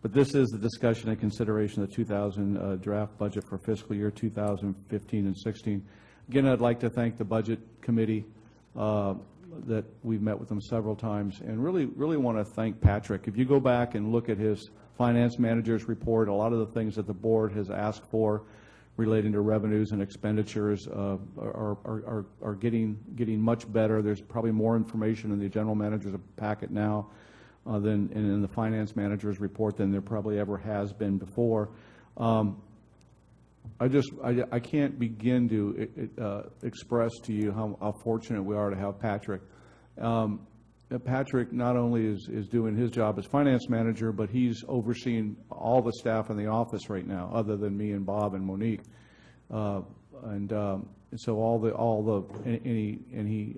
But this is the discussion and consideration of the 2000 draft budget for fiscal year 2015 and 16. Again, I'd like to thank the Budget Committee that we've met with them several times, and really want to thank Patrick. If you go back and look at his finance manager's report, a lot of the things that the board has asked for relating to revenues and expenditures are getting much better. There's probably more information in the general manager's packet now than in the finance manager's report than there probably ever has been before. I can't begin to express to you how fortunate we are to have Patrick. Patrick not only is doing his job as finance manager, but he's overseeing all the staff in the office right now, other than me and Bob and Monique. So he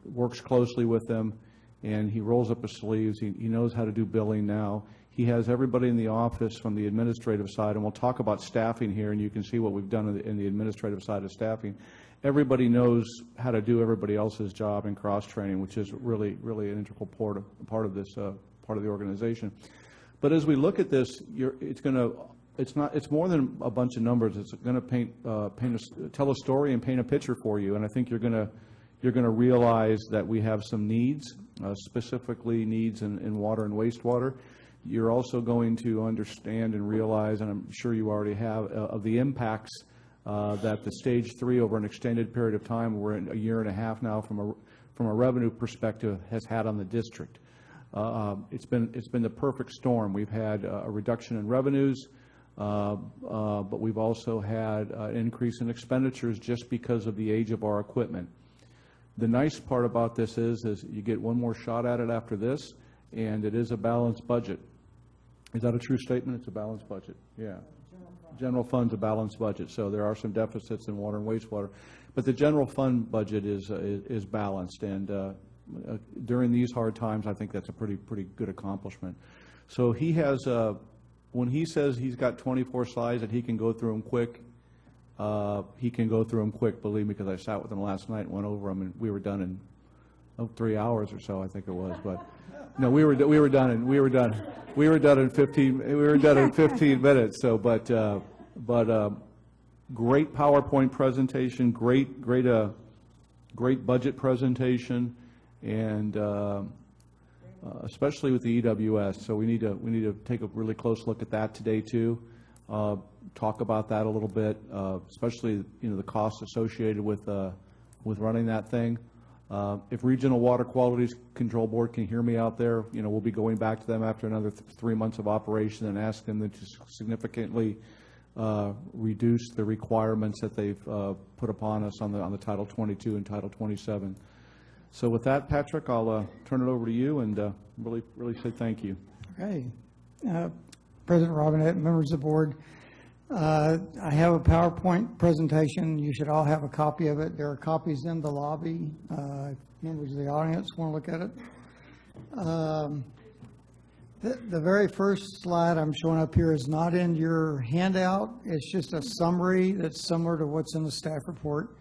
works closely with them, and he rolls up his sleeves. He knows how to do billing now. He has everybody in the office from the administrative side, and we'll talk about staffing here, and you can see what we've done in the administrative side of staffing. Everybody knows how to do everybody else's job in cross-training, which is really an integral part of this part of the organization. But as we look at this, it's more than a bunch of numbers. It's going to tell a story and paint a picture for you. And I think you're going to realize that we have some needs, specifically needs in water and wastewater. You're also going to understand and realize, and I'm sure you already have, of the impacts that the stage 3 over an extended period of time, we're in a year and a half now from a revenue perspective, has had on the district. It's been the perfect storm. We've had a reduction in revenues, but we've also had an increase in expenditures just because of the age of our equipment. The nice part about this is you get one more shot at it after this, and it is a balanced budget. Is that a true statement? It's a balanced budget. Yeah. General fund's a balanced budget, so there are some deficits in water and wastewater, but the general fund budget is balanced, and during these hard times, I think that's a pretty good accomplishment. So he has, when he says he's got 24 slides that he can go through them quick, he can go through them quick. Believe me, because I sat with him last night and went over them, and we were done in 3 hours or so, I think it was, but. No, we were done in 15 minutes. So, but great PowerPoint presentation, great budget presentation, and especially with the EWS. So we need to take a really close look at that today too. Talk about that a little bit, especially the costs associated with running that thing. If Regional Water Quality Control Board can hear me out there, we'll be going back to them after another 3 months of operation and ask them to significantly reduce the requirements that they've put upon us on the Title 22 and Title 27. So with that, Patrick, I'll turn it over to you and really say thank you. Okay. President Robinette, members of the board, I have a PowerPoint presentation. You should all have a copy of it. There are copies in the lobby. If members of the audience want to look at it. The very first slide I'm showing up here is not in your handout. It's just a summary that's similar to what's in the staff report.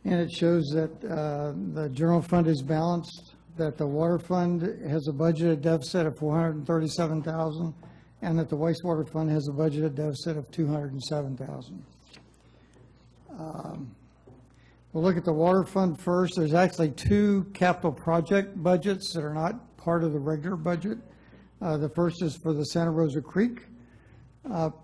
And it shows that the general fund is balanced, that the water fund has a budgeted deficit of $437,000, and that the wastewater fund has a budgeted deficit of $207,000. We'll look at the water fund first. There's actually two capital project budgets that are not part of the regular budget. The first is for the Santa Rosa Creek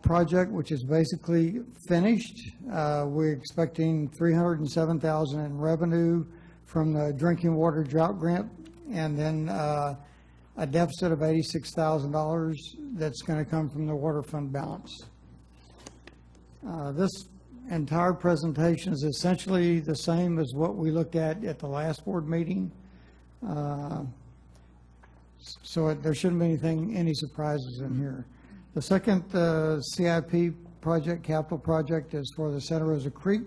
project, which is basically finished. We're expecting $307,000 in revenue from the drinking water drought grant, and then a deficit of $86,000 that's going to come from the water fund balance. This entire presentation is essentially the same as what we looked at the last board meeting. So there shouldn't be any surprises in here. The second CIP project, capital project, is for the Santa Rosa Creek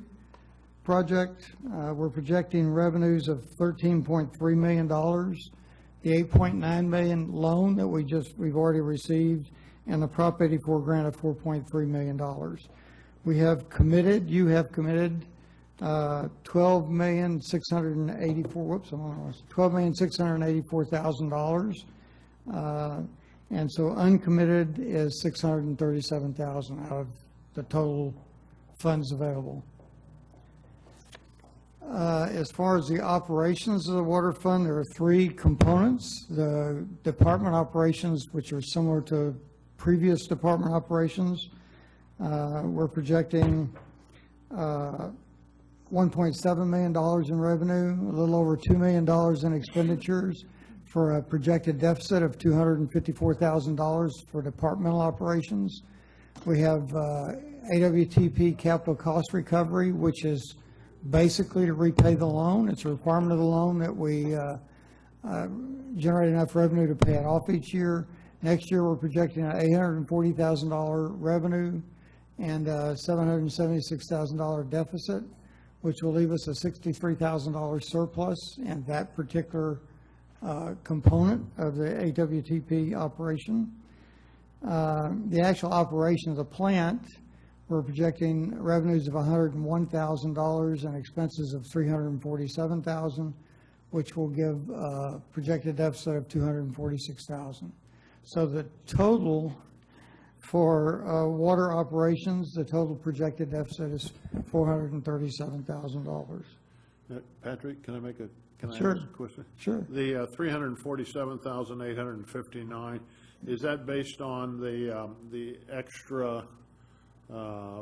project. We're projecting revenues of $13.3 million. The $8.9 million loan that we've already received, and the Prop 84 grant of $4.3 million. We have committed, you have committed $12,684,000. And so uncommitted is $637,000 out of the total funds available. As far as the operations of the water fund, there are three components. The department operations, which are similar to previous department operations. We're projecting $1.7 million in revenue, a little over $2 million in expenditures, for a projected deficit of $254,000 for departmental operations. We have AWTP capital cost recovery, which is basically to repay the loan. It's a requirement of the loan that we generate enough revenue to pay it off each year. Next year, we're projecting an $840,000 revenue and a $776,000 deficit, which will leave us a $63,000 surplus in that particular component of the AWTP operation. The actual operation of the plant, we're projecting revenues of $101,000 and expenses of $347,000, which will give a projected deficit of $246,000. So the total for water operations, the total projected deficit is $437,000. Patrick, can I ask a question? Sure. The $347,859, is that based on the extra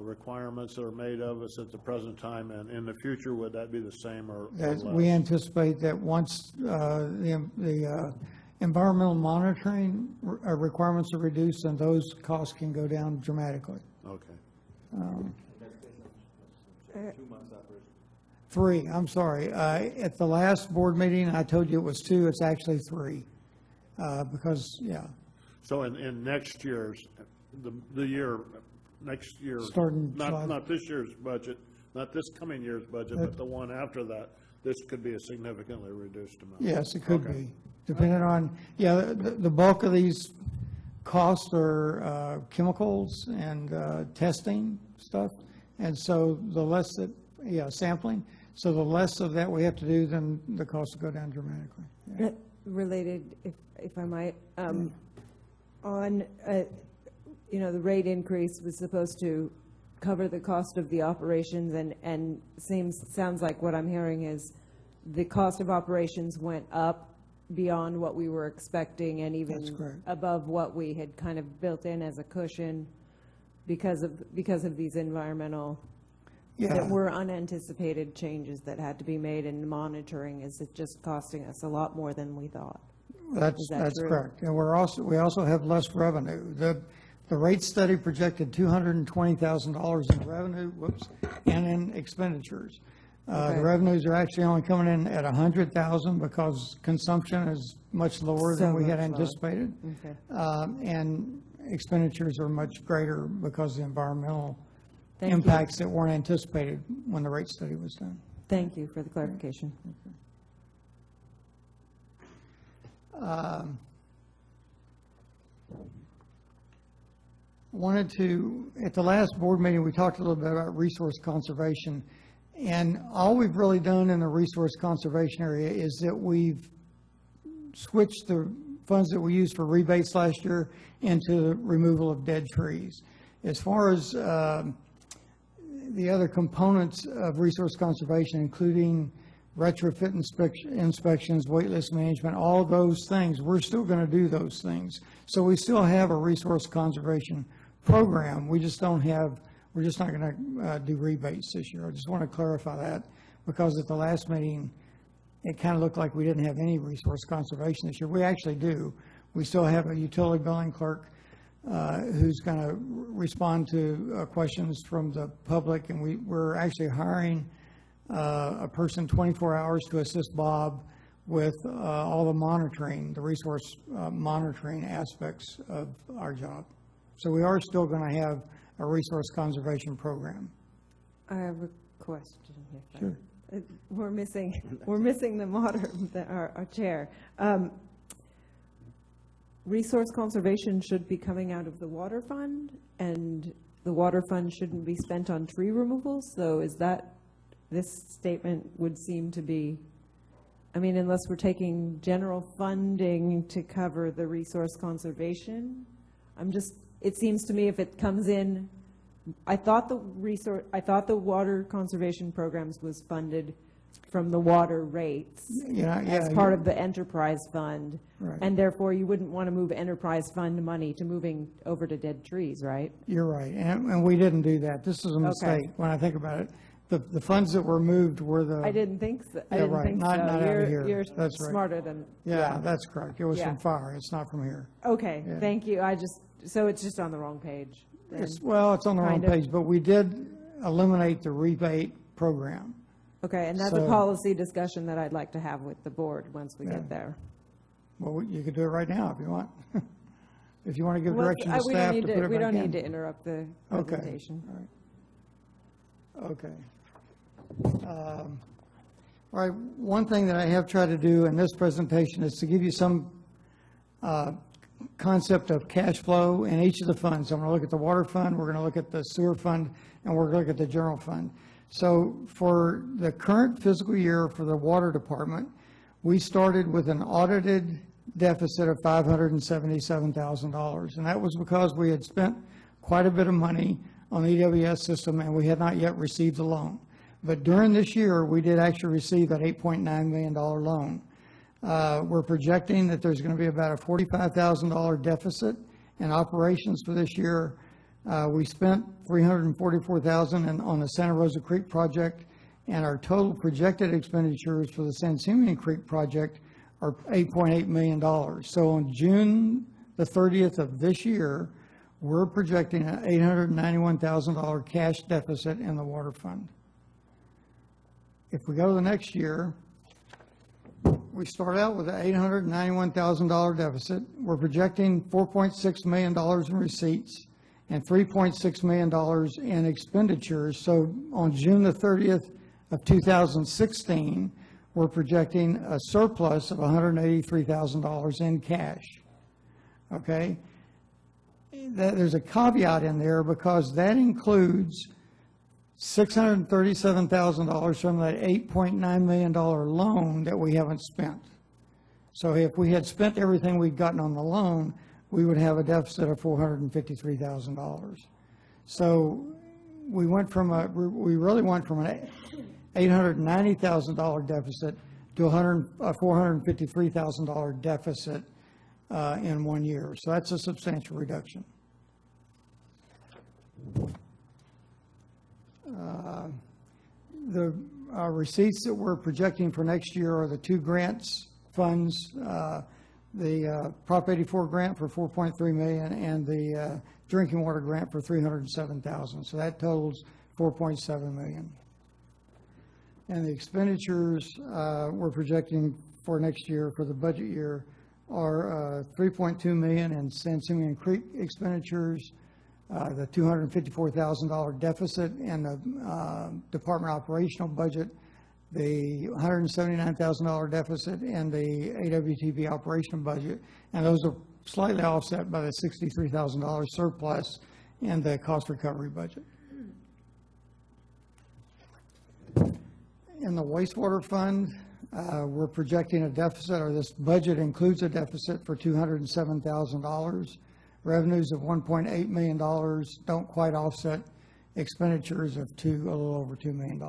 requirements that are made of us at the present time, and in the future, would that be the same or less? We anticipate that once the environmental monitoring requirements are reduced, then those costs can go down dramatically. Okay. 2 months operation. 3, I'm sorry. At the last board meeting, I told you it was 2, it's actually 3. Because, yeah. So in next year's, next year, starting not this year's budget, not this coming year's budget, but the one after that, this could be a significantly reduced amount. Yes, it could be, depending on, the bulk of these costs are chemicals and testing stuff, and so the less that, sampling, so the less of that we have to do, then the costs will go down dramatically. Yeah. Related, if I might, on, the rate increase was supposed to cover the cost of the operations, and sounds like what I'm hearing is the cost of operations went up beyond what we were expecting, and even above what we had kind of built in as a cushion because of these environmental that were unanticipated changes that had to be made, and monitoring is just costing us a lot more than we thought. That's correct, and we also have less revenue. The rate study projected $220,000 in revenue, and in expenditures. The revenues are actually only coming in at $100,000 because consumption is much lower than we had anticipated. Okay. And expenditures are much greater because of the environmental impacts that weren't anticipated when the rate study was done. Thank you for the clarification. Wanted to, at the last board meeting, we talked a little bit about resource conservation, and all we've really done in the resource conservation area is that we've switched the funds that we used for rebates last year into the removal of dead trees. As far as the other components of resource conservation, including retrofit inspections, waitlist management, all those things, we're still going to do those things. So we still have a resource conservation program. We just don't have, we're just not going to do rebates this year. I just want to clarify that, because at the last meeting, it kind of looked like we didn't have any resource conservation this year. We actually do. We still have a utility billing clerk who's going to respond to questions from the public, and we're actually hiring a person 24 hours to assist Bob with all the monitoring, the resource monitoring aspects of our job. So we are still going to have a resource conservation program. I have a question here. Sure. We're missing our chair. Resource conservation should be coming out of the water fund, and the water fund shouldn't be spent on tree removal. So is that, this statement would seem to be, I mean, unless we're taking general funding to cover the resource conservation, it seems to me if it comes in, I thought the water conservation programs was funded from the water rates as part of the enterprise fund, right. And therefore you wouldn't want to move enterprise fund money to moving over to dead trees, right? You're right, and we didn't do that. This is a mistake when I think about it. The funds that were moved were the... I didn't think so. Yeah, right, not out of here. You're That's right. smarter than... Yeah, that's correct. It was from fire. It's not from here. Okay, Yeah. thank you. So it's just on the wrong page. It's on the wrong page, but we did eliminate the rebate program. Okay, and that's a policy discussion that I'd like to have with the board once we get there. Well, you could do it right now if you want. If you want to give direction to we staff don't to put it back in. We don't need to interrupt the presentation. Okay. All right, one thing that I have tried to do in this presentation is to give you some concept of cash flow in each of the funds. I'm going to look at the water fund, we're going to look at the sewer fund, and we're going to look at the general fund. So for the current fiscal year for the water department, we started with an audited deficit of $577,000, and that was because we had spent quite a bit of money on the EWS system and we had not yet received the loan. But during this year, we did actually receive that $8.9 million loan. We're projecting that there's going to be about a $45,000 deficit in operations for this year. We spent $344,000 on the Santa Rosa Creek project, and our total projected expenditures for the San Simeon Creek project are $8.8 million. So on June the 30th of this year, we're projecting an $891,000 cash deficit in the water fund. If we go to the next year, we start out with an $891,000 deficit. We're projecting $4.6 million in receipts and $3.6 million in expenditures. So on June the 30th of 2016, we're projecting a surplus of $183,000 in cash. Okay? There's a caveat in there because that includes $637,000 from that $8.9 million loan that we haven't spent. So if we had spent everything we'd gotten on the loan, we would have a deficit of $453,000. So we really went from an $890,000 deficit to a $453,000 deficit in 1 year. So that's a substantial reduction. The receipts that we're projecting for next year are the two grants funds, the Prop 84 grant for $4.3 million and the drinking water grant for $307,000. So that totals $4.7 million. And the expenditures we're projecting for next year, for the budget year, are $3.2 million in San Simeon Creek expenditures, the $254,000 deficit in the department operational budget, the $179,000 deficit in the AWTB operational budget, and those are slightly offset by the $63,000 surplus in the cost recovery budget. In the wastewater fund, We're projecting a deficit, or this budget includes a deficit for $207,000. Revenues of $1.8 million don't quite offset expenditures of a little over $2 million.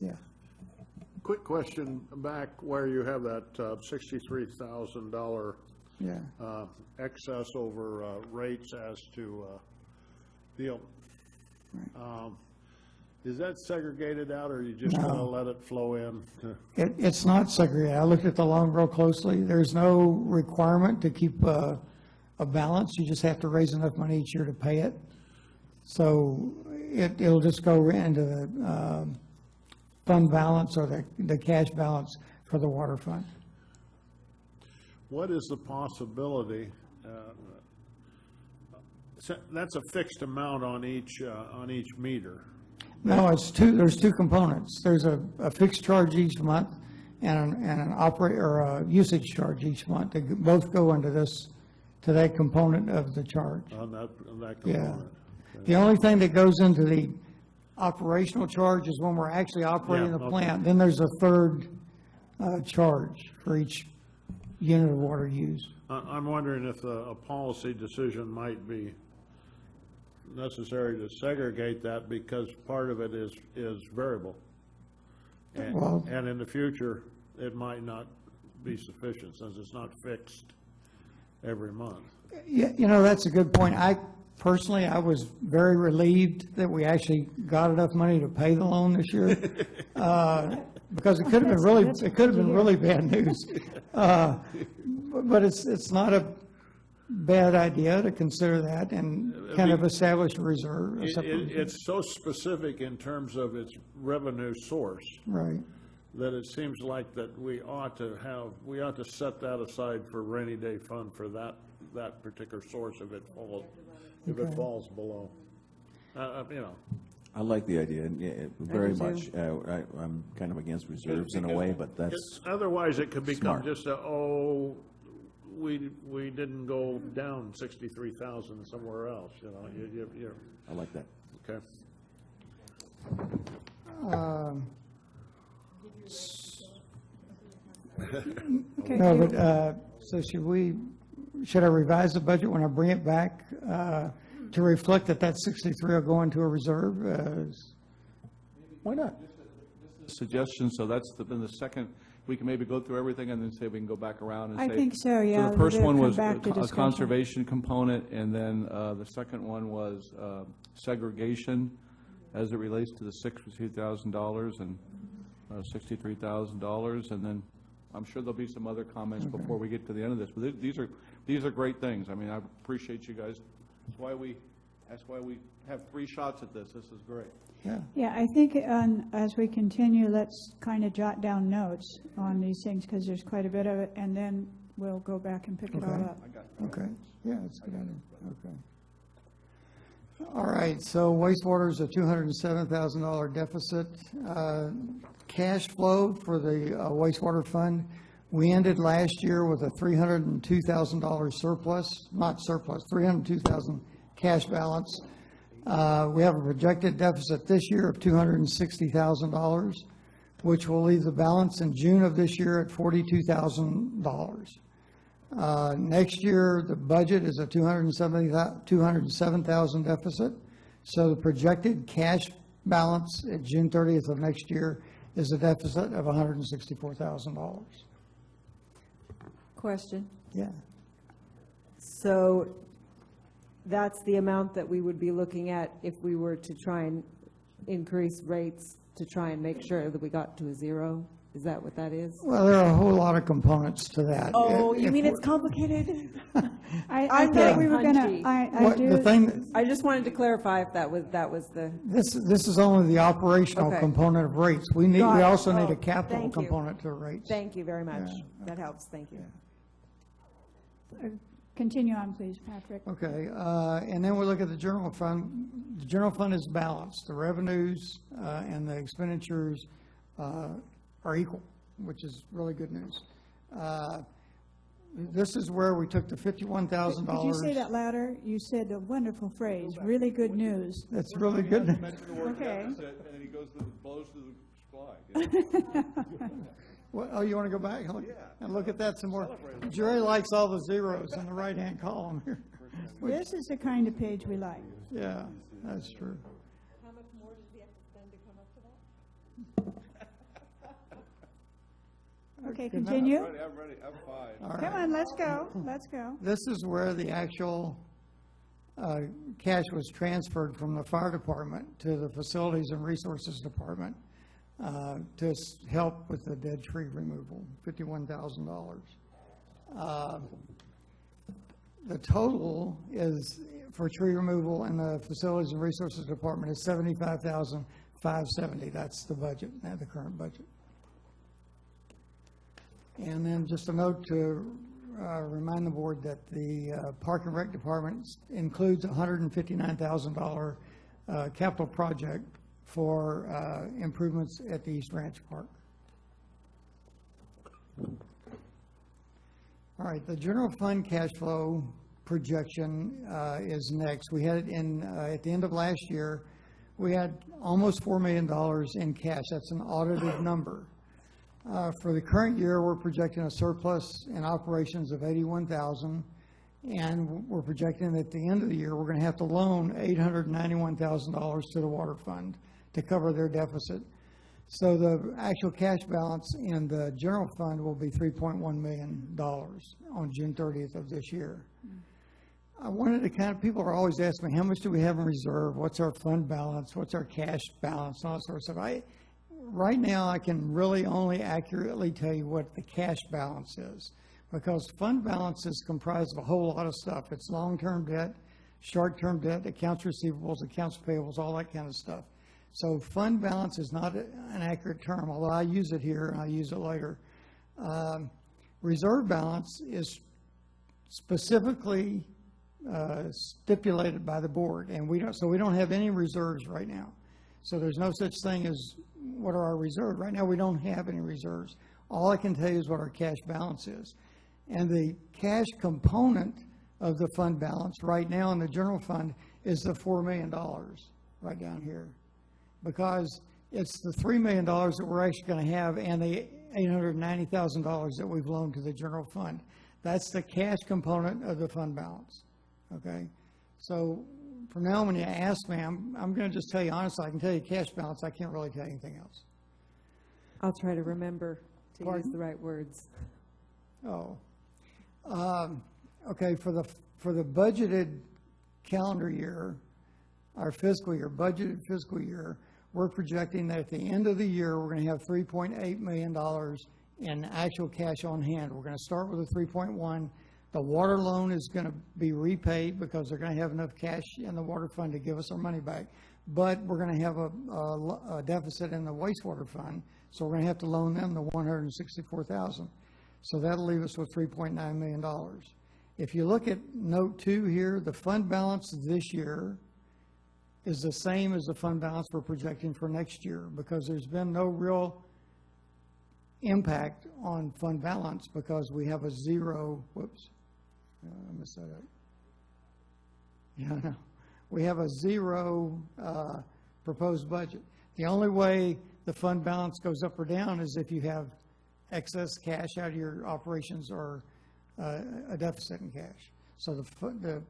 Yeah. Quick question back where you have that $63,000 Yeah. Excess over rates as to deal. Is that segregated out, or are you just going to let it flow in? It's not segregated. I looked at the loan real closely. There's no requirement to keep a balance. You just have to raise enough money each year to pay it. So it'll just go into the fund balance, or the cash balance for the water fund. What is the possibility? That's a fixed amount on each meter. No, there's two components. There's a fixed charge each month and a usage charge each month. They both go into to that component of the charge. On that component. Yeah. Okay. The only thing that goes into the operational charge is when we're actually operating the plant. Then there's a third charge for each unit of water used. I'm wondering if a policy decision might be necessary to segregate that, because part of it is variable. And in the future, it might not be sufficient since it's not fixed every month. Yeah, that's a good point. Personally, I was very relieved that we actually got enough money to pay the loan this year, because it could have been really bad news. But it's not a bad idea to consider that and kind of establish a reserve. It's so specific in terms of its revenue source, right, that it seems like that we ought to set that aside for rainy day fund for that particular source if it falls below. I like the idea, very much. I'm kind of against reserves in a way, but that's otherwise it could become smart. just we didn't go down 63,000 somewhere else. I like that. Okay. Okay. No, but so should I revise the budget when I bring it back to reflect that 63 will go into a reserve? Why not? Suggestion, so that's been the second. We can maybe go through everything and then say we can go back around and say. I think so, yeah. So the first one was a conservation component, and then the second one was segregation as it relates to the $62,000 and $63,000, and then I'm sure there'll be some other comments before we get to the end of this. But these are great things. I mean, I appreciate you guys. That's why we have 3 shots at this. This is great. Yeah, I think as we continue, let's kind of jot down notes on these things, because there's quite a bit of it, and then we'll go back and pick it all up. Okay. Yeah, that's a good idea. Okay. All right, so wastewater is a $207,000 deficit. Cash flow for the wastewater fund, we ended last year with a $302,000 surplus, not surplus, $302,000 cash balance. We have a projected deficit this year of $260,000, which will leave the balance in June of this year at $42,000. Next year, the budget is a $207,000 deficit. So the projected cash balance at June 30th of next year is a deficit of $164,000. Question. Yeah. So that's the amount that we would be looking at if we were to try and increase rates to try and make sure that we got to a zero? Is that what that is? Well, there are a whole lot of components to that. Oh, you mean it's complicated? I thought we were going to, I just wanted to clarify if that was the. This is only the operational component of rates. We also need a capital thank you. component to rates. Thank you very much. Yeah. That helps. Thank you. Continue on, please, Patrick. Okay, and then we look at the general fund. The general fund is balanced. The revenues and the expenditures are equal, which is really good news. This is where we took the $51,000. Could you say that louder? You said a wonderful phrase, really good news. That's really good news. Okay. And then he blows through the What, oh, you want to go back and look at that some more? Jerry likes all the zeros in the right-hand column here. This is the kind of page we like. Yeah, that's true. How much more does he have to spend to come up to that? Okay, Good enough. continue. I'm ready, I'm fine. All right. Come on, let's go, let's go. This is where the actual cash was transferred from the fire department to the facilities and resources department to help with the dead tree removal, $51,000. The total is, for tree removal in the facilities and resources department, is $75,570. That's the budget, the current budget. And then just a note to remind the board that the Park and Rec Department includes a $159,000 capital project for improvements at the East Ranch Park. All right, the general fund cash flow projection is next. We had it in, at the end of last year, we had almost $4 million in cash. That's an audited number. For the current year, we're projecting a surplus in operations of $81,000, and we're projecting at the end of the year, we're going to have to loan $891,000 to the water fund to cover their deficit. So the actual cash balance in the general fund will be $3.1 million on June 30th of this year. I wanted to people are always asking me, how much do we have in reserve? What's our fund balance? What's our cash balance? And all that sort of stuff. Right now, I can really only accurately tell you what the cash balance is, because fund balance is comprised of a whole lot of stuff. It's long-term debt, short-term debt, accounts receivables, accounts payables, all that kind of stuff. So fund balance is not an accurate term, although I use it here and I use it later. Reserve balance is specifically stipulated by the board, and we don't have any reserves right now. So there's no such thing as what are our reserves. Right now, we don't have any reserves. All I can tell you is what our cash balance is. And the cash component of the fund balance right now in the general fund is the $4 million right down here, because it's the $3 million that we're actually going to have and the $890,000 that we've loaned to the general fund. That's the cash component of the fund balance, okay? So from now on, when you ask me, I'm going to just tell you honestly, I can tell you cash balance. I can't really tell you anything else. I'll try to remember to Pardon? use the right words. Oh. Okay, for the budgeted calendar year, our fiscal year, budgeted fiscal year, we're projecting that at the end of the year, we're going to have $3.8 million in actual cash on hand. We're going to start with a 3.1. The water loan is going to be repaid because they're going to have enough cash in the water fund to give us our money back. But we're going to have a deficit in the wastewater fund, so we're going to have to loan them the $164,000. So that'll leave us with $3.9 million. If you look at note 2 here, the fund balance this year is the same as the fund balance we're projecting for next year, because there's been no real impact on fund balance because we have a zero, whoops, I messed that up. Yeah, no. We have a zero proposed budget. The only way the fund balance goes up or down is if you have excess cash out of your operations or a deficit in cash. So the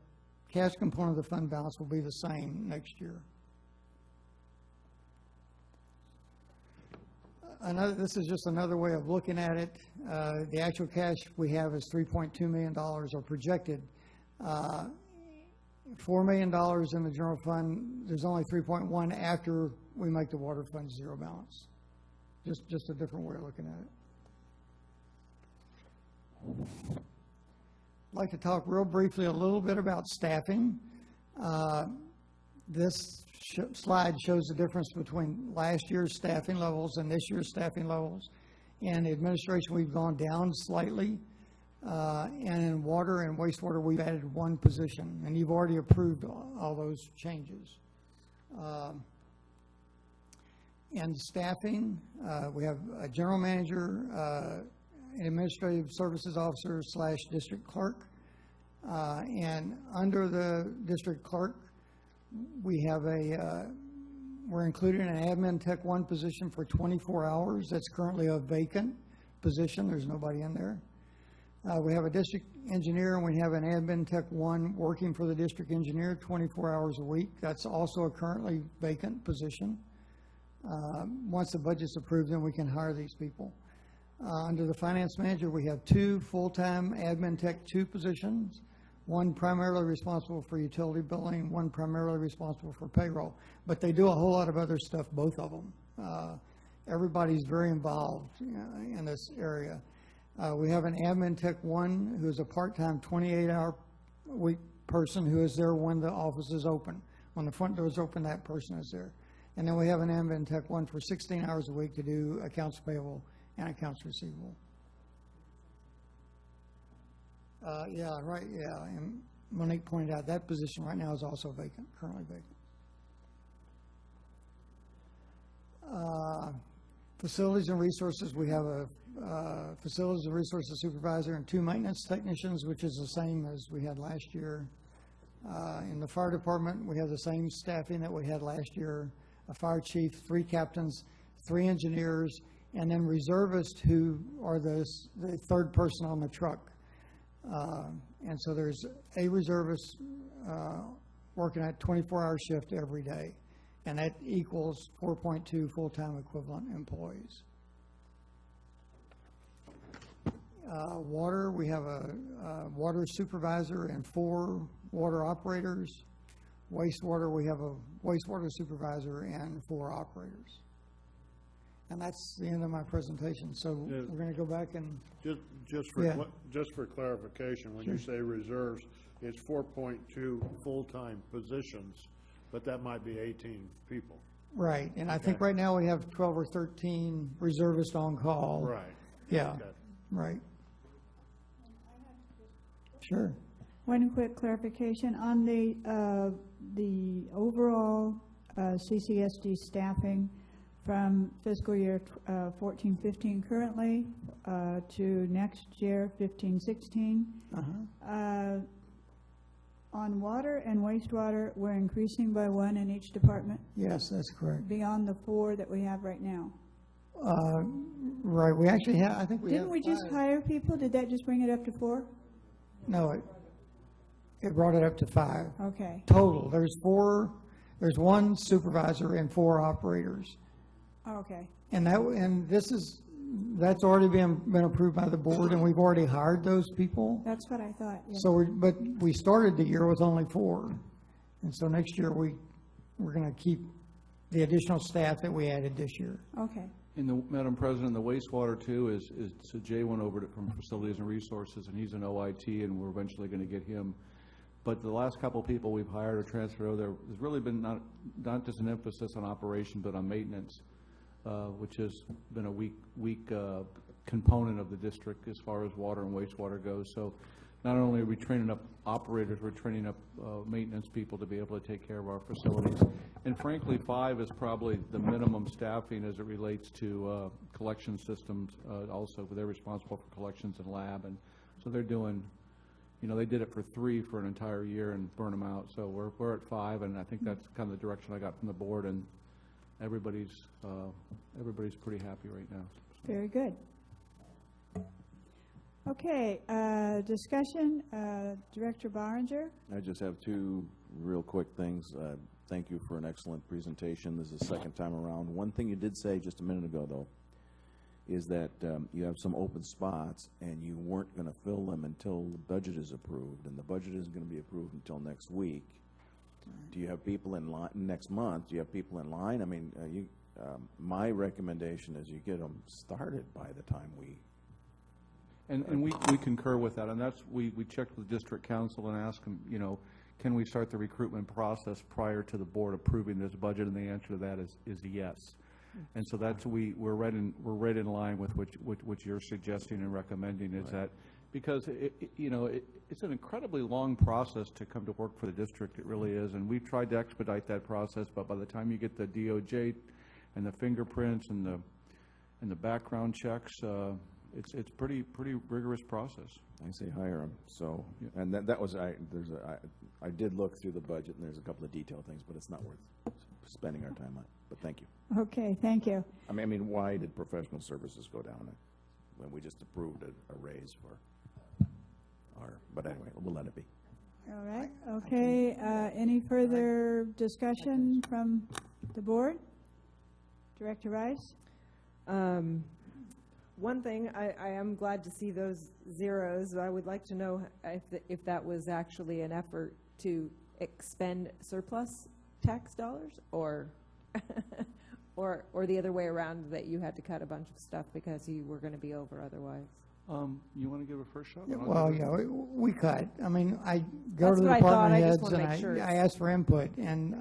cash component of the fund balance will be the same next year. This is just another way of looking at it. The actual cash we have is $3.2 million, or projected. $4 million in the general fund. There's only 3.1 after we make the water fund zero balance. Just a different way of looking at it. I'd like to talk real briefly a little bit about staffing. This slide shows the difference between last year's staffing levels and this year's staffing levels. In the administration, we've gone down slightly. And in water and wastewater, we've added 1 position, and you've already approved all those changes. And staffing, we have a general manager, an administrative services officer / district clerk. And under the district clerk, we have We're including an admin tech 1 position for 24 hours. That's currently a vacant position. There's nobody in there. We have a district engineer, and we have an admin tech 1 working for the district engineer 24 hours a week. That's also a currently vacant position. Once the budget's approved, then we can hire these people. Under the finance manager, we have 2 full-time admin tech 2 positions, one primarily responsible for utility billing, one primarily responsible for payroll. But they do a whole lot of other stuff, both of them. Everybody's very involved in this area. We have an admin tech 1 who is a part-time 28-hour-week person who is there when the office is open. When the front door is open, that person is there. And then we have an admin tech 1 for 16 hours a week to do accounts payable and accounts receivable. Yeah, right, yeah. And Monique pointed out that position right now is also vacant, currently vacant. Facilities and resources, we have a facilities and resources supervisor and 2 maintenance technicians, which is the same as we had last year. In the fire department, we have the same staffing that we had last year, a fire chief, 3 captains, 3 engineers, and then reservists who are the 3rd person on the truck. And so there's a reservist working at 24-hour shift every day, and that equals 4.2 full-time equivalent employees. Water, we have a water supervisor and 4 water operators. Wastewater, we have a wastewater supervisor and 4 operators. And that's the end of my presentation. So we're going to go back and just for clarification, when you say reserves, it's 4.2 full-time positions, but that might be 18 people. Right, and I think right now we have 12 or 13 reservists on call. Right. Yeah. Right. Sure. One quick clarification on the overall CCSD staffing from fiscal year 14-15 currently to next year 15-16. On water and wastewater, we're increasing by 1 in each department? Yes, that's correct. Beyond the 4 that we have right now? Right, we actually have, I think we have Didn't we just hire people? Did that just bring it up to 4? No, it brought it up to 5. Okay. Total, there's 1 supervisor and 4 operators. Okay. And that's already been approved by the board, and we've already hired those people. That's what I thought, yeah. So but we started the year with only 4. And so next year we're going to keep the additional staff that we added this year. Okay. And Madam President, the wastewater too is so Jay went over it from Facilities and Resources, and he's an OIT, and we're eventually going to get him. But the last couple of people we've hired or transferred over there, there's really been not just an emphasis on operation, but on maintenance, which has been a weak component of the district as far as water and wastewater goes. So not only are we training up operators, we're training up maintenance people to be able to take care of our facilities. And frankly, 5 is probably the minimum staffing as it relates to collection systems also, but they're responsible for collections and lab. And so they're doing, they did it for 3 for an entire year and burn them out. So we're at 5, and I think that's kind of the direction I got from the board, and everybody's pretty happy right now. Very good. Okay, discussion, Director Barringer. I just have 2 real quick things. Thank you for an excellent presentation. This is the second time around. One thing you did say just a minute ago, though, is that you have some open spots and you weren't going to fill them until the budget is approved, and the budget isn't going to be approved until next week. Do you have people in line next month? Do you have people in line? I mean, my recommendation is you get them started by the time we. And we concur with that, and that's we checked with district council and asked them, can we start the recruitment process prior to the board approving this budget? And the answer to that is yes. And so that's we're right in line with what you're suggesting and recommending is that because it's an incredibly long process to come to work for the district. It really is, and we've tried to expedite that process. But by the time you get the DOJ and the fingerprints and the background checks, it's pretty rigorous process. I say hire them. So, and that was I did look through the budget, and there's a couple of detailed things, but it's not worth spending our time on. But thank you. Okay, thank you. I mean, why did professional services go down when we just approved a raise for our, but anyway, we'll let it be. All right, okay, any further discussion from the board? Director Rice? One thing, I am glad to see those zeros. I would like to know if that was actually an effort to expend surplus tax dollars, or or the other way around, that you had to cut a bunch of stuff because you were going to be over otherwise. You want to give a first shot? Yeah, well, yeah, we cut. I mean, I go That's to the what I thought. department I just heads wanna and make sure I ask for input, and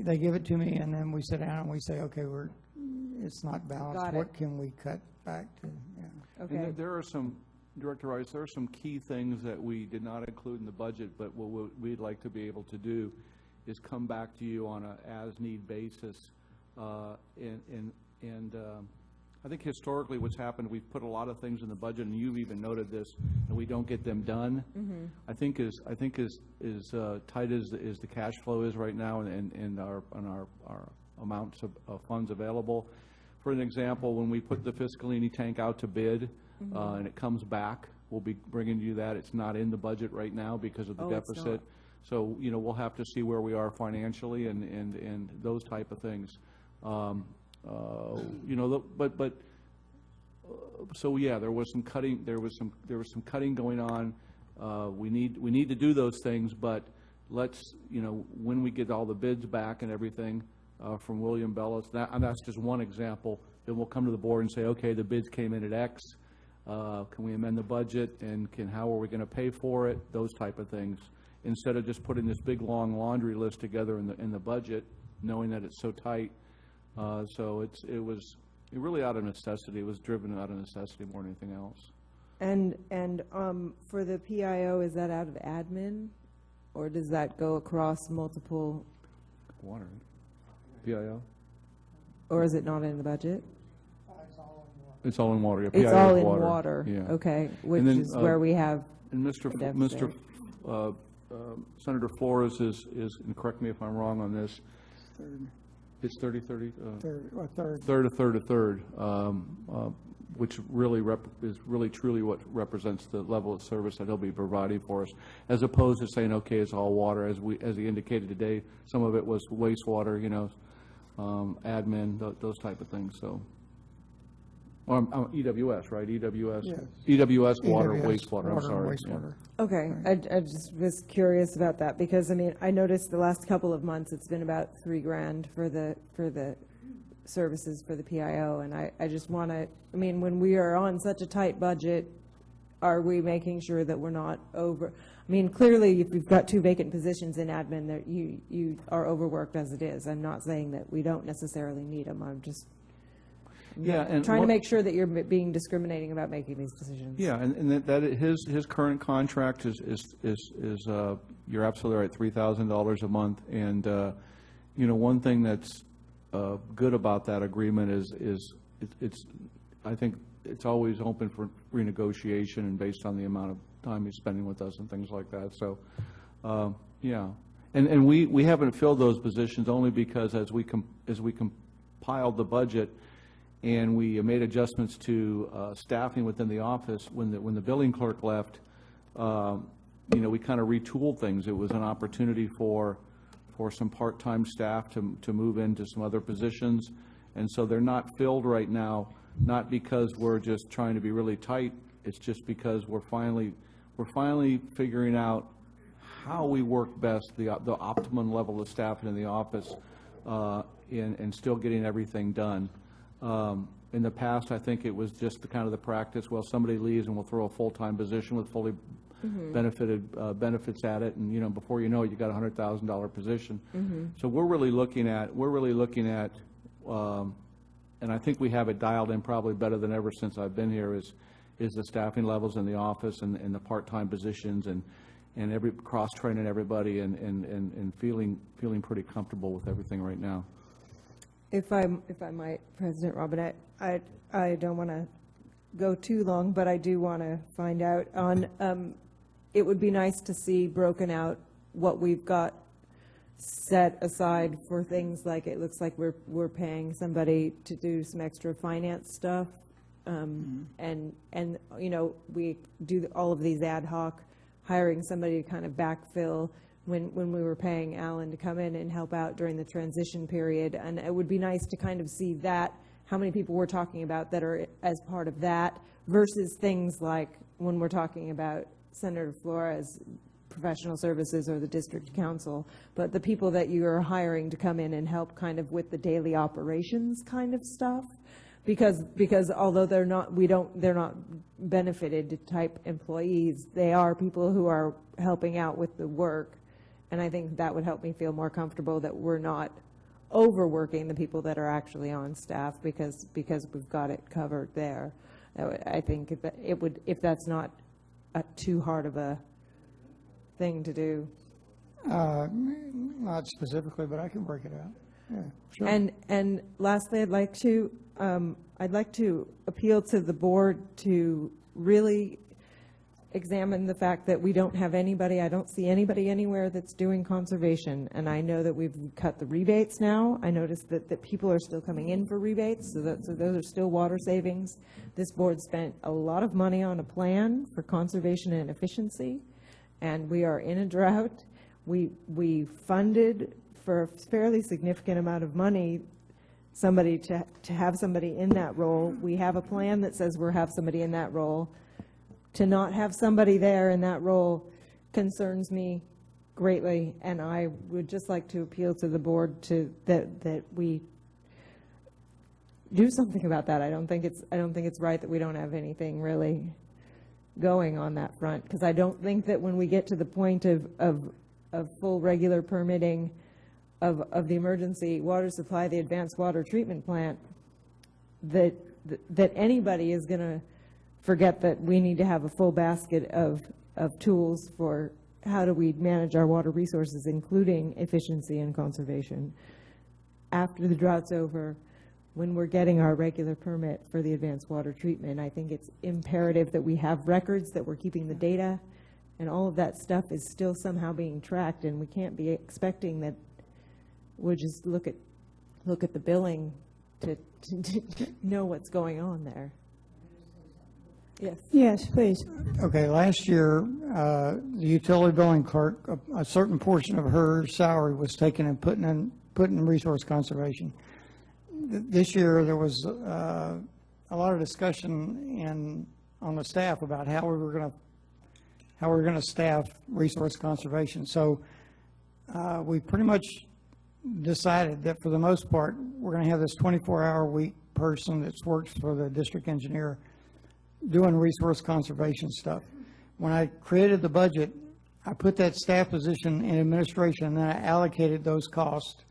they give it to me, and then we sit down and we say, okay, it's not balanced. Got it. What can we cut back to? Yeah. Okay. And there are some, Director Rice, there are some key things that we did not include in the budget, but what we'd like to be able to do is come back to you on a as-need basis. I think historically what's happened, we've put a lot of things in the budget, and you've even noted this, and we don't get them done. Mm-hmm. I think as tight as the cash flow is right now, and our amounts of funds available. For an example, when we put the Fiscalini tank out to bid, and it comes back, we'll be bringing you that. It's not in the budget right now because of the deficit. So, you know, we'll have to see where we are financially and those type of things. You know, so yeah, there was some cutting. There was some cutting going on. We need to do those things, but let's, you know, when we get all the bids back and everything from William Bellows, and that's just one example. Then we'll come to the board and say, okay, the bids came in at X. Can we amend the budget, and how are we going to pay for it? Those type of things. Instead of just putting this big long laundry list together in the budget, knowing that it's so tight. So it was really out of necessity. It was driven out of necessity more than anything else. And for the PIO, is that out of admin, or does that go across multiple? Water, PIO. Or is it not in the budget? It's all in water. Yeah, It's PIO all is in water. water. Yeah. Okay, which then, is where we have. And Senator Flores is, and correct me if I'm wrong on this. It's 30-30. Third, which really is really truly what represents the level of service that he'll be providing for us, as opposed to saying, okay, it's all water, as he indicated today. Some of it was wastewater, you know, admin, those type of things. So, or EWS, right? EWS, Yes. EWS, water, EWS, wastewater. I'm sorry. Wastewater. Yeah. Okay, I just was curious about that, because I mean, I noticed the last couple of months it's been about $3,000 for the services for the PIO, and I just want to, I mean, when we are on such a tight budget, are we making sure that we're not over? I mean, clearly, if you've got 2 vacant positions in admin, that you are overworked as it is. I'm not saying that we don't necessarily need them. I'm just and trying to make sure that you're being discriminating about making these decisions. Yeah, and that his current contract is you're absolutely right, $3,000 a month, and you know, one thing that's good about that agreement is it's I think it's always open for renegotiation and based on the amount of time he's spending with us and things like that. So yeah, and we haven't filled those positions only because as we compiled the budget and we made adjustments to staffing within the office when the billing clerk left, you know, we kind of retooled things. It was an opportunity for some part-time staff to move into some other positions, and so they're not filled right now, not because we're just trying to be really tight. It's just because we're finally figuring out how we work best, the optimum level of staffing in the office, and still getting everything done. In the past, I think it was just the kind of the practice, well, somebody leaves and we'll throw a full-time position with fully benefits at it, and you know, before you know it, you got a $100,000 position. So we're really looking at, and I think we have it dialed in probably better than ever since I've been here, is the staffing levels in the office and the part-time positions and every cross-training everybody and feeling pretty comfortable with everything right now. If I might, President Robinette, I don't want to go too long, but I do want to find out on, it would be nice to see broken out what we've got set aside for things like, it looks like we're paying somebody to do some extra finance stuff. And you know, we do all of these ad hoc, hiring somebody to kind of backfill when we were paying Alan to come in and help out during the transition period. And it would be nice to kind of see that, how many people we're talking about that are as part of that, versus things like when we're talking about Senator Flores' professional services or the district council, but the people that you are hiring to come in and help kind of with the daily operations kind of stuff. Because although they're not benefited type employees, they are people who are helping out with the work. And I think that would help me feel more comfortable that we're not overworking the people that are actually on staff, because we've got it covered there. I think it would, if that's not too hard of a thing to do. Not specifically, but I can work it out. Yeah, sure. And lastly, I'd like to appeal to the board to really examine the fact that we don't have anybody, I don't see anybody anywhere that's doing conservation. And I know that we've cut the rebates now. I noticed that people are still coming in for rebates, so those are still water savings. This board spent a lot of money on a plan for conservation and efficiency, and we are in a drought. We funded for a fairly significant amount of money somebody to have somebody in that role. We have a plan that says we'll have somebody in that role. To not have somebody there in that role concerns me greatly, and I would just like to appeal to the board that we do something about that. I don't think it's right that we don't have anything really going on that front, because I don't think that when we get to the point of full regular permitting of the emergency water supply, the advanced water treatment plant, that anybody is going to forget that we need to have a full basket of tools for how do we manage our water resources, including efficiency and conservation. After the drought's over, when we're getting our regular permit for the advanced water treatment, I think it's imperative that we have records, that we're keeping the data, and all of that stuff is still somehow being tracked, and we can't be expecting that we'll just look at the billing to know what's going on there. Yes. Yes, please. Okay, last year, the utility billing clerk, a certain portion of her salary was taken and put in resource conservation. This year, there was a lot of discussion on the staff about how we were going to staff resource conservation. So we pretty much decided that for the most part, we're going to have this 24-hour-a-week person that works for the district engineer doing resource conservation stuff. When I created the budget, I put that staff position in administration, and then I allocated those costs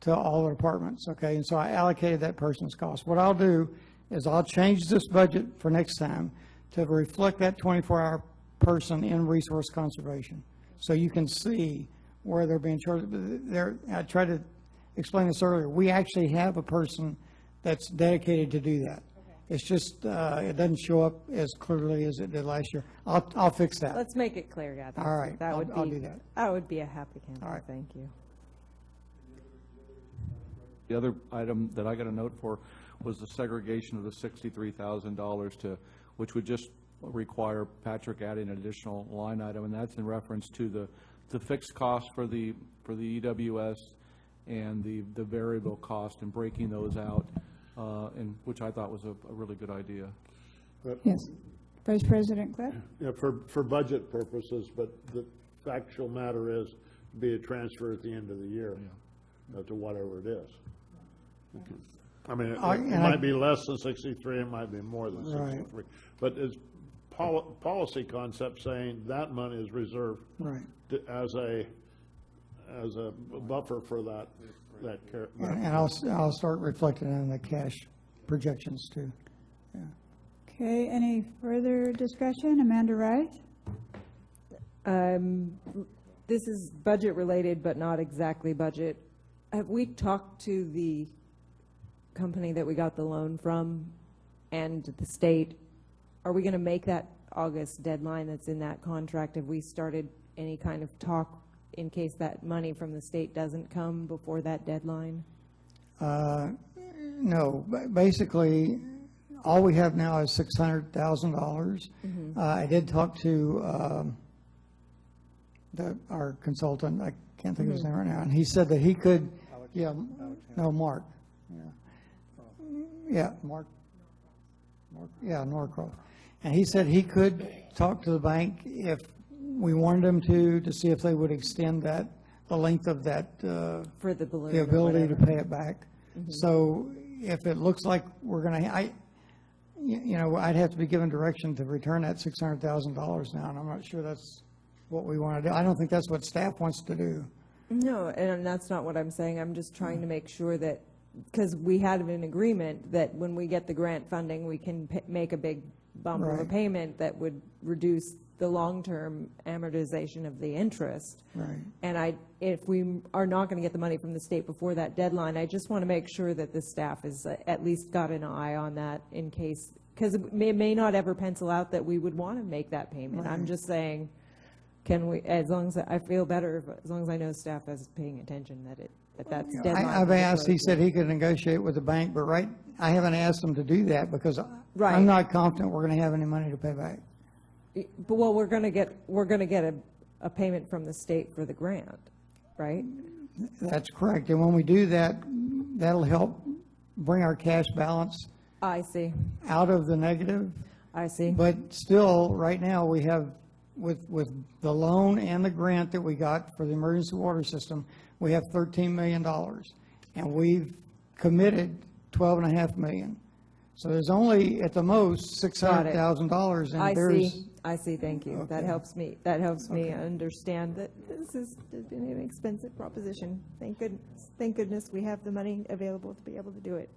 to all the departments, okay? And so I allocated that person's cost. What I'll do is I'll change this budget for next time to reflect that 24-hour person in resource conservation, so you can see where they're being charged. I tried to explain this earlier. We actually have a person that's dedicated to do that. It's just, it doesn't show up as clearly as it did last year. I'll fix that. Let's make it clear, yeah. All right, I'll do that. I would be a happy camper. All right. Thank you. The other item that I got a note for was the segregation of the $63,000 to, which would just require Patrick adding an additional line item, and that's in reference to the fixed cost for the EWS and the variable cost, and breaking those out. And which I thought was a really good idea. Yes. Vice President Cliff? Yeah, for budget purposes, but the factual matter is be a transfer at the end of the year to whatever it is. Okay. I mean, it might be less than 63, it might be more than 63. Right. But it's policy concept saying that money is reserved as a buffer for that. And I'll start reflecting on the cash projections too. Yeah. Okay, any further discussion? Amanda Rice? This is budget related, but not exactly budget. Have we talked to the company that we got the loan from and the state? Are we going to make that August deadline that's in that contract? Have we started any kind of talk in case that money from the state doesn't come before that deadline? No, basically, all we have now is $600,000. I did talk to our consultant, I can't think of his name right now, and he said that he could, Mark. Norcross. And he said he could talk to the bank if we wanted him to see if they would extend the length of that, For the balloon the or ability to whatever. pay it back. So if it looks like we're going to, I'd have to be given direction to return that $600,000 now, and I'm not sure that's what we want to do. I don't think that's what staff wants to do. No, and that's not what I'm saying. I'm just trying to make sure that, because we had an agreement that when we get the grant funding, we can make a big bump of a Right. payment that would reduce the long-term amortization of the interest. Right. And if we are not going to get the money from the state before that deadline, I just want to make sure that the staff has at least got an eye on that in case, because it may not ever pencil out that we would want to make that payment. I'm Right. just saying, can we, as long as I feel better, as long as I know staff is paying attention that's deadline. I've asked, he said he could negotiate with the bank, but I haven't asked him to do that because Right. I'm not confident we're going to have any money to pay back. But, well, we're going to get a payment from the state for the grant, right? That's correct. And when we do that, that'll help bring our cash balance I see. out of the negative. I see. But still, right now, we have, with the loan and the grant that we got for the emergency water system, we have $13 million. And we've committed $12.5 million. So there's only, at the most, $600,000. And I see, thank you. That helps me understand that this is an expensive proposition. Thank goodness we have the money available to be able to do it.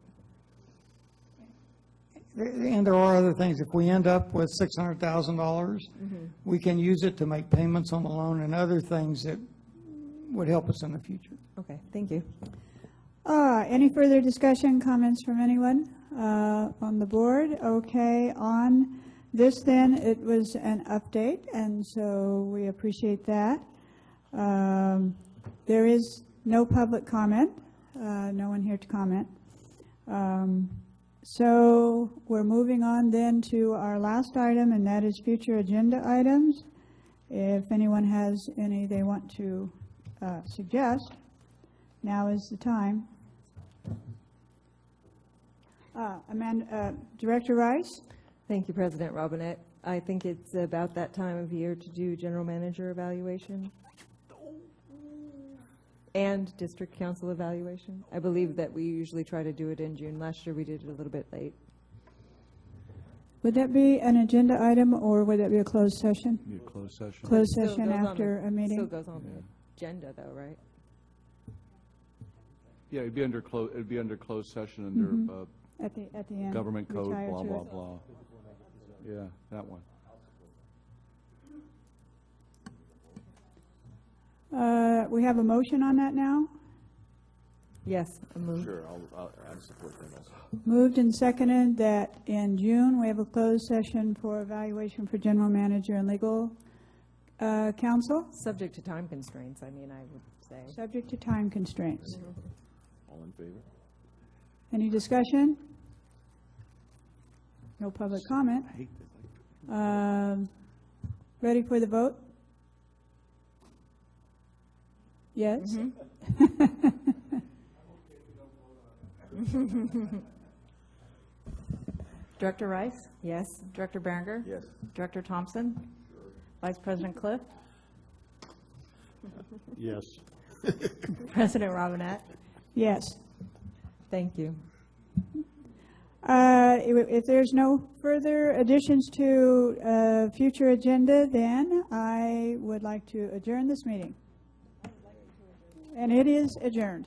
And there are other things. If we end up with $600,000, we can use it to make payments on the loan and other things that would help us in the future. Okay, thank you. Any further discussion, comments from anyone on the board? Okay, on this then, it was an update, and so we appreciate that. There is no public comment, no one here to comment. So we're moving on then to our last item, and that is future agenda items. If anyone has any they want to suggest, now is the time. Director Rice? Thank you, President Robinette. I think it's about that time of year to do general manager evaluation and district council evaluation. I believe that we usually try to do it in June. Last year we did it a little bit late. Would that be an agenda item, or would that be a closed session? Be a closed session. Closed Still session goes on after a meeting? Still goes on the agenda, though, right? Yeah, it'd be under closed session under At the end. government code, retire blah, to blah, it. blah. Yeah, that one. We have a motion on that now? Yes, a move. Sure, I'll support that also. Moved and seconded that in June, we have a closed session for evaluation for general manager and legal counsel, Subject to time constraints, I mean, I would say. subject to time constraints. All in favor? Any discussion? No public comment. Ready for the vote? Yes? Director Rice? Yes. Director Berenger? Yes. Director Thompson? Vice President Cliff? Yes. President Robinette? Yes. Thank you. If there's no further additions to future agenda, then I would like to adjourn this meeting. And it is adjourned.